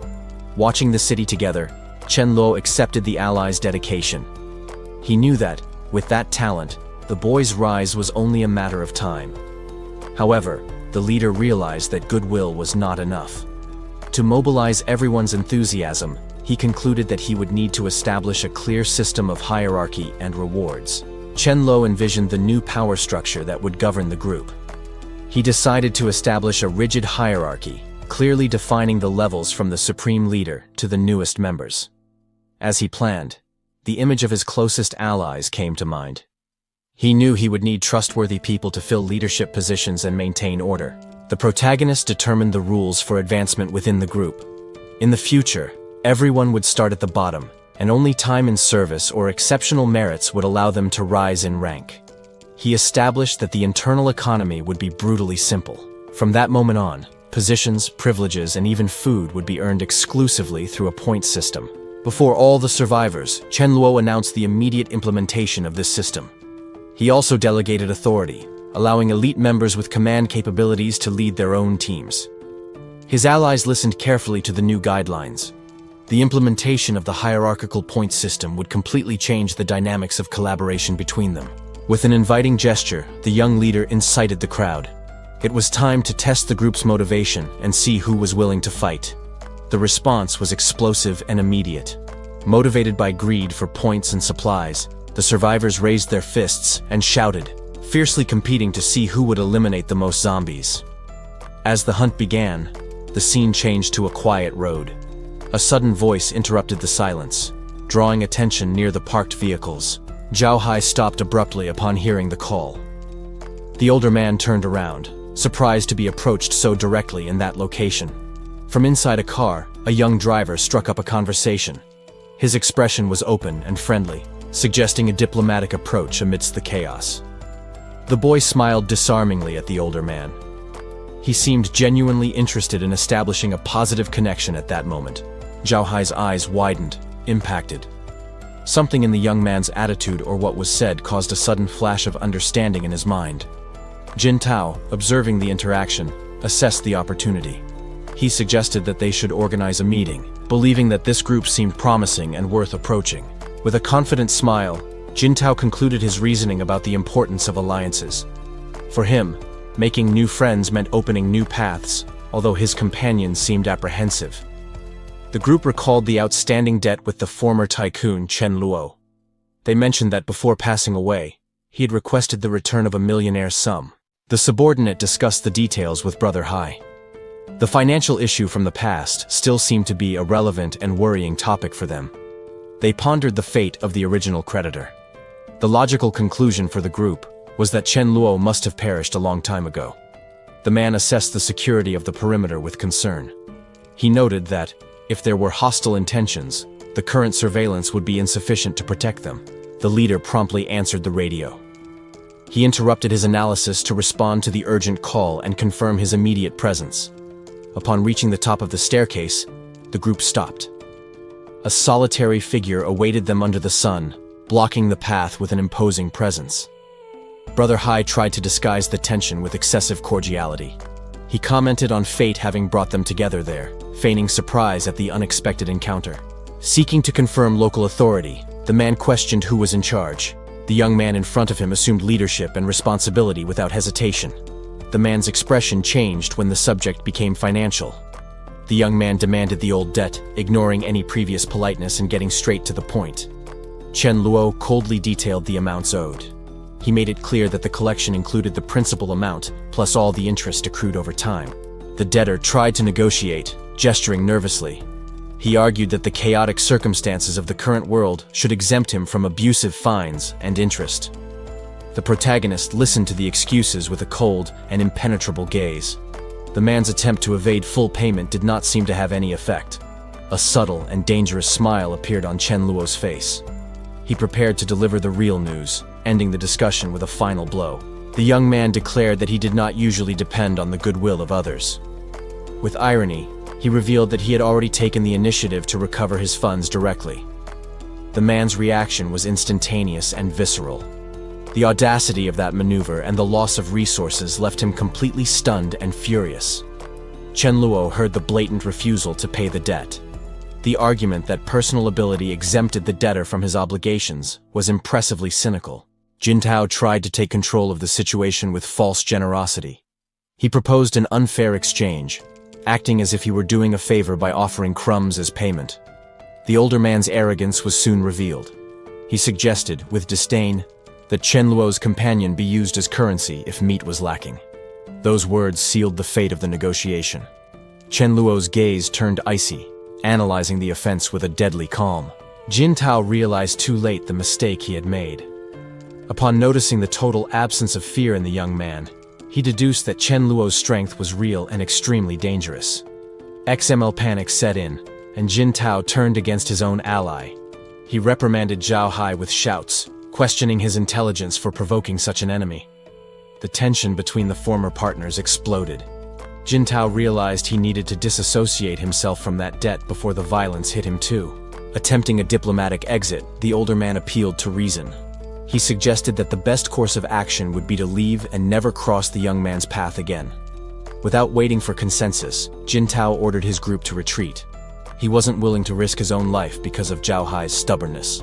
Watching the city together, Chen Luo accepted the allies' dedication. He knew that, with that talent, the boy's rise was only a matter of time. However, the leader realized that goodwill was not enough. To mobilize everyone's enthusiasm, he concluded that he would need to establish a clear system of hierarchy and rewards. Chen Luo envisioned the new power structure that would govern the group. He decided to establish a rigid hierarchy, clearly defining the levels from the supreme leader to the newest members. As he planned, the image of his closest allies came to mind. He knew he would need trustworthy people to fill leadership positions and maintain order. The protagonist determined the rules for advancement within the group. In the future, everyone would start at the bottom, and only time in service or exceptional merits would allow them to rise in rank. He established that the internal economy would be brutally simple. From that moment on, positions, privileges, and even food would be earned exclusively through a point system. Before all the survivors, Chen Luo announced the immediate implementation of this system. He also delegated authority, allowing elite members with command capabilities to lead their own teams. His allies listened carefully to the new guidelines. The implementation of the hierarchical point system would completely change the dynamics of collaboration between them. With an inviting gesture, the young leader incited the crowd. It was time to test the group's motivation and see who was willing to fight. The response was explosive and immediate. Motivated by greed for points and supplies, the survivors raised their fists and shouted, fiercely competing to see who would eliminate the most zombies. As the hunt began, the scene changed to a quiet road. A sudden voice interrupted the silence, drawing attention near the parked vehicles. Zhao Hai stopped abruptly upon hearing the call. The older man turned around, surprised to be approached so directly in that location. From inside a car, a young driver struck up a conversation. His expression was open and friendly, suggesting a diplomatic approach amidst the chaos. The boy smiled disarmingly at the older man. He seemed genuinely interested in establishing a positive connection at that moment. Zhao Hai's eyes widened, impacted. Something in the young man's attitude or what was said caused a sudden flash of understanding in his mind. Jin Tao, observing the interaction, assessed the opportunity. He suggested that they should organize a meeting, believing that this group seemed promising and worth approaching. With a confident smile, Jin Tao concluded his reasoning about the importance of alliances. For him, making new friends meant opening new paths, although his companions seemed apprehensive. The group recalled the outstanding debt with the former tycoon Chen Luo. They mentioned that before passing away, he had requested the return of a millionaire's sum. The subordinate discussed the details with Brother Hai. The financial issue from the past still seemed to be a relevant and worrying topic for them. They pondered the fate of the original creditor. The logical conclusion for the group was that Chen Luo must have perished a long time ago. The man assessed the security of the perimeter with concern. He noted that, if there were hostile intentions, the current surveillance would be insufficient to protect them. The leader promptly answered the radio. He interrupted his analysis to respond to the urgent call and confirm his immediate presence. Upon reaching the top of the staircase, the group stopped. A solitary figure awaited them under the sun, blocking the path with an imposing presence. Brother Hai tried to disguise the tension with excessive cordiality. He commented on fate having brought them together there, feigning surprise at the unexpected encounter. Seeking to confirm local authority, the man questioned who was in charge. The young man in front of him assumed leadership and responsibility without hesitation. The man's expression changed when the subject became financial. The young man demanded the old debt, ignoring any previous politeness and getting straight to the point. Chen Luo coldly detailed the amounts owed. He made it clear that the collection included the principal amount, plus all the interest accrued over time. The debtor tried to negotiate, gesturing nervously. He argued that the chaotic circumstances of the current world should exempt him from abusive fines and interest. The protagonist listened to the excuses with a cold and impenetrable gaze. The man's attempt to evade full payment did not seem to have any effect. A subtle and dangerous smile appeared on Chen Luo's face. He prepared to deliver the real news, ending the discussion with a final blow. The young man declared that he did not usually depend on the goodwill of others. With irony, he revealed that he had already taken the initiative to recover his funds directly. The man's reaction was instantaneous and visceral. The audacity of that maneuver and the loss of resources left him completely stunned and furious. Chen Luo heard the blatant refusal to pay the debt. The argument that personal ability exempted the debtor from his obligations was impressively cynical. Jintao tried to take control of the situation with false generosity. He proposed an unfair exchange, acting as if he were doing a favor by offering crumbs as payment. The older man's arrogance was soon revealed. He suggested, with disdain, that Chen Luo's companion be used as currency if meat was lacking. Those words sealed the fate of the negotiation. Chen Luo's gaze turned icy, analyzing the offense with a deadly calm. Jintao realized too late the mistake he had made. Upon noticing the total absence of fear in the young man, he deduced that Chen Luo's strength was real and extremely dangerous. XML panic set in, and Jintao turned against his own ally. He reprimanded Zhao Hai with shouts, questioning his intelligence for provoking such an enemy. The tension between the former partners exploded. Jintao realized he needed to disassociate himself from that debt before the violence hit him too. Attempting a diplomatic exit, the older man appealed to reason. He suggested that the best course of action would be to leave and never cross the young man's path again. Without waiting for consensus, Jintao ordered his group to retreat. He wasn't willing to risk his own life because of Zhao Hai's stubbornness.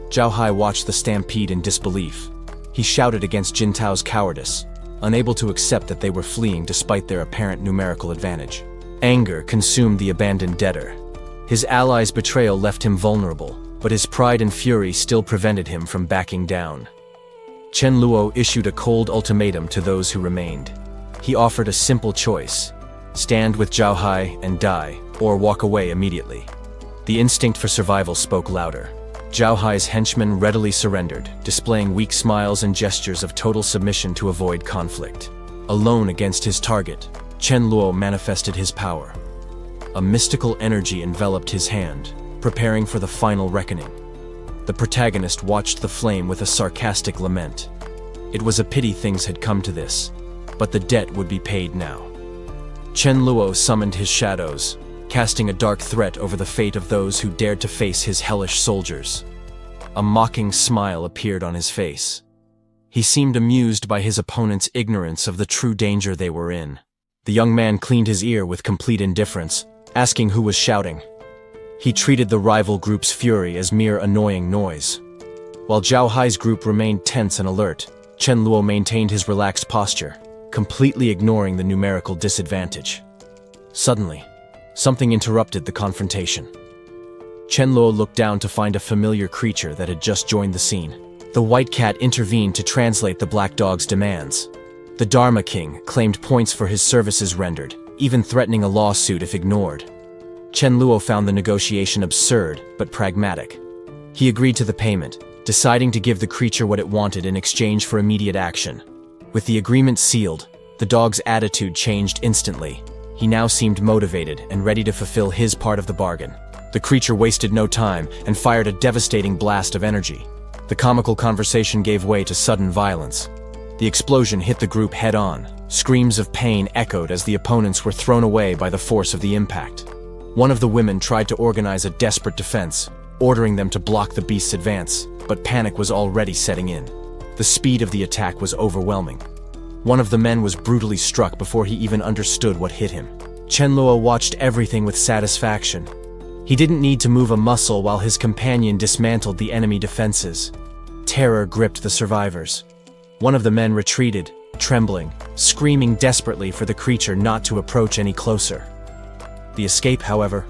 Zhao Hai watched the stampede in disbelief. He shouted against Jintao's cowardice, unable to accept that they were fleeing despite their apparent numerical advantage. Anger consumed the abandoned debtor. His ally's betrayal left him vulnerable, but his pride and fury still prevented him from backing down. Chen Luo issued a cold ultimatum to those who remained. He offered a simple choice: stand with Zhao Hai and die, or walk away immediately. The instinct for survival spoke louder. Zhao Hai's henchmen readily surrendered, displaying weak smiles and gestures of total submission to avoid conflict. Alone against his target, Chen Luo manifested his power. A mystical energy enveloped his hand, preparing for the final reckoning. The protagonist watched the flame with a sarcastic lament. It was a pity things had come to this, but the debt would be paid now. Chen Luo summoned his shadows, casting a dark threat over the fate of those who dared to face his hellish soldiers. A mocking smile appeared on his face. He seemed amused by his opponent's ignorance of the true danger they were in. The young man cleaned his ear with complete indifference, asking who was shouting. He treated the rival group's fury as mere annoying noise. While Zhao Hai's group remained tense and alert, Chen Luo maintained his relaxed posture, completely ignoring the numerical disadvantage. Suddenly, something interrupted the confrontation. Chen Luo looked down to find a familiar creature that had just joined the scene. The white cat intervened to translate the black dog's demands. The Dharma King claimed points for his services rendered, even threatening a lawsuit if ignored. Chen Luo found the negotiation absurd but pragmatic. He agreed to the payment, deciding to give the creature what it wanted in exchange for immediate action. With the agreement sealed, the dog's attitude changed instantly. He now seemed motivated and ready to fulfill his part of the bargain. The creature wasted no time and fired a devastating blast of energy. The comical conversation gave way to sudden violence. The explosion hit the group head-on. Screams of pain echoed as the opponents were thrown away by the force of the impact. One of the women tried to organize a desperate defense, ordering them to block the beast's advance, but panic was already setting in. The speed of the attack was overwhelming. One of the men was brutally struck before he even understood what hit him. Chen Luo watched everything with satisfaction. He didn't need to move a muscle while his companion dismantled the enemy defenses. Terror gripped the survivors. One of the men retreated, trembling, screaming desperately for the creature not to approach any closer. The escape, however,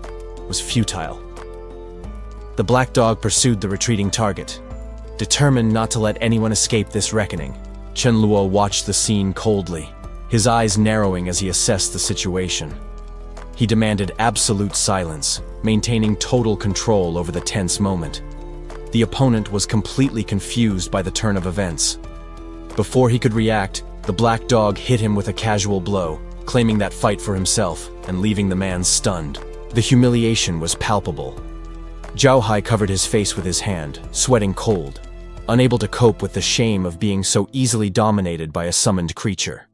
was futile. The black dog pursued the retreating target. Determined not to let anyone escape this reckoning, Chen Luo watched the scene coldly, his eyes narrowing as he assessed the situation. He demanded absolute silence, maintaining total control over the tense moment. The opponent was completely confused by the turn of events. Before he could react, the black dog hit him with a casual blow, claiming that fight for himself and leaving the man stunned. The humiliation was palpable. Zhao Hai covered his face with his hand, sweating cold, unable to cope with the shame of being so easily dominated by a summoned creature.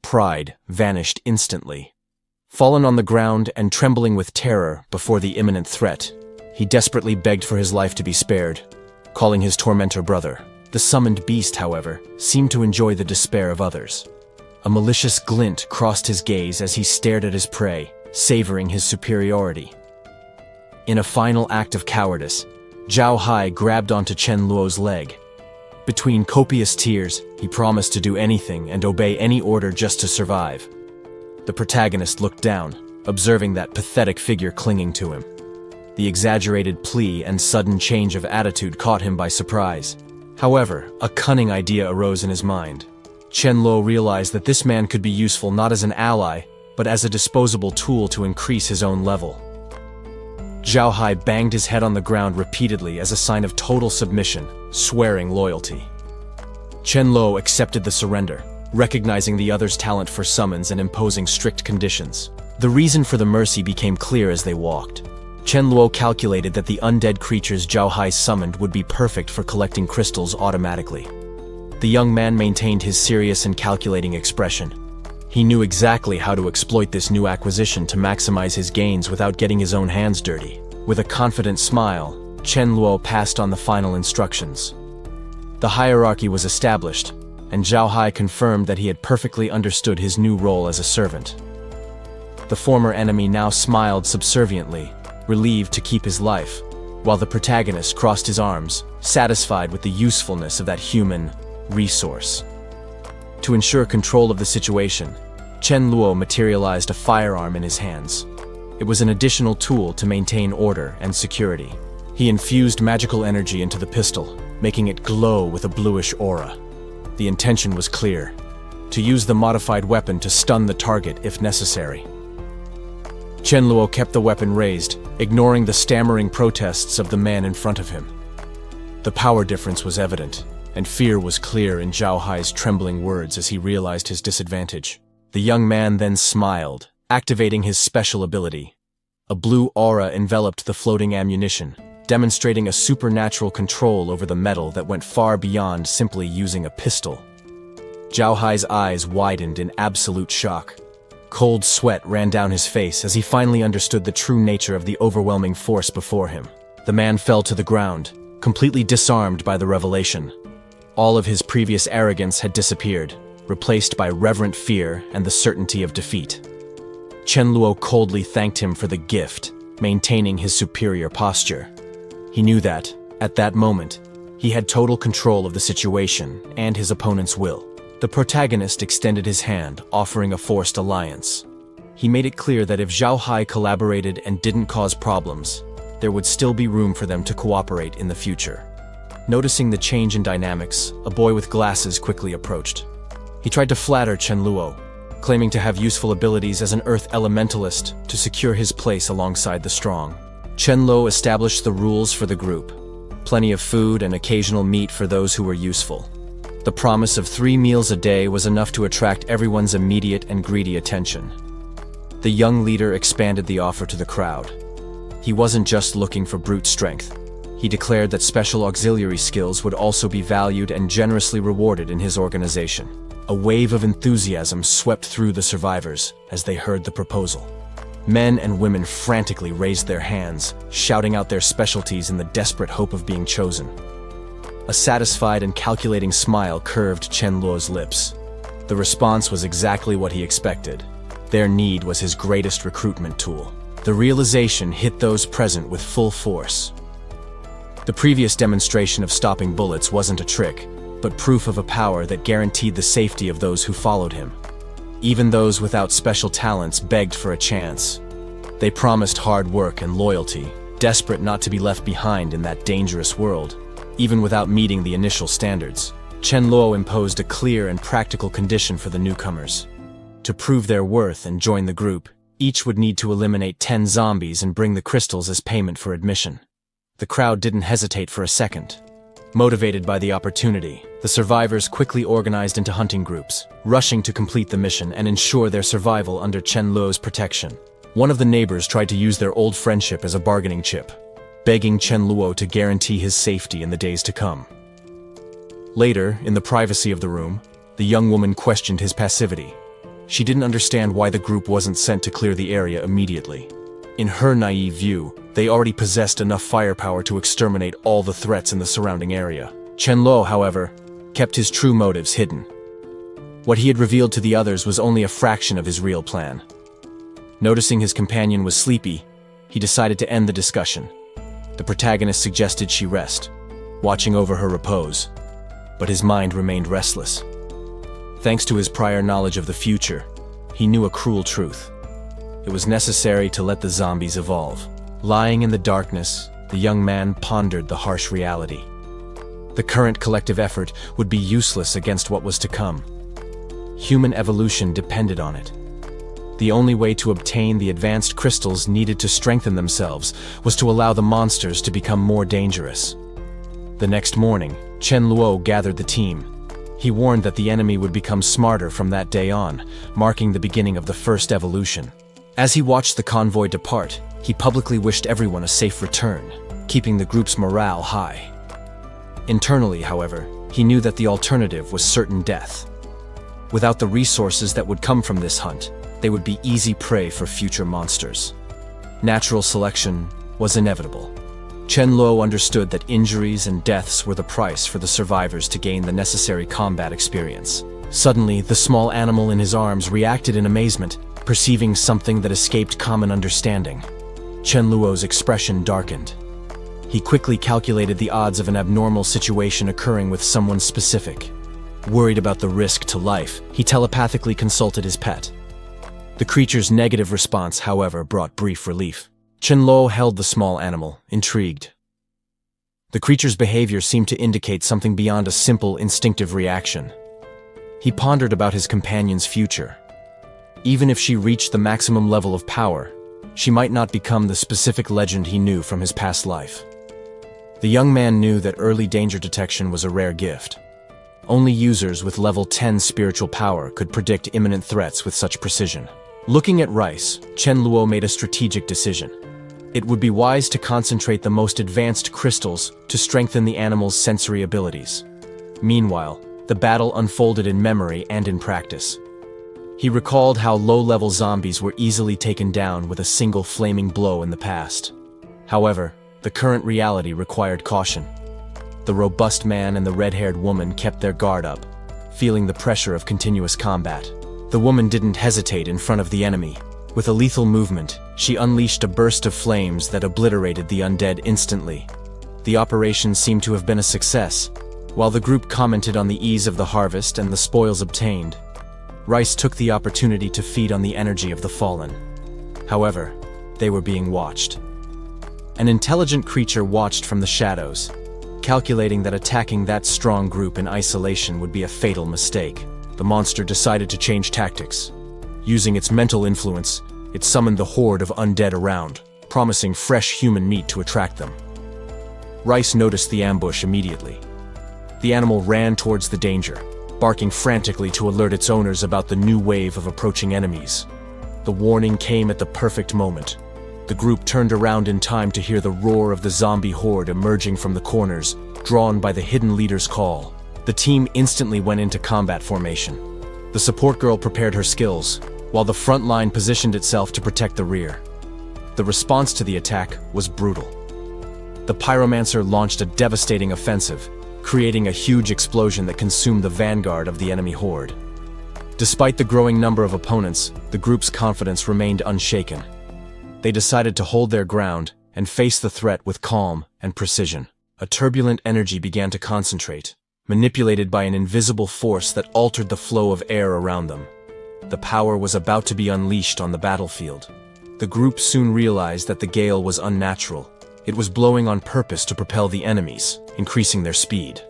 Pride vanished instantly. Fallen on the ground and trembling with terror before the imminent threat, he desperately begged for his life to be spared, calling his tormentor brother. The summoned beast, however, seemed to enjoy the despair of others. A malicious glint crossed his gaze as he stared at his prey, savoring his superiority. In a final act of cowardice, Zhao Hai grabbed onto Chen Luo's leg. Between copious tears, he promised to do anything and obey any order just to survive. The protagonist looked down, observing that pathetic figure clinging to him. The exaggerated plea and sudden change of attitude caught him by surprise. However, a cunning idea arose in his mind. Chen Luo realized that this man could be useful not as an ally, but as a disposable tool to increase his own level. Zhao Hai banged his head on the ground repeatedly as a sign of total submission, swearing loyalty. Chen Luo accepted the surrender, recognizing the other's talent for summons and imposing strict conditions. The reason for the mercy became clear as they walked. Chen Luo calculated that the undead creatures Zhao Hai summoned would be perfect for collecting crystals automatically. The young man maintained his serious and calculating expression. He knew exactly how to exploit this new acquisition to maximize his gains without getting his own hands dirty. With a confident smile, Chen Luo passed on the final instructions. The hierarchy was established, and Zhao Hai confirmed that he had perfectly understood his new role as a servant. The former enemy now smiled subserviently, relieved to keep his life, while the protagonist crossed his arms, satisfied with the usefulness of that human resource. To ensure control of the situation, Chen Luo materialized a firearm in his hands. It was an additional tool to maintain order and security. He infused magical energy into the pistol, making it glow with a bluish aura. The intention was clear: to use the modified weapon to stun the target if necessary. Chen Luo kept the weapon raised, ignoring the stammering protests of the man in front of him. The power difference was evident, and fear was clear in Zhao Hai's trembling words as he realized his disadvantage. The young man then smiled, activating his special ability. A blue aura enveloped the floating ammunition, demonstrating a supernatural control over the metal that went far beyond simply using a pistol. Zhao Hai's eyes widened in absolute shock. Cold sweat ran down his face as he finally understood the true nature of the overwhelming force before him. The man fell to the ground, completely disarmed by the revelation. All of his previous arrogance had disappeared, replaced by reverent fear and the certainty of defeat. Chen Luo coldly thanked him for the gift, maintaining his superior posture. He knew that, at that moment, he had total control of the situation and his opponent's will. The protagonist extended his hand, offering a forced alliance. He made it clear that if Zhao Hai collaborated and didn't cause problems, there would still be room for them to cooperate in the future. Noticing the change in dynamics, a boy with glasses quickly approached. He tried to flatter Chen Luo, claiming to have useful abilities as an earth elementalist to secure his place alongside the strong. Chen Luo established the rules for the group: plenty of food and occasional meat for those who were useful. The promise of 3 meals a day was enough to attract everyone's immediate and greedy attention. The young leader expanded the offer to the crowd. He wasn't just looking for brute strength. He declared that special auxiliary skills would also be valued and generously rewarded in his organization. A wave of enthusiasm swept through the survivors as they heard the proposal. Men and women frantically raised their hands, shouting out their specialties in the desperate hope of being chosen. A satisfied and calculating smile curved Chen Luo's lips. The response was exactly what he expected. Their need was his greatest recruitment tool. The realization hit those present with full force. The previous demonstration of stopping bullets wasn't a trick, but proof of a power that guaranteed the safety of those who followed him. Even those without special talents begged for a chance. They promised hard work and loyalty, desperate not to be left behind in that dangerous world. Even without meeting the initial standards, Chen Luo imposed a clear and practical condition for the newcomers. To prove their worth and join the group, each would need to eliminate 10 zombies and bring the crystals as payment for admission. The crowd didn't hesitate for a second. Motivated by the opportunity, the survivors quickly organized into hunting groups, rushing to complete the mission and ensure their survival under Chen Luo's protection. One of the neighbors tried to use their old friendship as a bargaining chip, begging Chen Luo to guarantee his safety in the days to come. Later, in the privacy of the room, the young woman questioned his passivity. She didn't understand why the group wasn't sent to clear the area immediately. In her naive view, they already possessed enough firepower to exterminate all the threats in the surrounding area. Chen Luo, however, kept his true motives hidden. What he had revealed to the others was only a fraction of his real plan. Noticing his companion was sleepy, he decided to end the discussion. The protagonist suggested she rest, watching over her repose, but his mind remained restless. Thanks to his prior knowledge of the future, he knew a cruel truth. It was necessary to let the zombies evolve. Lying in the darkness, the young man pondered the harsh reality. The current collective effort would be useless against what was to come. Human evolution depended on it. The only way to obtain the advanced crystals needed to strengthen themselves was to allow the monsters to become more dangerous. The next morning, Chen Luo gathered the team. He warned that the enemy would become smarter from that day on, marking the beginning of the first evolution. As he watched the convoy depart, he publicly wished everyone a safe return, keeping the group's morale high. Internally, however, he knew that the alternative was certain death. Without the resources that would come from this hunt, they would be easy prey for future monsters. Natural selection was inevitable. Chen Luo understood that injuries and deaths were the price for the survivors to gain the necessary combat experience. Suddenly, the small animal in his arms reacted in amazement, perceiving something that escaped common understanding. Chen Luo's expression darkened. He quickly calculated the odds of an abnormal situation occurring with someone specific. Worried about the risk to life, he telepathically consulted his pet. The creature's negative response, however, brought brief relief. Chen Luo held the small animal, intrigued. The creature's behavior seemed to indicate something beyond a simple, instinctive reaction. He pondered about his companion's future. Even if she reached the maximum level of power, she might not become the specific legend he knew from his past life. The young man knew that early danger detection was a rare gift. Only users with level 10 spiritual power could predict imminent threats with such precision. Looking at Rice, Chen Luo made a strategic decision. It would be wise to concentrate the most advanced crystals to strengthen the animal's sensory abilities. Meanwhile, the battle unfolded in memory and in practice. He recalled how low-level zombies were easily taken down with a single flaming blow in the past. However, the current reality required caution. The robust man and the red-haired woman kept their guard up, feeling the pressure of continuous combat. The woman didn't hesitate in front of the enemy. With a lethal movement, she unleashed a burst of flames that obliterated the undead instantly. The operation seemed to have been a success. While the group commented on the ease of the harvest and the spoils obtained, Rice took the opportunity to feed on the energy of the fallen. However, they were being watched. An intelligent creature watched from the shadows, calculating that attacking that strong group in isolation would be a fatal mistake. The monster decided to change tactics. Using its mental influence, it summoned the horde of undead around, promising fresh human meat to attract them. Rice noticed the ambush immediately. The animal ran towards the danger, barking frantically to alert its owners about the new wave of approaching enemies. The warning came at the perfect moment. The group turned around in time to hear the roar of the zombie horde emerging from the corners, drawn by the hidden leader's call. The team instantly went into combat formation. The support girl prepared her skills, while the front line positioned itself to protect the rear. The response to the attack was brutal. The pyromancer launched a devastating offensive, creating a huge explosion that consumed the vanguard of the enemy horde. Despite the growing number of opponents, the group's confidence remained unshaken. They decided to hold their ground and face the threat with calm and precision. A turbulent energy began to concentrate, manipulated by an invisible force that altered the flow of air around them. The power was about to be unleashed on the battlefield. The group soon realized that the gale was unnatural. It was blowing on purpose to propel the enemies, increasing their speed.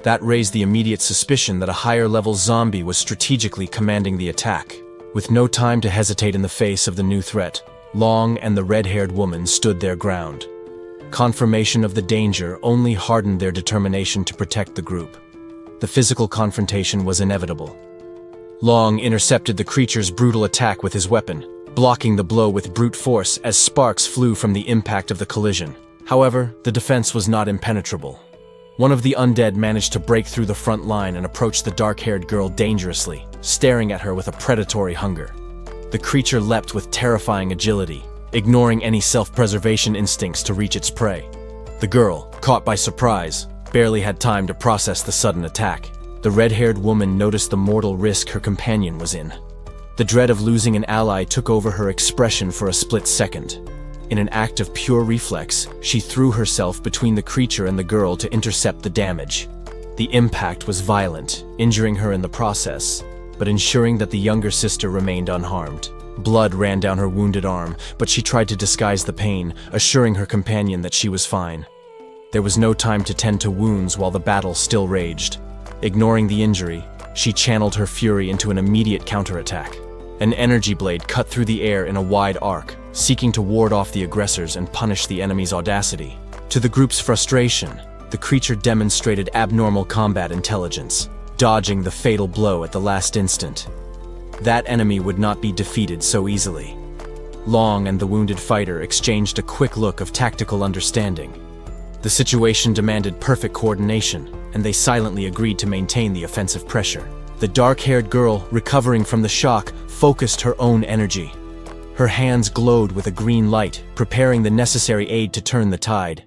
That raised the immediate suspicion that a higher-level zombie was strategically commanding the attack. With no time to hesitate in the face of the new threat, Long and the red-haired woman stood their ground. Confirmation of the danger only hardened their determination to protect the group. The physical confrontation was inevitable. Long intercepted the creature's brutal attack with his weapon, blocking the blow with brute force as sparks flew from the impact of the collision. However, the defense was not impenetrable. One of the undead managed to break through the front line and approach the dark-haired girl dangerously, staring at her with a predatory hunger. The creature leapt with terrifying agility, ignoring any self-preservation instincts to reach its prey. The girl, caught by surprise, barely had time to process the sudden attack. The red-haired woman noticed the mortal risk her companion was in. The dread of losing an ally took over her expression for a split second. In an act of pure reflex, she threw herself between the creature and the girl to intercept the damage. The impact was violent, injuring her in the process, but ensuring that the younger sister remained unharmed. Blood ran down her wounded arm, but she tried to disguise the pain, assuring her companion that she was fine. There was no time to tend to wounds while the battle still raged. Ignoring the injury, she channeled her fury into an immediate counterattack. An energy blade cut through the air in a wide arc, seeking to ward off the aggressors and punish the enemy's audacity. To the group's frustration, the creature demonstrated abnormal combat intelligence, dodging the fatal blow at the last instant. That enemy would not be defeated so easily. Long and the wounded fighter exchanged a quick look of tactical understanding. The situation demanded perfect coordination, and they silently agreed to maintain the offensive pressure. The dark-haired girl, recovering from the shock, focused her own energy. Her hands glowed with a green light, preparing the necessary aid to turn the tide.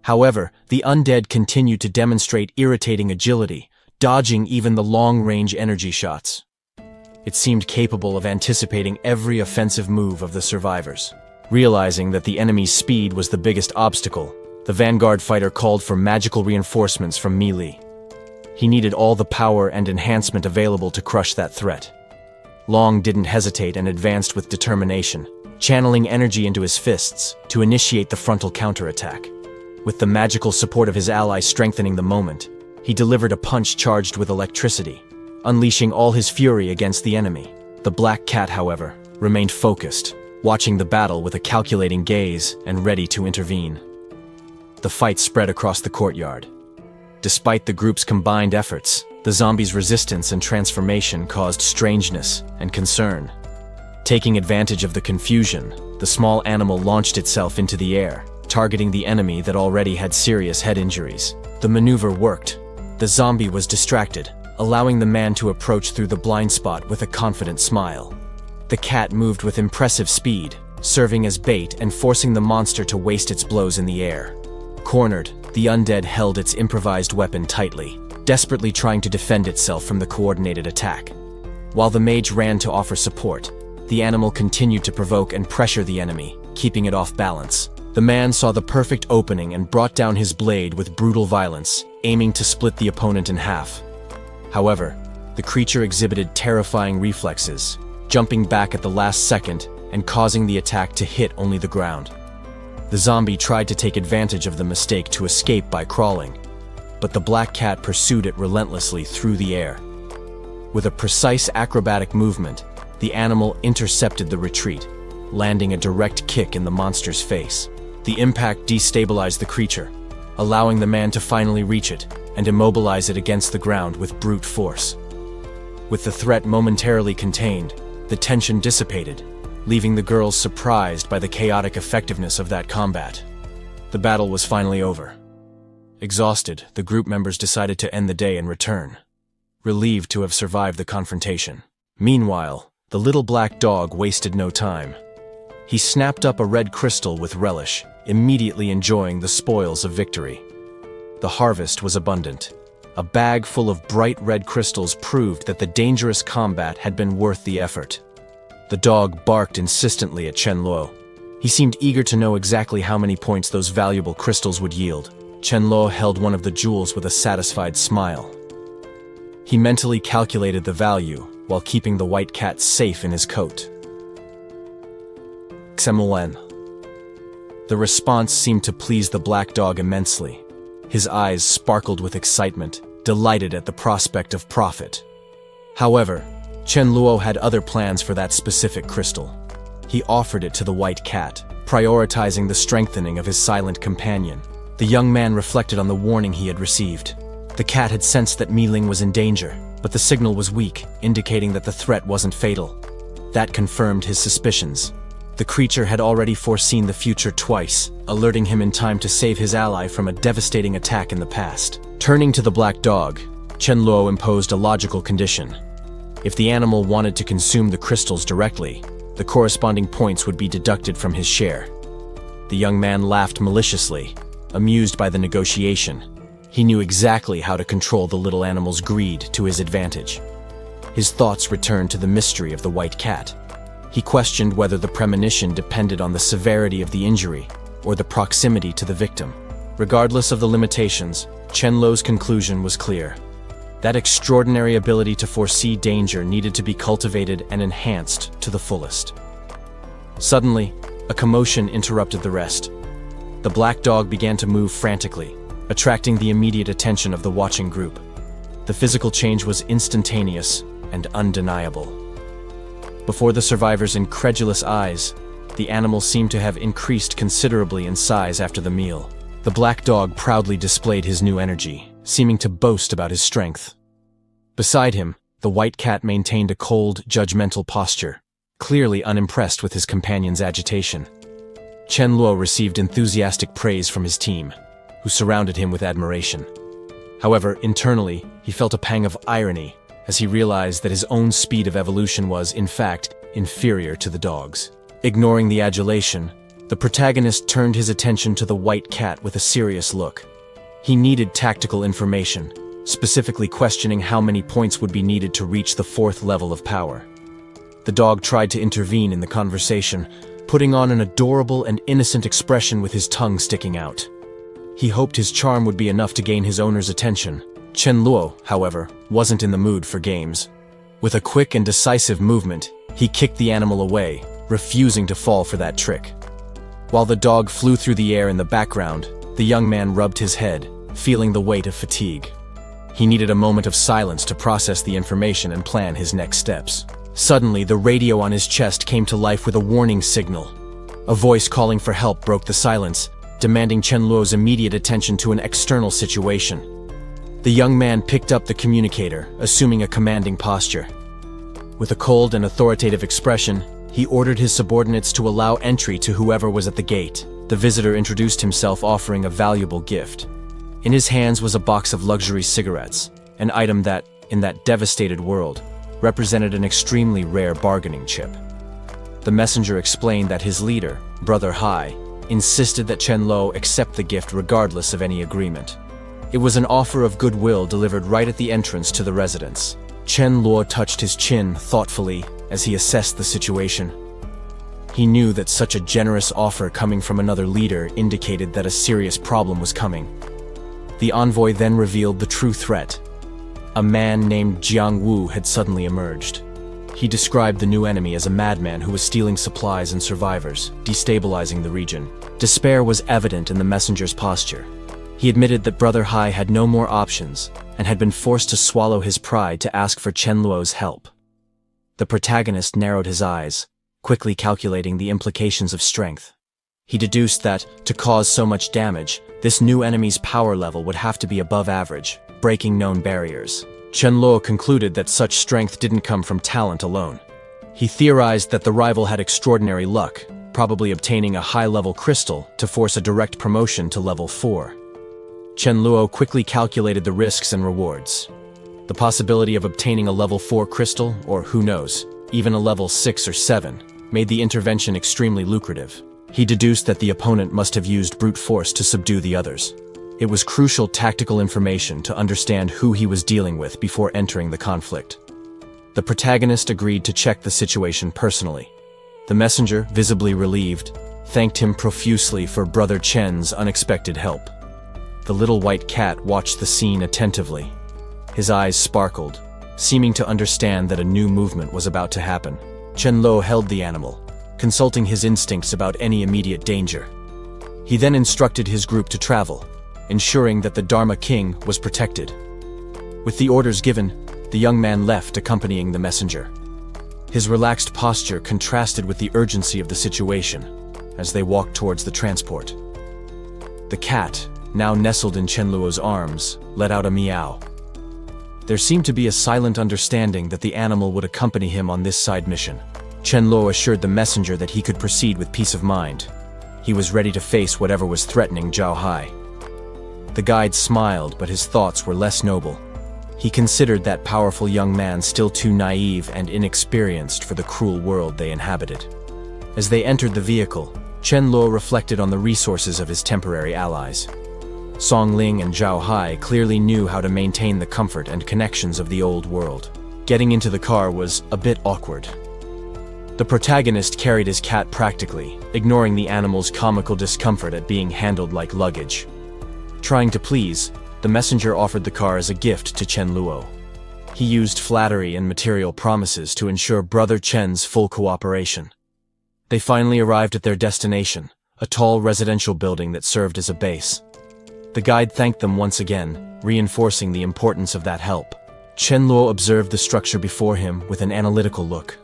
However, the undead continued to demonstrate irritating agility, dodging even the long-range energy shots. It seemed capable of anticipating every offensive move of the survivors. Realizing that the enemy's speed was the biggest obstacle, the vanguard fighter called for magical reinforcements from melee. He needed all the power and enhancement available to crush that threat. Long didn't hesitate and advanced with determination, channeling energy into his fists to initiate the frontal counterattack. With the magical support of his ally strengthening the moment, he delivered a punch charged with electricity, unleashing all his fury against the enemy. The black cat, however, remained focused, watching the battle with a calculating gaze and ready to intervene. The fight spread across the courtyard. Despite the group's combined efforts, the zombies' resistance and transformation caused strangeness and concern. Taking advantage of the confusion, the small animal launched itself into the air, targeting the enemy that already had serious head injuries. The maneuver worked. The zombie was distracted, allowing the man to approach through the blind spot with a confident smile. The cat moved with impressive speed, serving as bait and forcing the monster to waste its blows in the air. Cornered, the undead held its improvised weapon tightly, desperately trying to defend itself from the coordinated attack. While the mage ran to offer support, the animal continued to provoke and pressure the enemy, keeping it off balance. The man saw the perfect opening and brought down his blade with brutal violence, aiming to split the opponent in half. However, the creature exhibited terrifying reflexes, jumping back at the last second and causing the attack to hit only the ground. The zombie tried to take advantage of the mistake to escape by crawling, but the black cat pursued it relentlessly through the air. With a precise acrobatic movement, the animal intercepted the retreat, landing a direct kick in the monster's face. The impact destabilized the creature, allowing the man to finally reach it and immobilize it against the ground with brute force. With the threat momentarily contained, the tension dissipated, leaving the girls surprised by the chaotic effectiveness of that combat. The battle was finally over. Exhausted, the group members decided to end the day and return, relieved to have survived the confrontation. Meanwhile, the little black dog wasted no time. He snapped up a red crystal with relish, immediately enjoying the spoils of victory. The harvest was abundant. A bag full of bright red crystals proved that the dangerous combat had been worth the effort. The dog barked insistently at Chen Luo. He seemed eager to know exactly how many points those valuable crystals would yield. Chen Luo held one of the jewels with a satisfied smile. He mentally calculated the value while keeping the white cat safe in his coat. Xemuen. The response seemed to please the black dog immensely. His eyes sparkled with excitement, delighted at the prospect of profit. However, Chen Luo had other plans for that specific crystal. He offered it to the white cat, prioritizing the strengthening of his silent companion. The young man reflected on the warning he had received. The cat had sensed that Mi Ling was in danger, but the signal was weak, indicating that the threat wasn't fatal. That confirmed his suspicions. The creature had already foreseen the future twice, alerting him in time to save his ally from a devastating attack in the past. Turning to the black dog, Chen Luo imposed a logical condition. If the animal wanted to consume the crystals directly, the corresponding points would be deducted from his share. The young man laughed maliciously, amused by the negotiation. He knew exactly how to control the little animal's greed to his advantage. His thoughts returned to the mystery of the white cat. He questioned whether the premonition depended on the severity of the injury or the proximity to the victim. Regardless of the limitations, Chen Luo's conclusion was clear. That extraordinary ability to foresee danger needed to be cultivated and enhanced to the fullest. Suddenly, a commotion interrupted the rest. The black dog began to move frantically, attracting the immediate attention of the watching group. The physical change was instantaneous and undeniable. Before the survivors' incredulous eyes, the animal seemed to have increased considerably in size after the meal. The black dog proudly displayed his new energy, seeming to boast about his strength. Beside him, the white cat maintained a cold, judgmental posture, clearly unimpressed with his companion's agitation. Chen Luo received enthusiastic praise from his team, who surrounded him with admiration. However, internally, he felt a pang of irony as he realized that his own speed of evolution was, in fact, inferior to the dog's. Ignoring the adulation, the protagonist turned his attention to the white cat with a serious look. He needed tactical information, specifically questioning how many points would be needed to reach the 4th level of power. The dog tried to intervene in the conversation, putting on an adorable and innocent expression with his tongue sticking out. He hoped his charm would be enough to gain his owner's attention. Chen Luo, however, wasn't in the mood for games. With a quick and decisive movement, he kicked the animal away, refusing to fall for that trick. While the dog flew through the air in the background, the young man rubbed his head, feeling the weight of fatigue. He needed a moment of silence to process the information and plan his next steps. Suddenly, the radio on his chest came to life with a warning signal. A voice calling for help broke the silence, demanding Chen Luo's immediate attention to an external situation. The young man picked up the communicator, assuming a commanding posture. With a cold and authoritative expression, he ordered his subordinates to allow entry to whoever was at the gate. The visitor introduced himself, offering a valuable gift. In his hands was a box of luxury cigarettes, an item that, in that devastated world, represented an extremely rare bargaining chip. The messenger explained that his leader, Brother Hai, insisted that Chen Luo accept the gift regardless of any agreement. It was an offer of goodwill delivered right at the entrance to the residence. Chen Luo touched his chin thoughtfully as he assessed the situation. He knew that such a generous offer coming from another leader indicated that a serious problem was coming. The envoy then revealed the true threat. A man named Jiang Wu had suddenly emerged. He described the new enemy as a madman who was stealing supplies and survivors, destabilizing the region. Despair was evident in the messenger's posture. He admitted that Brother Hai had no more options and had been forced to swallow his pride to ask for Chen Luo's help. The protagonist narrowed his eyes, quickly calculating the implications of strength. He deduced that, to cause so much damage, this new enemy's power level would have to be above average, breaking known barriers. Chen Luo concluded that such strength didn't come from talent alone. He theorized that the rival had extraordinary luck, probably obtaining a high-level crystal to force a direct promotion to level 4. Chen Luo quickly calculated the risks and rewards. The possibility of obtaining a level 4 crystal, or who knows, even a level 6 or 7, made the intervention extremely lucrative. He deduced that the opponent must have used brute force to subdue the others. It was crucial tactical information to understand who he was dealing with before entering the conflict. The protagonist agreed to check the situation personally. The messenger, visibly relieved, thanked him profusely for Brother Chen's unexpected help. The little white cat watched the scene attentively. His eyes sparkled, seeming to understand that a new movement was about to happen. Chen Luo held the animal, consulting his instincts about any immediate danger. He then instructed his group to travel, ensuring that the Dharma King was protected. With the orders given, the young man left, accompanying the messenger. His relaxed posture contrasted with the urgency of the situation as they walked towards the transport. The cat, now nestled in Chen Luo's arms, let out a meow. There seemed to be a silent understanding that the animal would accompany him on this side mission. Chen Luo assured the messenger that he could proceed with peace of mind. He was ready to face whatever was threatening Zhao Hai. The guide smiled, but his thoughts were less noble. He considered that powerful young man still too naive and inexperienced for the cruel world they inhabited. As they entered the vehicle, Chen Luo reflected on the resources of his temporary allies. Song Ling and Zhao Hai clearly knew how to maintain the comfort and connections of the old world. Getting into the car was a bit awkward. The protagonist carried his cat practically, ignoring the animal's comical discomfort at being handled like luggage. Trying to please, the messenger offered the car as a gift to Chen Luo. He used flattery and material promises to ensure brother Chen's full cooperation. They finally arrived at their destination, a tall residential building that served as a base. The guide thanked them once again, reinforcing the importance of that help. Chen Luo observed the structure before him with an analytical look.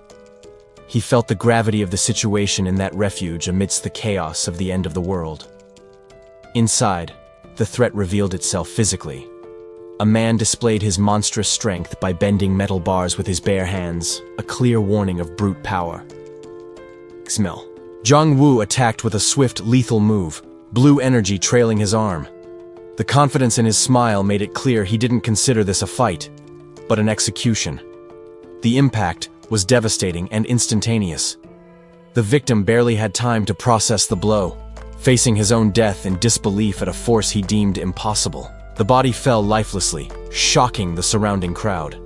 He felt the gravity of the situation in that refuge amidst the chaos of the end of the world. Inside, the threat revealed itself physically. A man displayed his monstrous strength by bending metal bars with his bare hands, a clear warning of brute power. Smell. Zhang Wu attacked with a swift, lethal move, blue energy trailing his arm. The confidence in his smile made it clear he didn't consider this a fight, but an execution. The impact was devastating and instantaneous. The victim barely had time to process the blow, facing his own death in disbelief at a force he deemed impossible. The body fell lifelessly, shocking the surrounding crowd.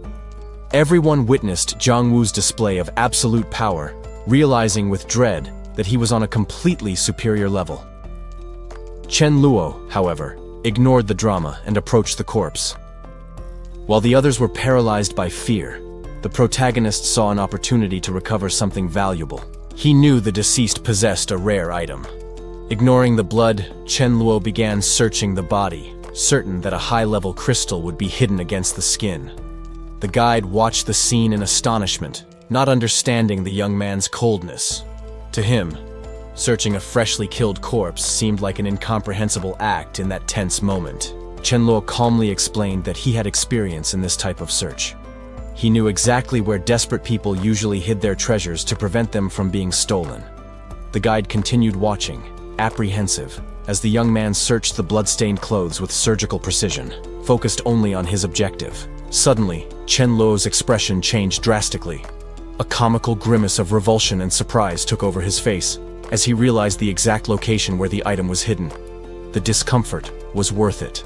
Everyone witnessed Zhang Wu's display of absolute power, realizing with dread that he was on a completely superior level. Chen Luo, however, ignored the drama and approached the corpse. While the others were paralyzed by fear, the protagonist saw an opportunity to recover something valuable. He knew the deceased possessed a rare item. Ignoring the blood, Chen Luo began searching the body, certain that a high-level crystal would be hidden against the skin. The guide watched the scene in astonishment, not understanding the young man's coldness. To him, searching a freshly killed corpse seemed like an incomprehensible act in that tense moment. Chen Luo calmly explained that he had experience in this type of search. He knew exactly where desperate people usually hid their treasures to prevent them from being stolen. The guide continued watching, apprehensive, as the young man searched the blood-stained clothes with surgical precision, focused only on his objective. Suddenly, Chen Luo's expression changed drastically. A comical grimace of revulsion and surprise took over his face, as he realized the exact location where the item was hidden. The discomfort was worth it.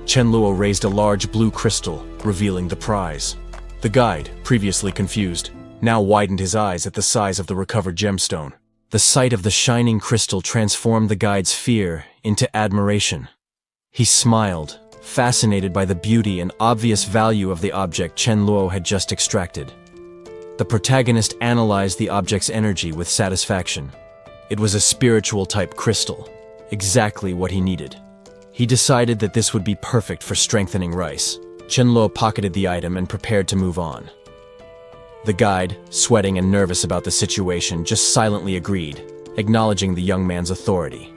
Chen Luo raised a large blue crystal, revealing the prize. The guide, previously confused, now widened his eyes at the size of the recovered gemstone. The sight of the shining crystal transformed the guide's fear into admiration. He smiled, fascinated by the beauty and obvious value of the object Chen Luo had just extracted. The protagonist analyzed the object's energy with satisfaction. It was a spiritual-type crystal, exactly what he needed. He decided that this would be perfect for strengthening rice. Chen Luo pocketed the item and prepared to move on. The guide, sweating and nervous about the situation, just silently agreed, acknowledging the young man's authority.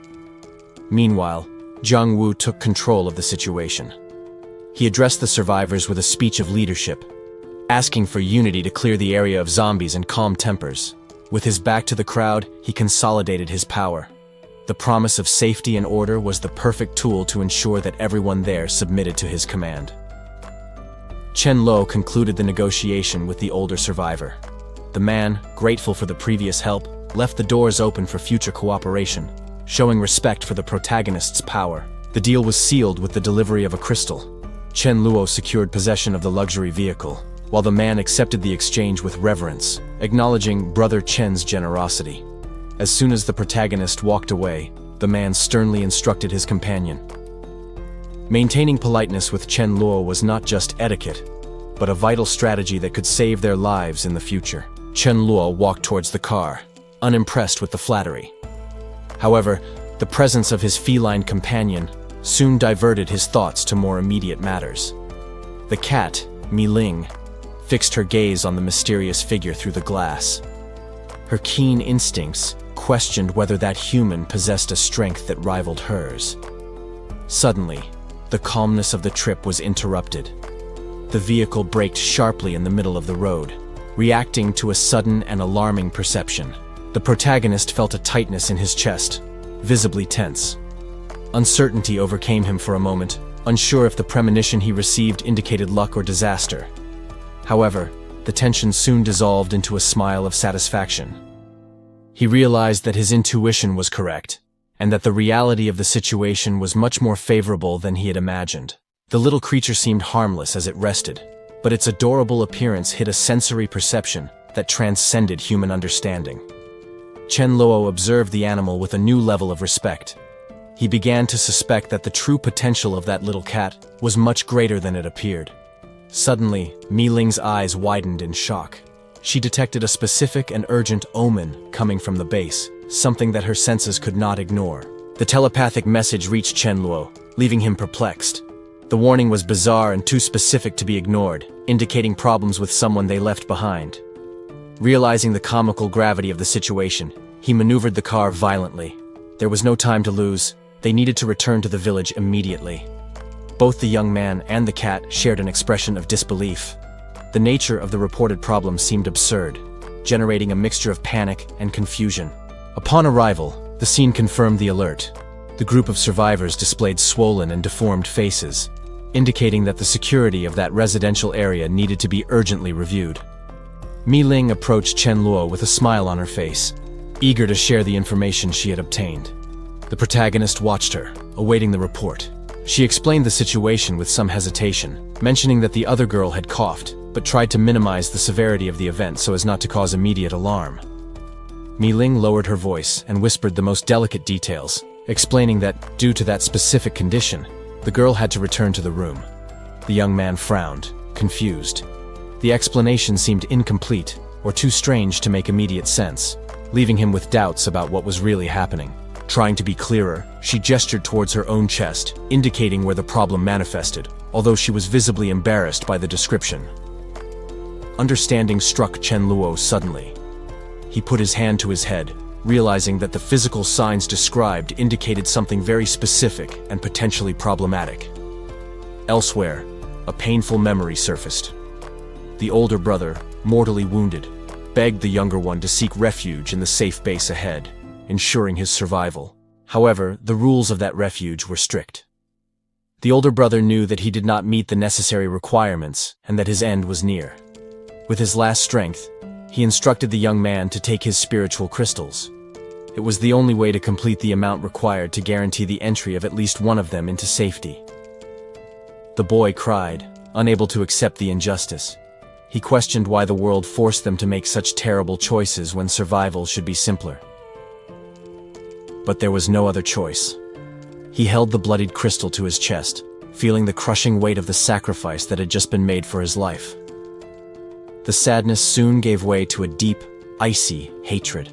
Meanwhile, Zhang Wu took control of the situation. He addressed the survivors with a speech of leadership, asking for unity to clear the area of zombies and calm tempers. With his back to the crowd, he consolidated his power. The promise of safety and order was the perfect tool to ensure that everyone there submitted to his command. Chen Luo concluded the negotiation with the older survivor. The man, grateful for the previous help, left the doors open for future cooperation, showing respect for the protagonist's power. The deal was sealed with the delivery of a crystal. Chen Luo secured possession of the luxury vehicle, while the man accepted the exchange with reverence, acknowledging brother Chen's generosity. As soon as the protagonist walked away, the man sternly instructed his companion. Maintaining politeness with Chen Luo was not just etiquette, but a vital strategy that could save their lives in the future. Chen Luo walked towards the car, unimpressed with the flattery. However, the presence of his feline companion soon diverted his thoughts to more immediate matters. The cat, Mi Ling, fixed her gaze on the mysterious figure through the glass. Her keen instincts questioned whether that human possessed a strength that rivaled hers. Suddenly, the calmness of the trip was interrupted. The vehicle braked sharply in the middle of the road. reacting to a sudden and alarming perception. The protagonist felt a tightness in his chest, visibly tense. Uncertainty overcame him for a moment, unsure if the premonition he received indicated luck or disaster. However, the tension soon dissolved into a smile of satisfaction. He realized that his intuition was correct, and that the reality of the situation was much more favorable than he had imagined. The little creature seemed harmless as it rested, but its adorable appearance hid a sensory perception that transcended human understanding. Chen Luo observed the animal with a new level of respect. He began to suspect that the true potential of that little cat was much greater than it appeared. Suddenly, Mi Ling's eyes widened in shock. She detected a specific and urgent omen coming from the base, something that her senses could not ignore. The telepathic message reached Chen Luo, leaving him perplexed. The warning was bizarre and too specific to be ignored, indicating problems with someone they left behind. Realizing the comical gravity of the situation, he maneuvered the car violently. There was no time to lose. They needed to return to the village immediately. Both the young man and the cat shared an expression of disbelief. The nature of the reported problem seemed absurd, generating a mixture of panic and confusion. Upon arrival, the scene confirmed the alert. The group of survivors displayed swollen and deformed faces, indicating that the security of that residential area needed to be urgently reviewed. Mi Ling approached Chen Luo with a smile on her face, eager to share the information she had obtained. The protagonist watched her, awaiting the report. She explained the situation with some hesitation, mentioning that the other girl had coughed, but tried to minimize the severity of the event so as not to cause immediate alarm. Mi Ling lowered her voice and whispered the most delicate details, explaining that, due to that specific condition, the girl had to return to the room. The young man frowned, confused. The explanation seemed incomplete, or too strange to make immediate sense, leaving him with doubts about what was really happening. Trying to be clearer, she gestured towards her own chest, indicating where the problem manifested, although she was visibly embarrassed by the description. Understanding struck Chen Luo suddenly. He put his hand to his head, realizing that the physical signs described indicated something very specific and potentially problematic. Elsewhere, a painful memory surfaced. The older brother, mortally wounded, begged the younger one to seek refuge in the safe base ahead, ensuring his survival. However, the rules of that refuge were strict. The older brother knew that he did not meet the necessary requirements and that his end was near. With his last strength, he instructed the young man to take his spiritual crystals. It was the only way to complete the amount required to guarantee the entry of at least one of them into safety. The boy cried, unable to accept the injustice. He questioned why the world forced them to make such terrible choices when survival should be simpler. But there was no other choice. He held the bloodied crystal to his chest, feeling the crushing weight of the sacrifice that had just been made for his life. The sadness soon gave way to a deep, icy hatred.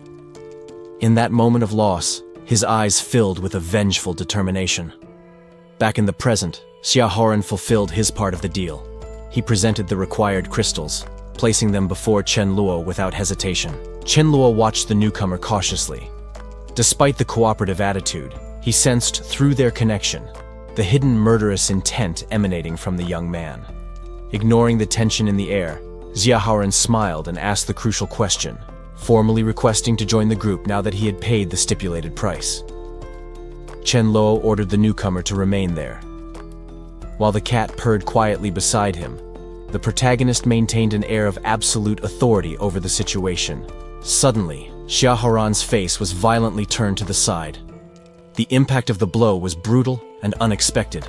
In that moment of loss, his eyes filled with a vengeful determination. Back in the present, Xiaohoran fulfilled his part of the deal. He presented the required crystals, placing them before Chen Luo without hesitation. Chen Luo watched the newcomer cautiously. Despite the cooperative attitude, he sensed through their connection the hidden murderous intent emanating from the young man. Ignoring the tension in the air, Xiaohoran smiled and asked the crucial question, formally requesting to join the group now that he had paid the stipulated price. Chen Luo ordered the newcomer to remain there. While the cat purred quietly beside him, the protagonist maintained an air of absolute authority over the situation. Suddenly, Xiaohoran's face was violently turned to the side. The impact of the blow was brutal and unexpected.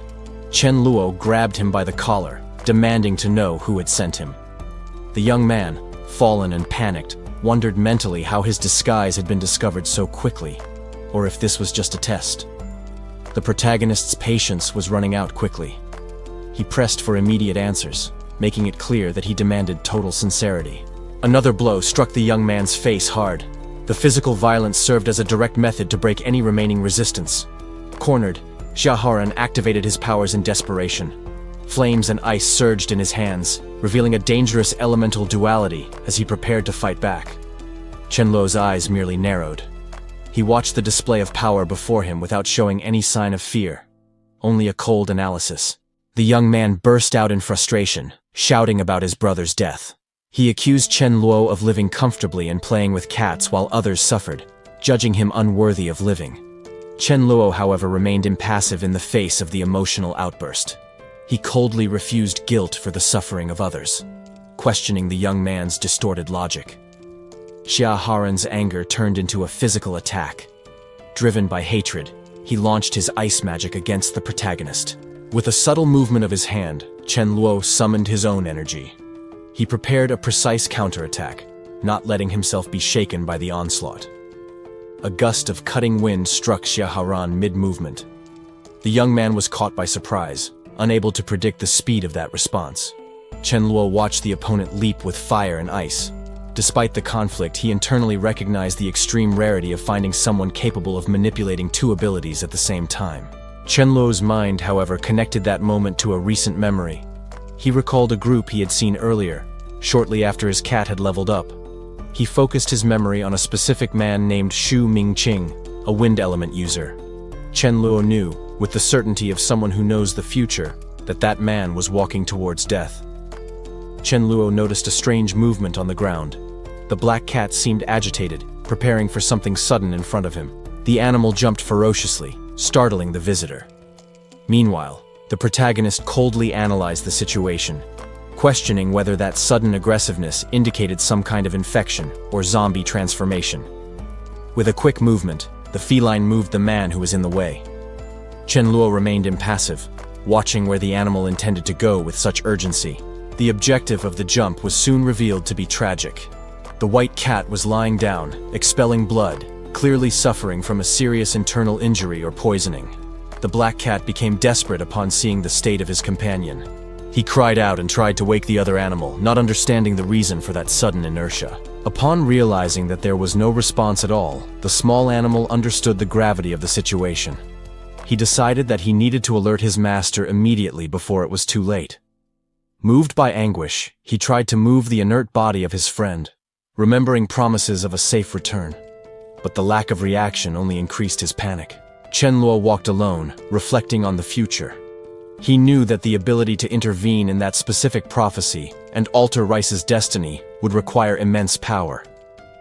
Chen Luo grabbed him by the collar, demanding to know who had sent him. The young man, fallen and panicked, wondered mentally how his disguise had been discovered so quickly, or if this was just a test. The protagonist's patience was running out quickly. He pressed for immediate answers, making it clear that he demanded total sincerity. Another blow struck the young man's face hard. The physical violence served as a direct method to break any remaining resistance. Cornered, Xiaohoran activated his powers in desperation. Flames and ice surged in his hands, revealing a dangerous elemental duality as he prepared to fight back. Chen Luo's eyes merely narrowed. He watched the display of power before him without showing any sign of fear, only a cold analysis. The young man burst out in frustration, shouting about his brother's death. He accused Chen Luo of living comfortably and playing with cats while others suffered, judging him unworthy of living. Chen Luo, however, remained impassive in the face of the emotional outburst. He coldly refused guilt for the suffering of others, questioning the young man's distorted logic. Xia Haran's anger turned into a physical attack. Driven by hatred, he launched his ice magic against the protagonist. With a subtle movement of his hand, Chen Luo summoned his own energy. He prepared a precise counterattack, not letting himself be shaken by the onslaught. A gust of cutting wind struck Xia Haran mid-movement. The young man was caught by surprise, unable to predict the speed of that response. Chen Luo watched the opponent leap with fire and ice. Despite the conflict, he internally recognized the extreme rarity of finding someone capable of manipulating two abilities at the same time. Chen Luo's mind, however, connected that moment to a recent memory. He recalled a group he had seen earlier, shortly after his cat had leveled up. He focused his memory on a specific man named Xu Mingqing, a wind element user. Chen Luo knew, with the certainty of someone who knows the future, that that man was walking towards death. Chen Luo noticed a strange movement on the ground. The black cat seemed agitated, preparing for something sudden in front of him. The animal jumped ferociously, startling the visitor. Meanwhile, the protagonist coldly analyzed the situation, questioning whether that sudden aggressiveness indicated some kind of infection or zombie transformation. With a quick movement, the feline moved the man who was in the way. Chen Luo remained impassive, watching where the animal intended to go with such urgency. The objective of the jump was soon revealed to be tragic. The white cat was lying down, expelling blood, clearly suffering from a serious internal injury or poisoning. The black cat became desperate upon seeing the state of his companion. He cried out and tried to wake the other animal, not understanding the reason for that sudden inertia. Upon realizing that there was no response at all, the small animal understood the gravity of the situation. He decided that he needed to alert his master immediately before it was too late. Moved by anguish, he tried to move the inert body of his friend, remembering promises of a safe return. But the lack of reaction only increased his panic. Chen Luo walked alone, reflecting on the future. He knew that the ability to intervene in that specific prophecy and alter Rice's destiny would require immense power.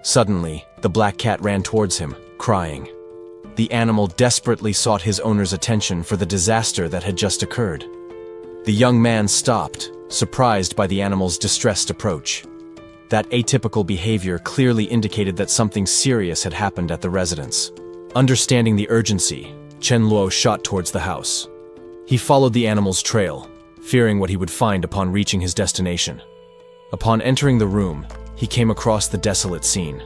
Suddenly, the black cat ran towards him, crying. The animal desperately sought his owner's attention for the disaster that had just occurred. The young man stopped, surprised by the animal's distressed approach. That atypical behavior clearly indicated that something serious had happened at the residence. Understanding the urgency, Chen Luo shot towards the house. He followed the animal's trail, fearing what he would find upon reaching his destination. Upon entering the room, he came across the desolate scene.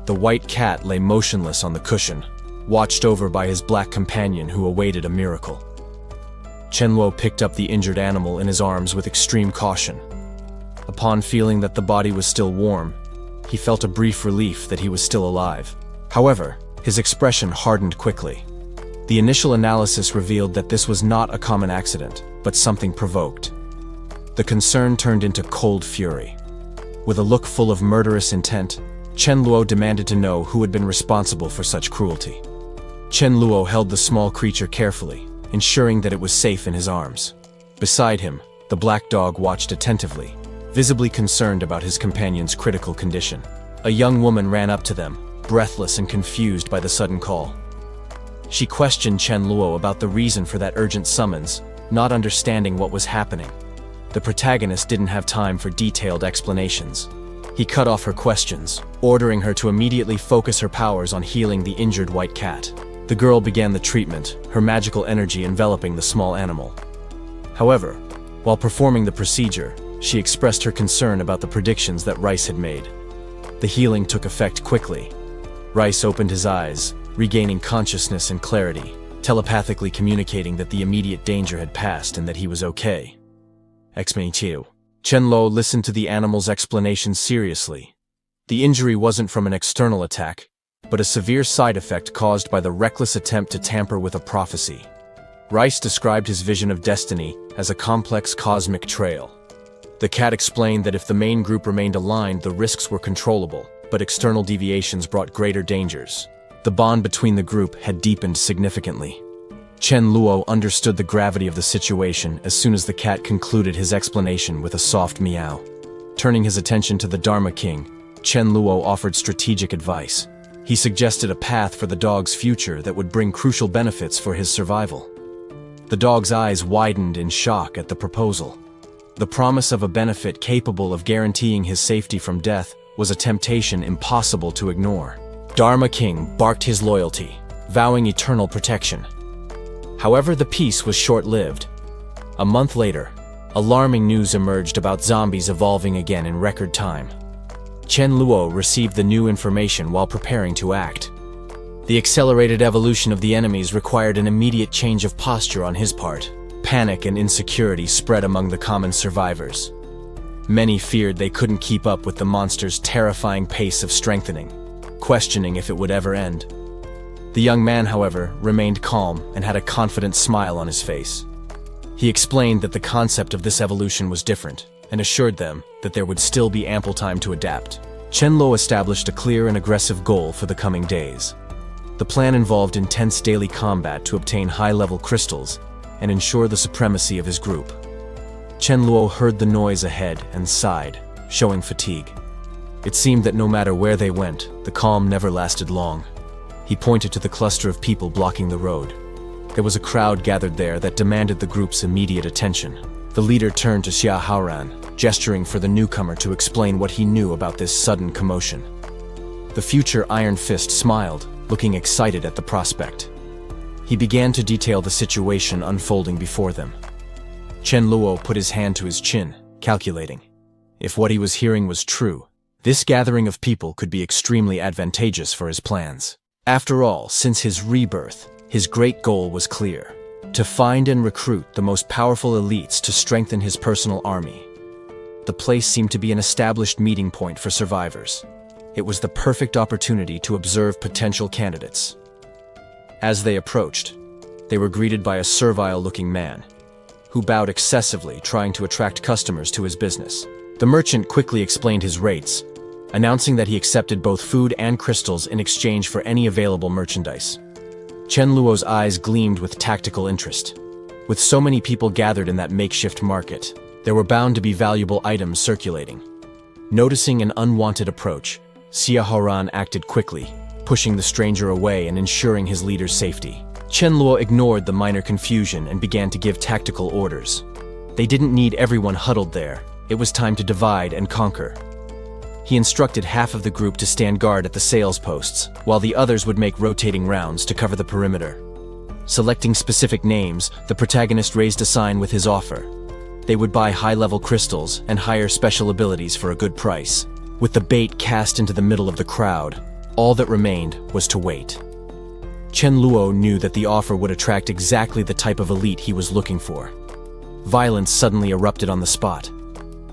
The white cat lay motionless on the cushion, watched over by his black companion who awaited a miracle. Chen Luo picked up the injured animal in his arms with extreme caution. Upon feeling that the body was still warm, he felt a brief relief that he was still alive. However, his expression hardened quickly. The initial analysis revealed that this was not a common accident, but something provoked. The concern turned into cold fury. With a look full of murderous intent, Chen Luo demanded to know who had been responsible for such cruelty. Chen Luo held the small creature carefully, ensuring that it was safe in his arms. Beside him, the black dog watched attentively, visibly concerned about his companion's critical condition. A young woman ran up to them, breathless and confused by the sudden call. She questioned Chen Luo about the reason for that urgent summons, not understanding what was happening. The protagonist didn't have time for detailed explanations. He cut off her questions, ordering her to immediately focus her powers on healing the injured white cat. The girl began the treatment, her magical energy enveloping the small animal. However, while performing the procedure, she expressed her concern about the predictions that Rice had made. The healing took effect quickly. Rice opened his eyes, regaining consciousness and clarity, telepathically communicating that the immediate danger had passed and that he was okay. Chen Luo listened to the animal's explanation seriously. The injury wasn't from an external attack, but a severe side effect caused by the reckless attempt to tamper with a prophecy. Rice described his vision of destiny as a complex cosmic trail. The cat explained that if the main group remained aligned, the risks were controllable, but external deviations brought greater dangers. The bond between the group had deepened significantly. Chen Luo understood the gravity of the situation as soon as the cat concluded his explanation with a soft meow. Turning his attention to the Dharma King, Chen Luo offered strategic advice. He suggested a path for the dog's future that would bring crucial benefits for his survival. The dog's eyes widened in shock at the proposal. The promise of a benefit capable of guaranteeing his safety from death was a temptation impossible to ignore. Dharma King barked his loyalty, vowing eternal protection. However, the peace was short-lived. A month later, alarming news emerged about zombies evolving again in record time. Chen Luo received the new information while preparing to act. The accelerated evolution of the enemies required an immediate change of posture on his part. Panic and insecurity spread among the common survivors. Many feared they couldn't keep up with the monster's terrifying pace of strengthening, questioning if it would ever end. The young man, however, remained calm and had a confident smile on his face. He explained that the concept of this evolution was different, and assured them that there would still be ample time to adapt. Chen Luo established a clear and aggressive goal for the coming days. The plan involved intense daily combat to obtain high-level crystals and ensure the supremacy of his group. Chen Luo heard the noise ahead and sighed, showing fatigue. It seemed that no matter where they went, the calm never lasted long. He pointed to the cluster of people blocking the road. There was a crowd gathered there that demanded the group's immediate attention. The leader turned to Xia Haoran, gesturing for the newcomer to explain what he knew about this sudden commotion. The future Iron Fist smiled, looking excited at the prospect. He began to detail the situation unfolding before them. Chen Luo put his hand to his chin, calculating. If what he was hearing was true, this gathering of people could be extremely advantageous for his plans. After all, since his rebirth, his great goal was clear: to find and recruit the most powerful elites to strengthen his personal army. The place seemed to be an established meeting point for survivors. It was the perfect opportunity to observe potential candidates. As they approached, they were greeted by a servile-looking man, who bowed excessively, trying to attract customers to his business. The merchant quickly explained his rates, announcing that he accepted both food and crystals in exchange for any available merchandise. Chen Luo's eyes gleamed with tactical interest. With so many people gathered in that makeshift market, there were bound to be valuable items circulating. Noticing an unwanted approach, Xia Haoran acted quickly, pushing the stranger away and ensuring his leader's safety. Chen Luo ignored the minor confusion and began to give tactical orders. They didn't need everyone huddled there. It was time to divide and conquer. He instructed half of the group to stand guard at the sales posts, while the others would make rotating rounds to cover the perimeter. Selecting specific names, the protagonist raised a sign with his offer. They would buy high-level crystals and hire special abilities for a good price. With the bait cast into the middle of the crowd, all that remained was to wait. Chen Luo knew that the offer would attract exactly the type of elite he was looking for. Violence suddenly erupted on the spot.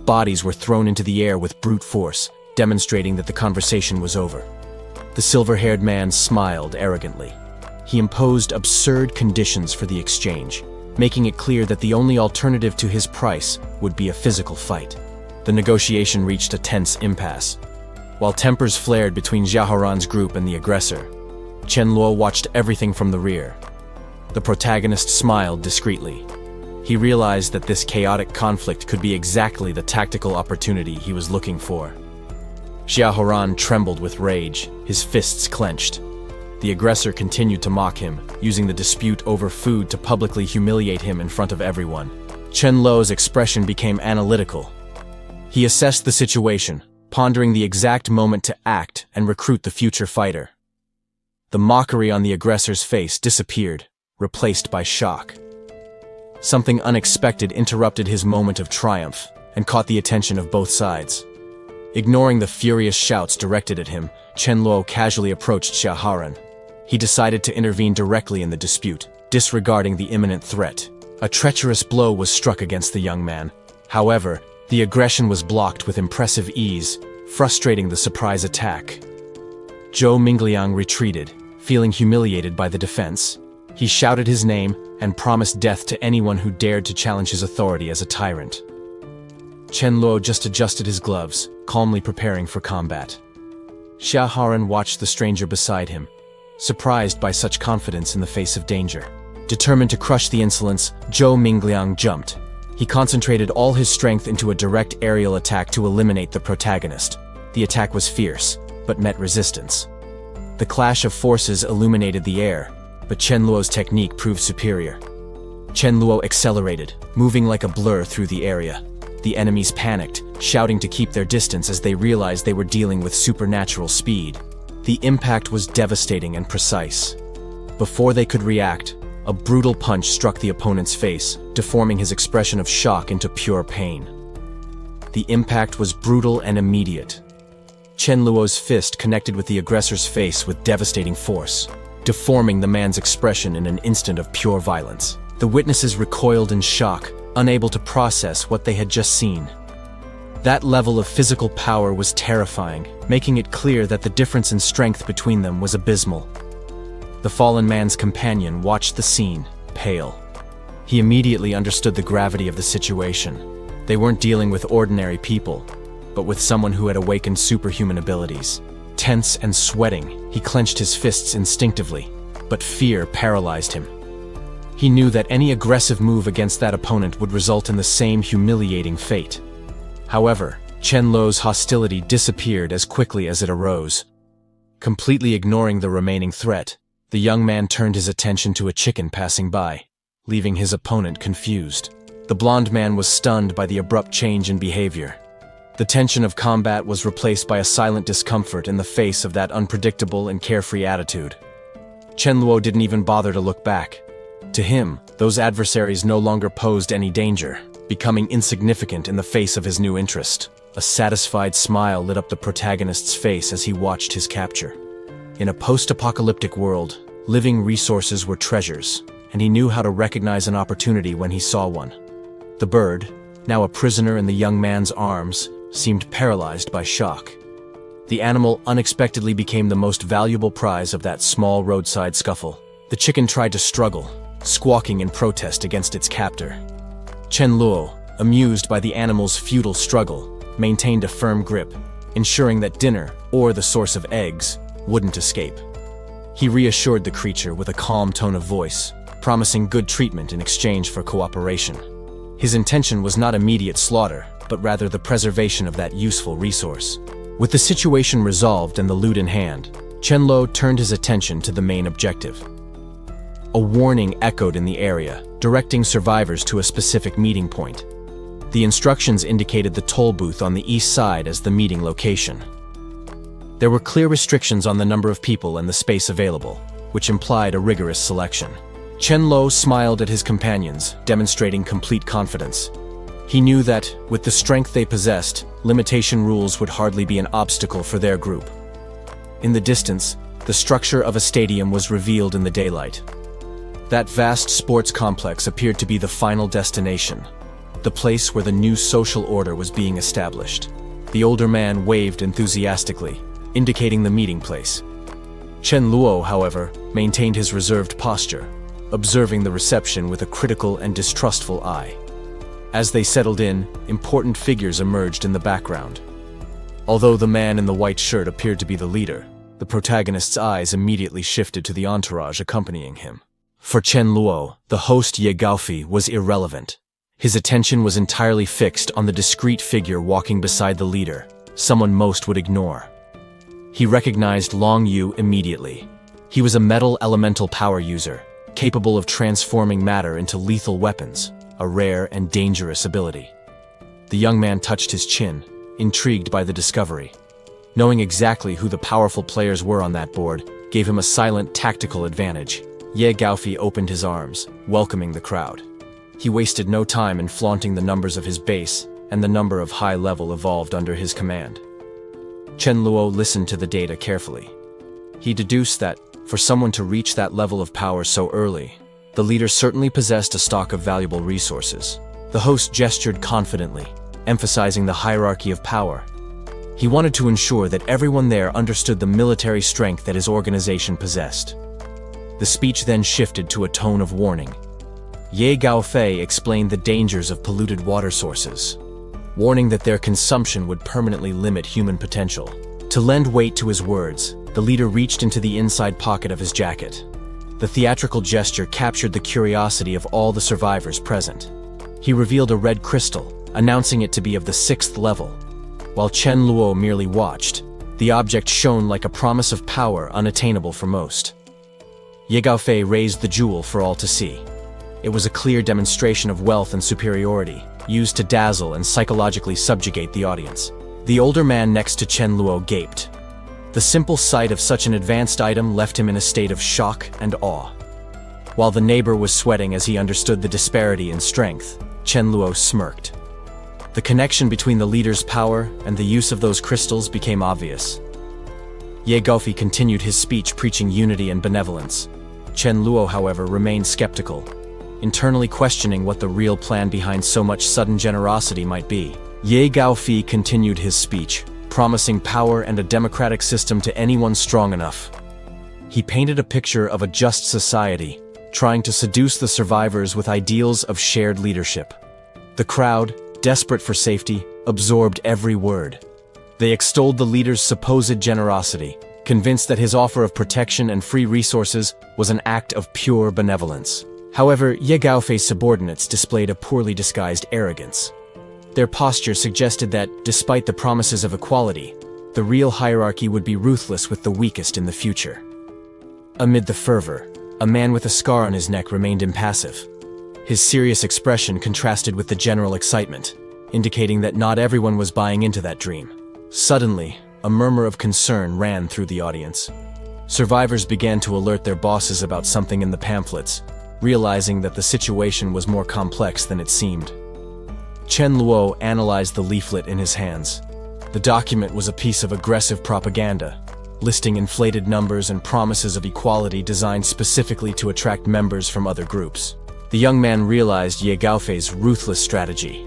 Bodies were thrown into the air with brute force, demonstrating that the conversation was over. The silver-haired man smiled arrogantly. He imposed absurd conditions for the exchange, making it clear that the only alternative to his price would be a physical fight. The negotiation reached a tense impasse. While tempers flared between Xia Haoran's group and the aggressor, Chen Luo watched everything from the rear. The protagonist smiled discreetly. He realized that this chaotic conflict could be exactly the tactical opportunity he was looking for. Xia Haoran trembled with rage, his fists clenched. The aggressor continued to mock him, using the dispute over food to publicly humiliate him in front of everyone. Chen Luo's expression became analytical. He assessed the situation, pondering the exact moment to act and recruit the future fighter. The mockery on the aggressor's face disappeared, replaced by shock. Something unexpected interrupted his moment of triumph and caught the attention of both sides. Ignoring the furious shouts directed at him, Chen Luo casually approached Xia Haoran. He decided to intervene directly in the dispute, disregarding the imminent threat. A treacherous blow was struck against the young man. However, the aggression was blocked with impressive ease, frustrating the surprise attack. Zhou Mingliang retreated, feeling humiliated by the defense. He shouted his name and promised death to anyone who dared to challenge his authority as a tyrant. Chen Luo just adjusted his gloves, calmly preparing for combat. Xia Haoran watched the stranger beside him, surprised by such confidence in the face of danger. Determined to crush the insolence, Zhou Mingliang jumped. He concentrated all his strength into a direct aerial attack to eliminate the protagonist. The attack was fierce, but met resistance. The clash of forces illuminated the air, but Chen Luo's technique proved superior. Chen Luo accelerated, moving like a blur through the area. The enemies panicked, shouting to keep their distance as they realized they were dealing with supernatural speed. The impact was devastating and precise. Before they could react, a brutal punch struck the opponent's face, deforming his expression of shock into pure pain. The impact was brutal and immediate. Chen Luo's fist connected with the aggressor's face with devastating force, deforming the man's expression in an instant of pure violence. The witnesses recoiled in shock, unable to process what they had just seen. That level of physical power was terrifying, making it clear that the difference in strength between them was abysmal. The fallen man's companion watched the scene, pale. He immediately understood the gravity of the situation. They weren't dealing with ordinary people, but with someone who had awakened superhuman abilities. Tense and sweating, he clenched his fists instinctively, but fear paralyzed him. He knew that any aggressive move against that opponent would result in the same humiliating fate. However, Chen Luo's hostility disappeared as quickly as it arose. Completely ignoring the remaining threat, the young man turned his attention to a chicken passing by, leaving his opponent confused. The blonde man was stunned by the abrupt change in behavior. The tension of combat was replaced by a silent discomfort in the face of that unpredictable and carefree attitude. Chen Luo didn't even bother to look back. To him, those adversaries no longer posed any danger, becoming insignificant in the face of his new interest. A satisfied smile lit up the protagonist's face as he watched his capture. In a post-apocalyptic world, living resources were treasures, and he knew how to recognize an opportunity when he saw one. The bird, now a prisoner in the young man's arms, seemed paralyzed by shock. The animal unexpectedly became the most valuable prize of that small roadside scuffle. The chicken tried to struggle, squawking in protest against its captor. Chen Luo, amused by the animal's futile struggle, maintained a firm grip, ensuring that dinner, or the source of eggs, wouldn't escape. He reassured the creature with a calm tone of voice, promising good treatment in exchange for cooperation. His intention was not immediate slaughter, but rather the preservation of that useful resource. With the situation resolved and the loot in hand, Chen Luo turned his attention to the main objective. A warning echoed in the area, directing survivors to a specific meeting point. The instructions indicated the toll booth on the east side as the meeting location. There were clear restrictions on the number of people and the space available, which implied a rigorous selection. Chen Luo smiled at his companions, demonstrating complete confidence. He knew that, with the strength they possessed, limitation rules would hardly be an obstacle for their group. In the distance, the structure of a stadium was revealed in the daylight. That vast sports complex appeared to be the final destination, the place where the new social order was being established. The older man waved enthusiastically, indicating the meeting place. Chen Luo, however, maintained his reserved posture, observing the reception with a critical and distrustful eye. As they settled in, important figures emerged in the background. Although the man in the white shirt appeared to be the leader, the protagonist's eyes immediately shifted to the entourage accompanying him. For Chen Luo, the host Ye Gaofi was irrelevant. His attention was entirely fixed on the discreet figure walking beside the leader, someone most would ignore. He recognized Long Yu immediately. He was a metal elemental power user, capable of transforming matter into lethal weapons, a rare and dangerous ability. The young man touched his chin, intrigued by the discovery. Knowing exactly who the powerful players were on that board gave him a silent tactical advantage. Ye Gaofi opened his arms, welcoming the crowd. He wasted no time in flaunting the numbers of his base and the number of high-level evolved under his command. Chen Luo listened to the data carefully. He deduced that, for someone to reach that level of power so early, the leader certainly possessed a stock of valuable resources. The host gestured confidently, emphasizing the hierarchy of power. He wanted to ensure that everyone there understood the military strength that his organization possessed. The speech then shifted to a tone of warning. Ye Gaofei explained the dangers of polluted water sources, warning that their consumption would permanently limit human potential. To lend weight to his words, the leader reached into the inside pocket of his jacket. The theatrical gesture captured the curiosity of all the survivors present. He revealed a red crystal, announcing it to be of the 6th level. While Chen Luo merely watched, the object shone like a promise of power unattainable for most. Ye Gaofei raised the jewel for all to see. It was a clear demonstration of wealth and superiority, used to dazzle and psychologically subjugate the audience. The older man next to Chen Luo gaped. The simple sight of such an advanced item left him in a state of shock and awe. While the neighbor was sweating as he understood the disparity in strength, Chen Luo smirked. The connection between the leader's power and the use of those crystals became obvious. Ye Gaofei continued his speech preaching unity and benevolence. Chen Luo, however, remained skeptical, internally questioning what the real plan behind so much sudden generosity might be. Ye Gaofei continued his speech, promising power and a democratic system to anyone strong enough. He painted a picture of a just society, trying to seduce the survivors with ideals of shared leadership. The crowd, desperate for safety, absorbed every word. They extolled the leader's supposed generosity, convinced that his offer of protection and free resources was an act of pure benevolence. However, Ye Gaofei's subordinates displayed a poorly disguised arrogance. Their posture suggested that, despite the promises of equality, the real hierarchy would be ruthless with the weakest in the future. Amid the fervor, a man with a scar on his neck remained impassive. His serious expression contrasted with the general excitement, indicating that not everyone was buying into that dream. Suddenly, a murmur of concern ran through the audience. Survivors began to alert their bosses about something in the pamphlets, realizing that the situation was more complex than it seemed. Chen Luo analyzed the leaflet in his hands. The document was a piece of aggressive propaganda, listing inflated numbers and promises of equality designed specifically to attract members from other groups. The young man realized Ye Gaofei's ruthless strategy.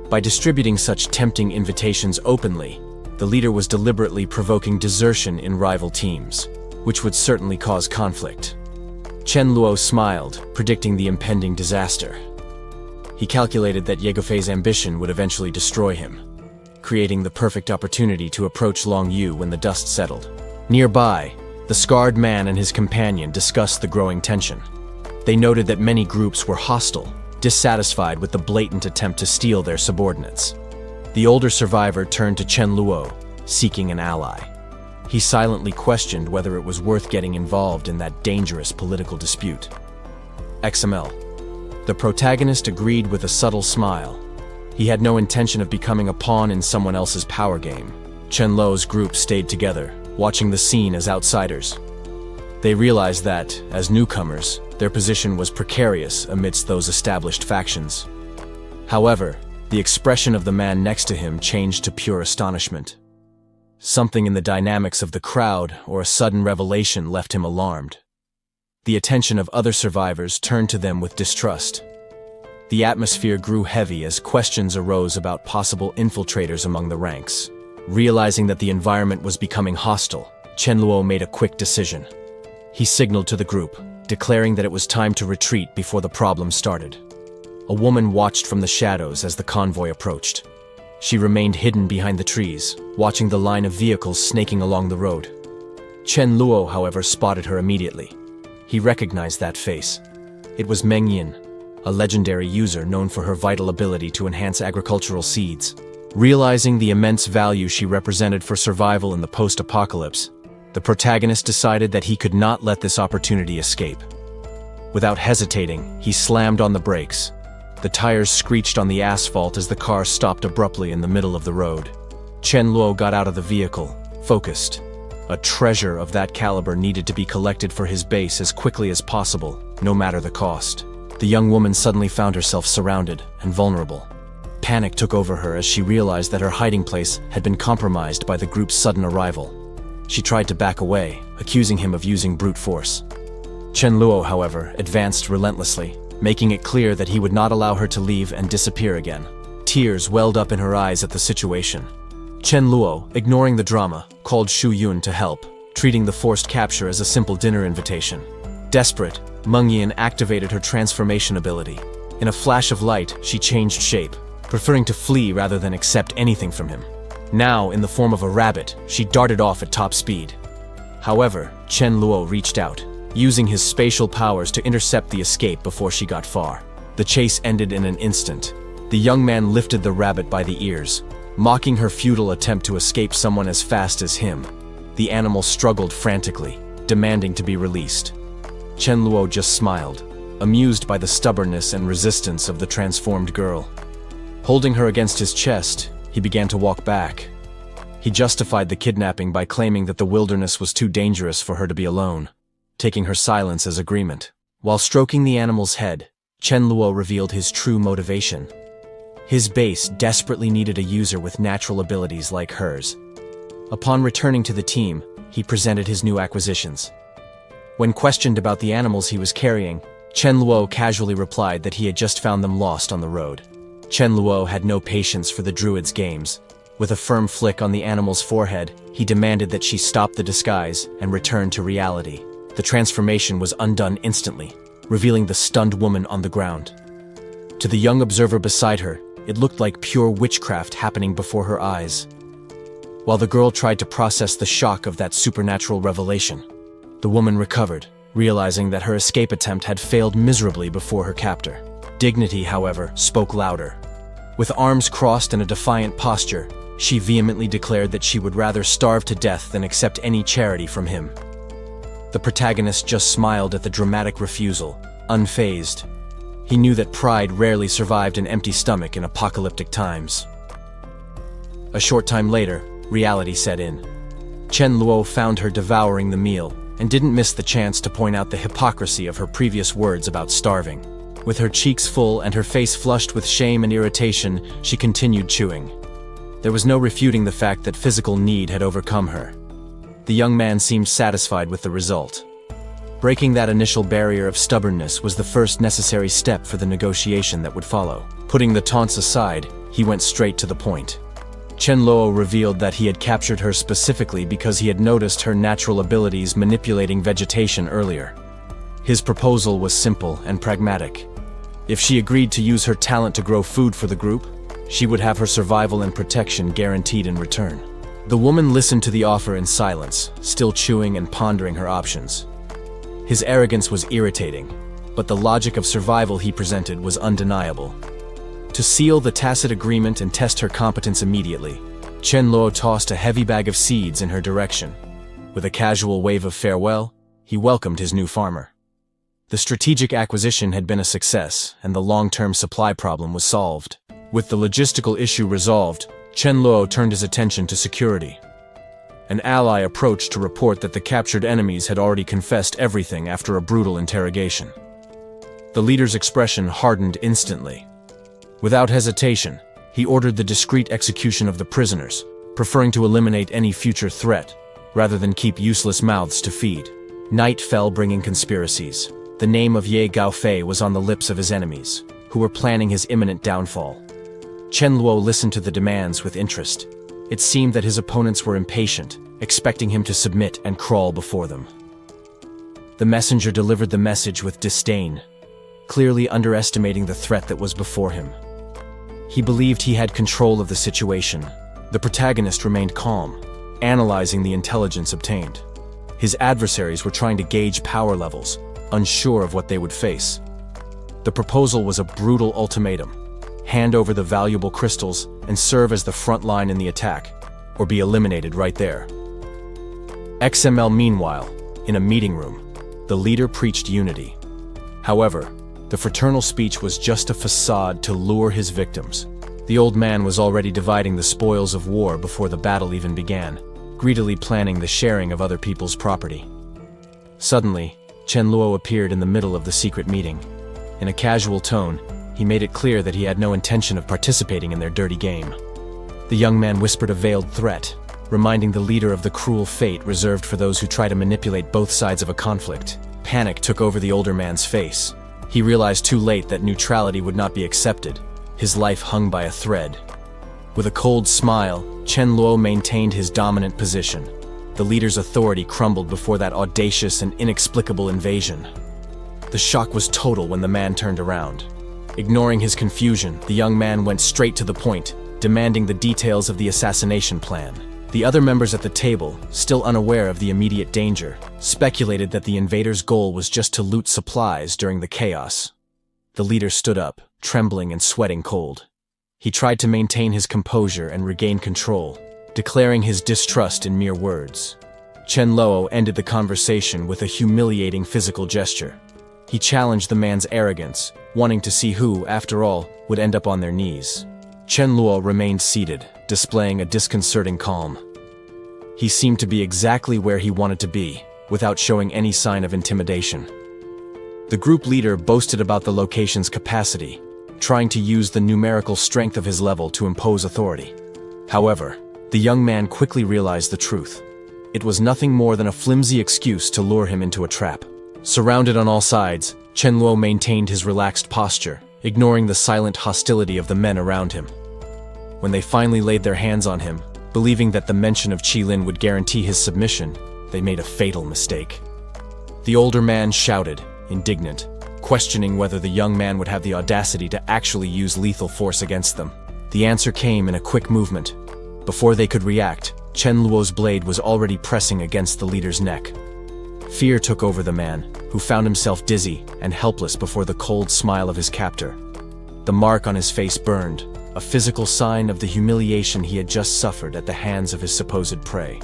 By distributing such tempting invitations openly, the leader was deliberately provoking desertion in rival teams, which would certainly cause conflict. Chen Luo smiled, predicting the impending disaster. He calculated that Ye Gaofei's ambition would eventually destroy him, creating the perfect opportunity to approach Long Yu when the dust settled. Nearby, the scarred man and his companion discussed the growing tension. They noted that many groups were hostile, dissatisfied with the blatant attempt to steal their subordinates. The older survivor turned to Chen Luo, seeking an ally. He silently questioned whether it was worth getting involved in that dangerous political dispute. XML. The protagonist agreed with a subtle smile. He had no intention of becoming a pawn in someone else's power game. Chen Luo's group stayed together, watching the scene as outsiders. They realized that, as newcomers, their position was precarious amidst those established factions. However, the expression of the man next to him changed to pure astonishment. Something in the dynamics of the crowd or a sudden revelation left him alarmed. The attention of other survivors turned to them with distrust. The atmosphere grew heavy as questions arose about possible infiltrators among the ranks. Realizing that the environment was becoming hostile, Chen Luo made a quick decision. He signaled to the group, declaring that it was time to retreat before the problem started. A woman watched from the shadows as the convoy approached. She remained hidden behind the trees, watching the line of vehicles snaking along the road. Chen Luo, however, spotted her immediately. He recognized that face. It was Meng Yin, a legendary user known for her vital ability to enhance agricultural seeds. Realizing the immense value she represented for survival in the post-apocalypse, the protagonist decided that he could not let this opportunity escape. Without hesitating, he slammed on the brakes. The tires screeched on the asphalt as the car stopped abruptly in the middle of the road. Chen Luo got out of the vehicle, focused. A treasure of that caliber needed to be collected for his base as quickly as possible, no matter the cost. The young woman suddenly found herself surrounded and vulnerable. Panic took over her as she realized that her hiding place had been compromised by the group's sudden arrival. She tried to back away, accusing him of using brute force. Chen Luo, however, advanced relentlessly, making it clear that he would not allow her to leave and disappear again. Tears welled up in her eyes at the situation. Chen Luo, ignoring the drama, called Shu Yun to help, treating the forced capture as a simple dinner invitation. Desperate, Meng Yin activated her transformation ability. In a flash of light, she changed shape, preferring to flee rather than accept anything from him. Now, in the form of a rabbit, she darted off at top speed. However, Chen Luo reached out, using his spatial powers to intercept the escape before she got far. The chase ended in an instant. The young man lifted the rabbit by the ears, mocking her futile attempt to escape someone as fast as him. The animal struggled frantically, demanding to be released. Chen Luo just smiled, amused by the stubbornness and resistance of the transformed girl. Holding her against his chest, he began to walk back. He justified the kidnapping by claiming that the wilderness was too dangerous for her to be alone, taking her silence as agreement. While stroking the animal's head, Chen Luo revealed his true motivation. His base desperately needed a user with natural abilities like hers. Upon returning to the team, he presented his new acquisitions. When questioned about the animals he was carrying, Chen Luo casually replied that he had just found them lost on the road. Chen Luo had no patience for the druid's games. With a firm flick on the animal's forehead, he demanded that she stop the disguise and return to reality. The transformation was undone instantly, revealing the stunned woman on the ground. To the young observer beside her, it looked like pure witchcraft happening before her eyes. While the girl tried to process the shock of that supernatural revelation, the woman recovered, realizing that her escape attempt had failed miserably before her captor. Dignity, however, spoke louder. With arms crossed in a defiant posture, she vehemently declared that she would rather starve to death than accept any charity from him. The protagonist just smiled at the dramatic refusal, unfazed. He knew that pride rarely survived an empty stomach in apocalyptic times. A short time later, reality set in. Chen Luo found her devouring the meal and didn't miss the chance to point out the hypocrisy of her previous words about starving. With her cheeks full and her face flushed with shame and irritation, she continued chewing. There was no refuting the fact that physical need had overcome her. The young man seemed satisfied with the result. Breaking that initial barrier of stubbornness was the first necessary step for the negotiation that would follow. Putting the taunts aside, he went straight to the point. Chen Luo revealed that he had captured her specifically because he had noticed her natural abilities manipulating vegetation earlier. His proposal was simple and pragmatic. If she agreed to use her talent to grow food for the group, she would have her survival and protection guaranteed in return. The woman listened to the offer in silence, still chewing and pondering her options. His arrogance was irritating, but the logic of survival he presented was undeniable. To seal the tacit agreement and test her competence immediately, Chen Luo tossed a heavy bag of seeds in her direction. With a casual wave of farewell, he welcomed his new farmer. The strategic acquisition had been a success, and the long-term supply problem was solved. With the logistical issue resolved, Chen Luo turned his attention to security. An ally approached to report that the captured enemies had already confessed everything after a brutal interrogation. The leader's expression hardened instantly. Without hesitation, he ordered the discreet execution of the prisoners, preferring to eliminate any future threat, rather than keep useless mouths to feed. Night fell, bringing conspiracies. The name of Ye Gaofei was on the lips of his enemies, who were planning his imminent downfall. Chen Luo listened to the demands with interest. It seemed that his opponents were impatient, expecting him to submit and crawl before them. The messenger delivered the message with disdain, clearly underestimating the threat that was before him. He believed he had control of the situation. The protagonist remained calm, analyzing the intelligence obtained. His adversaries were trying to gauge power levels, unsure of what they would face. The proposal was a brutal ultimatum: hand over the valuable crystals and serve as the front line in the attack, or be eliminated right there. XML meanwhile, in a meeting room, the leader preached unity. However, the fraternal speech was just a facade to lure his victims. The old man was already dividing the spoils of war before the battle even began, greedily planning the sharing of other people's property. Suddenly, Chen Luo appeared in the middle of the secret meeting. In a casual tone, he made it clear that he had no intention of participating in their dirty game. The young man whispered a veiled threat, reminding the leader of the cruel fate reserved for those who try to manipulate both sides of a conflict. Panic took over the older man's face. He realized too late that neutrality would not be accepted. His life hung by a thread. With a cold smile, Chen Luo maintained his dominant position. The leader's authority crumbled before that audacious and inexplicable invasion. The shock was total when the man turned around. Ignoring his confusion, the young man went straight to the point, demanding the details of the assassination plan. The other members at the table, still unaware of the immediate danger, speculated that the invaders' goal was just to loot supplies during the chaos. The leader stood up, trembling and sweating cold. He tried to maintain his composure and regain control, declaring his distrust in mere words. Chen Luo ended the conversation with a humiliating physical gesture. He challenged the man's arrogance, wanting to see who, after all, would end up on their knees. Chen Luo remained seated, displaying a disconcerting calm. He seemed to be exactly where he wanted to be, without showing any sign of intimidation. The group leader boasted about the location's capacity, trying to use the numerical strength of his level to impose authority. However, the young man quickly realized the truth. It was nothing more than a flimsy excuse to lure him into a trap. Surrounded on all sides, Chen Luo maintained his relaxed posture, ignoring the silent hostility of the men around him. When they finally laid their hands on him, believing that the mention of Qilin would guarantee his submission, they made a fatal mistake. The older man shouted, indignant, questioning whether the young man would have the audacity to actually use lethal force against them. The answer came in a quick movement. Before they could react, Chen Luo's blade was already pressing against the leader's neck. Fear took over the man, who found himself dizzy and helpless before the cold smile of his captor. The mark on his face burned, a physical sign of the humiliation he had just suffered at the hands of his supposed prey.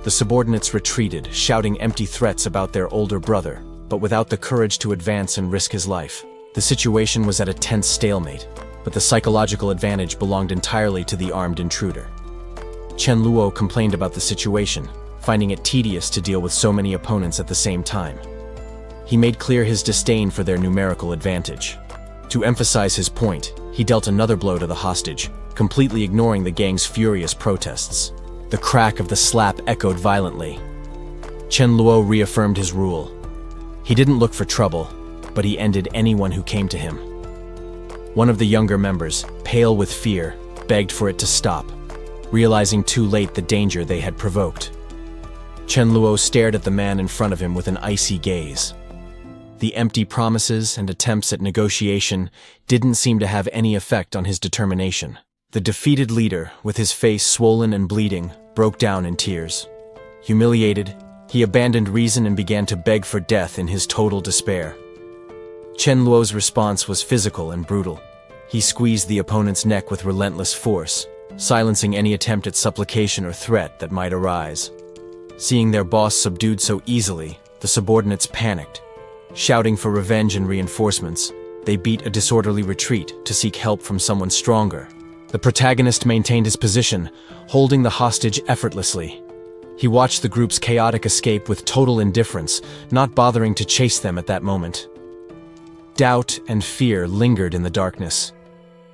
The subordinates retreated, shouting empty threats about their older brother, but without the courage to advance and risk his life. The situation was at a tense stalemate, but the psychological advantage belonged entirely to the armed intruder. Chen Luo complained about the situation, finding it tedious to deal with so many opponents at the same time. He made clear his disdain for their numerical advantage. To emphasize his point, he dealt another blow to the hostage, completely ignoring the gang's furious protests. The crack of the slap echoed violently. Chen Luo reaffirmed his rule. He didn't look for trouble, but he ended anyone who came to him. One of the younger members, pale with fear, begged for it to stop, realizing too late the danger they had provoked. Chen Luo stared at the man in front of him with an icy gaze. The empty promises and attempts at negotiation didn't seem to have any effect on his determination. The defeated leader, with his face swollen and bleeding, broke down in tears. Humiliated, he abandoned reason and began to beg for death in his total despair. Chen Luo's response was physical and brutal. He squeezed the opponent's neck with relentless force, silencing any attempt at supplication or threat that might arise. Seeing their boss subdued so easily, the subordinates panicked. Shouting for revenge and reinforcements, they beat a disorderly retreat to seek help from someone stronger. The protagonist maintained his position, holding the hostage effortlessly. He watched the group's chaotic escape with total indifference, not bothering to chase them at that moment. Doubt and fear lingered in the darkness.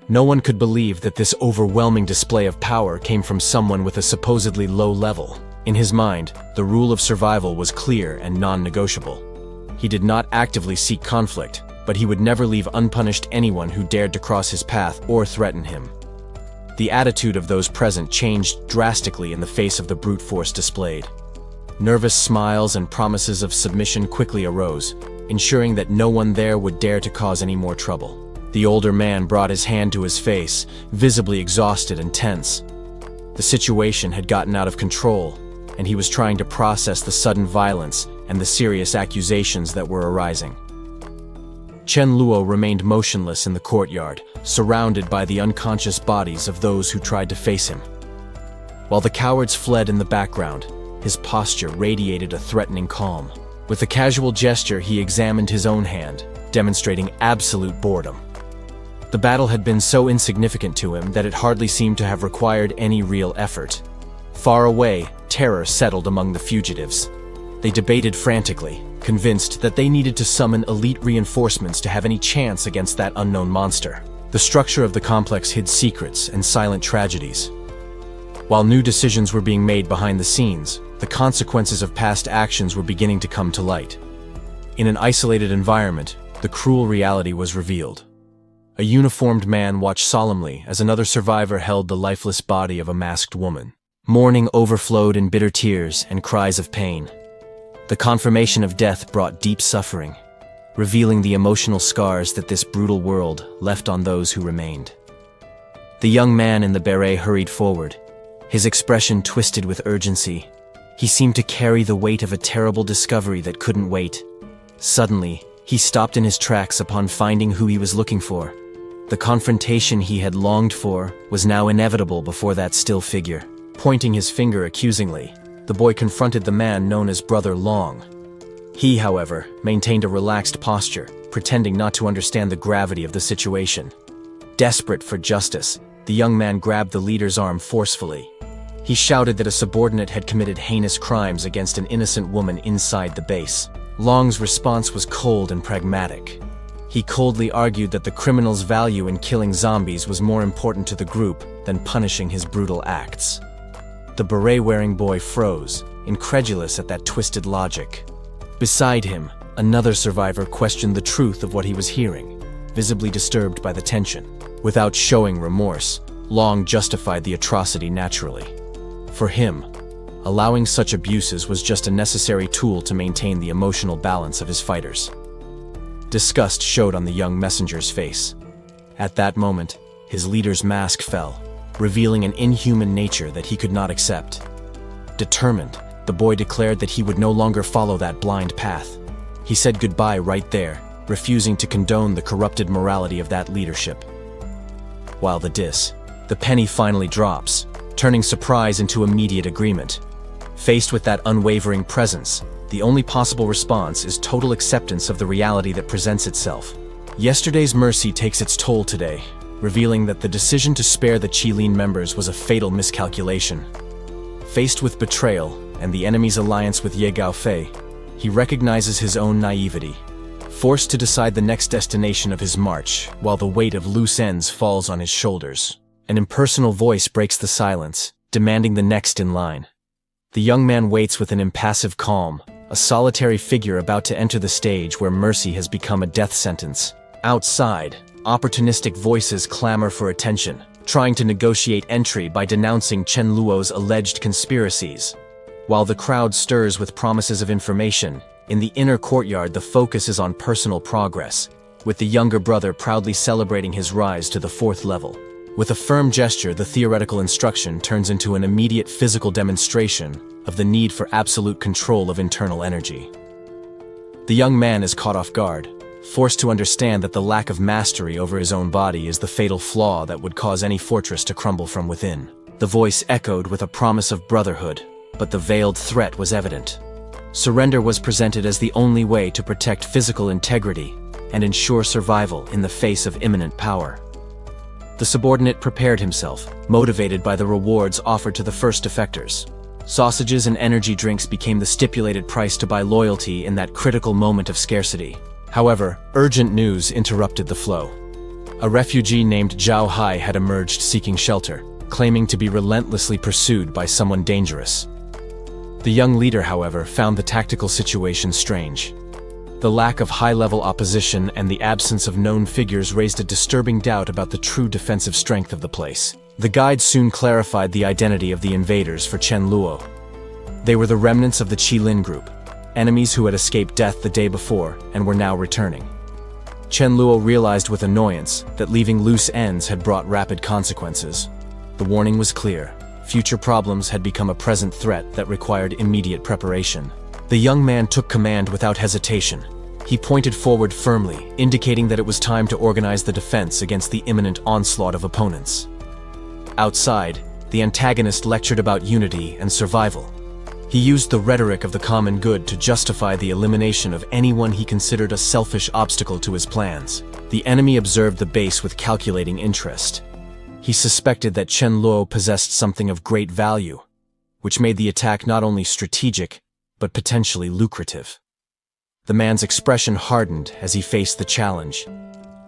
No one could believe that this overwhelming display of power came from someone with a supposedly low level. In his mind, the rule of survival was clear and non-negotiable. He did not actively seek conflict, but he would never leave unpunished anyone who dared to cross his path or threaten him. The attitude of those present changed drastically in the face of the brute force displayed. Nervous smiles and promises of submission quickly arose, ensuring that no one there would dare to cause any more trouble. The older man brought his hand to his face, visibly exhausted and tense. The situation had gotten out of control, and he was trying to process the sudden violence and the serious accusations that were arising. Chen Luo remained motionless in the courtyard, surrounded by the unconscious bodies of those who tried to face him. While the cowards fled in the background, his posture radiated a threatening calm. With a casual gesture, he examined his own hand, demonstrating absolute boredom. The battle had been so insignificant to him that it hardly seemed to have required any real effort. Far away, terror settled among the fugitives. They debated frantically, convinced that they needed to summon elite reinforcements to have any chance against that unknown monster. The structure of the complex hid secrets and silent tragedies. While new decisions were being made behind the scenes, the consequences of past actions were beginning to come to light. In an isolated environment, the cruel reality was revealed. A uniformed man watched solemnly as another survivor held the lifeless body of a masked woman. Mourning overflowed in bitter tears and cries of pain. The confirmation of death brought deep suffering, revealing the emotional scars that this brutal world left on those who remained. The young man in the beret hurried forward, his expression twisted with urgency. He seemed to carry the weight of a terrible discovery that couldn't wait. Suddenly, He stopped in his tracks upon finding who he was looking for. The confrontation he had longed for was now inevitable before that still figure. Pointing his finger accusingly, the boy confronted the man known as Brother Long. He, however, maintained a relaxed posture, pretending not to understand the gravity of the situation. Desperate for justice, the young man grabbed the leader's arm forcefully. He shouted that a subordinate had committed heinous crimes against an innocent woman inside the base. Long's response was cold and pragmatic. He coldly argued that the criminal's value in killing zombies was more important to the group than punishing his brutal acts. The beret-wearing boy froze, incredulous at that twisted logic. Beside him, another survivor questioned the truth of what he was hearing, visibly disturbed by the tension. Without showing remorse, Long justified the atrocity naturally. For him, allowing such abuses was just a necessary tool to maintain the emotional balance of his fighters. Disgust showed on the young messenger's face. At that moment, his leader's mask fell, revealing an inhuman nature that he could not accept. Determined, the boy declared that he would no longer follow that blind path. He said goodbye right there, refusing to condone the corrupted morality of that leadership. While the penny finally drops, turning surprise into immediate agreement. Faced with that unwavering presence, the only possible response is total acceptance of the reality that presents itself. Yesterday's mercy takes its toll today, revealing that the decision to spare the Qilin members was a fatal miscalculation. Faced with betrayal and the enemy's alliance with Ye Gaofei, he recognizes his own naivety. Forced to decide the next destination of his march, while the weight of loose ends falls on his shoulders, an impersonal voice breaks the silence, demanding the next in line. The young man waits with an impassive calm, a solitary figure about to enter the stage where mercy has become a death sentence. Outside, opportunistic voices clamor for attention, trying to negotiate entry by denouncing Chen Luo's alleged conspiracies. While the crowd stirs with promises of information, in the inner courtyard the focus is on personal progress, with the younger brother proudly celebrating his rise to the 4th level. With a firm gesture, the theoretical instruction turns into an immediate physical demonstration of the need for absolute control of internal energy. The young man is caught off guard, forced to understand that the lack of mastery over his own body is the fatal flaw that would cause any fortress to crumble from within. The voice echoed with a promise of brotherhood, but the veiled threat was evident. Surrender was presented as the only way to protect physical integrity and ensure survival in the face of imminent power. The subordinate prepared himself, motivated by the rewards offered to the first defectors. Sausages and energy drinks became the stipulated price to buy loyalty in that critical moment of scarcity. However, urgent news interrupted the flow. A refugee named Zhao Hai had emerged seeking shelter, claiming to be relentlessly pursued by someone dangerous. The young leader, however, found the tactical situation strange. The lack of high-level opposition and the absence of known figures raised a disturbing doubt about the true defensive strength of the place. The guide soon clarified the identity of the invaders for Chen Luo. They were the remnants of the Qilin group, enemies who had escaped death the day before and were now returning. Chen Luo realized with annoyance that leaving loose ends had brought rapid consequences. The warning was clear. Future problems had become a present threat that required immediate preparation. The young man took command without hesitation. He pointed forward firmly, indicating that it was time to organize the defense against the imminent onslaught of opponents. Outside, the antagonist lectured about unity and survival. He used the rhetoric of the common good to justify the elimination of anyone he considered a selfish obstacle to his plans. The enemy observed the base with calculating interest. He suspected that Chen Luo possessed something of great value, which made the attack not only strategic, but potentially lucrative. The man's expression hardened as he faced the challenge.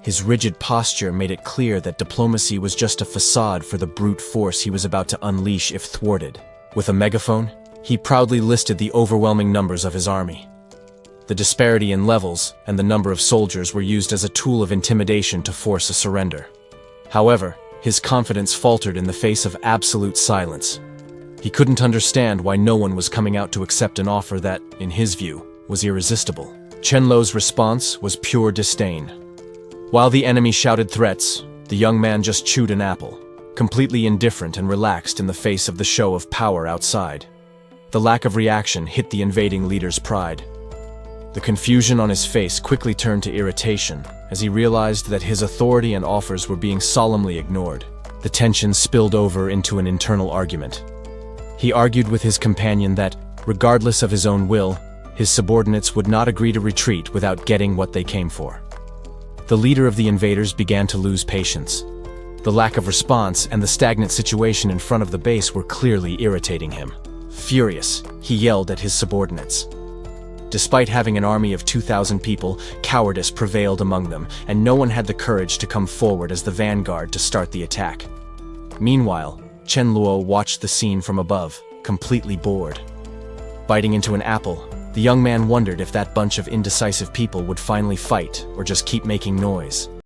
His rigid posture made it clear that diplomacy was just a facade for the brute force he was about to unleash if thwarted. With a megaphone, he proudly listed the overwhelming numbers of his army. The disparity in levels and the number of soldiers were used as a tool of intimidation to force a surrender. However, his confidence faltered in the face of absolute silence. He couldn't understand why no one was coming out to accept an offer that, in his view, was irresistible. Chen Luo's response was pure disdain. While the enemy shouted threats, the young man just chewed an apple, completely indifferent and relaxed in the face of the show of power outside. The lack of reaction hit the invading leader's pride. The confusion on his face quickly turned to irritation as he realized that his authority and offers were being solemnly ignored. The tension spilled over into an internal argument. He argued with his companion that, regardless of his own will, his subordinates would not agree to retreat without getting what they came for. The leader of the invaders began to lose patience. The lack of response and the stagnant situation in front of the base were clearly irritating him. Furious, he yelled at his subordinates. Despite having an army of 2,000 people, cowardice prevailed among them, and no one had the courage to come forward as the vanguard to start the attack. Meanwhile, Chen Luo watched the scene from above, completely bored. Biting into an apple, the young man wondered if that bunch of indecisive people would finally fight or just keep making noise.